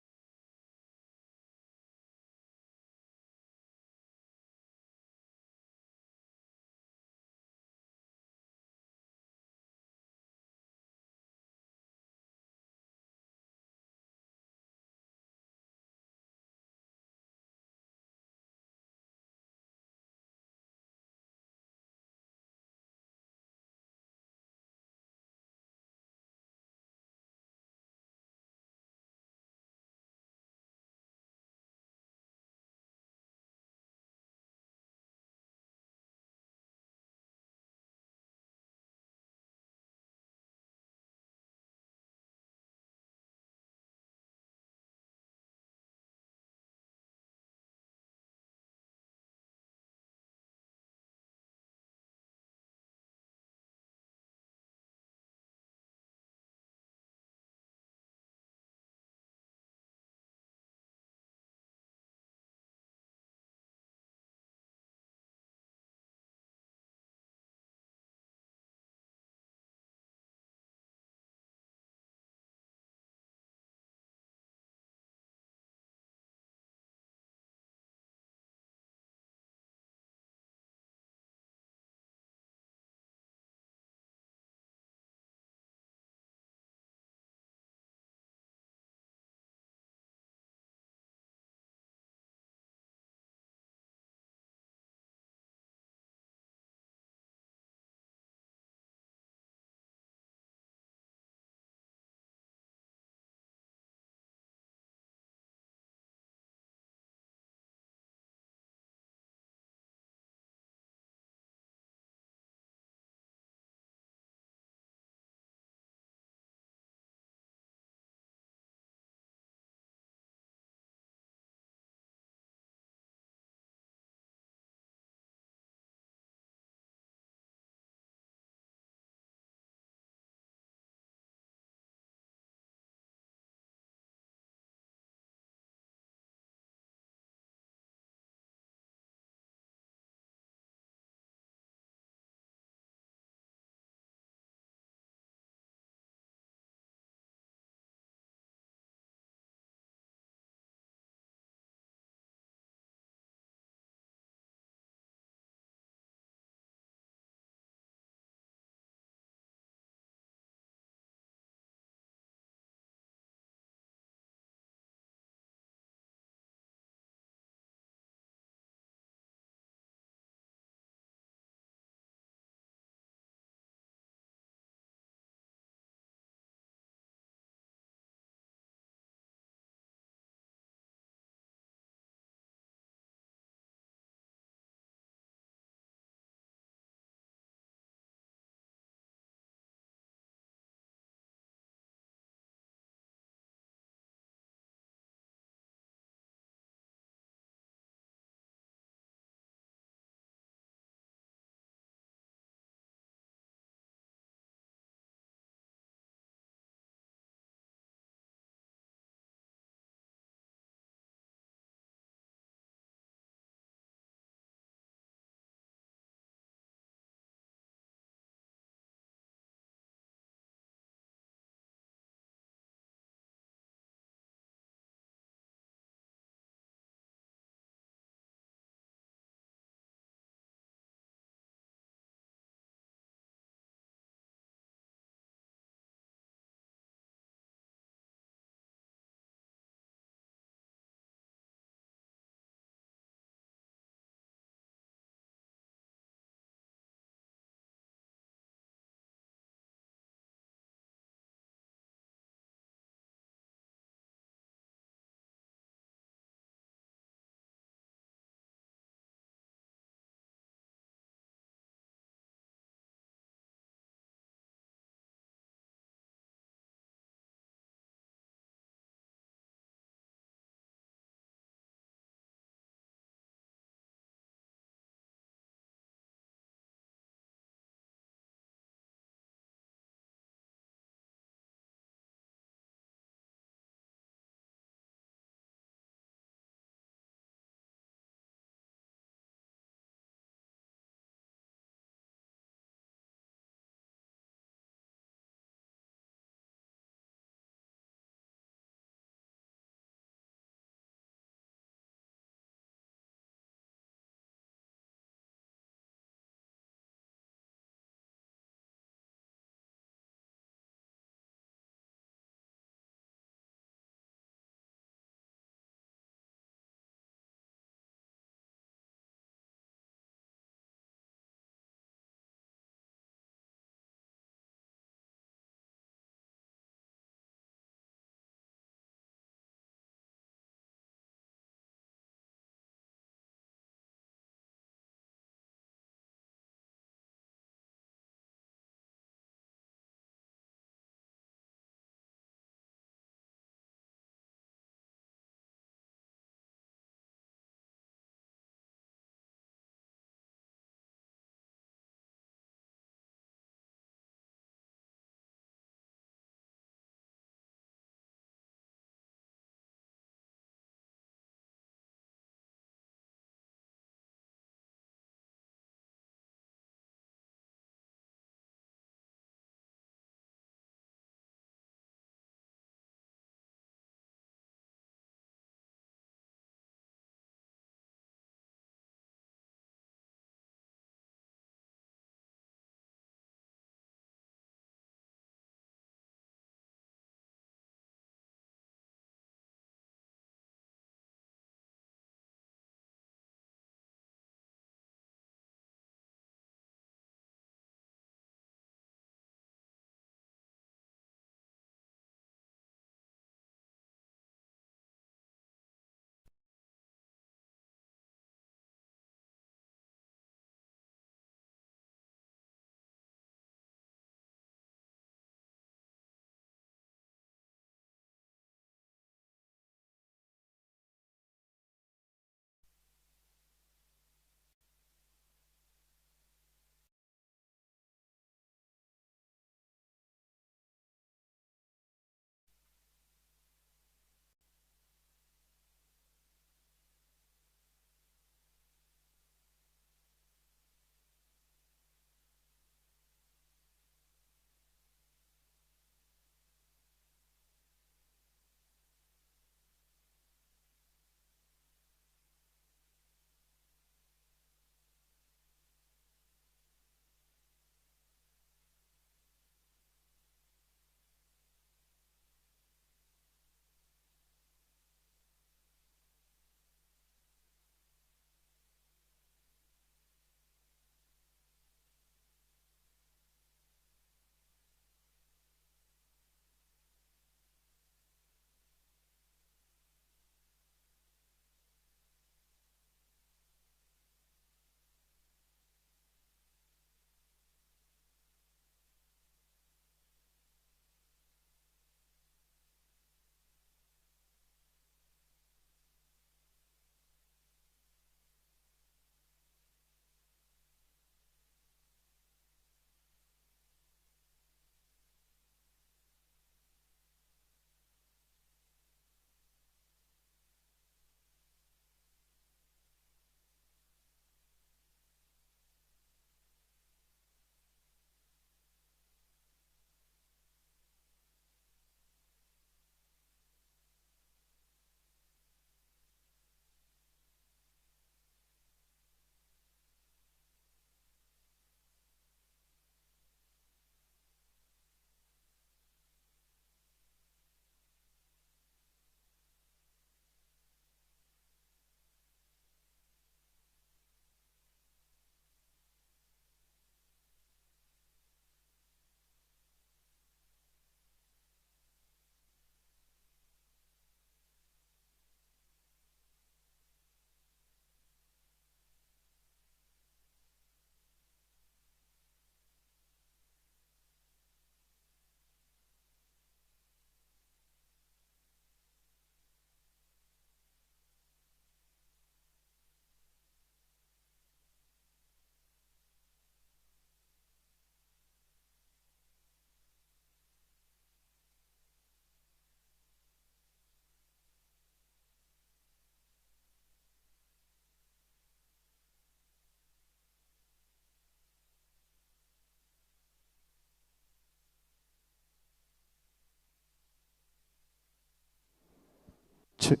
Check.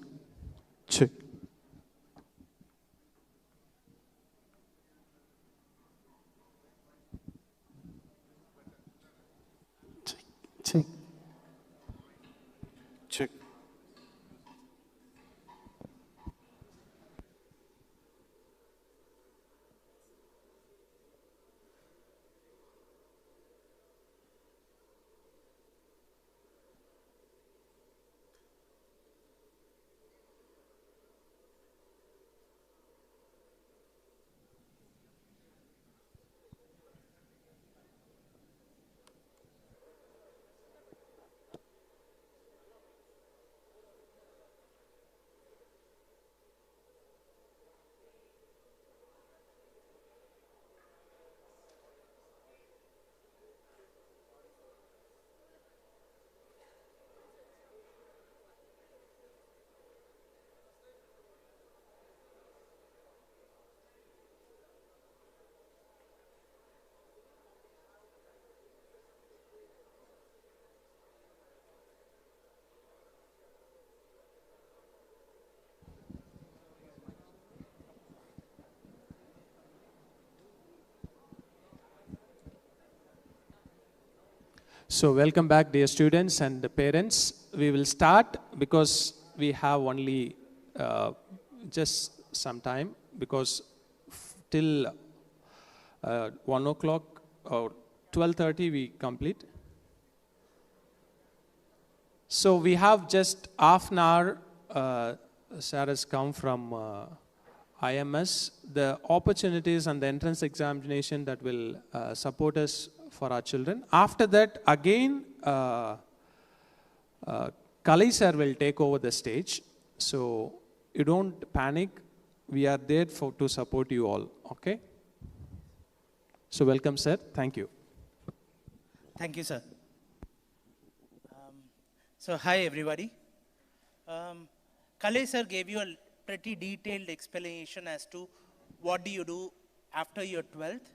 Check. Check. Check. So welcome back, dear students and the parents. We will start because we have only just some time, because till 1 o'clock or 12:30 we complete. So we have just half an hour. Sarah has come from IMS. The opportunities and the entrance examination that will support us for our children. After that, again, Kalai sir will take over the stage. So you don't panic. We are there to support you all. Okay? So welcome, sir. Thank you. Thank you, sir. So hi, everybody. Kalai sir gave you a pretty detailed explanation as to what do you do after your 12th,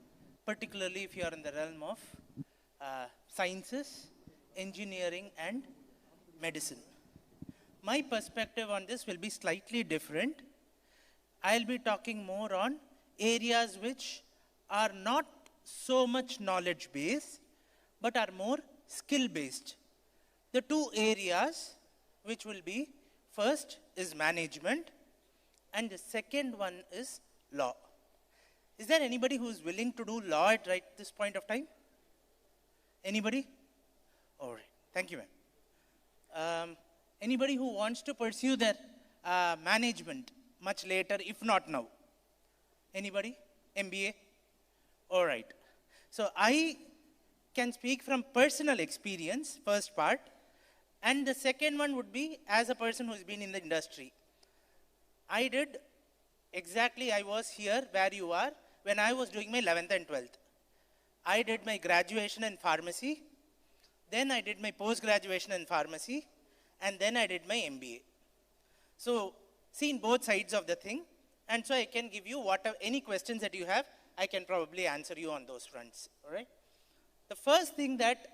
particularly if you are in the realm of sciences, engineering, and medicine. My perspective on this will be slightly different. I'll be talking more on areas which are not so much knowledge-based, but are more skill-based. The two areas which will be, first is management, and the second one is law. Is there anybody who is willing to do law at right this point of time? Anybody? All right. Thank you, ma'am. Anybody who wants to pursue their management much later, if not now? Anybody? MBA? All right. So I can speak from personal experience, first part. And the second one would be as a person who's been in the industry. I did exactly, I was here where you are when I was doing my 11th and 12th. I did my graduation in pharmacy, then I did my post-graduation in pharmacy, and then I did my MBA. So, seen both sides of the thing, and so I can give you any questions that you have, I can probably answer you on those fronts, all right? The first thing that,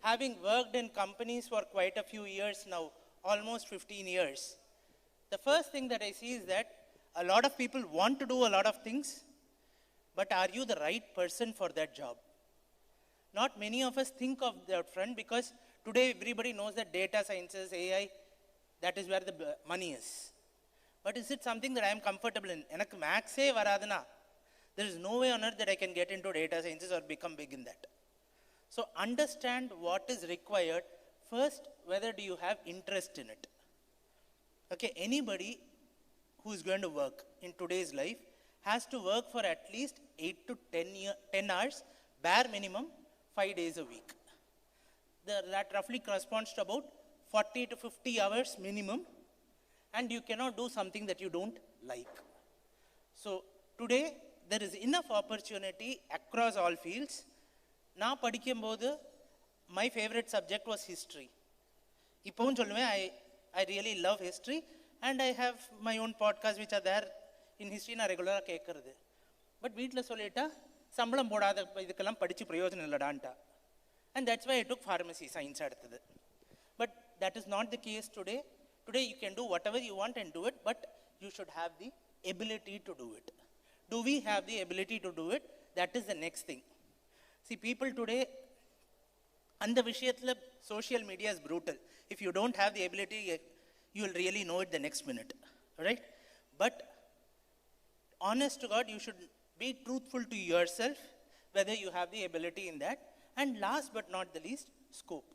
having worked in companies for quite a few years now, almost 15 years, the first thing that I see is that a lot of people want to do a lot of things, but are you the right person for that job? Not many of us think of that front, because today everybody knows that data sciences, AI, that is where the money is. But is it something that I am comfortable in? Enakku maths e varadana. There is no way on earth that I can get into data sciences or become big in that. So understand what is required. First, whether do you have interest in it? Okay, anybody who is going to work in today's life has to work for at least 8 to 10 hours, bare minimum, 5 days a week. That roughly corresponds to about 40 to 50 hours minimum, and you cannot do something that you don't like. So today, there is enough opportunity across all fields. Now, my favorite subject was history. I really love history, and I have my own podcasts which are there in history na regular kekkuradhu. But veetla sollita sambalam podada idukkellam padichu prayojanam illadanta. And that's why I took pharmacy science eduthadu. But that is not the case today. Today you can do whatever you want and do it, but you should have the ability to do it. Do we have the ability to do it? That is the next thing. See, people today, and the விஷயத்துல social media is brutal. If you don't have the ability, you will really know it the next minute, right? But honest to God, you should be truthful to yourself, whether you have the ability in that. And last but not the least, scope.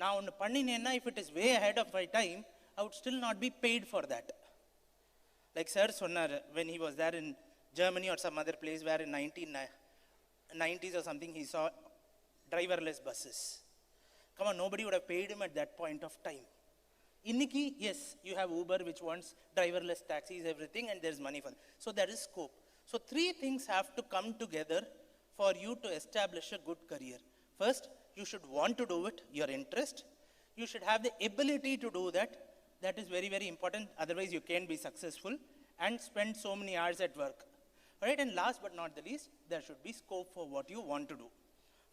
Now, if it is way ahead of my time, I would still not be paid for that. Like sir sonnar, when he was there in Germany or some other place where in 1990s or something, he saw driverless buses. Come on, nobody would have paid him at that point of time. Inniki, yes, you have Uber, which wants driverless taxis, everything, and there's money for that. So there is scope. So three things have to come together for you to establish a good career. First, you should want to do it, your interest. You should have the ability to do that. That is very, very important. Otherwise, you can't be successful and spend so many hours at work. All right, and last but not the least, there should be scope for what you want to do.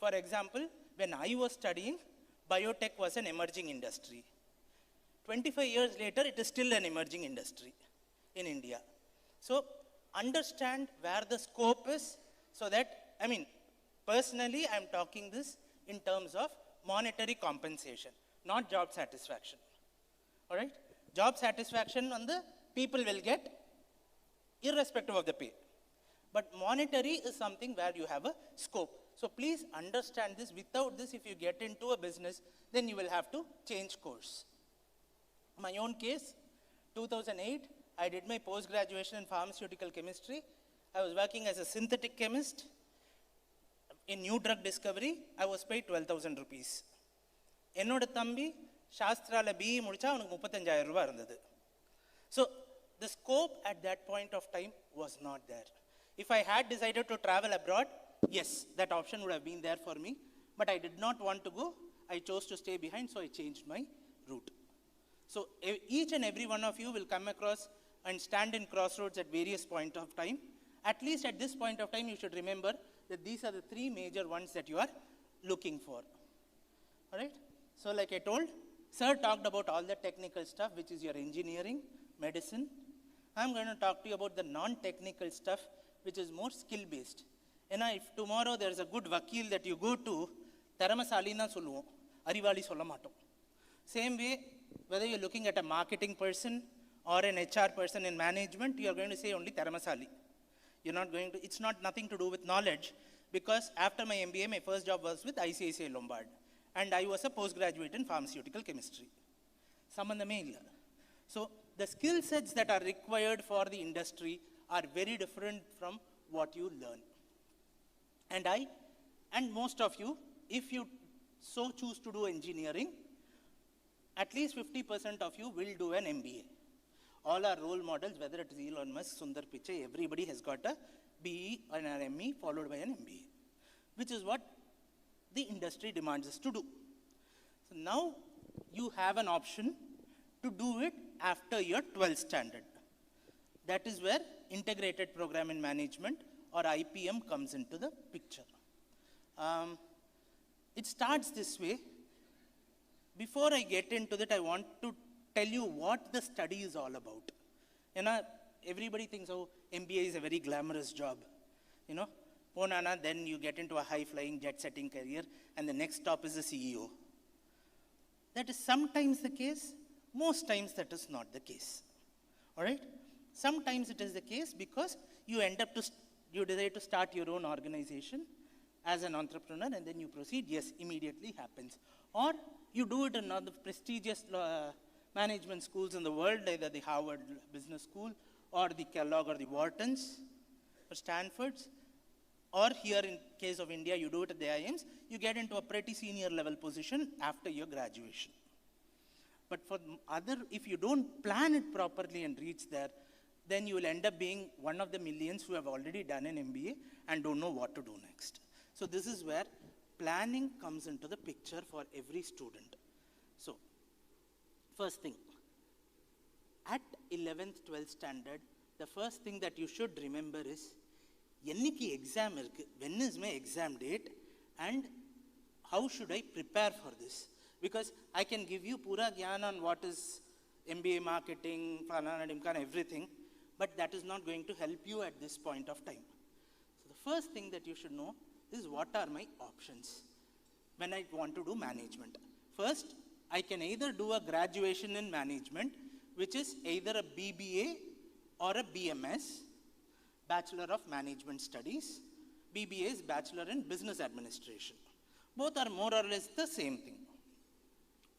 For example, when I was studying, biotech was an emerging industry. 25 years later, it is still an emerging industry in India. So, understand where the scope is so that, personally, I'm talking this in terms of monetary compensation, not job satisfaction. All right? Job satisfaction on the people will get irrespective of the pay. But monetary is something where you have a scope. So please understand this. Without this, if you get into a business, then you will have to change course. My own case, 2008, I did my post-graduation in pharmaceutical chemistry. I was working as a synthetic chemist. In new drug discovery, I was paid 12,000 rupees. என்னோட தம்பி சாஸ்திரால BE முடிச்சா அவனுக்கு 35,000 ரூபாய் இருந்தது. So the scope at that point of time was not there. If I had decided to travel abroad, yes, that option would have been there for me, but I did not want to go. I chose to stay behind, so I changed my route. So each and every one of you will come across and stand in crossroads at various points of time. At least at this point of time, you should remember that these are the three major ones that you are looking for. All right? So like I told, sir talked about all the technical stuff, which is your engineering, medicine. I'm going to talk to you about the non-technical stuff, which is more skill-based. And if tomorrow there's a good vakil that you go to, Taramasali na solluvom, Arivali solla matom. Same way, whether you're looking at a marketing person or an HR person in management, you're going to say only Taramasali. You're not going to, it's not nothing to do with knowledge, because after my MBA, my first job was with ICICI Lombard. And I was a postgraduate in pharmaceutical chemistry. Sambandhame illa. So the skill sets that are required for the industry are very different from what you learn. And most of you, if you so choose to do engineering, at least 50% of you will do an MBA. All our role models, whether it is Elon Musk, Sundar Pichai, everybody has got a BE and an ME followed by an MBA, which is what the industry demands us to do. So now you have an option to do it after your 12th standard. That is where integrated program in management or IPM comes into the picture. It starts this way. Before I get into that, I want to tell you what the study is all about. Everybody thinks, oh, MBA is a very glamorous job. Then you get into a high-flying, jet-setting career, and the next stop is the CEO. That is sometimes the case. Most times that is not the case. All right? Sometimes it is the case because you you decide to start your own organization as an entrepreneur, and then you proceed. Yes, immediately happens. Or you do it in one of the prestigious management schools in the world, either the Harvard Business School or the Kellogg or the Whartons or Stanford's. Or here in case of India, you do it at the IIMs, you get into a pretty senior level position after your graduation. But for if you don't plan it properly and reach there, then you will end up being one of the millions who have already done an MBA and don't know what to do next. So this is where planning comes into the picture for every student. So, first thing, at 11th, 12th standard, the first thing that you should remember is, Enniki exam irukku, when is my exam date, and how should I prepare for this? Because I can give you pura gyan on what is MBA marketing, everything, but that is not going to help you at this point of time. So the first thing that you should know is what are my options when I want to do management. First, I can either do a graduation in management, which is either a BBA or a BMS, Bachelor of Management Studies. BBA is Bachelor in Business Administration. Both are more or less the same thing.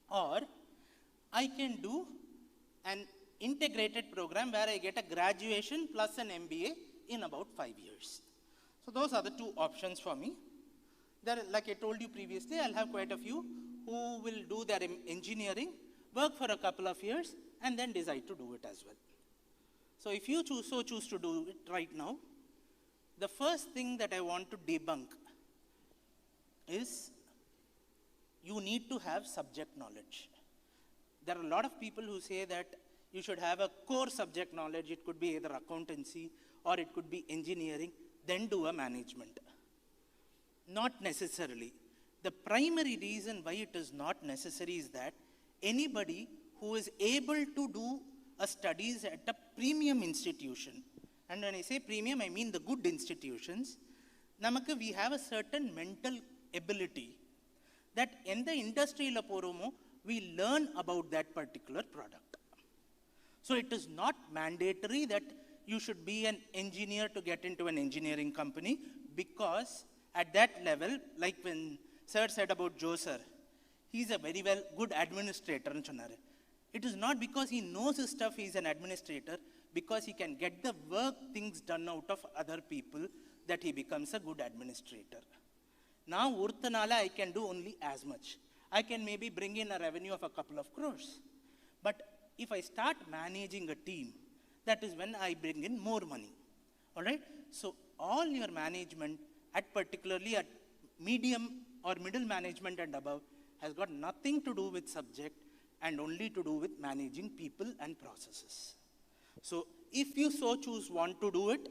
Or I can do an integrated program where I get a graduation plus an MBA in about 5 years. So those are the two options for me. There, like I told you previously, I'll have quite a few who will do their engineering, work for a couple of years, and then decide to do it as well. So if you choose to do it right now, the first thing that I want to debunk is you need to have subject knowledge. There are a lot of people who say that you should have a core subject knowledge. It could be either accountancy or it could be engineering, then do a management. Not necessarily. The primary reason why it is not necessary is that anybody who is able to do a studies at a premium institution, and when I say premium, I mean the good institutions, we have a certain mental ability that in the industry we learn about that particular product. So it is not mandatory that you should be an engineer to get into an engineering company, because at that level, like when Sir said about Joe Sir, he's a very good administrator. It is not because he knows his stuff he's an administrator, because he can get the work things done out of other people that he becomes a good administrator. Now, Urthanala, I can do only as much. I can maybe bring in a revenue of a couple of crores. But if I start managing a team, that is when I bring in more money. All right? So all your management, particularly at medium or middle management and above, has got nothing to do with subject and only to do with managing people and processes. So if you so want to do it,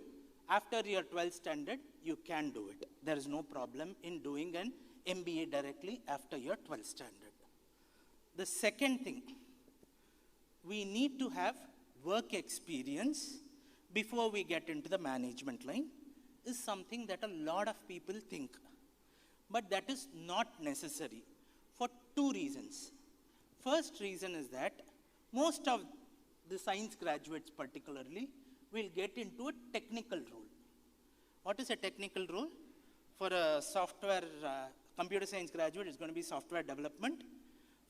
after your 12th standard, you can do it. There is no problem in doing an MBA directly after your 12th standard. The second thing, we need to have work experience before we get into the management line, is something that a lot of people think. But that is not necessary for two reasons. First reason is that most of the science graduates particularly will get into a technical role. What is a technical role? For a software, computer science graduate, it's going to be software development.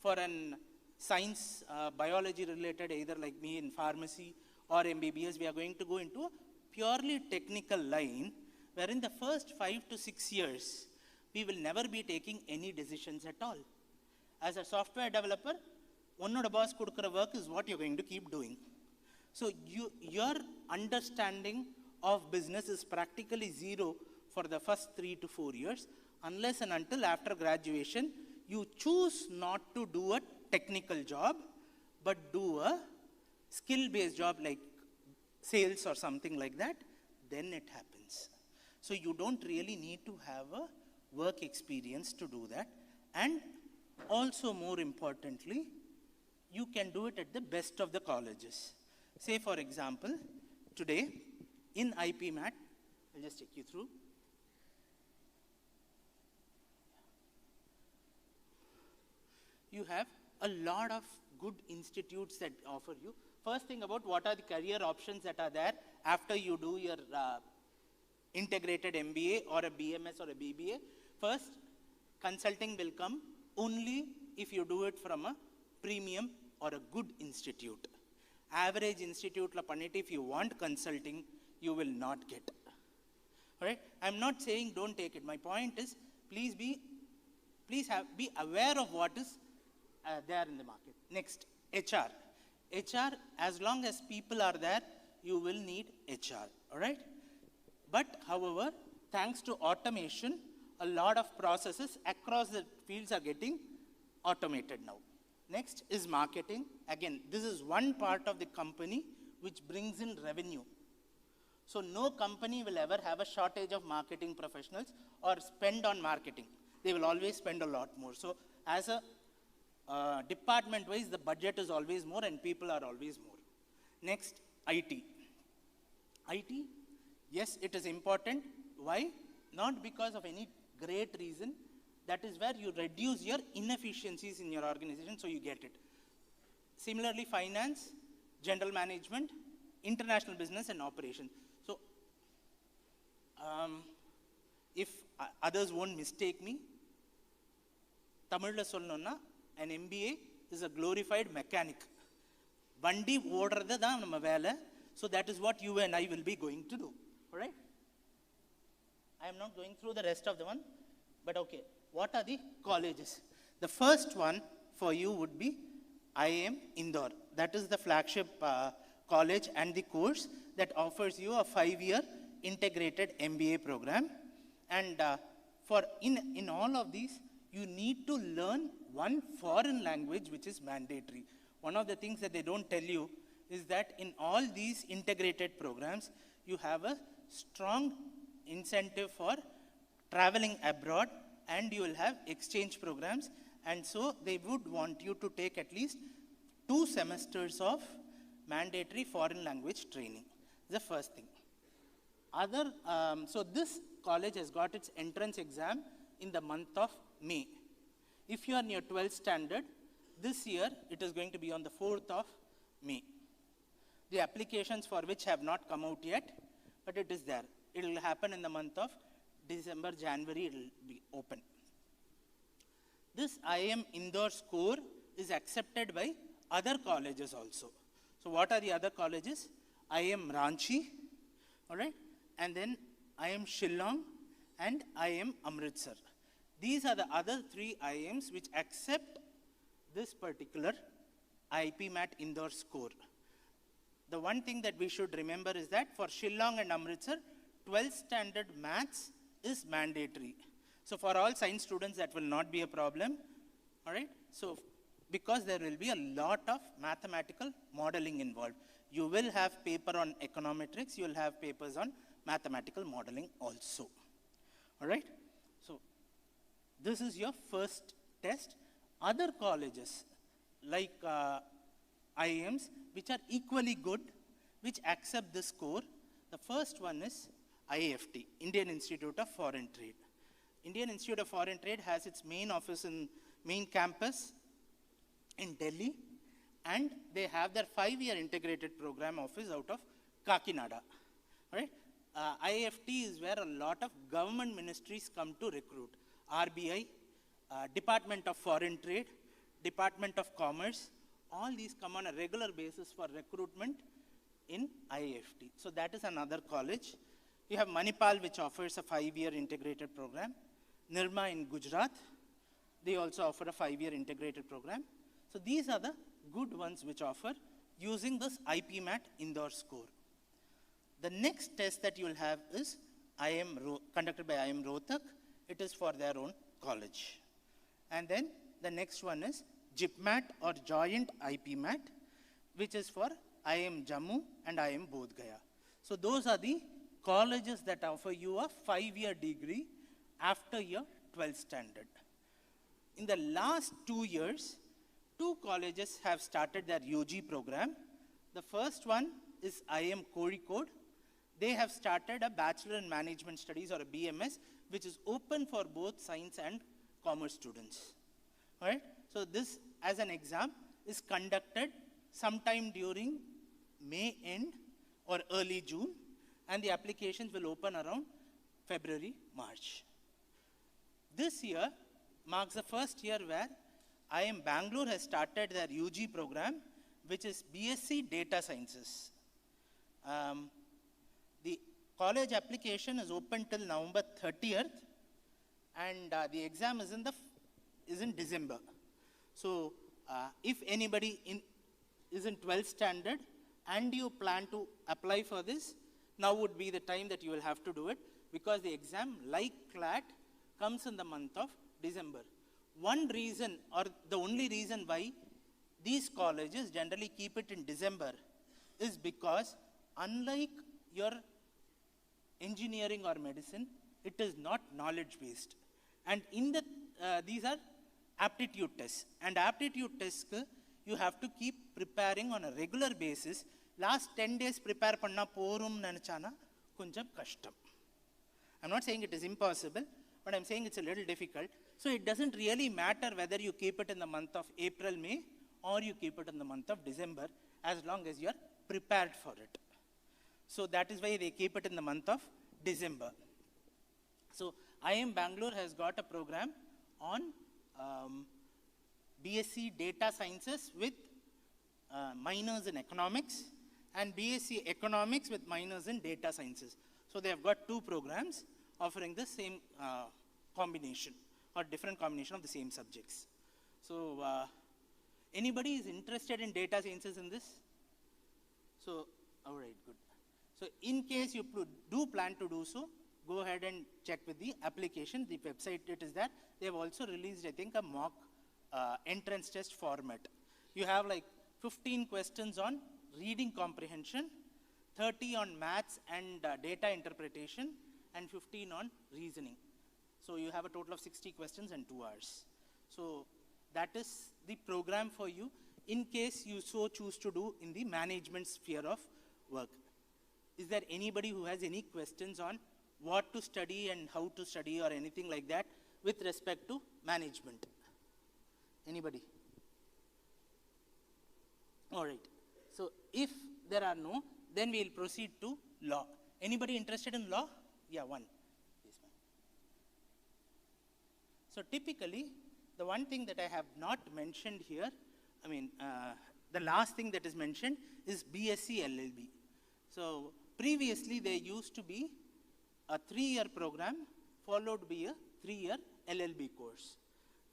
For an science, biology related, either like me in pharmacy or MBBS, we are going to go into a purely technical line, where in the first 5 to 6 years, we will never be taking any decisions at all. As a software developer, one of the boss kudukura work is what you're going to keep doing. So your understanding of business is practically zero for the first 3 to 4 years, unless and until after graduation, you choose not to do a technical job, but do a skill-based job like sales or something like that, then it happens. So you don't really need to have a work experience to do that. And also more importantly, you can do it at the best of the colleges. Say for example, today in IPMAT, I'll just take you through. You have a lot of good institutes that offer you. First thing about what are the career options that are there after you do your integrated MBA or a BMS or a BBA. First, consulting will come only if you do it from a premium or a good institute. Average institute la pannite, if you want consulting, you will not get. All right? I'm not saying don't take it. My point is, please be aware of what is there in the market. Next, HR. HR, as long as people are there, you will need HR. All right? But, however, thanks to automation, a lot of processes across the fields are getting automated now. Next is marketing. Again, this is one part of the company which brings in revenue. So no company will ever have a shortage of marketing professionals or spend on marketing. They will always spend a lot more. So as a department-wise, the budget is always more and people are always more. Next, IT. IT, yes, it is important. Why? Not because of any great reason. That is where you reduce your inefficiencies in your organization, so you get it. Similarly, finance, general management, international business, and operation. So, if others won't mistake me, Tamil solnonna, an MBA is a glorified mechanic. Vandi ஓடுறது தான் நம்ம வேலை. So that is what you and I will be going to do. All right? I am not going through the rest of the one, but okay. What are the colleges? The first one for you would be IIM Indore. That is the flagship college and the course that offers you a 5-year integrated MBA program. And in all of these, you need to learn one foreign language which is mandatory. One of the things that they don't tell you is that in all these integrated programs, you have a strong incentive for traveling abroad, and you will have exchange programs. And so they would want you to take at least 2 semesters of mandatory foreign language training. The first thing. So this college has got its entrance exam in the month of May. If you are in your 12th standard, this year it is going to be on the 4th of May. The applications for which have not come out yet, but it is there. It will happen in the month of December, January, it will be open. This IIM Indore score is accepted by other colleges also. So what are the other colleges? IIM Ranchi, all right, and then IIM Shillong and IIM Amritsar. These are the other 3 IIMs which accept this particular IPMAT Indore score. The one thing that we should remember is that for Shillong and Amritsar, 12th standard maths is mandatory. So for all science students, that will not be a problem, all right? So because there will be a lot of mathematical modeling involved. You will have paper on econometrics, you will have papers on mathematical modeling also, all right? So this is your first test. Other colleges like IIMs, which are equally good, which accept this score. The first one is IIFT, Indian Institute of Foreign Trade. Indian Institute of Foreign Trade has its main campus in Delhi, and they have their 5-year integrated program office out of Kakinada. Right? IIFT is where a lot of government ministries come to recruit. RBI, Department of Foreign Trade, Department of Commerce, all these come on a regular basis for recruitment in IIFT. So that is another college. You have Manipal, which offers a 5-year integrated program. Nirma in Gujarat, they also offer a 5-year integrated program. So these are the good ones which offer using this IPMAT Indore score. The next test that you will have is conducted by IIM Rohtak. It is for their own college. And then the next one is JIPMAT or Joint IPMAT, which is for IIM Jammu and IIM Bodh Gaya. So those are the colleges that offer you a 5-year degree after your 12th standard. In the last 2 years, 2 colleges have started their UG program. The first one is IIM Kozhikode. They have started a Bachelor in Management Studies or a BMS, which is open for both science and commerce students. All right? So this, as an exam, is conducted sometime during May end or early June, and the applications will open around February, March. This year marks the first year where IIM Bangalore has started their UG program, which is BSc Data Sciences. The college application is open till November 30th, and the exam is in December. So if anybody is in 12th standard and you plan to apply for this, now would be the time that you will have to do it, because the exam, like CLAT, comes in the month of December. One reason, or the only reason why these colleges generally keep it in December, is because unlike your engineering or medicine, it is not knowledge based. And these are aptitude tests. And aptitude tests, you have to keep preparing on a regular basis. Last 10 days prepare panna porum nanachana kunjam kashtam. I'm not saying it is impossible, but I'm saying it's a little difficult. So it doesn't really matter whether you keep it in the month of April, May, or you keep it in the month of December, as long as you're prepared for it. So that is why they keep it in the month of December. So IIM Bangalore has got a program on BSc Data Sciences with minors in economics, and BSc Economics with minors in Data Sciences. So they have got two programs offering the same combination or different combination of the same subjects. So anybody is interested in data sciences in this? So, all right, good. So in case you do plan to do so, go ahead and check with the application, the website it is there. They have also released, I think, a mock entrance test format. You have like 15 questions on reading comprehension, 30 on maths and data interpretation, and 15 on reasoning. So you have a total of 60 questions and 2 hours. So that is the program for you in case you so choose to do in the management sphere of work. Is there anybody who has any questions on what to study and how to study or anything like that with respect to management? Anybody? All right. So if there are no, then we'll proceed to law. Anybody interested in law? Yeah, one. Yes, ma'am. So typically, the one thing that I have not mentioned here, I mean, the last thing that is mentioned is BSc LLB. So previously, there used to be a 3-year program followed by a 3-year LLB course.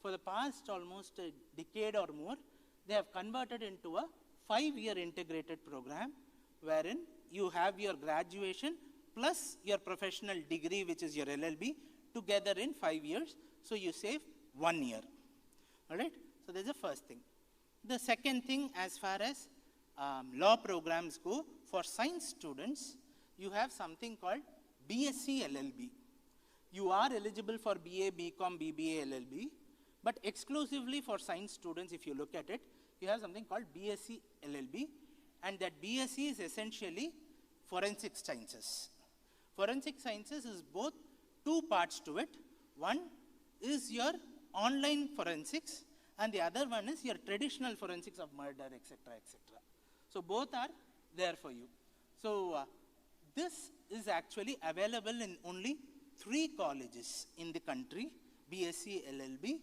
For the past almost a decade or more, they have converted into a 5-year integrated program wherein you have your graduation plus your professional degree, which is your LLB, together in 5 years. So you save 1 year. All right? So that's the first thing. The second thing, as far as law programs go, for science students, you have something called BSc LLB. You are eligible for BA, BCom, BBA, LLB, but exclusively for science students, if you look at it, you have something called BSc LLB, and that BSc is essentially forensic sciences. Forensic sciences is both two parts to it. One is your online forensics, and the other one is your traditional forensics of murder, etc., etc. So both are there for you. So this is actually available in only 3 colleges in the country, BSc LLB.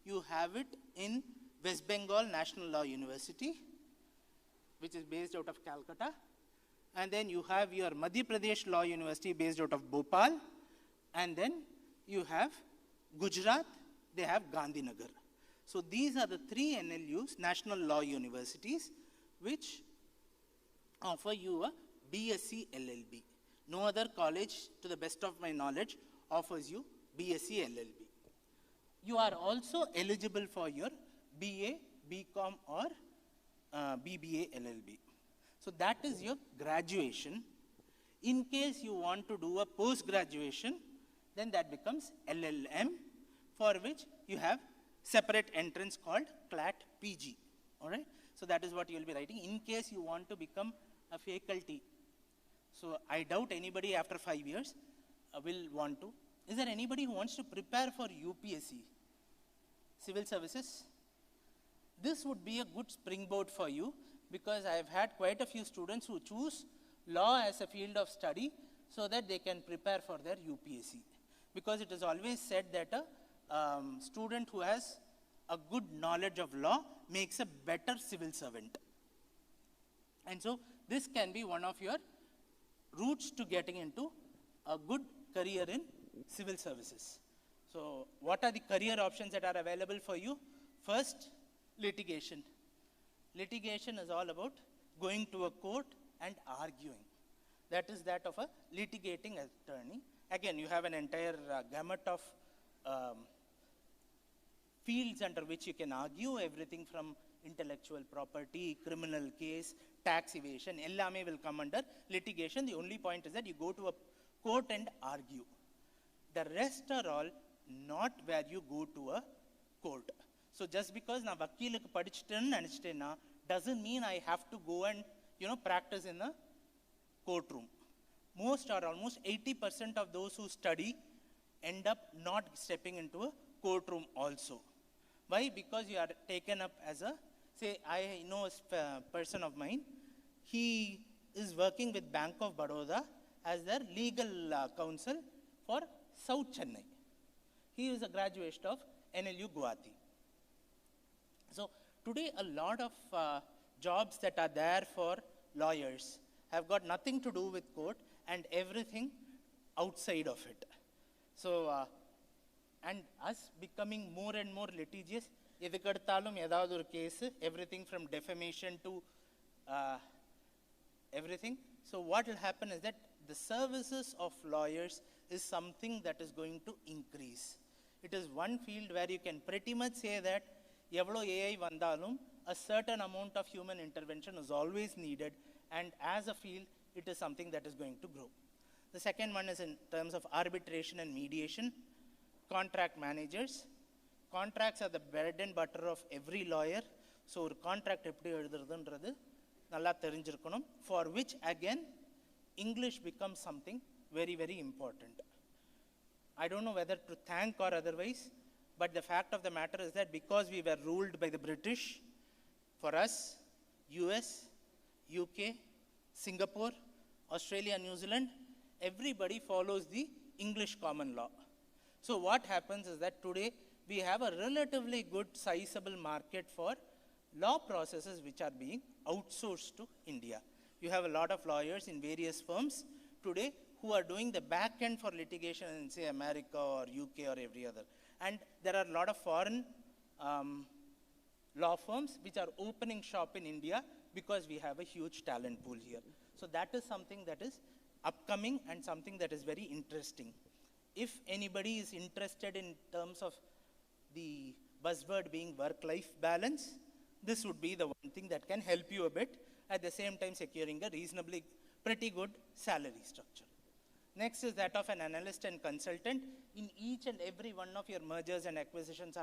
You have it in West Bengal National Law University, which is based out of Calcutta. And then you have your Madhya Pradesh Law University based out of Bhopal. And then you have Gujarat, they have Gandhinagar. So these are the 3 NLUs, National Law Universities, which offer you a BSc LLB. No other college, to the best of my knowledge, offers you BSc LLB. You are also eligible for your BA, BCom, or BBA LLB. So that is your graduation. In case you want to do a post-graduation, then that becomes LLM, for which you have separate entrance called CLAT PG. All right? So that is what you will be writing in case you want to become a faculty. So I doubt anybody after 5 years will want to. Is there anybody who wants to prepare for UPSC, civil services? This would be a good springboard for you, because I have had quite a few students who choose law as a field of study so that they can prepare for their UPSC. Because it is always said that a student who has a good knowledge of law makes a better civil servant. And so this can be one of your routes to getting into a good career in civil services. So what are the career options that are available for you? First, litigation. Litigation is all about going to a court and arguing. That is that of a litigating attorney. Again, you have an entire gamut of fields under which you can argue, everything from intellectual property, criminal case, tax evasion, ellame will come under litigation. The only point is that you go to a court and argue. The rest are all not where you go to a court. So just because நான் வக்கீலுக்கு படிச்சிட்டேன்னு நினச்சிட்டேன்னா doesn't mean I have to go and practice in a courtroom. Most or almost 80% of those who study end up not stepping into a courtroom also. Why? Because you are taken up as a, say, I know a person of mine, he is working with Bank of Baroda as their legal counsel for South Chennai. He is a graduate of NLU Guwahati. So today a lot of jobs that are there for lawyers have got nothing to do with court and everything outside of it. So, and us becoming more and more litigious, எதுக்கெடுத்தாலும் ஏதாவது ஒரு case, everything from defamation to everything. So what will happen is that the services of lawyers is something that is going to increase. It is one field where you can pretty much say that எவ்வளோ AI வந்தாலும் a certain amount of human intervention is always needed, and as a field, it is something that is going to grow. The second one is in terms of arbitration and mediation, contract managers. Contracts are the bread and butter of every lawyer. So ஒரு contract எப்படி எழுதுறதுன்றது நல்லா தெரிஞ்சிருக்கணும், for which again English becomes something very, very important. I don't know whether to thank or otherwise, but the fact of the matter is that because we were ruled by the British, for us, US, UK, Singapore, Australia, New Zealand, everybody follows the English common law. So what happens is that today we have a relatively good sizable market for law processes which are being outsourced to India. You have a lot of lawyers in various firms today who are doing the back end for litigation in, say, America or UK or every other. And there are a lot of foreign law firms which are opening shop in India because we have a huge talent pool here. So that is something that is upcoming and something that is very interesting. If anybody is interested in terms of the buzzword being work-life balance, this would be the one thing that can help you a bit, at the same time securing a reasonably pretty good salary structure. Next is that of an analyst and consultant. In each and every one of your mergers and acquisitions,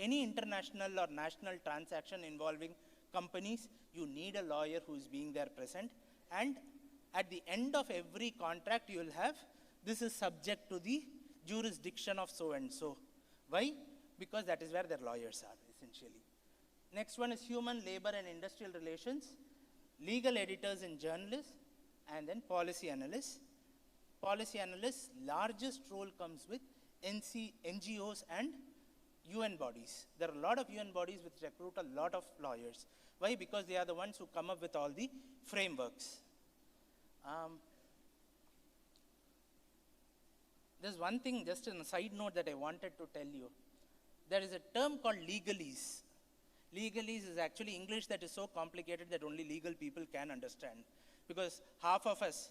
any international or national transaction involving companies, you need a lawyer who is being there present. And at the end of every contract, you will have, this is subject to the jurisdiction of so and so. Why? Because that is where their lawyers are, essentially. Next one is human, labor, and industrial relations, legal editors and journalists, and then policy analysts. Policy analysts' largest role comes with NGOs and UN bodies. There are a lot of UN bodies which recruit a lot of lawyers. Why? Because they are the ones who come up with all the frameworks. There's one thing, just in a side note, that I wanted to tell you. There is a term called legalese. Legalese is actually English that is so complicated that only legal people can understand. Because half of us,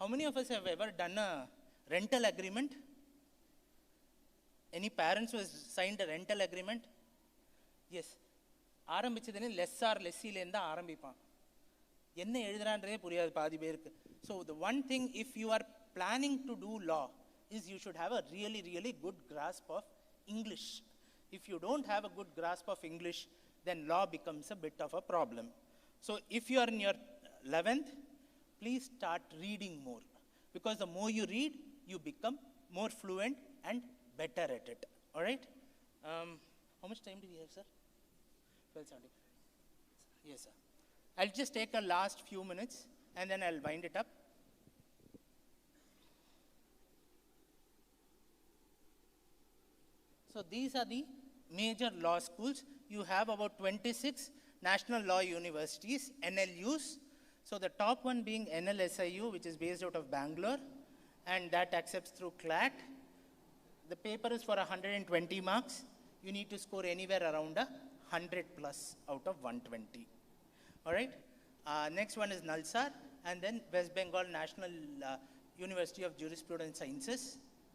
how many of us have ever done a rental agreement? Any parents who has signed a rental agreement? Yes. ஆரம்பிச்சதுன்னு less or லெஸ்ஸிலேருந்து தான் ஆரம்பிப்பான். என்ன எழுதுறான்றதே புரியாது பாதி பேருக்கு. So the one thing, if you are planning to do law, is you should have a really, really good grasp of English. If you don't have a good grasp of English, then law becomes a bit of a problem. So if you are in your 11th, please start reading more. Because the more you read, you become more fluent and better at it. All right? How much time do we have, sir? 12:70. Yes, sir. I'll just take a last few minutes and then I'll wind it up. So these are the major law schools. You have about 26 national law universities, NLUs. So the top one being NLSIU, which is based out of Bangalore, and that accepts through CLAT. The paper is for 120 marks. You need to score anywhere around 100 plus out of 120. All right? Next one is Nalsar, and then West Bengal National University of Jurisprudence Sciences,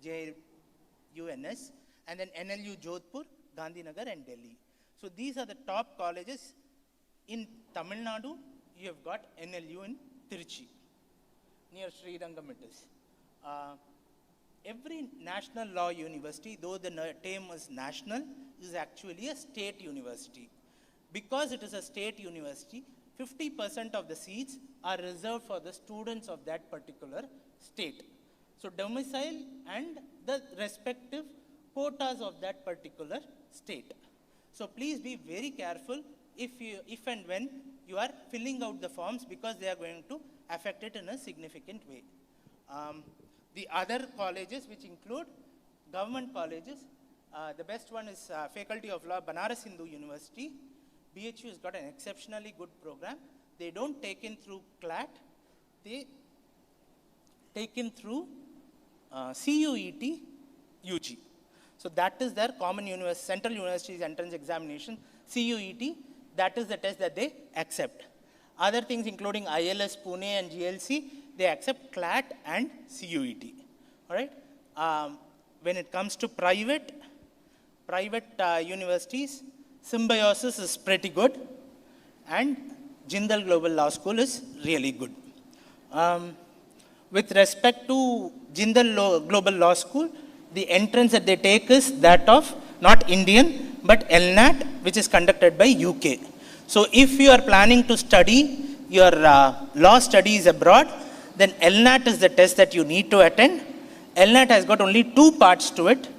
JUNS, and then NLU Jodhpur, Gandhinagar, and Delhi. So these are the top colleges. In Tamil Nadu, you have got NLU in Tiruchi, near Srirangam it is. every national law university, though the term is national, is actually a state university. Because it is a state university, 50% of the seats are reserved for the students of that particular state. So domicile and the respective quotas of that particular state. So please be very careful if and when you are filling out the forms, because they are going to affect it in a significant way. The other colleges, which include government colleges, the best one is Faculty of Law, Banaras Hindu University. BHU has got an exceptionally good program. They don't take in through CLAT, they take in through CUET UG. So that is their common Central University's entrance examination, CUET, that is the test that they accept. Other things including ILS, Pune and GLC, they accept CLAT and CUET. All right. When it comes to private universities, Symbiosis is pretty good, and Jindal Global Law School is really good. With respect to Jindal Global Law School, the entrance that they take is that of not Indian but LNAT, which is conducted by UK. So if you are planning to study your law studies abroad, then LNAT is the test that you need to attend. LNAT has got only 2 parts to it: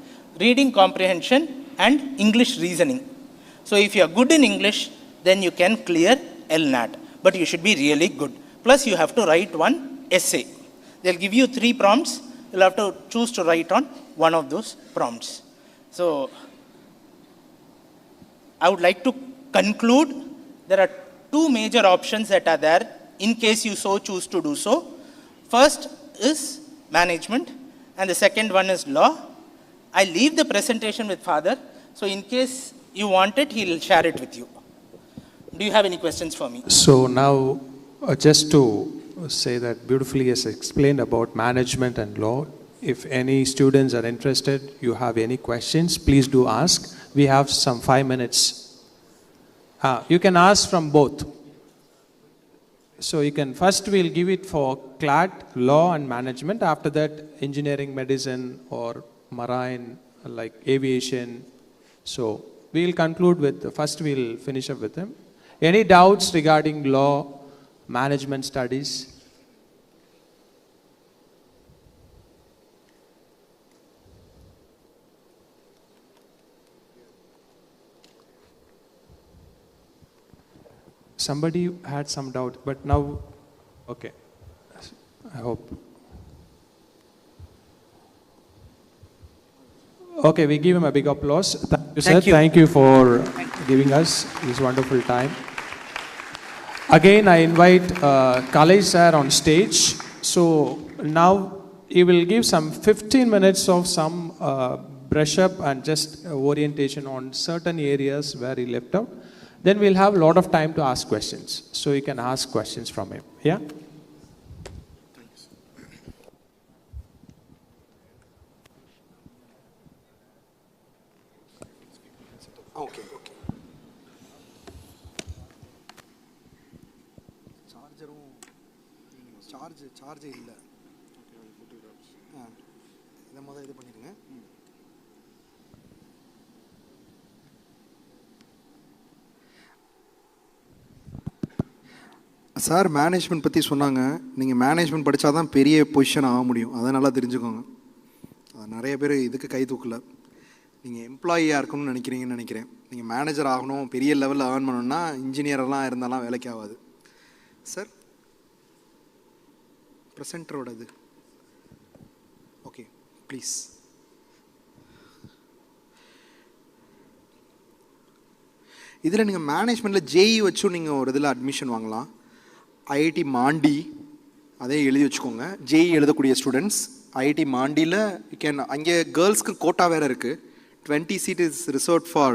reading comprehension and English reasoning. So if you are good in English, then you can clear LNAT, but you should be really good. Plus you have to write one essay. They'll give you 3 prompts. You'll have to choose to write on one of those prompts. So I would like to conclude, there are 2 major options that are there in case you so choose to do so. First is management, and the second one is law. I leave the presentation with Father, so in case you want it, he'll share it with you. Do you have any questions for me? So now, just to say that beautifully as explained about management and law, if any students are interested, you have any questions, please do ask. We have some 5 minutes. You can ask from both. So you can, first we'll give it for CLAT, law and management. After that, engineering, medicine or marine, like aviation. So we'll conclude with, first we'll finish up with them. Any doubts regarding law, management studies? Somebody had some doubt, but now, okay, I hope. Okay, we give him a big applause. Thank you, sir. Thank you for giving us this wonderful time. Again, I invite Kalai sir on stage. So now he will give some 15 minutes of some brush up and just orientation on certain areas where he left out. Then we'll have a lot of time to ask questions. So you can ask questions from him. Yeah? Okay. Charge இல்ல. இத முதல்ல இது பண்ணிடுங்க. Sir management பற்றி சொன்னாங்க. நீங்கள் management படித்தா தான் பெரிய பொசிஷன் ஆக முடியும். அதை நல்லா தெரிஞ்சுக்கோங்க. நிறைய பேர் இதுக்கு கை தூக்கல. நீங்கள் எம்ப்ளாயியாக இருக்கணும்னு நினைக்கிறீங்கன்னு நினைக்கிறேன். நீங்கள் மேனேஜர் ஆகணும், பெரிய லெவலில் ஏர்ன் பண்ணணும்னா இன்ஜினியரெல்லாம் இருந்தாலாம் வேலைக்கு ஆகாது. சார் ப்ரெசென்டரோட இது ஓகே ப்ளீஸ். இதில் நீங்கள் மேனேஜ்மெண்ட்டில் ஜேஇ வச்சும் நீங்கள் ஒரு இதில் அட்மிஷன் வாங்கலாம். ஐஐடி மாண்டி அதே எழுதி வச்சுக்கோங்க. ஜேஇ எழுதக்கூடிய ஸ்டூடெண்ட்ஸ் ஐஐடி மாண்டியில் கேன், அங்கே கேர்ள்ஸ்க்கு கோட்டா வேறு இருக்குது. 20 seat is reserved for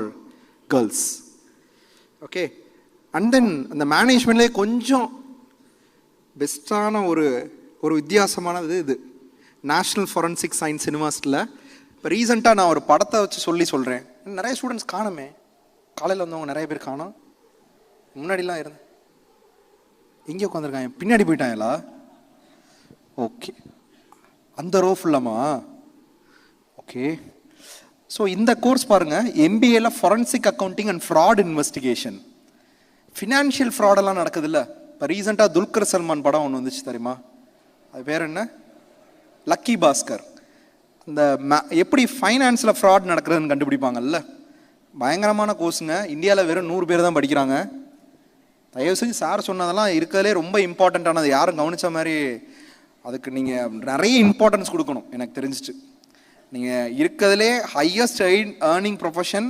girls. Okay. And then அந்த மேனேஜ்மெண்ட்லேயே கொஞ்சம் பெஸ்ட்டான ஒரு வித்தியாசமானது இது நேஷ்னல் ஃபாரன்சிக் சயின்ஸ் யூனிவர்சிட்டியில். இப்போ ரீசெண்டாக நான் ஒரு படத்தை வச்சு சொல்கிறேன். நிறைய ஸ்டூடெண்ட்ஸ் காணுமே, காலையில் வந்தவங்க நிறைய பேர் காணோம். முன்னாடிலாம் இருந்தேன், எங்கே உட்காந்துருக்காங்க, பின்னாடி போயிட்டாங்களா? ஓகே, அந்த ரோ ஃபுல்லாமா? ஓகே. ஸோ இந்த கோர்ஸ் பாருங்கள், எம்பிஏல forensic accounting and fraud investigation. Financial ஃப்ராடெல்லாம் நடக்குது இல்லை? இப்போ ரீசெண்டாக துல்கர் சல்மான் படம் ஒன்று வந்துச்சு தெரியுமா? அது பேர் என்ன? லக்கி பாஸ்கர். இந்த எப்படி ஃபைனான்ஸில் ஃப்ராட் நடக்கிறதுன்னு கண்டுபிடிப்பாங்கல்ல, பயங்கரமான கோர்ஸுங்க. இந்தியாவில் வெறும் 100 பேர் தான் படிக்கிறாங்க. தயவு செஞ்சு சார் சொன்னதெல்லாம் இருக்கிறதுலே ரொம்ப இம்பார்ட்டண்ட்டானது. யாரும் கவனித்த மாதிரி அதுக்கு நீங்கள் நிறைய இம்பார்ட்டன்ஸ் கொடுக்கணும். எனக்கு தெரிஞ்சிச்சு நீங்கள் இருக்கிறதுலே highest earning profession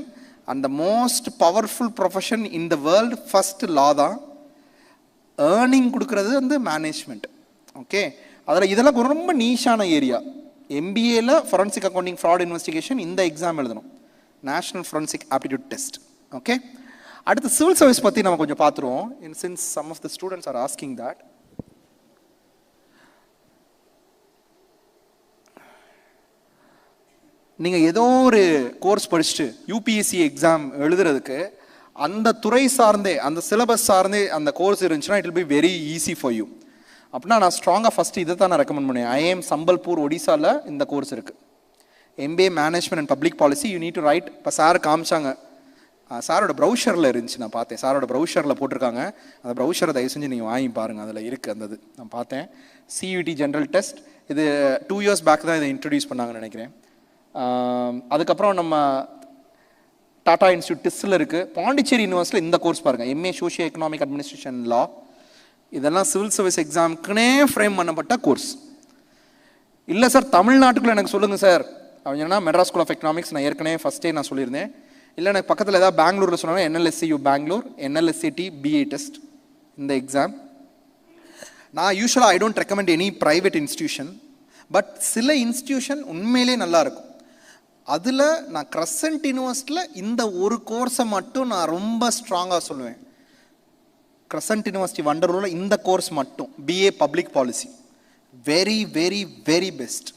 and the most powerful profession in the world first law தான். ஏர்னிங் கொடுக்கறது வந்து மேனேஜ்மெண்ட். ஓகே, அதில் இதெல்லாம் ரொம்ப நீஷான ஏரியா. எம்பிஏல ஃபாரன்சிக் அக்கௌண்டிங் ஃப்ராட் இன்வெஸ்டிகேஷன் இந்த எக்ஸாம் எழுதணும், national forensic aptitude test. Okay, அடுத்து சிவில் சர்வீஸ் பற்றி நம்ம கொஞ்சம் பார்த்துருவோம். Since some of the students are asking that. நீங்கள் ஏதோ ஒரு கோர்ஸ் படிச்சுட்டு யூபிஎஸ்சி எக்ஸாம் எழுதுறதுக்கு அந்த துறை சார்ந்தே, அந்த சிலபஸ் சார்ந்தே அந்த கோர்ஸ் இருந்துச்சுன்னா it will be very easy for you. அப்படின்னா நான் ஸ்ட்ராங்காக ஃபஸ்ட்டு இதை தான் நான் ரெக்கமெண்ட் பண்ணுவேன். ஐஏஎம் சம்பல்பூர் ஒடிசாவில் இந்த கோர்ஸ் இருக்குது. MBA management and public policy. You need to right. இப்போ சார் காமிச்சாங்க, சாரோட ப்ரௌஷரில் இருந்துச்சு, நான் பார்த்தேன். சாரோட ப்ரௌஷரில் போட்டிருக்காங்க. அந்த ப்ரௌஷரை தயவு செஞ்சு நீங்கள் வாங்கி பாருங்கள், அதில் இருக்குது அந்த இது. நான் பார்த்தேன். சியூடி ஜென்ரல் டெஸ்ட். இது 2 years பேக் தான் இதை இன்ட்ரடியூஸ் பண்ணாங்கன்னு நினைக்கிறேன். அதுக்கப்புறம் நம்ம டாடா இன்ஸ்டியூட் டெஸ்ட்டில் இருக்குது. பாண்டிச்சேரி யூனிவர்சிட்டியில் இந்த கோர்ஸ் பாருங்கள், எம்ஏ சோஷியோ எக்கனாமிக் அட்மினிஸ்ட்ரேஷன் லா. இதெல்லாம் சிவில் சர்வீஸ் எக்ஸாமுக்குனே ஃப்ரேம் பண்ணப்பட்ட கோர்ஸ். இல்லை சார் தமிழ்நாட்டுக்குள்ளே எனக்கு சொல்லுங்கள் சார் அப்படின்னா மெட்ராஸ் ஸ்கூல் ஆஃப் எக்கனாமிக்ஸ். நான் ஏற்கனவே ஃபஸ்ட்டே நான் சொல்லியிருந்தேன். இல்லை எனக்கு பக்கத்தில் ஏதாவது பெங்களூரில் சொன்னாங்க, NLSCU Bengaluru, NLSCT BA test இந்த எக்ஸாம். நான் யூஸ்வலாக I don't recommend any private institution, but சில இன்ஸ்டியூஷன் உண்மையிலே நல்லாயிருக்கும். அதில் நான் கிரசன்ட் யூனிவர்சிட்டியில் இந்த ஒரு கோர்ஸை மட்டும் நான் ரொம்ப ஸ்ட்ராங்காக சொல்லுவேன். கிரசன்ட் யூனிவர்சிட்டி வண்டலூரில் இந்த கோர்ஸ் மட்டும், BA public policy, very very very best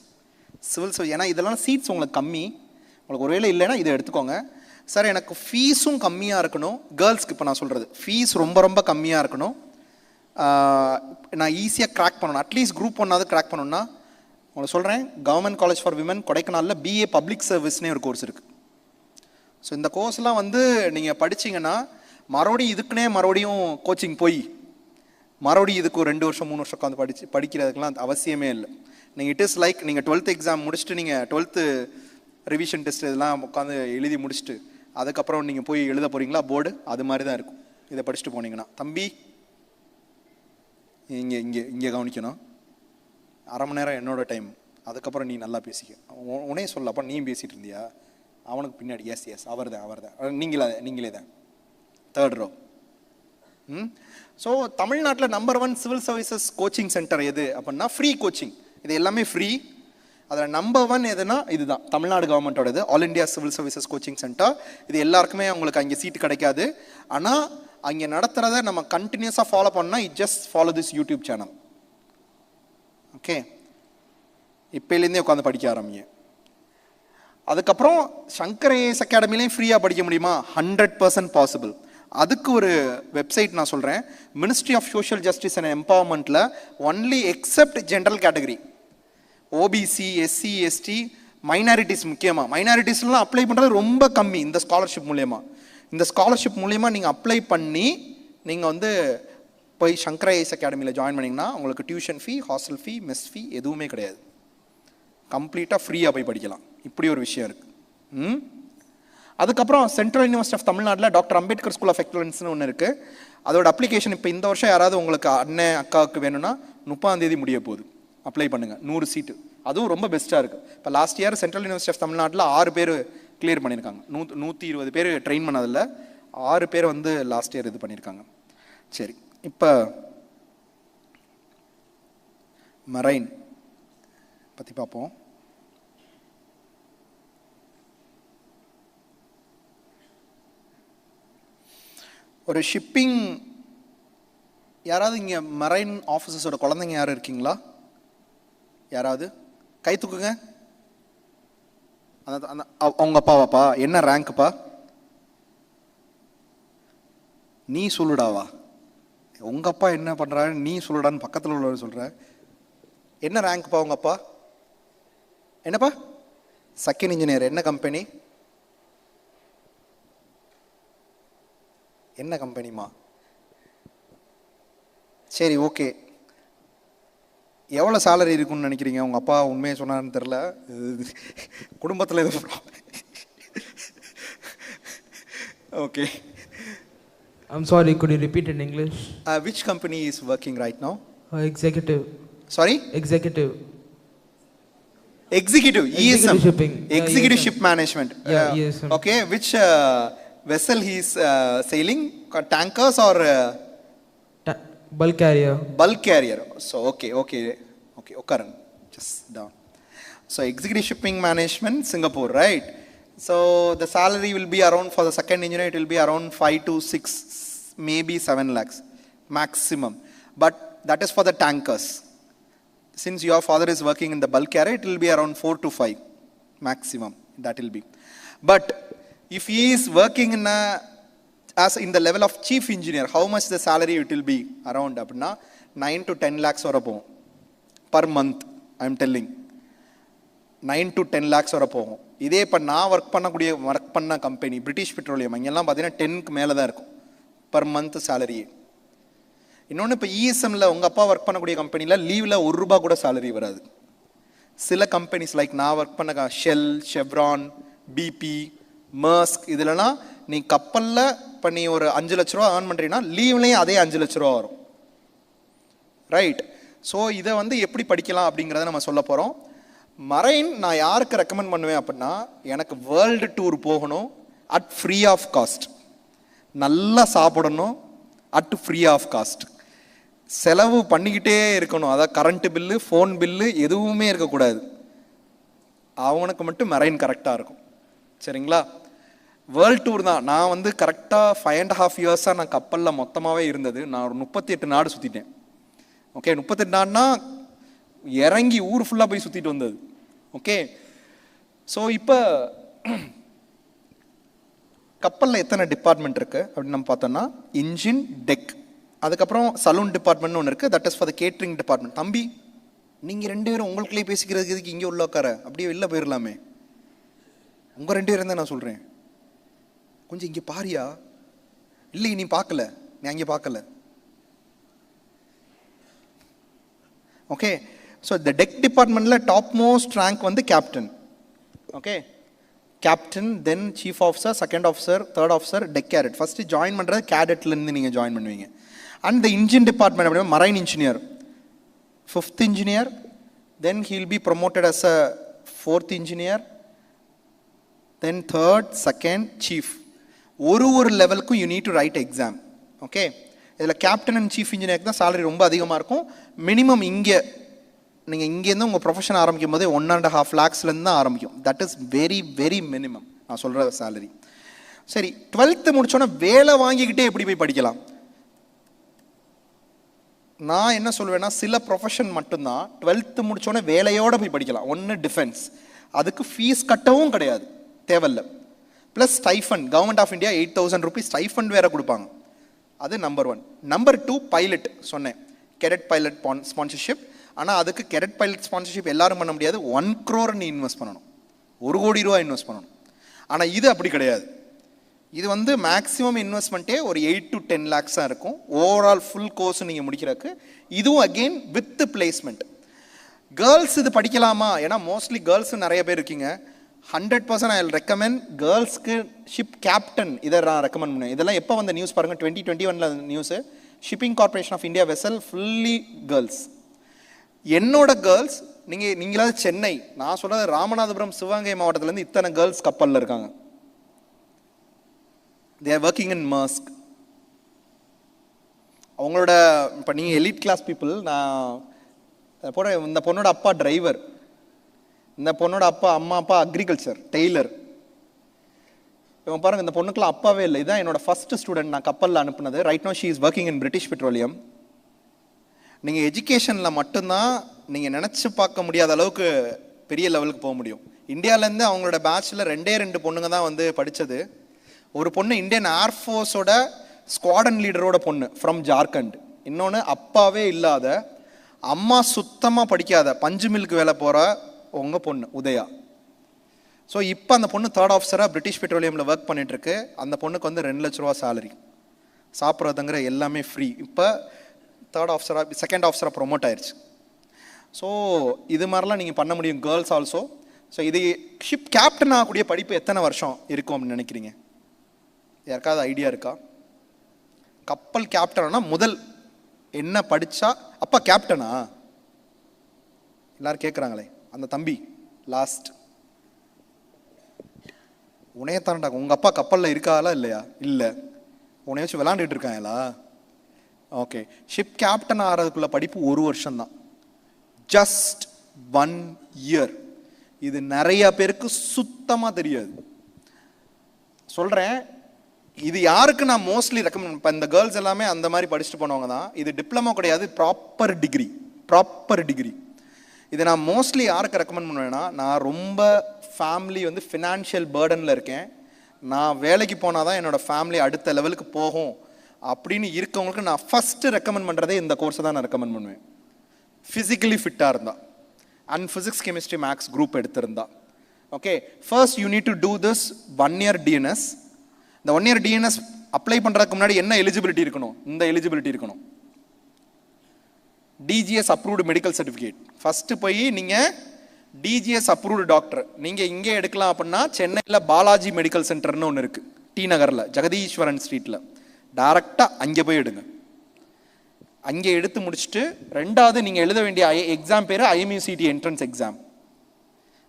civil service. ஏன்னா இதெல்லாம் சீட்ஸ் உங்களுக்கு கம்மி. உங்களுக்கு ஒருவேளை இல்லைன்னா இதை எடுத்துக்கோங்க. சார் எனக்கு ஃபீஸும் கம்மியாக இருக்கணும். கேர்ள்ஸ்க்கு இப்போ நான் சொல்கிறது ஃபீஸ் ரொம்ப ரொம்ப கம்மியாக இருக்கணும். நான் ஈஸியாக கிராக் பண்ணணும். அட்லீஸ்ட் குரூப் 1 கிராக் பண்ணணும்னா உங்களுக்கு சொல்கிறேன், கவர்மெண்ட் காலேஜ் ஃபார் விமன் கொடைக்கானலில் BA பப்ளிக் சர்வீஸ்னே ஒரு கோர்ஸ் இருக்குது. ஸோ இந்த கோர்ஸ்லாம் வந்து நீங்கள் படிச்சிங்கன்னா மறுபடியும் கோச்சிங் போய் மறுபடியும் இதுக்கு ஒரு 2 வருஷம் 3 வருஷம் உட்காந்து படிக்கிறதுக்கெலாம் அவசியமே இல்லை. நீங்கள் இட் இஸ் லைக் நீங்கள் 12th எக்ஸாம் முடிச்சுட்டு நீங்கள் 12th ரிவிஷன் டெஸ்ட் இதெல்லாம் உட்காந்து எழுதி முடிச்சுட்டு அதுக்கப்புறம் நீங்கள் போய் எழுத போகிறீங்களா போர்டு, அது மாதிரி தான் இருக்கும். இதை படிச்சுட்டு போனீங்கன்னா தம்பி இங்கே இங்கே இங்கே கவனிக்கணும். 1/2 மணி நேரம் என்னோட டைம், அதுக்கப்புறம் நீ நல்லா பேசிக்க. உனே சொல்ல, அப்போ நீ பேசிகிட்டு இருந்தியா? அவனுக்கு பின்னாடி எஸ் அவர் தான் நீங்களே தான் 3rd row. ஸோ தமிழ்நாட்டில் number 1 civil services coaching centre எது அப்படின்னா ஃப்ரீ கோச்சிங். இது எல்லாமே ஃப்ரீ. அதில் நம்பர் 1 எதுனா இதுதான், தமிழ்நாடு கவர்மெண்ட்டோட இது, all India civil services coaching centre. இது எல்லாருக்குமே உங்களுக்கு அங்கே சீட்டு கிடைக்காது. ஆனால் அங்கே நடத்துகிறத நம்ம கண்டினியூஸாக ஃபாலோ பண்ணால் it just follow this YouTube channel. Okay, இப்போலேருந்தே உட்காந்து படிக்க ஆரம்பிங்க. அதுக்கப்புறம் சங்கர் ஐஏஎஸ் அகாடமிலையும் ஃப்ரீயாக படிக்க முடியுமா? 100% பாசிபிள். அதுக்கு ஒரு வெப்சைட் நான் சொல்கிறேன், ministry of social justice and எம்பவர்மெண்ட்டில் only except general category, OBC, SC, ST, minorities, முக்கியமாக மைனாரிட்டிஸ்லாம் அப்ளை பண்ணுறது ரொம்ப கம்மி. இந்த ஸ்காலர்ஷிப் மூலயமா நீங்கள் அப்ளை பண்ணி நீங்கள் வந்து போய் சங்கர் ஐஏஎஸ் அகாடமியில் ஜாயின் பண்ணிங்கன்னா உங்களுக்கு tuition fee, hostel fee, mess fee எதுவுமே கிடையாது. கம்ப்ளீட்டாக ஃப்ரீயாக போய் படிக்கலாம். இப்படி ஒரு விஷயம் இருக்குது. அதுக்கப்புறம் சென்ட்ரல் யூனிவர்சிட்டி ஆஃப் தமிழ்நாட்டில் டாக்டர் அம்பேத்கர் ஸ்கூல் ஆஃப் எக்ஸலன்ஸ்னு ஒன்று இருக்குது. அதோட அப்ளிகேஷன் இப்போ இந்த வருஷம் யாராவது உங்களுக்கு அண்ணன் அக்காவுக்கு வேணும்னா 30ஆம் தேதி முடிய போகுது. அப்ளை பண்ணுங்கள், 100 சீட்டு. அதுவும் ரொம்ப பெஸ்ட்டாக இருக்குது. இப்போ last year central university of தமிழ்நாட்டில் 6 பேர் கிளியர் பண்ணியிருக்காங்க. 120 பேர் ட்ரெயின் பண்ணதில்ல, 6 பேர் வந்து லாஸ்ட் இயர் இது பண்ணியிருக்காங்க. சரி, இப்போ மரைன் பற்றி பார்ப்போம். ஒரு ஷிப்பிங், யாராவது இங்கே மரைன் ஆஃபீஸர்ஸோட குழந்தைங்க யாரும் இருக்கீங்களா? யாராவது கை தூக்குங்க. அந்த அவங்க அப்பாவாப்பா? என்ன ரேங்க்குப்பா? நீ சொல்லுடாவா? உங்கள் அப்பா என்ன பண்ணுறாரு நீ சொல்லுடான்னு பக்கத்தில் உள்ளவர் சொல்கிற. என்ன ரேங்க்ப்பா உங்கள் அப்பா? என்னப்பா? செகண்ட் இன்ஜினியர் என்ன கம்பெனி? என்ன கம்பெனிமா? சரி, ஓகே. எவ்வளோ சேலரி இருக்குன்னு நினைக்கிறீங்க? உங்கள் அப்பா உண்மையை சொன்னான்னு தெரில, குடும்பத்தில் எதுவும். Okay. I'm sorry, could you repeat in English? Which company is working right now? Executive. Sorry? Executive. Executive, ESM. Executive shipping. Executive ESM. ship management. Yeah, ESM. Okay, which vessel he is sailing? Tankers or? Bulk carrier. Bulk carrier. So, okay. Karan, just down. So, executive shipping management, Singapore, right? So, the salary will be around, for the second engineer, it will be around 5 to 6, maybe 7 lakhs maximum. But that is for the tankers. Since your father is working in the bulk carrier, it will be around 4 to 5 maximum. That will be. But if he is working in the level of chief engineer, how much the salary it will be? Around 9 to 10 lakhs or above per month. I am telling 9 to 10 lakhs or above. இதே இப்போ நான் work பண்ண company British petroleum, அங்கெல்லாம் பார்த்தீங்கன்னா 10க்கு மேலே தான் இருக்கும் per month salary. இன்னொன்று, இப்போ இஎஸ்எம்மில் உங்கள் அப்பா ஒர்க் பண்ணக்கூடிய கம்பெனியில் லீவில் ₹1 கூட சேலரி வராது. சில கம்பெனிஸ் லைக் நான் ஒர்க் பண்ண ஷெல், ஷெவ்ரான், பிபி, மர்ஸ்க், இதிலலாம் நீ கப்பலில் இப்போ நீ ஒரு 5 லட்ச ரூபா ஏர்ன் பண்ணுறீங்கன்னா லீவ்லேயும் அதே 5 லட்ச ரூபா வரும். ரைட். ஸோ இதை எப்படி படிக்கலாம் அப்படிங்கிறத நம்ம சொல்ல போகிறோம். மரைன் நான் யாருக்கு ரெக்கமெண்ட் பண்ணுவேன் அப்படின்னா, எனக்கு வேர்ல்டு டூர் போகணும் அட் ஃப்ரீ ஆஃப் காஸ்ட், நல்லா சாப்பிடணும் அட் ஃப்ரீ ஆஃப் காஸ்ட், செலவு பண்ணிக்கிட்டே இருக்கணும், அதாவது கரண்ட் பில்லு, ஃபோன் பில்லு எதுவுமே இருக்கக்கூடாது. அவனுக்கு மட்டும் மரைன் கரெக்டாக இருக்கும். சரிங்களா? வேர்ல்டு டூர் தான். நான் கரெக்டாக 5.5 இயர்ஸாக நான் கப்பலில் மொத்தமாகவே இருந்தது. நான் ஒரு 38 நாடு சுற்றிட்டேன். ஓகே, 38 நாடுனா இறங்கி ஊர் ஃபுல்லாக போய் சுற்றிட்டு வந்தது. ஓகே, ஸோ இப்போ கப்பலில் எத்தனை டிபார்ட்மெண்ட் இருக்குது அப்படின்னு நம்ம பார்த்தோம்னா, இன்ஜின், டெக், அதுக்கப்புறம் சலூன் டிபார்ட்மெண்ட்னு ஒன்று இருக்குது. That is for the catering department. தம்பி, நீங்கள் 2 பேரும் உங்களுக்குள்ளே பேசிக்கிறதுக்கு எதுக்கு இங்கே உள்ள உட்கார, அப்படியே வெளில போயிடலாமே. உங்கள் 2 பேரும் தான் நான் சொல்கிறேன். கொஞ்சம் இங்கே பாரியா. இல்லை, நீ பார்க்கல, நீ அங்கே பார்க்கல. ஓகே, ஸோ இந்த டெக் டிபார்ட்மெண்ட்டில் top most rank captain. Okay, captain, then chief officer, second officer, third officer, deck cadet. First join பண்ணுறது கேடட்லேருந்து நீங்கள் ஜாயின் பண்ணுவீங்க. அண்ட் த இன்ஜின் டிபார்ட்மெண்ட் அப்படின்னா marine engineer, 5th engineer, then he will be promoted as a 4th engineer, then 3rd, 2nd, chief. ஒரு லெவலுக்கும் you need to write exam. Okay, இதில் captain and chief இன்ஜினியருக்கு தான் salary ரொம்ப அதிகமாக இருக்கும். Minimum நீங்கள் இங்கேருந்து உங்கள் ப்ரொஃபஷன் ஆரம்பிக்கும் போதே 1.5 lakhsலேருந்து தான் ஆரம்பிக்கும். That is very very minimum நான் சொல்கிற சேலரி. சரி, 12th முடிச்சோன்னா வேலை வாங்கிக்கிட்டே எப்படி போய் படிக்கலாம்? நான் என்ன சொல்வேன்னா, சில ப்ரொஃபஷன் மட்டும்தான் 12th முடிச்சோன்னே வேலையோடு போய் படிக்கலாம். ஒன்று டிஃபென்ஸ், அதுக்கு ஃபீஸ் கட்டவும் கிடையாது, தேவையில்லை. Plus stipend, government of India 8,000 rupees stipend வேறு கொடுப்பாங்க. அது நம்பர் 1. நம்பர் 2, பைலட் சொன்னேன், கெடட் பைலட் ஸ்பான்சர்ஷிப். ஆனால் அதுக்கு கெடட் பைலட் ஸ்பான்சர்ஷிப் எல்லாரும் பண்ண முடியாது. 1 crore நீ இன்வெஸ்ட் பண்ணணும், 1 கோடி ரூபா இன்வெஸ்ட் பண்ணணும். ஆனால் இது அப்படி கிடையாது. இது மேக்ஸிமம் இன்வெஸ்ட்மெண்ட்டே ஒரு 8 to 10 lakhs தான் இருக்கும். ஓவரால் ஃபுல் கோர்ஸ் நீங்கள் முடிக்கிறதுக்கு. இதுவும் அகெயின் வித் பிளேஸ்மெண்ட். கேர்ள்ஸ் இது படிக்கலாமா? ஏன்னா மோஸ்ட்லி கேர்ள்ஸ் நிறைய பேர் இருக்கீங்க. 100% ஐ வில் ரெக்கமெண்ட் கேர்ள்ஸ்க்கு ஷிப் கேப்டன் இதை நான் ரெக்கமெண்ட் பண்ணுவேன். இதெல்லாம் எப்போ வந்த நியூஸ் பாருங்கள், 2021 news. Shipping corporation of India vessel fully girls. என்னோட கேர்ள்ஸ், நீங்களாவது சென்னை, நான் சொல்கிறது ராமநாதபுரம், சிவகங்கை மாவட்டத்துலேருந்து இத்தனை கேர்ள்ஸ் கப்பலில் இருக்காங்க. They are working in Maersk. அவங்களோட இப்போ நீங்கள் எலிட் கிளாஸ் பீப்புள். நான் போட இந்த பொண்ணோட அப்பா டிரைவர், இந்த பொண்ணோட அம்மா அப்பா அக்ரிகல்ச்சர், டெய்லர். இவன் பாருங்கள், இந்த பொண்ணுக்குலாம் அப்பாவே இல்லை. இதுதான் என்னோட ஃபர்ஸ்ட் ஸ்டூடெண்ட் நான் கப்பலில் அனுப்புனது. Right no she is working in British Petroleum. நீங்கள் எஜுகேஷனில் மட்டும்தான் நீங்கள் நினச்சி பார்க்க முடியாத அளவுக்கு பெரிய லெவலுக்கு போக முடியும். இந்தியாவிலேருந்து அவங்களோட பேட்சில் 2 பொண்ணுங்க தான் படித்தது. ஒரு பொண்ணு இந்தியன் ஏர்ஃபோர்ஸோட ஸ்குவாடன் லீடரோட பொண்ணு ஃப்ரம் ஜார்க்கண்ட். இன்னொன்று அப்பாவே இல்லாத, அம்மா சுத்தமாக படிக்காத, பஞ்சு மில்க்கு வேலை போகிற உங்கள் பொண்ணு உதயா. ஸோ இப்போ அந்த பொண்ணு 3rd ஆஃபீஸராக பிரிட்டிஷ் பெட்ரோலியமில் ஒர்க் பண்ணிகிட்ருக்கு. அந்த பொண்ணுக்கு வந்து 2 லட்ச ரூபா சேலரி, சாப்பிட்றதுங்கிற எல்லாமே ஃப்ரீ. இப்போ 3rd ஆஃபீஸராக 2nd ஆஃபீஸராக ப்ரொமோட் ஆயிடுச்சு. ஸோ இது மாதிரிலாம் நீங்கள் பண்ண முடியும், கேர்ள்ஸ் ஆல்சோ. ஸோ இது ஷிப் கேப்டன் ஆகக்கூடிய படிப்பு எத்தனை வருஷம் இருக்கும் அப்படின்னு நினைக்கிறீங்க? யாருக்காவது ஐடியா இருக்கா? கப்பல் கேப்டனா முதல் என்ன படித்தா அப்பா கேப்டனா? எல்லாரும் கேட்குறாங்களே, அந்த தம்பி லாஸ்ட் உனையத்தான்டா. உங்கள் அப்பா கப்பலில் இருக்காளா இல்லையா? இல்லை. உன்னை வச்சு விளாண்டுட்டு இருக்காங்களா? ஓகே. ஷிப் கேப்டன் ஆகிறதுக்குள்ள படிப்பு 1 வருஷம்தான், ஜஸ்ட் 1 இயர். இது நிறைய பேருக்கு சுத்தமாக தெரியாது. சொல்கிறேன், இது யாருக்கு நான் மோஸ்ட்லி ரெக்கமெண்ட், இப்போ இந்த கேர்ள்ஸ் எல்லாமே அந்த மாதிரி படிச்சுட்டு போனவங்க தான். இது டிப்ளமோ கிடையாது, ப்ராப்பர் டிகிரி. இதை நான் மோஸ்ட்லி யாருக்கு ரெக்கமெண்ட் பண்ணுவேன்னா, நான் ரொம்ப ஃபேமிலி வந்து ஃபினான்ஷியல் பேர்டனில் இருக்கேன், நான் வேலைக்கு போனால் தான் என்னோடய ஃபேமிலி அடுத்த லெவலுக்கு போகும் அப்படின்னு இருக்கவங்களுக்கு நான் ஃபஸ்ட்டு ரெக்கமெண்ட் பண்ணுறதே இந்த கோர்ஸை தான் நான் ரெக்கமெண்ட் பண்ணுவேன். ஃபிசிக்கலி ஃபிட்டாக இருந்தா and physics chemistry maths group எடுத்திருந்தா. Okay, first you need to do this 1 year DNS. இந்த 1 இயர் டிஎன்எஸ் அப்ளை பண்ணுறதுக்கு முன்னாடி என்ன எலிஜிபிலிட்டி இருக்கணும்? இந்த எலிஜிபிலிட்டி இருக்கணும், DGS approved medical certificate. First போய் நீங்கள் டிஜிஎஸ் அப்ரூவ்டு டாக்டர் நீங்கள் இங்கே எடுக்கலாம் அப்படின்னா சென்னையில் பாலாஜி மெடிக்கல் சென்டர்னு ஒன்று இருக்குது, டி நகரில் ஜெகதீஸ்வரன் ஸ்ட்ரீட்டில். டைரெக்டாக அங்கே போய் எடுங்க. அங்கே எடுத்து முடிச்சுட்டு 2வது நீங்கள் எழுத வேண்டிய எக்ஸாம் பேர் ஐஎம்யூசிடி என்ட்ரன்ஸ் எக்ஸாம்.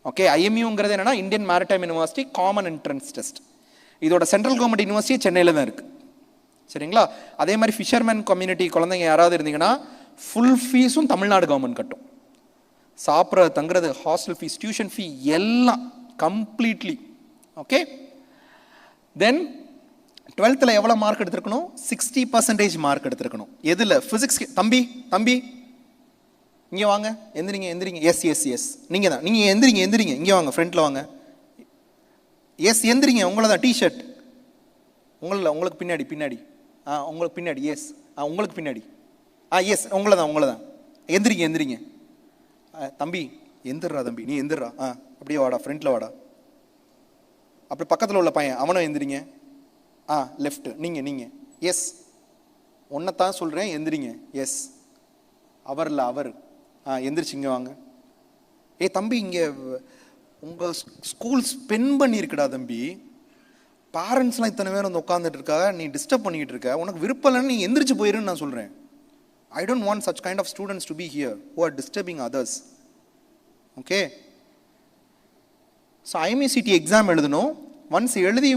ஓகே, ஐஎம்யூங்கிறது என்னென்னா Indian maritime university common entrance test. இதோட சென்ட்ரல் கவர்மெண்ட் யூனிவர்சிட்டி சென்னையில் தான் இருக்குது. சரிங்களா? அதே மாதிரி ஃபிஷர்மேன் கம்யூனிட்டி குழந்தைங்க யாராவது இருந்தீங்கன்னா ஃபுல் ஃபீஸும் தமிழ்நாடு கவர்மெண்ட் கட்டும். சாப்பிட்றது, தங்குறது, ஹாஸ்டல் ஃபீஸ், டியூஷன் ஃபீ எல்லாம் கம்ப்ளீட்லி. ஓகே, தென் 12th எவ்வளோ மார்க் எடுத்திருக்கணும்? 60% மார்க் எடுத்திருக்கணும். எதில்? ஃபிசிக்ஸ். தம்பி இங்கே வாங்க, எந்திரிங்க. எஸ் நீங்கள் தான், நீங்கள் எந்திரிங்க இங்கே வாங்க, ஃப்ரண்ட்டில் வாங்க. எஸ் எந்திரிங்க, உங்களை தான். டிஷர்ட் உங்களுக்கு பின்னாடி உங்களுக்கு பின்னாடி. எஸ் உங்களுக்கு பின்னாடி. எஸ் உங்களை தான். எந்திரிங்க. தம்பி எந்திரா, தம்பி நீ எந்திரா. அப்படியே வாடா, ஃப்ரண்ட்டில் வாடா. அப்படி பக்கத்தில் உள்ள பையன் அவனும் எந்திரிங்க. லெஃப்ட் நீங்கள். எஸ் ஒன்றைத்தான் சொல்கிறேன், எந்திரிங்க. எஸ் அவர் எந்திரிச்சு இங்கே வாங்க. தம்பி இங்கே உங்கள் ஸ்கூல் ஸ்பெண்ட் பண்ணியிருக்குடா தம்பி, பேரண்ட்ஸ்லாம் இத்தனை பேர் வந்து உட்காந்துட்டு இருக்கா, நீ டிஸ்டர்ப் பண்ணிக்கிட்டு இருக்க, உனக்கு விருப்பம் இல்லைன்னு நீ எந்திரிச்சு போயிருன்னு நான் சொல்கிறேன். I don't want such kind of students to be here who are disturbing others. Okay? So IMCT exam எழுதணும். Once எழுதி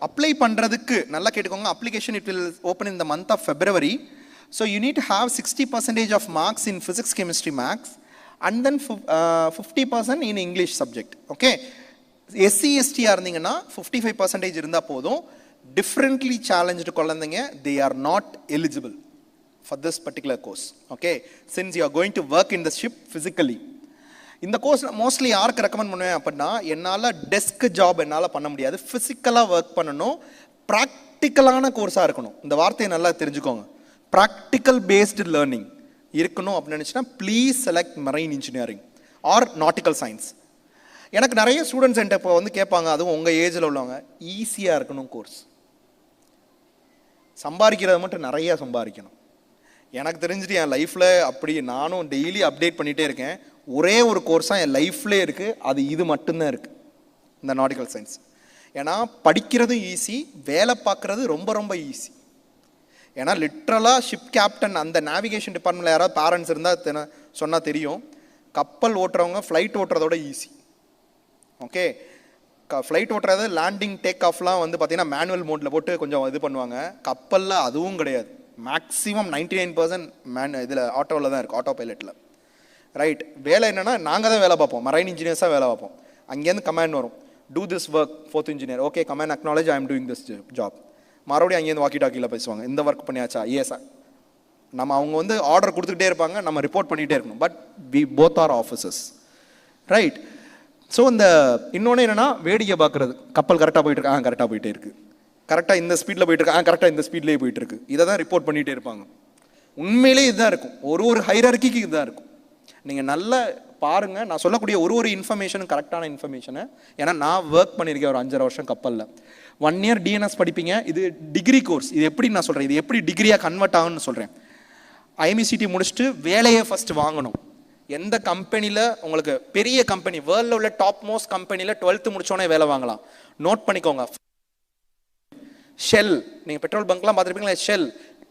அப்ளை பண்ணுறதுக்கு நல்லா கேட்டுக்கோங்க, application it will open in the month of February. So you need to have 60% of marks in physics, chemistry, maths and then 50% in English subject. Okay? SC/ST இருந்தீங்கன்னா 55% இருந்தால் போதும். Differently challenged குழந்தைங்க they are not eligible for this particular course. Okay, since you are going to work in the ship physically. இந்த course mostly யாருக்கு recommend பண்ணுவேன் அப்படின்னா, என்னால் desk job என்னால் பண்ண முடியாது, ஃபிசிக்கலாக ஒர்க் பண்ணணும், ப்ராக்டிக்கலான கோர்ஸாக இருக்கணும். இந்த வார்த்தையை நல்லா தெரிஞ்சுக்கோங்க, ப்ராக்டிக்கல் பேஸ்டு லேர்னிங் இருக்கணும் அப்படின்னு நினச்சினா please select marine engineering or nautical science. எனக்கு நிறைய ஸ்டூடெண்ட்ஸ் என்கிட்ட இப்போ வந்து கேட்பாங்க, அதுவும் உங்கள் ஏஜில் உள்ளவங்க, ஈஸியாக இருக்கணும் கோர்ஸ், சம்பாதிக்கிறத மட்டும் நிறையா சம்பாதிக்கணும். எனக்கு தெரிஞ்சுட்டு என் லைஃப்பில் அப்படி நானும் டெய்லி அப்டேட் பண்ணிகிட்டே இருக்கேன். ஒரே ஒரு கோர்ஸாக என் லைஃப்லேயே இருக்குது, அது இது மட்டும்தான் இருக்குது, இந்த நாட்டிக்கல் சயின்ஸ். ஏன்னா படிக்கிறதும் ஈஸி, வேலை பார்க்குறது ரொம்ப ரொம்ப ஈஸி. ஏன்னா லிட்ரலாக ஷிப் கேப்டன் அந்த நேவிகேஷன் டிபார்ட்மெண்ட்டில் யாராவது பேரண்ட்ஸ் இருந்தால் சொன்னால் தெரியும், கப்பல் ஓட்டுறவங்க ஃப்ளைட் ஓட்டுறதோட ஈஸி. ஓகே, ஃப்ளைட் ஓட்டுறது லேண்டிங் டேக் ஆஃப்லாம் வந்து பார்த்திங்கன்னா மேனுவல் மோட்டில் போட்டு கொஞ்சம் இது பண்ணுவாங்க. கப்பலில் அதுவும் கிடையாது, மேக்ஸிமம் 99% இதில் ஆட்டோவில் தான் இருக்குது, ஆட்டோ பைலட்டில். ரைட், வேலை என்னென்னா நாங்கள் தான் வேலை பார்ப்போம், மரைன் இன்ஜினியர்ஸாக வேலை பார்ப்போம். அங்கேருந்து கமாண்ட் வரும், do this work 4th engineer. Okay, command acknowledge I am doing this job. மறுபடியும் அங்கேருந்து வாக்கி டாக்கியில் பேசுவாங்க, இந்த ஒர்க் பண்ணியாச்சா, எஸ். நம்ம அவங்க வந்து ஆர்டர் கொடுத்துக்கிட்டே இருப்பாங்க, நம்ம ரிப்போர்ட் பண்ணிகிட்டே இருக்கணும். But we both are officers. Right. So இந்த இன்னொன்று என்னென்னா வேடிக்கை பார்க்குறது, கப்பல் கரெக்டாக போயிட்டு இருக்கு, கரெக்டாக போயிட்டே இருக்குது, கரெக்டாக இந்த ஸ்பீடில் போயிட்டு இருக்கு, கரெக்டாக இந்த ஸ்பீட்லேயே போயிட்டு இருக்கு, இதை தான் ரிப்போர்ட் பண்ணிகிட்டே இருப்பாங்க. உண்மையிலே இதுதான் இருக்கும், ஒரு ஹைரார்க்கிக்கு இதுதான் இருக்கும். நீங்கள் நல்ல பாருங்கள், நான் சொல்லக்கூடிய ஒரு இன்ஃபர்மேஷனும் கரெக்டான இன்ஃபர்மேஷனு. ஏன்னா நான் ஒர்க் பண்ணியிருக்கேன் ஒரு 5.5 வருஷம் கப்பலில். 1 இயர் டிஎன்எஸ் படிப்பீங்க. இது டிகிரி கோர்ஸ். இது எப்படி நான் சொல்கிறேன், இது எப்படி டிகிரியாக கன்வெர்ட் ஆகும்னு சொல்கிறேன். ஐஎம்இசிடி முடிச்சுட்டு வேலையை ஃபஸ்ட்டு வாங்கணும். எந்த கம்பெனியில் உங்களுக்கு பெரிய கம்பெனி, வேர்ல்டில் உள்ள டாப் மோஸ்ட் கம்பெனியில் 12th முடிச்சோடனே வேலை வாங்கலாம். நோட் பண்ணிக்கோங்க. ஷெல், நீங்கள் பெட்ரோல் பங்க்லாம் பார்த்துருப்பீங்களா, Shell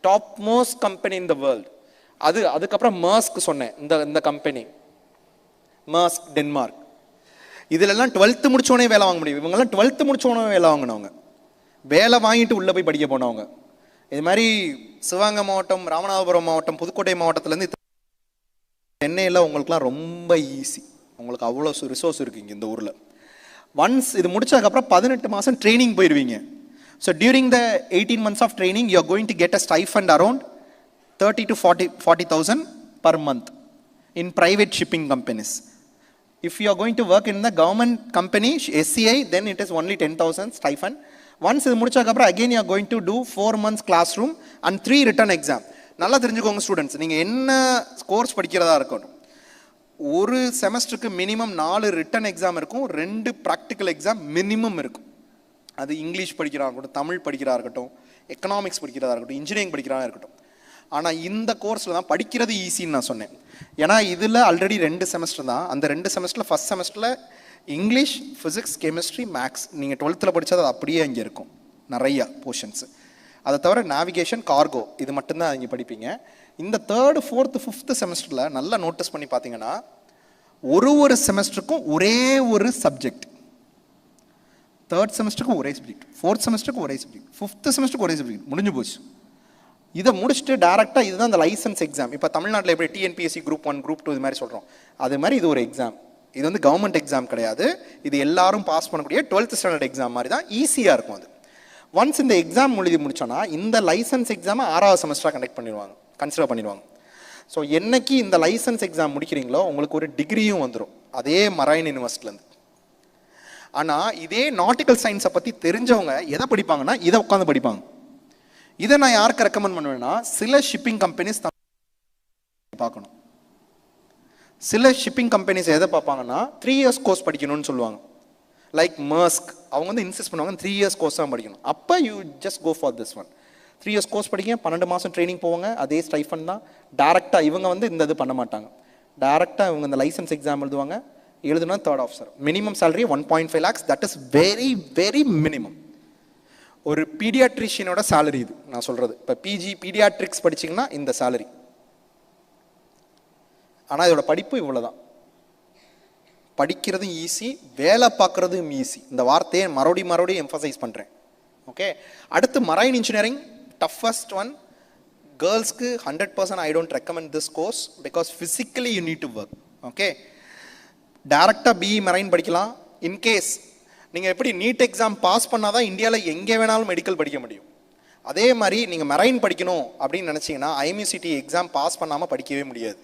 top most company in the world. அதுக்கப்புறம் மர்ஸ்க் சொன்னேன், இந்த கம்பெனி மர்ஸ்க் டென்மார்க். இதிலெல்லாம் 12th முடிச்சோடனே வேலை வாங்க முடியும். இவங்கெல்லாம் 12th முடிச்சோடனே வேலை வாங்கினவங்க, வேலை வாங்கிட்டு உள்ளே போய் படிக்க போனவங்க. இது மாதிரி சிவகங்கை மாவட்டம், ராமநாதபுரம் மாவட்டம், புதுக்கோட்டை மாவட்டத்துலேருந்து சென்னையில் உங்களுக்குலாம் ரொம்ப ஈஸி. உங்களுக்கு அவ்வளோ ரிசோர்ஸ் இருக்குங்க இந்த ஊரில். ஒன்ஸ் இது முடிச்சதுக்கப்புறம் 18 மாதம் ட்ரைனிங் போயிடுவீங்க. So during the 18 months of training you are going to get a stipend around 30 to 40,000 per month in private shipping companies. If you are going to work in the government company, SCI, then it is only 10,000 stipend. Once இது முடிச்சதுக்கப்புறம் again you are going to do 4 months classroom and 3 written exam. நல்லா தெரிஞ்சுக்கோங்க students, நீங்கள் என்ன course படிக்கிறதா இருக்கட்டும், ஒரு செமஸ்டருக்கு minimum 4 written exam இருக்கும், 2 ப்ராக்டிக்கல் எக்ஸாம் மினிமம் இருக்கும். அது இங்கிலீஷ் படிக்கிறதா இருக்கட்டும், தமிழ் படிக்கிறதா இருக்கட்டும், எக்கனாமிக்ஸ் படிக்கிறதா இருக்கட்டும், இன்ஜினியரிங் படிக்கிறதா இருக்கட்டும். ஆனால் இந்த கோர்ஸில் தான் படிக்கிறது ஈஸின்னு நான் சொன்னேன். ஏன்னா இதில் ஆல்ரெடி 2 செமஸ்டர் தான். அந்த 2 செமஸ்டரில் ஃபஸ்ட் செமஸ்டரில் இங்கிலீஷ், ஃபிசிக்ஸ், கெமிஸ்ட்ரி, மேக்ஸ், நீங்கள் 12th படித்தது அது அப்படியே இங்கே இருக்கும் நிறையா போர்ஷன்ஸு. அதை தவிர நேவிகேஷன், கார்கோ, இது மட்டும்தான் இங்கே படிப்பீங்க. இந்த 3rd, 4th, 5th செமஸ்டரில் நல்லா நோட்டீஸ் பண்ணி பார்த்தீங்கன்னா ஒரு செமஸ்டருக்கும் ஒரே ஒரு சப்ஜெக்ட். 3rd செமஸ்டருக்கு ஒரே சப்ஜெக்ட், 4th செமஸ்டருக்கு ஒரே சப்ஜெக்ட், 5th செமஸ்டருக்கு ஒரே சப்ஜெக்ட், முடிஞ்சு போச்சு. இதை முடிச்சுட்டு டேரெக்டாக இதுதான் இந்த லைசன்ஸ் எக்ஸாம். இப்போ தமிழ்நாட்டில் எப்படி டிஎன்பிஎஸ்சி குரூப் 1, குரூப் 2 இது மாதிரி சொல்கிறோம், அது மாதிரி இது ஒரு எக்ஸாம். இது வந்து கவர்மெண்ட் எக்ஸாம் கிடையாது, இது எல்லாரும் பாஸ் பண்ணக்கூடிய 12th ஸ்டாண்டர்ட் எக்ஸாம் மாதிரி தான், ஈஸியாக இருக்கும் அது. ஒன்ஸ் இந்த எக்ஸாம் முடிச்சோன்னா இந்த லைசன்ஸ் எக்ஸாமை 6வது செமஸ்டராக கன்சிடர் பண்ணிடுவாங்க. ஸோ என்னைக்கு இந்த லைசன்ஸ் எக்ஸாம் முடிக்கிறீங்களோ உங்களுக்கு ஒரு டிகிரியும் வந்துடும், அதே மரைன் யூனிவர்சிட்டிலேருந்து. ஆனால் இதே நாட்டிக்கல் சயின்ஸை பற்றி தெரிஞ்சவங்க எதை படிப்பாங்கன்னா இதை உட்காந்து படிப்பாங்க. இதை நான் யாருக்கு ரெக்கமெண்ட் பண்ணுவேன்னா, சில ஷிப்பிங் கம்பெனிஸ் பார்க்கணும். சில ஷிப்பிங் கம்பெனிஸ் எதை பார்ப்பாங்கன்னா 3 years கோர்ஸ் படிக்கணும்னு சொல்லுவாங்க. லைக் மர்ஸ்க், அவங்க வந்து இன்சிஸ்ட் பண்ணுவாங்க 3 years கோர்ஸ் தான் படிக்கணும். அப்போ you just go for this one. 3 years course படிக்க 12 மாதம் ட்ரைனிங் போவாங்க, அதே ஸ்டைஃபன் தான். டேரெக்டாக இவங்க வந்து இந்த இது பண்ண மாட்டாங்க, டேரெக்டாக இவங்க இந்த லைசன்ஸ் எக்ஸாம் எழுதுனா 3rd officer. Minimum salary 1.5 lakhs, that is very very minimum. ஒரு பீடியாட்ரிஷியனோட சேலரி இது நான் சொல்கிறது. இப்போ பிஜி பீடியாட்ரிக்ஸ் படிச்சிங்கன்னா இந்த சேலரி. ஆனால் இதோட படிப்பு இவ்வளோ தான். படிக்கிறதும் ஈஸி, வேலை பார்க்குறதும் ஈஸி. இந்த வார்த்தையை மறுபடியும் எம்ஃபசைஸ் பண்ணுறேன். ஓகே, அடுத்து மரைன் இன்ஜினியரிங், டஃபஸ்ட் ஒன். கேர்ள்ஸ்க்கு 100% I don't recommend this course because physically you need to work. Okay, டேரெக்டாக பிஇ மரைன் படிக்கலாம். இன்கேஸ் நீங்கள் எப்படி நீட் எக்ஸாம் பாஸ் பண்ணால் தான் இந்தியாவில் எங்கே வேணாலும் மெடிக்கல் படிக்க முடியும், அதே மாதிரி நீங்கள் மரைன் படிக்கணும் அப்படின்னு நினச்சிங்கன்னா ஐஎம்யூசிடி எக்ஸாம் பாஸ் பண்ணாமல் படிக்கவே முடியாது.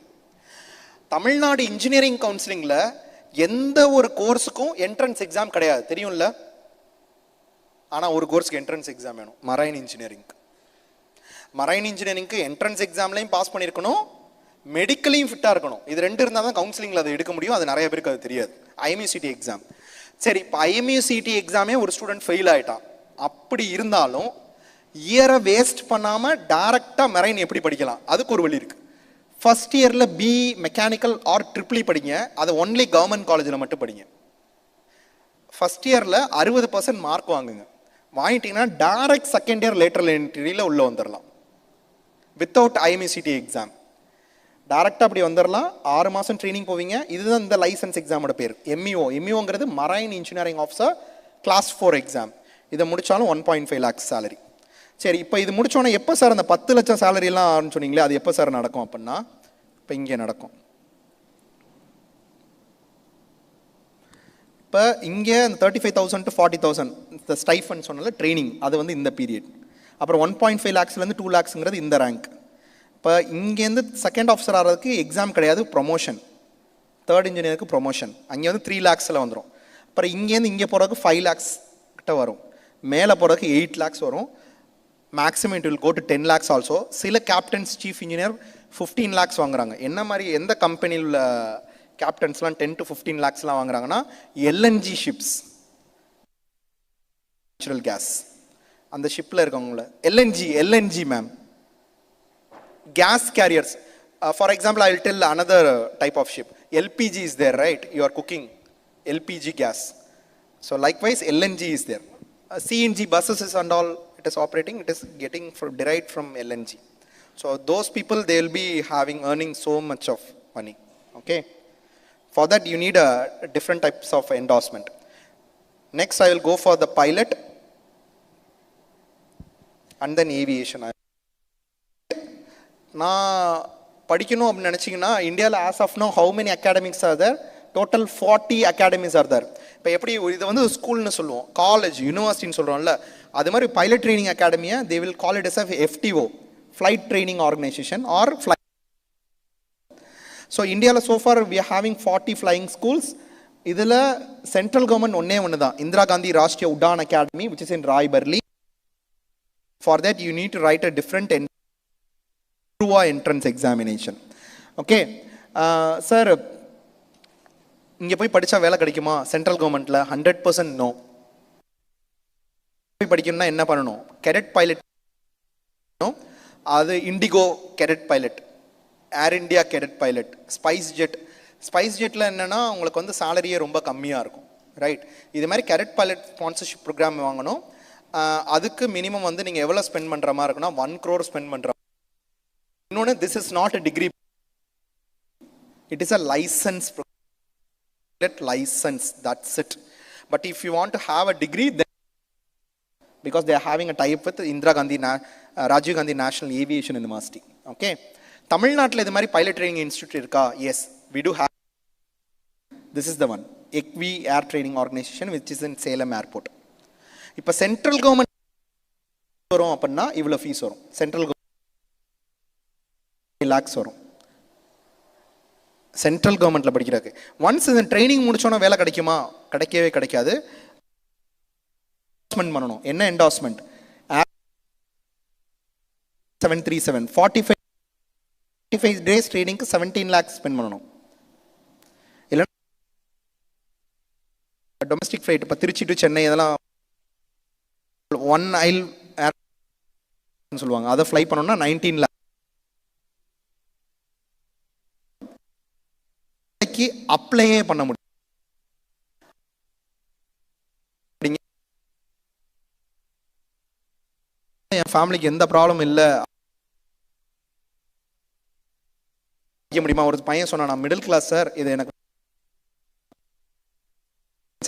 தமிழ்நாடு இன்ஜினியரிங் கவுன்சிலிங்கில் எந்த ஒரு கோர்ஸுக்கும் என்ட்ரன்ஸ் எக்ஸாம் கிடையாது, தெரியும்ல. ஆனால் ஒரு கோர்ஸுக்கு என்ட்ரன்ஸ் எக்ஸாம் வேணும், மரைன் இன்ஜினியரிங்க்கு. மரைன் இன்ஜினியரிங்க்கு என்ட்ரன்ஸ் எக்ஸாம்லையும் பாஸ் பண்ணியிருக்கணும், மெடிக்கலையும் ஃபிட்டாக இருக்கணும். இது 2 இருந்தால் தான் கவுன்சிலிங்கில் அதை எடுக்க முடியும். அது நிறைய பேருக்கு அது தெரியாது. ஐஎம்யூசிடி எக்ஸாம், சரி, இப்போ ஐஎம்யூசிடி எக்ஸாமே ஒரு ஸ்டூடெண்ட் ஃபெயில் ஆகிட்டான். அப்படி இருந்தாலும் இயரை வேஸ்ட் பண்ணாமல் டேரெக்டாக மரைன் எப்படி படிக்கலாம், அதுக்கு ஒரு வழி இருக்குது. ஃபஸ்ட் இயரில் பிஇ மெக்கானிக்கல் ஆர் ட்ரிபிள் படிங்க, அதை ஒன்லி கவர்மெண்ட் காலேஜில் மட்டும் படிங்க. ஃபஸ்ட் இயரில் 60% மார்க் வாங்கிட்டீங்கன்னா டேரக்ட் செகண்ட் இயர் லேட்டரல் என்ட்ரியில் உள்ளே வந்துடலாம் வித்தவுட் ஐஎம்யூசிடி எக்ஸாம். டேரெக்டாக அப்படி வந்துடலாம். 6 மாதம் ட்ரைனிங் போவீங்க. இதுதான் இந்த லைசன்ஸ் எக்ஸாமோட பேர், எம்இஓங்கிறது marine engineering officer class 4 exam. இதை முடித்தாலும் 1.5 lakhs சேலரி. சரி, இப்போ இது முடித்தோன்னே எப்போ சார் அந்த 10 லட்சம் சேலரிலாம் ஆரம்பிச்சு சொன்னீங்களே, அது எப்போ சார் நடக்கும் அப்படின்னா, இப்போ இங்கே நடக்கும். இப்போ இங்கே இந்த 35,000 to 40,000 இந்த ஸ்டைஃபன் சொன்னால ட்ரைனிங், அது வந்து இந்த பீரியட். அப்புறம் 1.5 lakhsலேருந்து 2 lakhsங்கிறது இந்த ரேங்க். இப்போ இங்கேருந்து செகண்ட் ஆஃபீஸர் ஆகிறதுக்கு எக்ஸாம் கிடையாது, ப்ரொமோஷன். 3rd இன்ஜினியருக்கு ப்ரொமோஷன். அங்கே வந்து 3 lakhsல வந்துடும். அப்புறம் இங்கேருந்து இங்கே போகிறதுக்கு 5 lakhs கிட்ட வரும். மேலே போகிறதுக்கு 8 lakhs வரும். Maximum it will go to 10 lakhs also. சில கேப்டன்ஸ், சீஃப் இன்ஜினியர் 15 lakhs வாங்குறாங்க. என்ன மாதிரி எந்த கம்பெனியில் உள்ள கேப்டன்ஸ்லாம் 10 to 15 lakhsலாம் வாங்குறாங்கன்னா LNG ஷிப்ஸ், நேச்சுரல் கேஸ், அந்த ஷிப்பில் இருக்கவங்கள LNG ma'am, gas carriers. For example, I will tell another type of ship. LPG is there, right? You are cooking LPG gas. So likewise, LNG is there. CNG buses and all, it is operating, it is getting derived from LNG. So those people, they will be earning so much of money. Okay. For that, you need a different types of endorsement. Next, I will go for the pilot and then aviation. நான் படிக்கணும் அப்படின்னு நினச்சிங்கன்னா இந்தியாவில் as of now how many academics are there? Total 40 academies are there. இப்போ எப்படி இதை வந்து ஸ்கூல்னு சொல்லுவோம், காலேஜ் யூனிவர்சிட்டின்னு சொல்கிறோம்ல, அது மாதிரி பைலட் ட்ரைனிங் அகாடமியை they will call it as FTO, flight training organisation or flight. So இந்தியாவில் so far we are having 40 flying schools. இதில் சென்ட்ரல் கவர்மெண்ட் ஒன்று தான், Indira Gandhi Rashtriya Uran academy which is in Raebareli. For that you need to write a different entrance examination. Okay sir, இங்கே போய் படித்தா வேலை கிடைக்குமா central கவர்மெண்ட்டில்? 100% நோ. போய் படிக்கணும்னா என்ன பண்ணணும்? கேடட் பைலட், அது இண்டிகோ கேடட் பைலட், ஏர் இண்டியா கேடட் பைலட், ஸ்பைஸ் ஜெட்டில் என்னென்னா உங்களுக்கு வந்து சேலரியே ரொம்ப கம்மியாக இருக்கும், ரைட்? இது மாதிரி கேடட் பைலட் ஸ்பான்சர்ஷிப் ப்ரோக்ராம் வாங்கணும். அதுக்கு மினிமம் வந்து நீங்கள் எவ்வளோ ஸ்பெண்ட் பண்ணுற மாதிரி இருக்குன்னா 1 crore ஸ்பெண்ட் பண்ணுற. இன்னொன்று, this is not a degree, it is a licence, license, that's it. But if you want to have a degree, then because they are having a tie-up with Indira Gandhi, Rajiv Gandhi National Aviation University. Okay. Tamil Nadu இது மாதிரி pilot training institute இருக்கா? Yes, we do have. This is the one, ECVI Air Training Organization, which is in Salem Airport. இப்போ central government வரும் அப்படின்னா இவ்வளோ fees வரும். Central government lakhs வரும் central கவர்மெண்ட்டில் படிக்கிறதுக்கு. ஒன்ஸ் இந்த ட்ரைனிங் முடிச்சோன்னா வேலை கிடைக்குமா? கிடைக்கவே கிடைக்காது. என்டார்ஸ்மெண்ட் பண்ணணும். என்ன என்டார்ஸ்மெண்ட்? 737 45 டேஸ் ட்ரைனிங்க்கு 17 lakhs ஸ்பெண்ட் பண்ணணும். இல்லைன்னா டொமஸ்டிக் ஃப்ளைட், இப்போ திருச்சி டு சென்னை இதெல்லாம் 1 aisle ஏர் சொல்லுவாங்க, அதை ஃப்ளை பண்ணணும்னா 19 lakhs. அப்ளையே பண்ண முடியும். என் ஃபேமிலிக்கு எந்த ப்ராப்ளம் இல்லை முடியுமா? ஒரு பையன் சொன்னா, நான் மிடில் கிளாஸ் சார், இது எனக்கு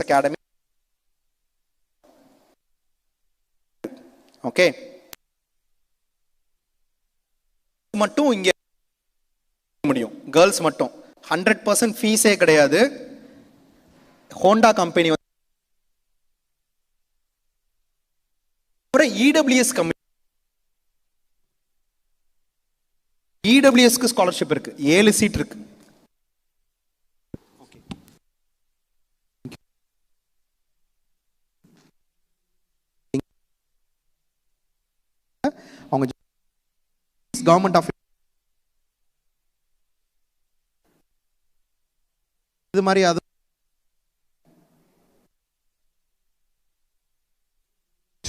அகாடமி. ஓகே, மட்டும் இங்க முடியும், கேர்ள்ஸ் மட்டும். 100% ஃபீஸே கிடையாது. ஹோண்டா கம்பெனி EWS கம்பெனி, EWSக்கு ஸ்காலர்ஷிப் இருக்கு, 7 சீட் இருக்கு. அவங்க கவர்மெண்ட் ஆஃப் இது மாதிரி அது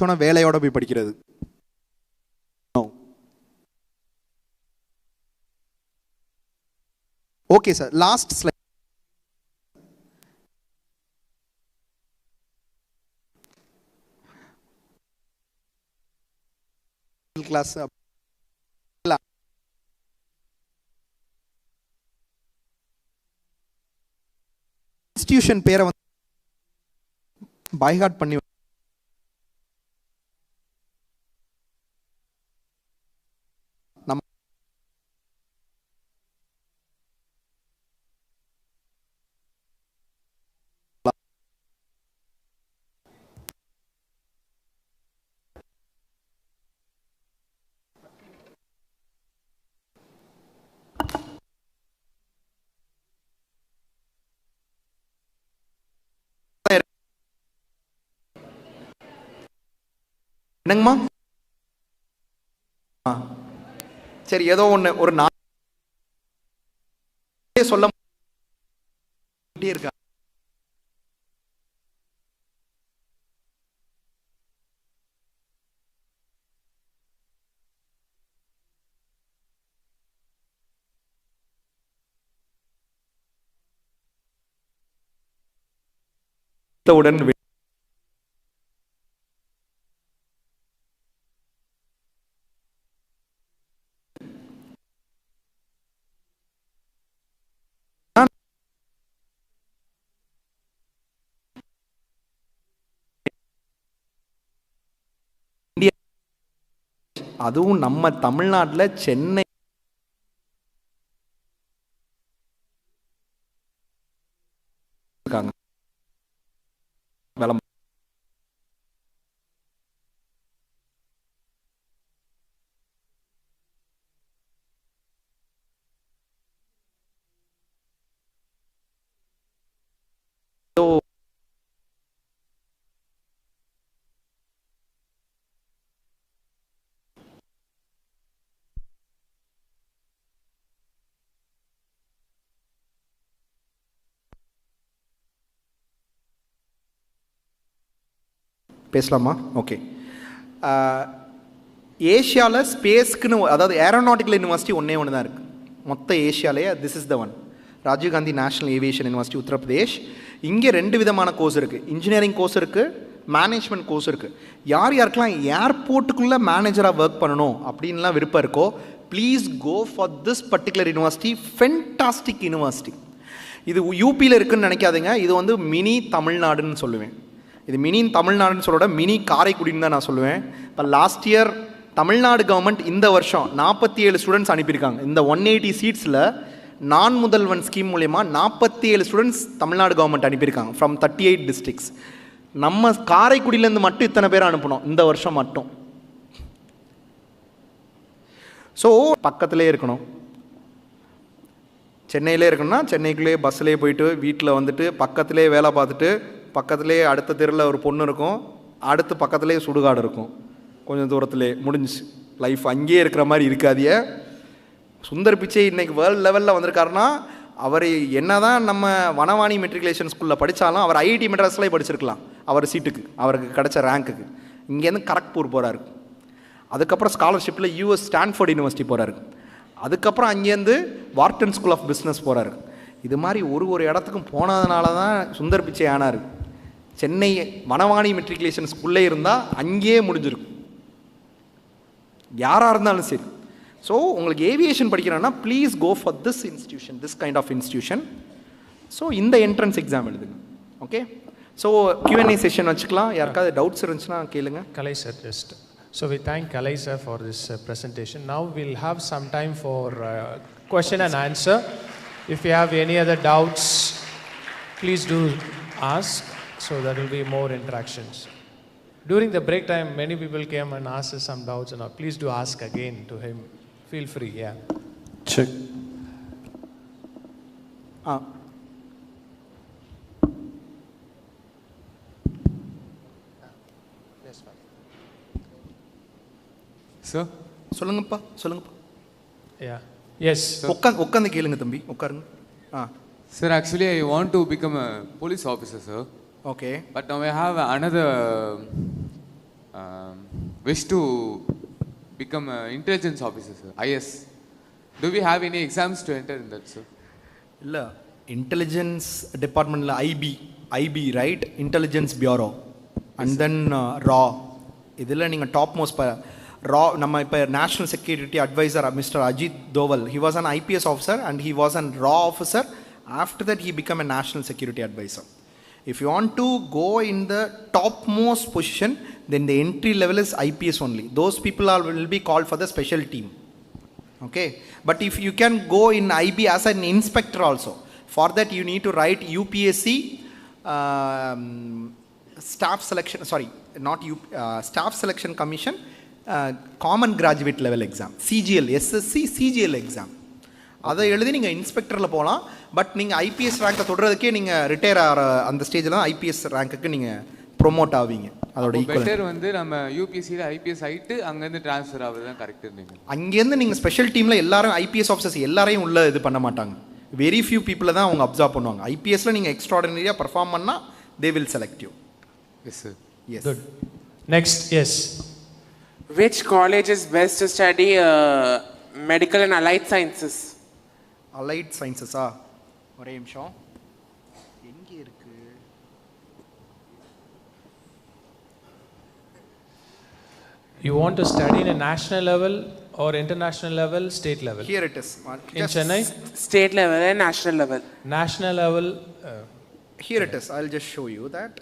சொன்ன வேலையோட போய் படிக்கிறது. Okay sir, last slide. Class institution பேரை வந்து பைஹார்ட் பண்ணி நம்ம என்னங்கம்மா? சரி, ஏதோ ஒன்று ஒரு சொல்ல இருக்காங்க. உடன் அதுவும் நம்ம தமிழ்நாட்டில் சென்னை இருக்காங்க. பேசலாமா? ஓகே. ஏஷியாவில் ஸ்பேஸ்க்குன்னு, அதாவது ஏரோநாட்டிக்கல் யூனிவர்சிட்டி ஒன்று தான் இருக்குது மொத்த ஏஷியாலேயே. This is the one, Rajiv Gandhi national aviation university, Uttar Pradesh. இங்கே 2 விதமான கோர்ஸ் இருக்குது. இன்ஜினியரிங் கோர்ஸ் இருக்குது, மேனேஜ்மெண்ட் கோர்ஸ் இருக்குது. யார் யாருக்கெல்லாம் ஏர்போர்ட்டுக்குள்ளே மேனேஜராக ஒர்க் பண்ணணும் அப்படின்லாம் விருப்பம் இருக்கோ, please go for this particular university. Fantastic university. இது யூபியில் இருக்குதுன்னு நினைக்காதீங்க. இது வந்து மினி தமிழ்நாடுன்னு சொல்லுவேன். இது மினி தமிழ்நாடுன்னு சொல்லோட மினி காரைக்குடின்னு தான் நான் சொல்லுவேன். இப்போ லாஸ்ட் இயர் தமிழ்நாடு கவர்மெண்ட் இந்த வருஷம் 47 ஸ்டூடெண்ட்ஸ் அனுப்பியிருக்காங்க. இந்த 180 சீட்ஸில் நான் முதல்வன் ஸ்கீம் மூலயமா 47 ஸ்டூடெண்ட்ஸ் தமிழ்நாடு கவர்மெண்ட் அனுப்பியிருக்காங்க ஃப்ரம் 38 டிஸ்ட்ரிக்ஸ். நம்ம காரைக்குடியிலேருந்து மட்டும் இத்தனை பேர் அனுப்பணும் இந்த வருஷம் மட்டும். ஸோ பக்கத்துலேயே இருக்கணும். சென்னையிலே இருக்கணும்னா சென்னைக்குள்ளேயே பஸ்ஸிலே போயிட்டு வீட்டில் வந்துட்டு பக்கத்துலேயே வேலை பார்த்துட்டு, பக்கத்துலேயே அடுத்த தெருவில் ஒரு பொண்ணு இருக்கும், அடுத்து பக்கத்துலேயே சுடுகாடு இருக்கும், கொஞ்சம் தூரத்துலேயே முடிஞ்சிச்சு லைஃப். அங்கேயே இருக்கிற மாதிரி இருக்காதிய. சுந்தர் பிச்சை இன்றைக்கி வேர்ல்டு லெவலில் வந்திருக்காருன்னா, அவர் என்ன தான் நம்ம வனவாணி மெட்ரிகுலேஷன் ஸ்கூலில் படித்தாலும் அவர் ஐஐடி மெட்ராஸ்லேயே படிச்சிருக்கலாம். அவர் சீட்டுக்கு, அவருக்கு கிடைச்ச ரேங்க்குக்கு. இங்கேருந்து கரக்பூர் போகிறாரு. அதுக்கப்புறம் ஸ்காலர்ஷிப்பில் யூஎஸ் ஸ்டான்ஃபோர்ட் யூனிவர்சிட்டி போகிறாரு. அதுக்கப்புறம் அங்கேருந்து வார்டன் ஸ்கூல் ஆஃப் பிஸ்னஸ் போகிறாரு. இது மாதிரி ஒரு இடத்துக்கும் போனதுனால தான் சுந்தர் பிச்சை ஆனார். சென்னை வனவாணி மெட்ரிகுலேஷன் ஸ்கூல்லே இருந்தால் அங்கேயே முடிஞ்சிருக்கும், யாராக இருந்தாலும் சரி. ஸோ உங்களுக்கு ஏவியேஷன் படிக்கிறோன்னா please go for this institution, this kind of institution. So இந்த என்ட்ரன்ஸ் எக்ஸாம் எழுதுங்க. ஓகே. ஸோ Q&A செஷன் வச்சுக்கலாம். யாருக்காவது டவுட்ஸ் இருந்துச்சுன்னா கேளுங்க. Kalai sir, just. So we thank Kalai sir for this presentation. Now we'll have some time for question and answer. If you have any other doubts, please do ask, so there will be more interactions. During the break time, many people came and asked us some doubts, and please do ask again to him. Feel free, yeah. Check. Yes, fine. Sir? சொல்லுங்கப்பா. Yeah. Yes. உட்காந்து கேளுங்க தம்பி, உட்காருங்க. Sir, actually I want to become a police officer, sir. Okay. But now I have another wish to become an intelligence officer, sir. IS. Do we have any exams to enter in that, sir? இல்லை, intelligence டிபார்ட்மெண்ட்டில் IB right, intelligence bureau, and then ரா. இதில் நீங்கள் top most ரா. நம்ம இப்போ national security advisor mister Ajit Doval, he was an IPS officer and he was an ரா officer. After that he became a national security advisor. If you want to go in the topmost position, then the entry level is IPS only. Those people will be called for the special team. Okay. But if you can go in IB as an inspector also, for that you need to write UPSC staff selection, staff selection commission common graduate level exam, CGL, SSC CGL exam. அதை எழுதி நீங்கள் இன்ஸ்பெக்டரில் போகலாம். But நீங்கள் IPS ரேங்கை தொடுறதுக்கே நீங்கள் retire ஆகிற அந்த ஸ்டேஜில் தான் ஐபிஎஸ் ரேங்க்குக்கு நீங்கள் ப்ரொமோட் ஆவீங்க. அதோட பெட்டர் வந்து நம்ம யூபிஎஸ்சியில் ஐபிஎஸ் ஆகிட்டு அங்கேருந்து ட்ரான்ஸ்ஃபர் ஆகுது தான் கரெக்ட். நீங்கள் அங்கேருந்து நீங்கள் ஸ்பெஷல் டீமில் எல்லாரும் ஐபிஎஸ் ஆஃபீஸர்ஸ் எல்லாரையும் உள்ள இது பண்ண மாட்டாங்க. வெரி ஃபியூ பீப்புளை தான் அவங்க அப்சர்வ் பண்ணுவாங்க. ஐபிஎஸ்ல நீங்கள் எக்ஸ்ட்ராடனரியாக பர்ஃபார்ம் பண்ணால் they will select you. Yes sir. Yes. Good. Next, yes. Which college is best to study medical and allied sciences? Allied sciences-ஆ? ஒரே நிமிஷம். எங்கே இருக்கு? You want to study in a national level or international level, state level? Here it is. In Chennai? State level and national level. National level. Here it is. I'll just show you that.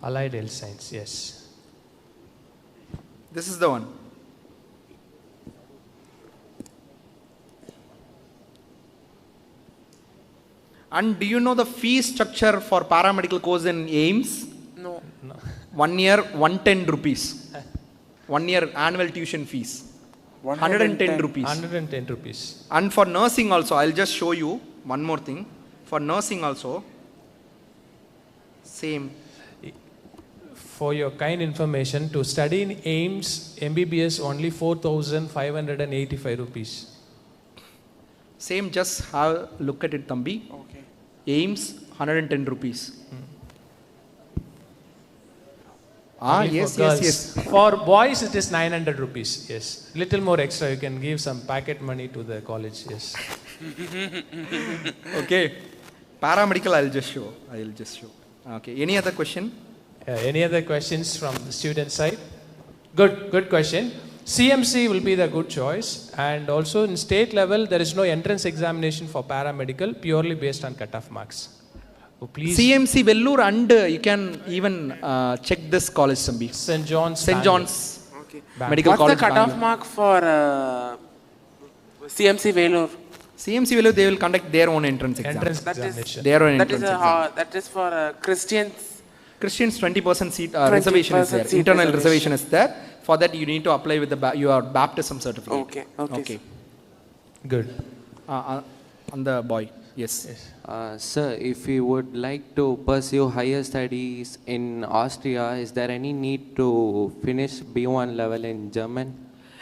Allied health science, yes. This is the one. And do you know the fee structure for paramedical course in AIMS? No. 1 year, 110 rupees. 1 year annual tuition fees. 110 rupees. 110 rupees. And for nursing also, I'll just show you one more thing. For nursing also, same. For your kind information, to study in AIMS MBBS only 4,585 rupees. Same, just have a look at it, Thambi. Okay. AIMS 110 rupees. Only Yes, for girls. yes. For boys, it is 900 rupees. Yes, little more extra. You can give some packet money to the college. Yes. Okay. Paramedical, I'll just show. Okay. Any other question? Any other questions from the student side? Good question. CMC will be the good choice, and also in state level there is no entrance examination for paramedical, purely based on cutoff marks. Oh, please. CMC Vellore, and you can even check this college, Sambi. St. John's. St. John's Okay. Medical What's College. the cutoff Bangalore. mark for CMC Vellore? CMC Vellore, they will conduct their own entrance exam. Entrance That is- examination. Their own entrance exam. That is for Christians. Christians 20% seat 20% reservation is there. seat Internal reservation. reservation is there. For that, you need to apply with your baptism certificate. Okay. Okay. Good. On the boy. Yes. Sir, if we would like to pursue higher studies in Austria, is there any need to finish B1 level in German?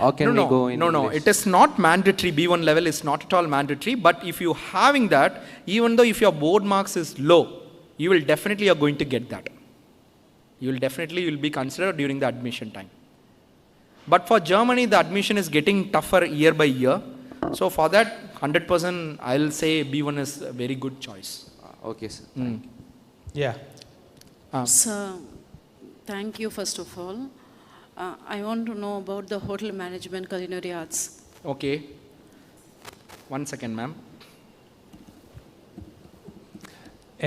Or can we go in No. English? It is not mandatory. B1 level is not at all mandatory. But if you having that, even though if your board marks is low, you will definitely are going to get that. You will be considered during the admission time. But for Germany, the admission is getting tougher year by year. So for that, 100% I'll say B1 is a very good choice. Okay, sir. Yeah. Sir, thank you first of all. I want to know about the hotel management culinary arts. Okay. 1 second, ma'am.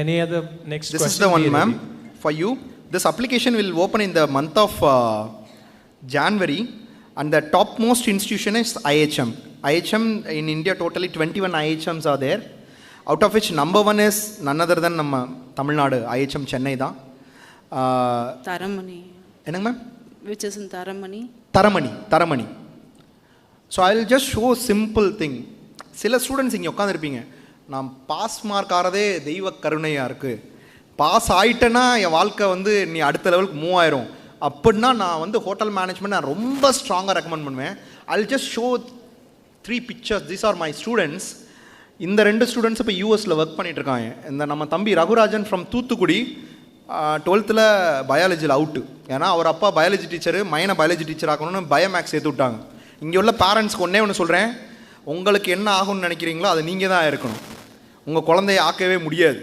Any other next This question? is the one, Be ma'am, ready. for you. This application will open in the month of January, and the topmost institution is IHM. IHM in India, totally 21 IHMs are there, out of which number one is none other than Namma Tamil Nadu, IHM Chennai da. Taramani. Enna ma'am? Which is in Taramani? Taramani. So I will just show simple thing. சில students இங்கே உட்காந்துருப்பீங்க, நான் pass mark ஆகிறதே தெய்வ கருணையாக இருக்குது, pass ஆகிட்டேன்னா என் வாழ்க்கை வந்து நீ அடுத்த லெவலுக்கு மூவ் ஆயிரும் அப்படின்னா நான் வந்து ஹோட்டல் மேனேஜ்மெண்ட் நான் ரொம்ப ஸ்ட்ராங்காக ரெக்கமெண்ட் பண்ணுவேன். I'll just show 3 pictures. These are my students. இந்த 2 ஸ்டூடெண்ட்ஸ் இப்போ யூஎஸில் ஒர்க் பண்ணிட்டு இருக்காங்க. இந்த நம்ம தம்பி ரகுராஜன் ஃப்ரம் தூத்துக்குடி 12th பயாலஜியில் அவுட்டு. ஏன்னா அவர் அப்பா பயாலஜி டீச்சரு, மைனை பயாலஜி டீச்சர் ஆக்கணும்னு பயோமேக்ஸ் சேர்த்து விட்டாங்க. இங்கே உள்ள பேரண்ட்ஸ்க்கு ஒன்று சொல்கிறேன், உங்களுக்கு என்ன ஆகும்னு நினைக்கிறீங்களோ அதை நீங்கள் தான் இருக்கணும். உங்கள் குழந்தைய ஆக்கவே முடியாது,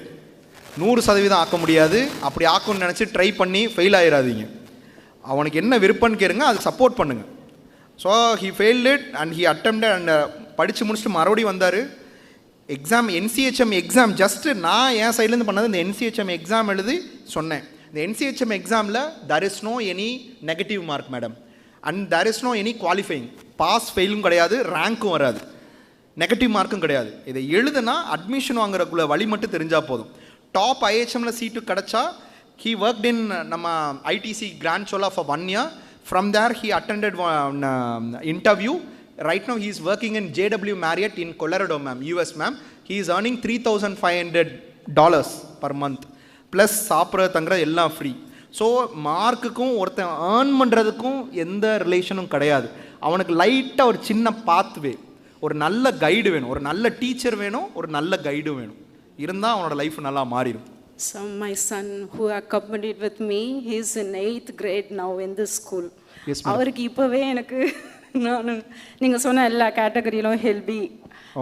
100% ஆக்க முடியாது. அப்படி ஆக்கணும்னு நினச்சி ட்ரை பண்ணி ஃபெயில் ஆகிடாதீங்க. அவனுக்கு என்ன விருப்பம்னு கேளுங்க, அதுக்கு சப்போர்ட் பண்ணுங்கள். So he failed it and he attempted and படித்து முடிச்சுட்டு மறுபடியும் வந்தார். எக்ஸாம் NCHM எக்ஸாம் ஜஸ்ட்டு நான் என் சைட்லேருந்து பண்ணது இந்த NCHM எக்ஸாம் எழுதி சொன்னேன். இந்த NCHM எக்ஸாமில் there is no any negative mark madam, and there is no any qualifying. Pass ஃபெயிலும் கிடையாது, ரேங்க்கும் வராது, நெகட்டிவ் மார்க்கும் கிடையாது. இதை எழுதுனா அட்மிஷன் வாங்குறக்குள்ள வழி மட்டும் தெரிஞ்சால் போதும். டாப் IHMல சீட்டு கிடச்சா he worked in நம்ம ITC Grand Chola for 1 year. From there he attended one interview. Right now he is working in JW Marriott in Colorado, ma'am, US, ma'am. He is earning $3,500 per month. Plus சாப்பிட்ற தங்குற எல்லாம் free. So மார்க்குக்கும் ஒருத்தன் earn பண்ணுறதுக்கும் எந்த ரிலேஷனும் கிடையாது. அவனுக்கு லைட்டாக ஒரு சின்ன பாத்வே, ஒரு நல்ல கைடு வேணும், ஒரு நல்ல டீச்சர் வேணும், ஒரு நல்ல கைடு வேணும். இருந்தால் அவனோட லைஃப் நல்லா மாறிடும். So my son who accompanied with me, he is in 8th grade now in this school. Yes, madam. அவருக்கு இப்போவே எனக்கு நான் நீங்கள் சொன்ன எல்லா கேட்டகரியிலும் ஹெல்பி.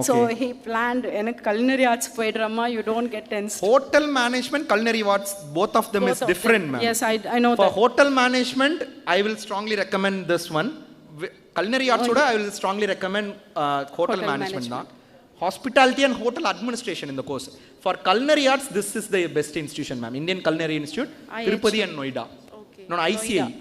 So he planned, எனக்கு culinary arts போய்டுறமா, you don't get tense. Hotel management, culinary arts, both of them is different, ma'am. Yes, I know For that. hotel management, I will strongly recommend this one. Culinary arts oda, I will strongly recommend hotel management. Hospitality and hotel administration in the course. For culinary arts, this is the best institution, ma'am. Indian Culinary Institute, Tirupati and Noida. Okay. No,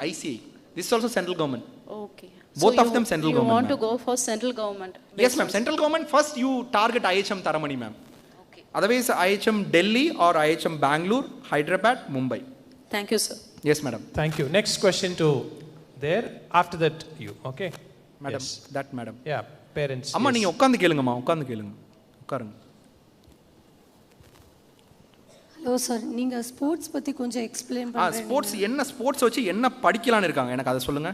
ICI. This is also central government. Okay. Both of them central government. You want to go for central government? Yes, ma'am. Central government, first you target IHM Taramani, ma'am. Okay. Otherwise, IHM Delhi or IHM Bangalore, Hyderabad, Mumbai. Thank you, sir. Yes, madam. Thank you. Next question to there. After that, you. Okay? Madam, Yes. that madam. Yeah, parents. அம்மா yes. நீங்க உட்கார்ந்து கேளுங்கம்மா, உட்கார்ந்து கேளுங்க. உட்காருங்க. Hello sir, நீங்க sports பத்தி கொஞ்சம் எக்ஸ்பிளைன் பண்ணுங்க. ஸ்போர்ட்ஸ் என்ன ஸ்போர்ட்ஸ் வச்சு என்ன படிக்கலாம்னு இருக்காங்க, எனக்கு அதை சொல்லுங்க.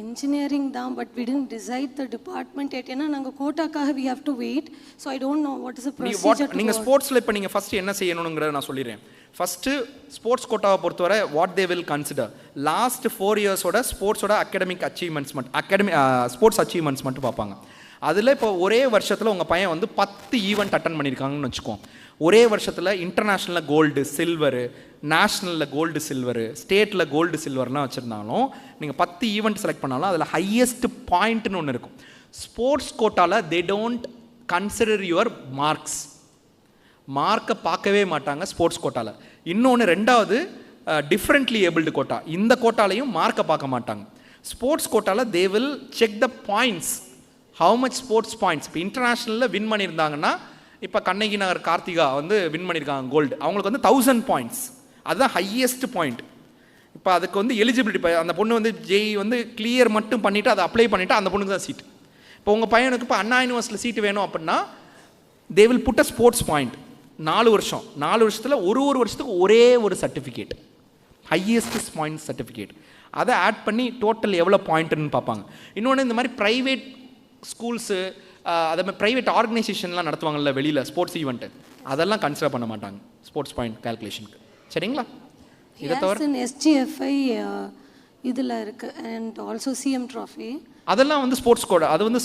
இன்ஜினியரிங் தான், but we didn't decide the department yet. ஏன்னா நாங்க கோட்டாக்காக we have to wait, so I don't know what is the procedure. நீங்க ஸ்போர்ட்ஸ்ல இப்ப நீங்க ஃபர்ஸ்ட் என்ன செய்யணும்ங்கறத நான் சொல்லிறேன். ஃபர்ஸ்ட் ஸ்போர்ட்ஸ் கோட்டாவை பொறுத்தவரை what they will consider last 4 years ஓட ஸ்போர்ட்ஸோட அகாடமிக் அச்சீவ்மெண்ட்ஸ் மட்டும் ஸ்போர்ட்ஸ் அச்சீவ்மெண்ட்ஸ் மட்டும் பார்ப்பாங்க. அதில் இப்போ ஒரே வருஷத்தில் உங்கள் பையன் வந்து 10 ஈவெண்ட் அட்டன் பண்ணியிருக்காங்கன்னு வச்சுக்கோம். ஒரே வருஷத்தில் இன்டர்நேஷ்னலில் கோல்டு சில்வரு, நேஷ்னலில் கோல்டு சில்வரு, ஸ்டேட்டில் கோல்டு சில்வர்லாம் வச்சுருந்தாலும் நீங்கள் 10 ஈவெண்ட் செலக்ட் பண்ணாலும் அதில் ஹையஸ்ட் பாயிண்ட்னு ஒன்று இருக்கும். ஸ்போர்ட்ஸ் கோட்டாவில் தே டோன்ட் கன்சிடர் யுவர் மார்க்கை பார்க்கவே மாட்டாங்க ஸ்போர்ட்ஸ் கோட்டாவில். இன்னொன்று ரெண்டாவது டிஃப்ரெண்ட்லி ஏபிள்டு கோட்டா, இந்த கோட்டாலையும் மார்க்கை பார்க்க மாட்டாங்க. ஸ்போர்ட்ஸ் கோட்டாவில் they will check the points, how much sports points. இப்போ இன்டர்நேஷ்னலில் வின் பண்ணியிருந்தாங்கன்னா, இப்போ கண்ணகி நகர் கார்த்திகா வந்து வின் பண்ணியிருக்காங்க கோல்டு, அவங்களுக்கு வந்து 1000 பாயிண்ட்ஸ், அதுதான் ஹையஸ்ட் பாயிண்ட். இப்போ அதுக்கு வந்து எலிஜிபிலிட்டி, இப்போ அந்த பொண்ணு வந்து ஜேஇ வந்து கிளியர் மட்டும் பண்ணிவிட்டு அதை அப்ளை பண்ணிவிட்டு அந்த பொண்ணுக்கு தான் சீட். இப்போ உங்கள் பையனுக்கு இப்போ அண்ணா யூனிவர்சிட்டியில் சீட்டு வேணும் அப்படின்னா they will put a sports point. 4 வருஷம், 4 வருஷத்தில் ஒரு வருஷத்துக்கு ஒரே ஒரு சர்டிஃபிகேட், ஹையஸ்ட் பாயிண்ட் சர்டிஃபிகேட், அதை ஆட் பண்ணி டோட்டல் எவ்வளோ பாயிண்ட்டுன்னு பார்ப்பாங்க. இன்னொன்று இந்த மாதிரி ப்ரைவேட் ஸ்கூல்ஸு, அதே மாதிரி ப்ரைவேட் ஆர்கனைசேஷன்லாம் நடத்துவாங்கல்ல வெளியில் ஸ்போர்ட்ஸ் ஈவெண்ட்டு, அதெல்லாம் கன்சிடர் பண்ண மாட்டாங்க ஸ்போர்ட்ஸ் பாயிண்ட் கால்குலேஷனுக்கு. சரிங்களா? இதை தவிர SGFI இதில் இருக்கு அண்ட் ஆல்சோ சிஎம் ட்ராஃபி, அதெல்லாம் வந்து ஸ்போர்ட்ஸ் கோட், அது வந்து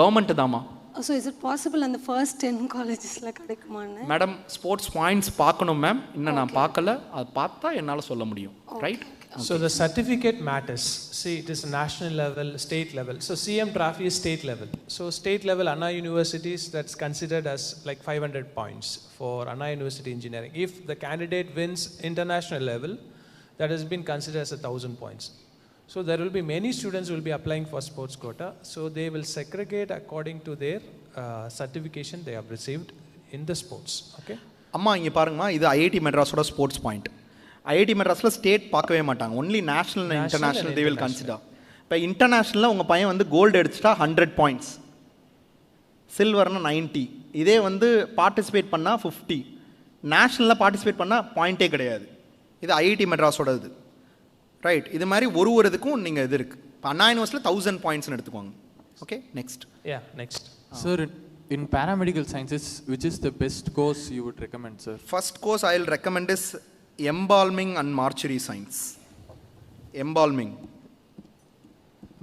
government Dhama. So is it possible அந்த ஃபர்ஸ்ட் 10 காலேஜஸில் கிடைக்குமான்னு? மேடம் ஸ்போர்ட்ஸ் பாயிண்ட்ஸ் பார்க்கணும் மேம், இன்னும் நான் பார்க்கல, அது பார்த்தா என்னால் சொல்ல முடியும். Right? So the certificate matters. See, it is national level, state level. So CM trophy is state level. So state level Anna universities, that's considered as like 500 points for Anna University Engineering. If the candidate wins international level, that has been considered as 1,000 points. So there will be many students who will be applying for sports quota. So they will segregate according to their certification they have received in the sports. Okay. அம்மா இங்கே பாருங்கம்மா, இது IIT மெட்ராஸோட sports point. IIT மெட்ராஸில் state பார்க்கவே மாட்டாங்க, only national and international they will consider. இப்போ இன்டர்நேஷ்னலில் உங்கள் பையன் வந்து கோல்டு எடுத்துட்டா 100 பாயிண்ட்ஸ், சில்வர்னா 90, இதே வந்து பார்ட்டிசிபேட் பண்ணால் 50, நேஷ்னலில் பார்ட்டிசிபேட் பண்ணால் பாயிண்ட்டே கிடையாது. இது ஐஐடி மெட்ராஸோட இது. ரைட்? இது மாதிரி ஒரு இதுக்கும் நீங்கள் இது இருக்குது. இப்போ அண்ணா யூனிவர்சிட்டியில் 1000 பாயிண்ட்ஸ்னு எடுத்துக்கோங்க. Okay, next. Yeah, next. Sir, in paramedical sciences, which is the best course you would recommend, sir? First course I will recommend is embalming and mortuary science. Embalming,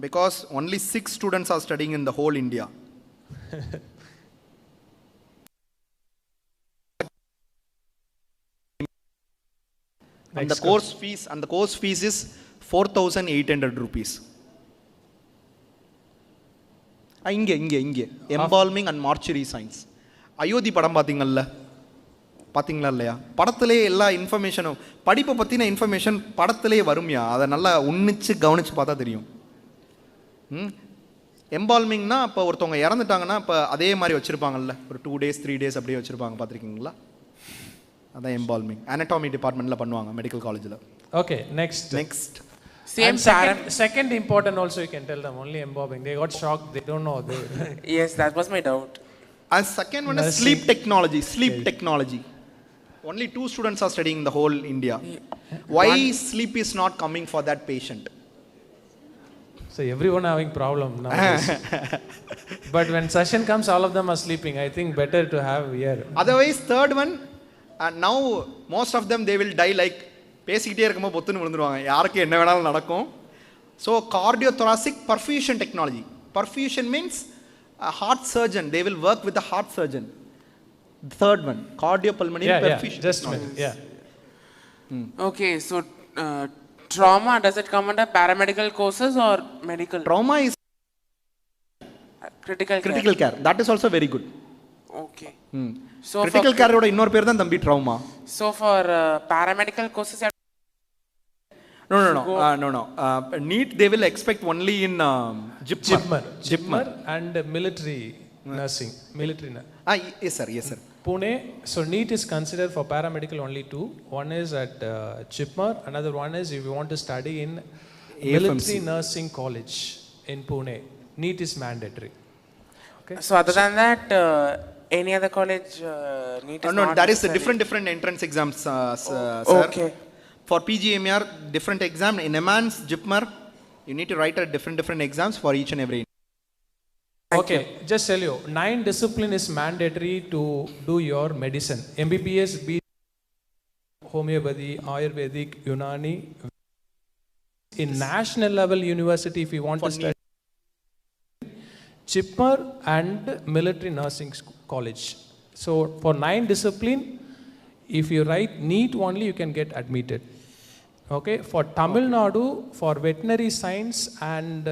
because only 6 students are studying in the whole India. And the course fees is 4,800 rupees. இங்கே embalming and mortuary science. Ayodhya படம் பார்த்தீங்களா இல்லையா? படத்திலே எல்லா இன்ஃபர்மேஷனும், படிப்பை பற்றின information படத்திலே வரும்யா, அதை நல்லா உன்னிச்சு கவனித்து பார்த்தா தெரியும். எம்பால்மிங்னா இப்போ ஒருத்தவங்க இறந்துட்டாங்கன்னா இப்போ அதே மாதிரி வச்சுருப்பாங்கல்ல, ஒரு 2 days 3 days அப்படியே வச்சுருப்பாங்க, பார்த்துருக்கீங்களா? அதான் எம்பால்மிங். anatomy டிபார்ட்மெண்ட்டில் பண்ணுவாங்க மெடிக்கல் காலேஜில். Okay, next. Same second important also you can tell them, only embalming. They got shocked, they don't know. Yes, that was my doubt. And second one is sleep technology. Only 2 students are studying in the whole India. Why sleep is not coming for that patient? So everyone having problem now. But when session comes, all of them are sleeping. I think better to have here. Otherwise, third one, now most of them, they will die like, பேசிக்கிட்டே இருக்கும்போது பொத்துன்னு விழுந்துருவாங்க. யாருக்கு என்ன வேணாலும் நடக்கும். So, cardiothoracic perfusion technology. Perfusion means a heart surgeon. They will work with the heart surgeon. The third one, cardiopulmonary perfusion. Just a minute. Yeah. Okay, so trauma, does it come under paramedical courses or medical? Trauma is critical care. That is also very good. Okay. So critical care oda innor per dhan thambi trauma. So for paramedical courses, no. NEET they will expect only in JIPMER and military nursing. Yes sir. Pune. So NEET is considered for paramedical only two. One is at JIPMER. Another one is if you want to study in military nursing college in Pune. NEET is mandatory. Okay. So other than that, any other college NEET is not that is a different entrance exams, sir. Okay. For PGMER, different exam. In EMANS, JIPMER, you need to write a different exams for each and every. Okay, just tell you, 9 discipline is mandatory to do your medicine. MBBS, homeopathy, Ayurvedic, Unani. In national level university, if you want to study, JIPMER and military nursing college. So for 9 discipline, if you write NEET only, you can get admitted. Okay, for Tamil Nadu, for veterinary science and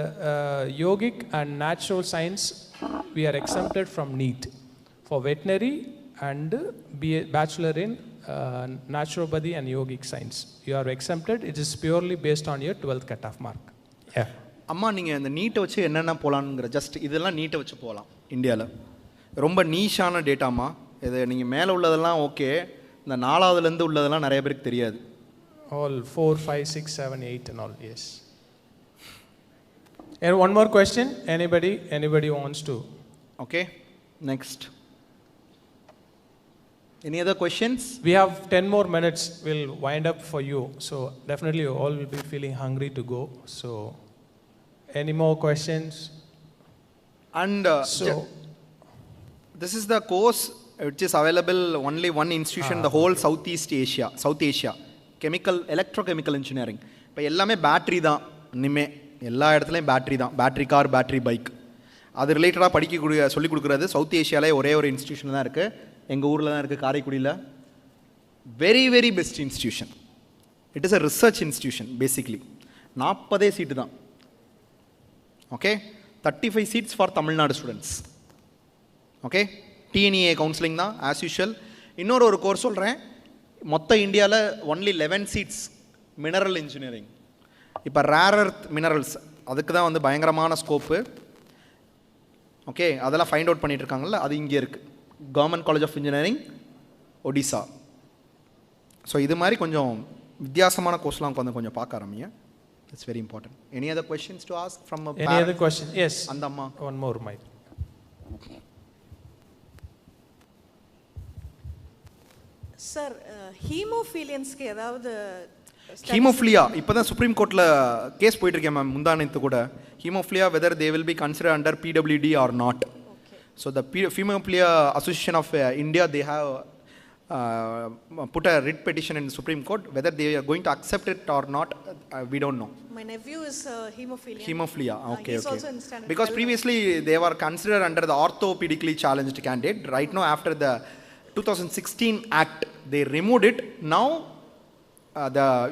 yogic and natural science, we are exempted from NEET. For veterinary and bachelor in naturopathy and yogic science, you are exempted. It is purely based on your 12th cutoff mark. Yeah. அம்மா நீங்கள் இந்த நீட்டை வச்சு என்னென்ன போகலான்ங்கிற just இதெல்லாம் நீட்டை வச்சு போகலாம் இந்தியாவில். ரொம்ப நீஷான டேட்டாமா இது. நீங்கள் மேலே உள்ளதெல்லாம் ஓகே, இந்த 4வதுலேருந்து உள்ளதெல்லாம் நிறைய பேருக்கு தெரியாது. All 4, 5, 6, 7, 8 and all, yes. And one more question, anybody wants to? Okay, next. Any other questions? We have 10 more minutes, we'll wind up for you. So definitely you all will be feeling hungry to go. So any more questions? And this is the course which is available only one institution, the whole South Asia. Electrochemical engineering. இப்போ எல்லாமே battery தான். இனிமேல் எல்லா இடத்துலையும் battery தான். Battery car, battery bike. அது ரிலேட்டடாக சொல்லிக் கொடுக்குறது சவுத் ஏஷியாவிலே ஒரே ஒரு இன்ஸ்டியூஷன் தான் இருக்குது. எங்கள் ஊரில் தான் இருக்குது, காரைக்குடியில். Very best institution. It is a research institution basically. 40 seat தான். Okay, 35 seats for Tamil Nadu students. Okay, TNEA counselling தான் ஆஸ் யூஷுவல். இன்னொரு கோர்ஸ் சொல்கிறேன். மொத்த இந்தியாவில் ஒன்லி 11 சீட்ஸ் மினரல் இன்ஜினியரிங். இப்போ ரேர் எர்த் மினரல்ஸ் அதுக்கு தான் வந்து பயங்கரமான ஸ்கோப்பு. ஓகே, அதெல்லாம் ஃபைண்ட் அவுட் பண்ணிட்டு இருக்காங்கல்ல, அது இங்கே இருக்குது. Government college of engineering, Odisha. So இது மாதிரி கொஞ்சம் வித்தியாசமான கோர்ஸ்லாம் கொஞ்சம் பார்க்க ஆரம்பிங்க. It's very important. Any other questions to ask from any other question? Yes, அந்த அம்மா. One more mic. சார், ஹீமோஃபீலியன்ஸ்க்கு ஏதாவது ஹீமோஃபிலியா இப்போ தான் சுப்ரீம் கோர்ட்டில் கேஸ் போயிட்டுருக்கேன் மேம். முந்தானத்து கூட haemophilia whether they will be consider under PWD or not. So the haemophilia association of India they have put a writ petition in the Supreme Court. Whether they are going to accept it or not, we don't know. My nephew is hemophilia. Okay. He's also in standard because 12. Previously they were considered under the orthopedically challenged candidate. Right now, after the 2016 Act, they removed it. Now,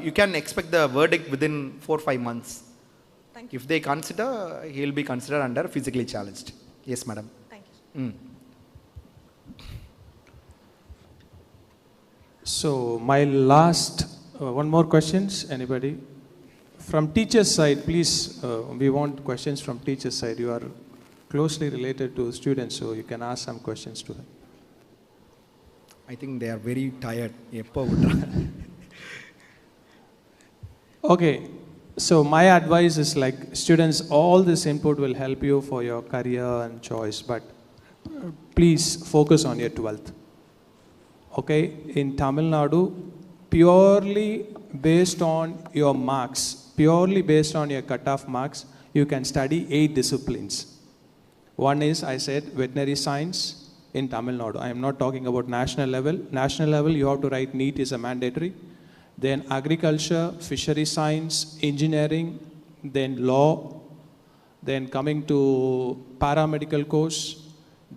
you can expect the verdict within 4-5 months. Thank you. If they consider, he will be considered under physically challenged. Yes, madam. Thank you. So my last, one more questions, anybody? From teacher's side, please, we want questions from teacher's side. You are closely related to students, so you can ask some questions to them. I think they are very tired. Okay, so my advice is like students, all this input will help you for your career and choice, but please focus on your 12th. Okay, in Tamil Nadu, purely based on your marks, purely based on your cutoff marks, you can study 8 disciplines. One is, I said, veterinary science in Tamil Nadu. I am not talking about national level. National level, you have to write NEET is a mandatory. Then agriculture, fishery science, engineering, then law, then coming to paramedical course,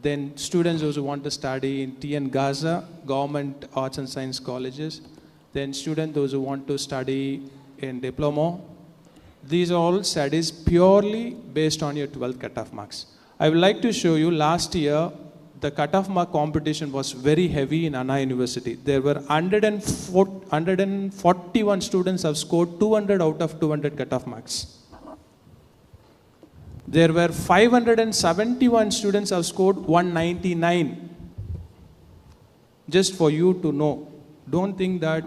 then students who want to study in TN Gaza, government arts and science colleges, then students those who want to study in diploma. These are all studies purely based on your 12th cutoff marks. I would like to show you last year, the cutoff mark competition was very heavy in Anna University. There were 141 students have scored 200 out of 200 cutoff marks. There were 571 students have scored 199. Just for you to know, don't think that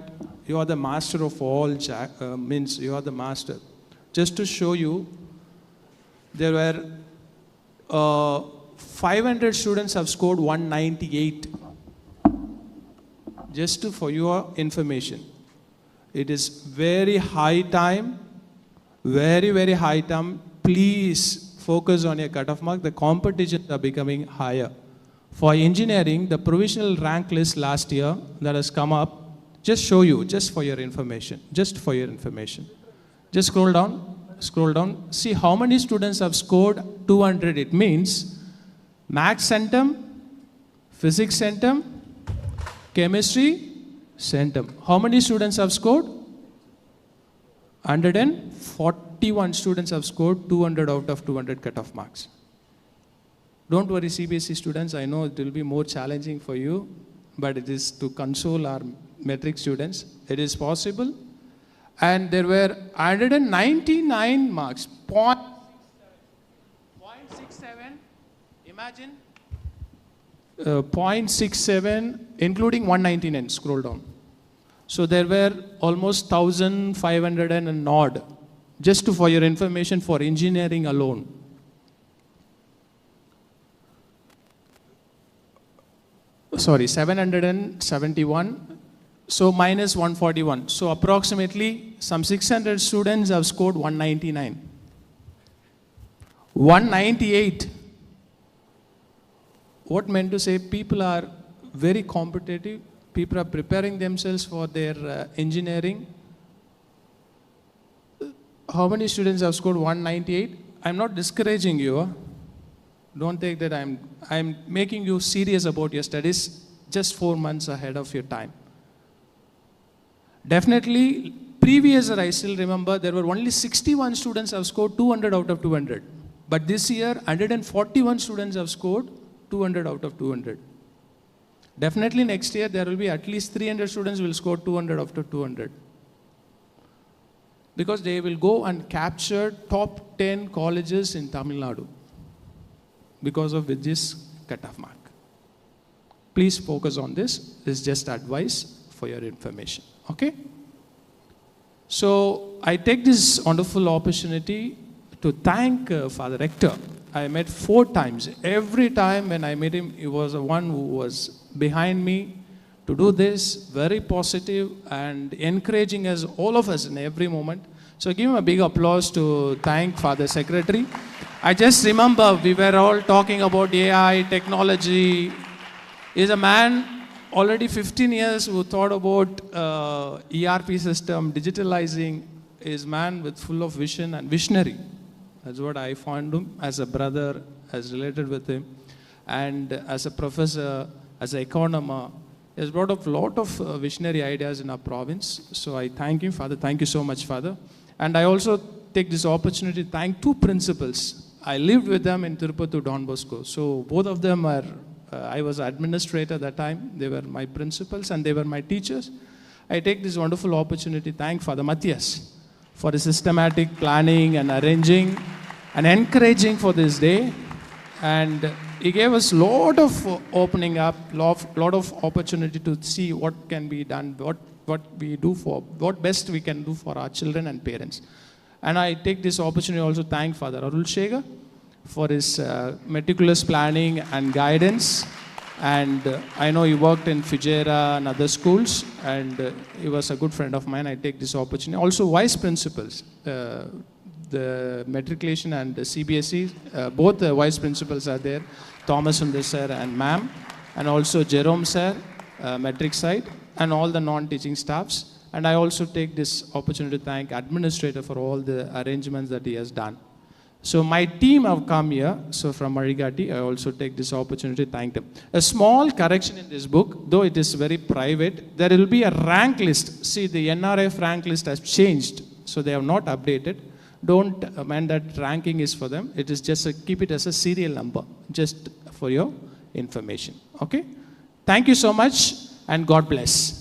you are the master of all, means you are the master. Just to show you, there were 500 students have scored 198. Just for your information. It is very high time, very, very high time. Please focus on your cutoff mark. The competitions are becoming higher. For engineering, the provisional rank list last year that has come up, just show you, just for your information, just for your information. Just scroll down, see how many students have scored 200. It means Maths Centum, Physics Centum, Chemistry Centum. How many students have scored? 141 students have scored 200 out of 200 cutoff marks. Don't worry, CBSE students, I know it will be more challenging for you, but it is to console our metric students. It is possible. And there were 199 marks, 0.67, imagine, 0.67, including 199, scroll down. So there were almost 1,500 and an odd, just for your information, for engineering alone. Sorry, 771. So minus 141. So approximately some 600 students have scored 199. 198. What meant to say? People are very competitive. People are preparing themselves for their engineering. How many students have scored 198? I'm not discouraging you. Don't take that I'm making you serious about your studies just 4 months ahead of your time. Definitely, previous year I still remember there were only 61 students have scored 200 out of 200. But this year, 141 students have scored 200 out of 200. Definitely next year there will be at least 300 students will score 200 out of 200. Because they will go and capture top 10 colleges in Tamil Nadu. Because of this cutoff mark. Please focus on this. This is just advice for your information. Okay? So I take this wonderful opportunity to thank Father Rector. I met 4 times. Every time when I met him, he was the one who was behind me to do this, very positive and encouraging us, all of us in every moment. So give him a big applause to thank Father Secretary. I just remember we were all talking about AI, technology. He's a man already 15 years who thought about ERP system, digitalizing. He's a man with full of vision and visionary. That's what I found him as a brother, as related with him. And as a professor, as an economist, he has brought up a lot of visionary ideas in our province. So I thank him, Father. Thank you so much, Father. And I also take this opportunity to thank 2 principals. I lived with them in Tirupati, Don Bosco. So both of them are, I was administrator at that time. They were my principals and they were my teachers. I take this wonderful opportunity to thank Father Matthias for the systematic planning and arranging and encouraging for this day. And he gave us a lot of opening up, lot of opportunity to see what can be done, what best we can do for our children and parents. And I take this opportunity also to thank Father Arul Shega for his meticulous planning and guidance. And I know he worked in Fijera and other schools, and he was a good friend of mine. I take this opportunity. Also, vice principals. the matriculation and the CBSE. Both the vice principals are there, Thomas Sundar sir and ma'am, and also Jerome sir, metric side, and all the non-teaching staffs. And I also take this opportunity to thank administrator for all the arrangements that he has done. So my team have come here, so from Marigatti, I also take this opportunity to thank them. A small correction in this book, though it is very private, there will be a rank list. See, the NRF rank list has changed, so they have not updated. Don't amend that ranking is for them. It is just keep it as a serial number, just for your information. Okay? Thank you so much, and God bless.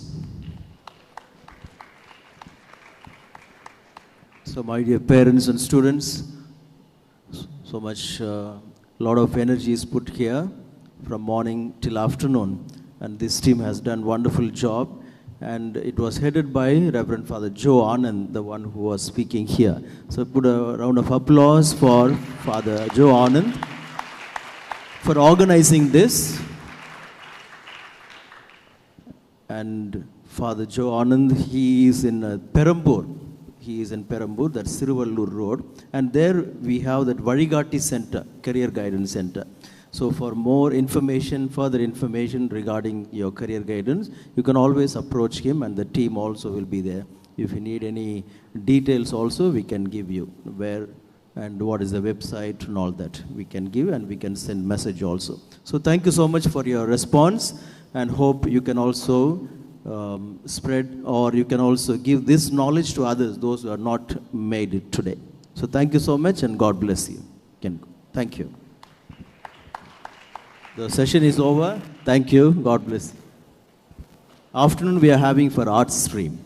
So my dear parents and students, so much, lot of energy is put here from morning till afternoon, and this team has done wonderful job, and it was headed by Reverend Father Joe Anand, the one who was speaking here. So put a round of applause for Father Joe Anand for organizing this. And Father Joe Anand, he is in Perambur. He is in Perambur, that's Siruvallur Road. And there we have that Varigatti Center, Career Guidance Center. So for more information, further information regarding your career guidance, you can always approach him, and the team also will be there. If you need any details also, we can give you where and what is the website and all that. We can give, and we can send message also. So thank you so much for your response, and hope you can also spread, or you can also give this knowledge to others, those who are not made it today. So thank you so much, and God bless you. Thank you. The session is over. Thank you. God bless you. Afternoon we are having for arts stream.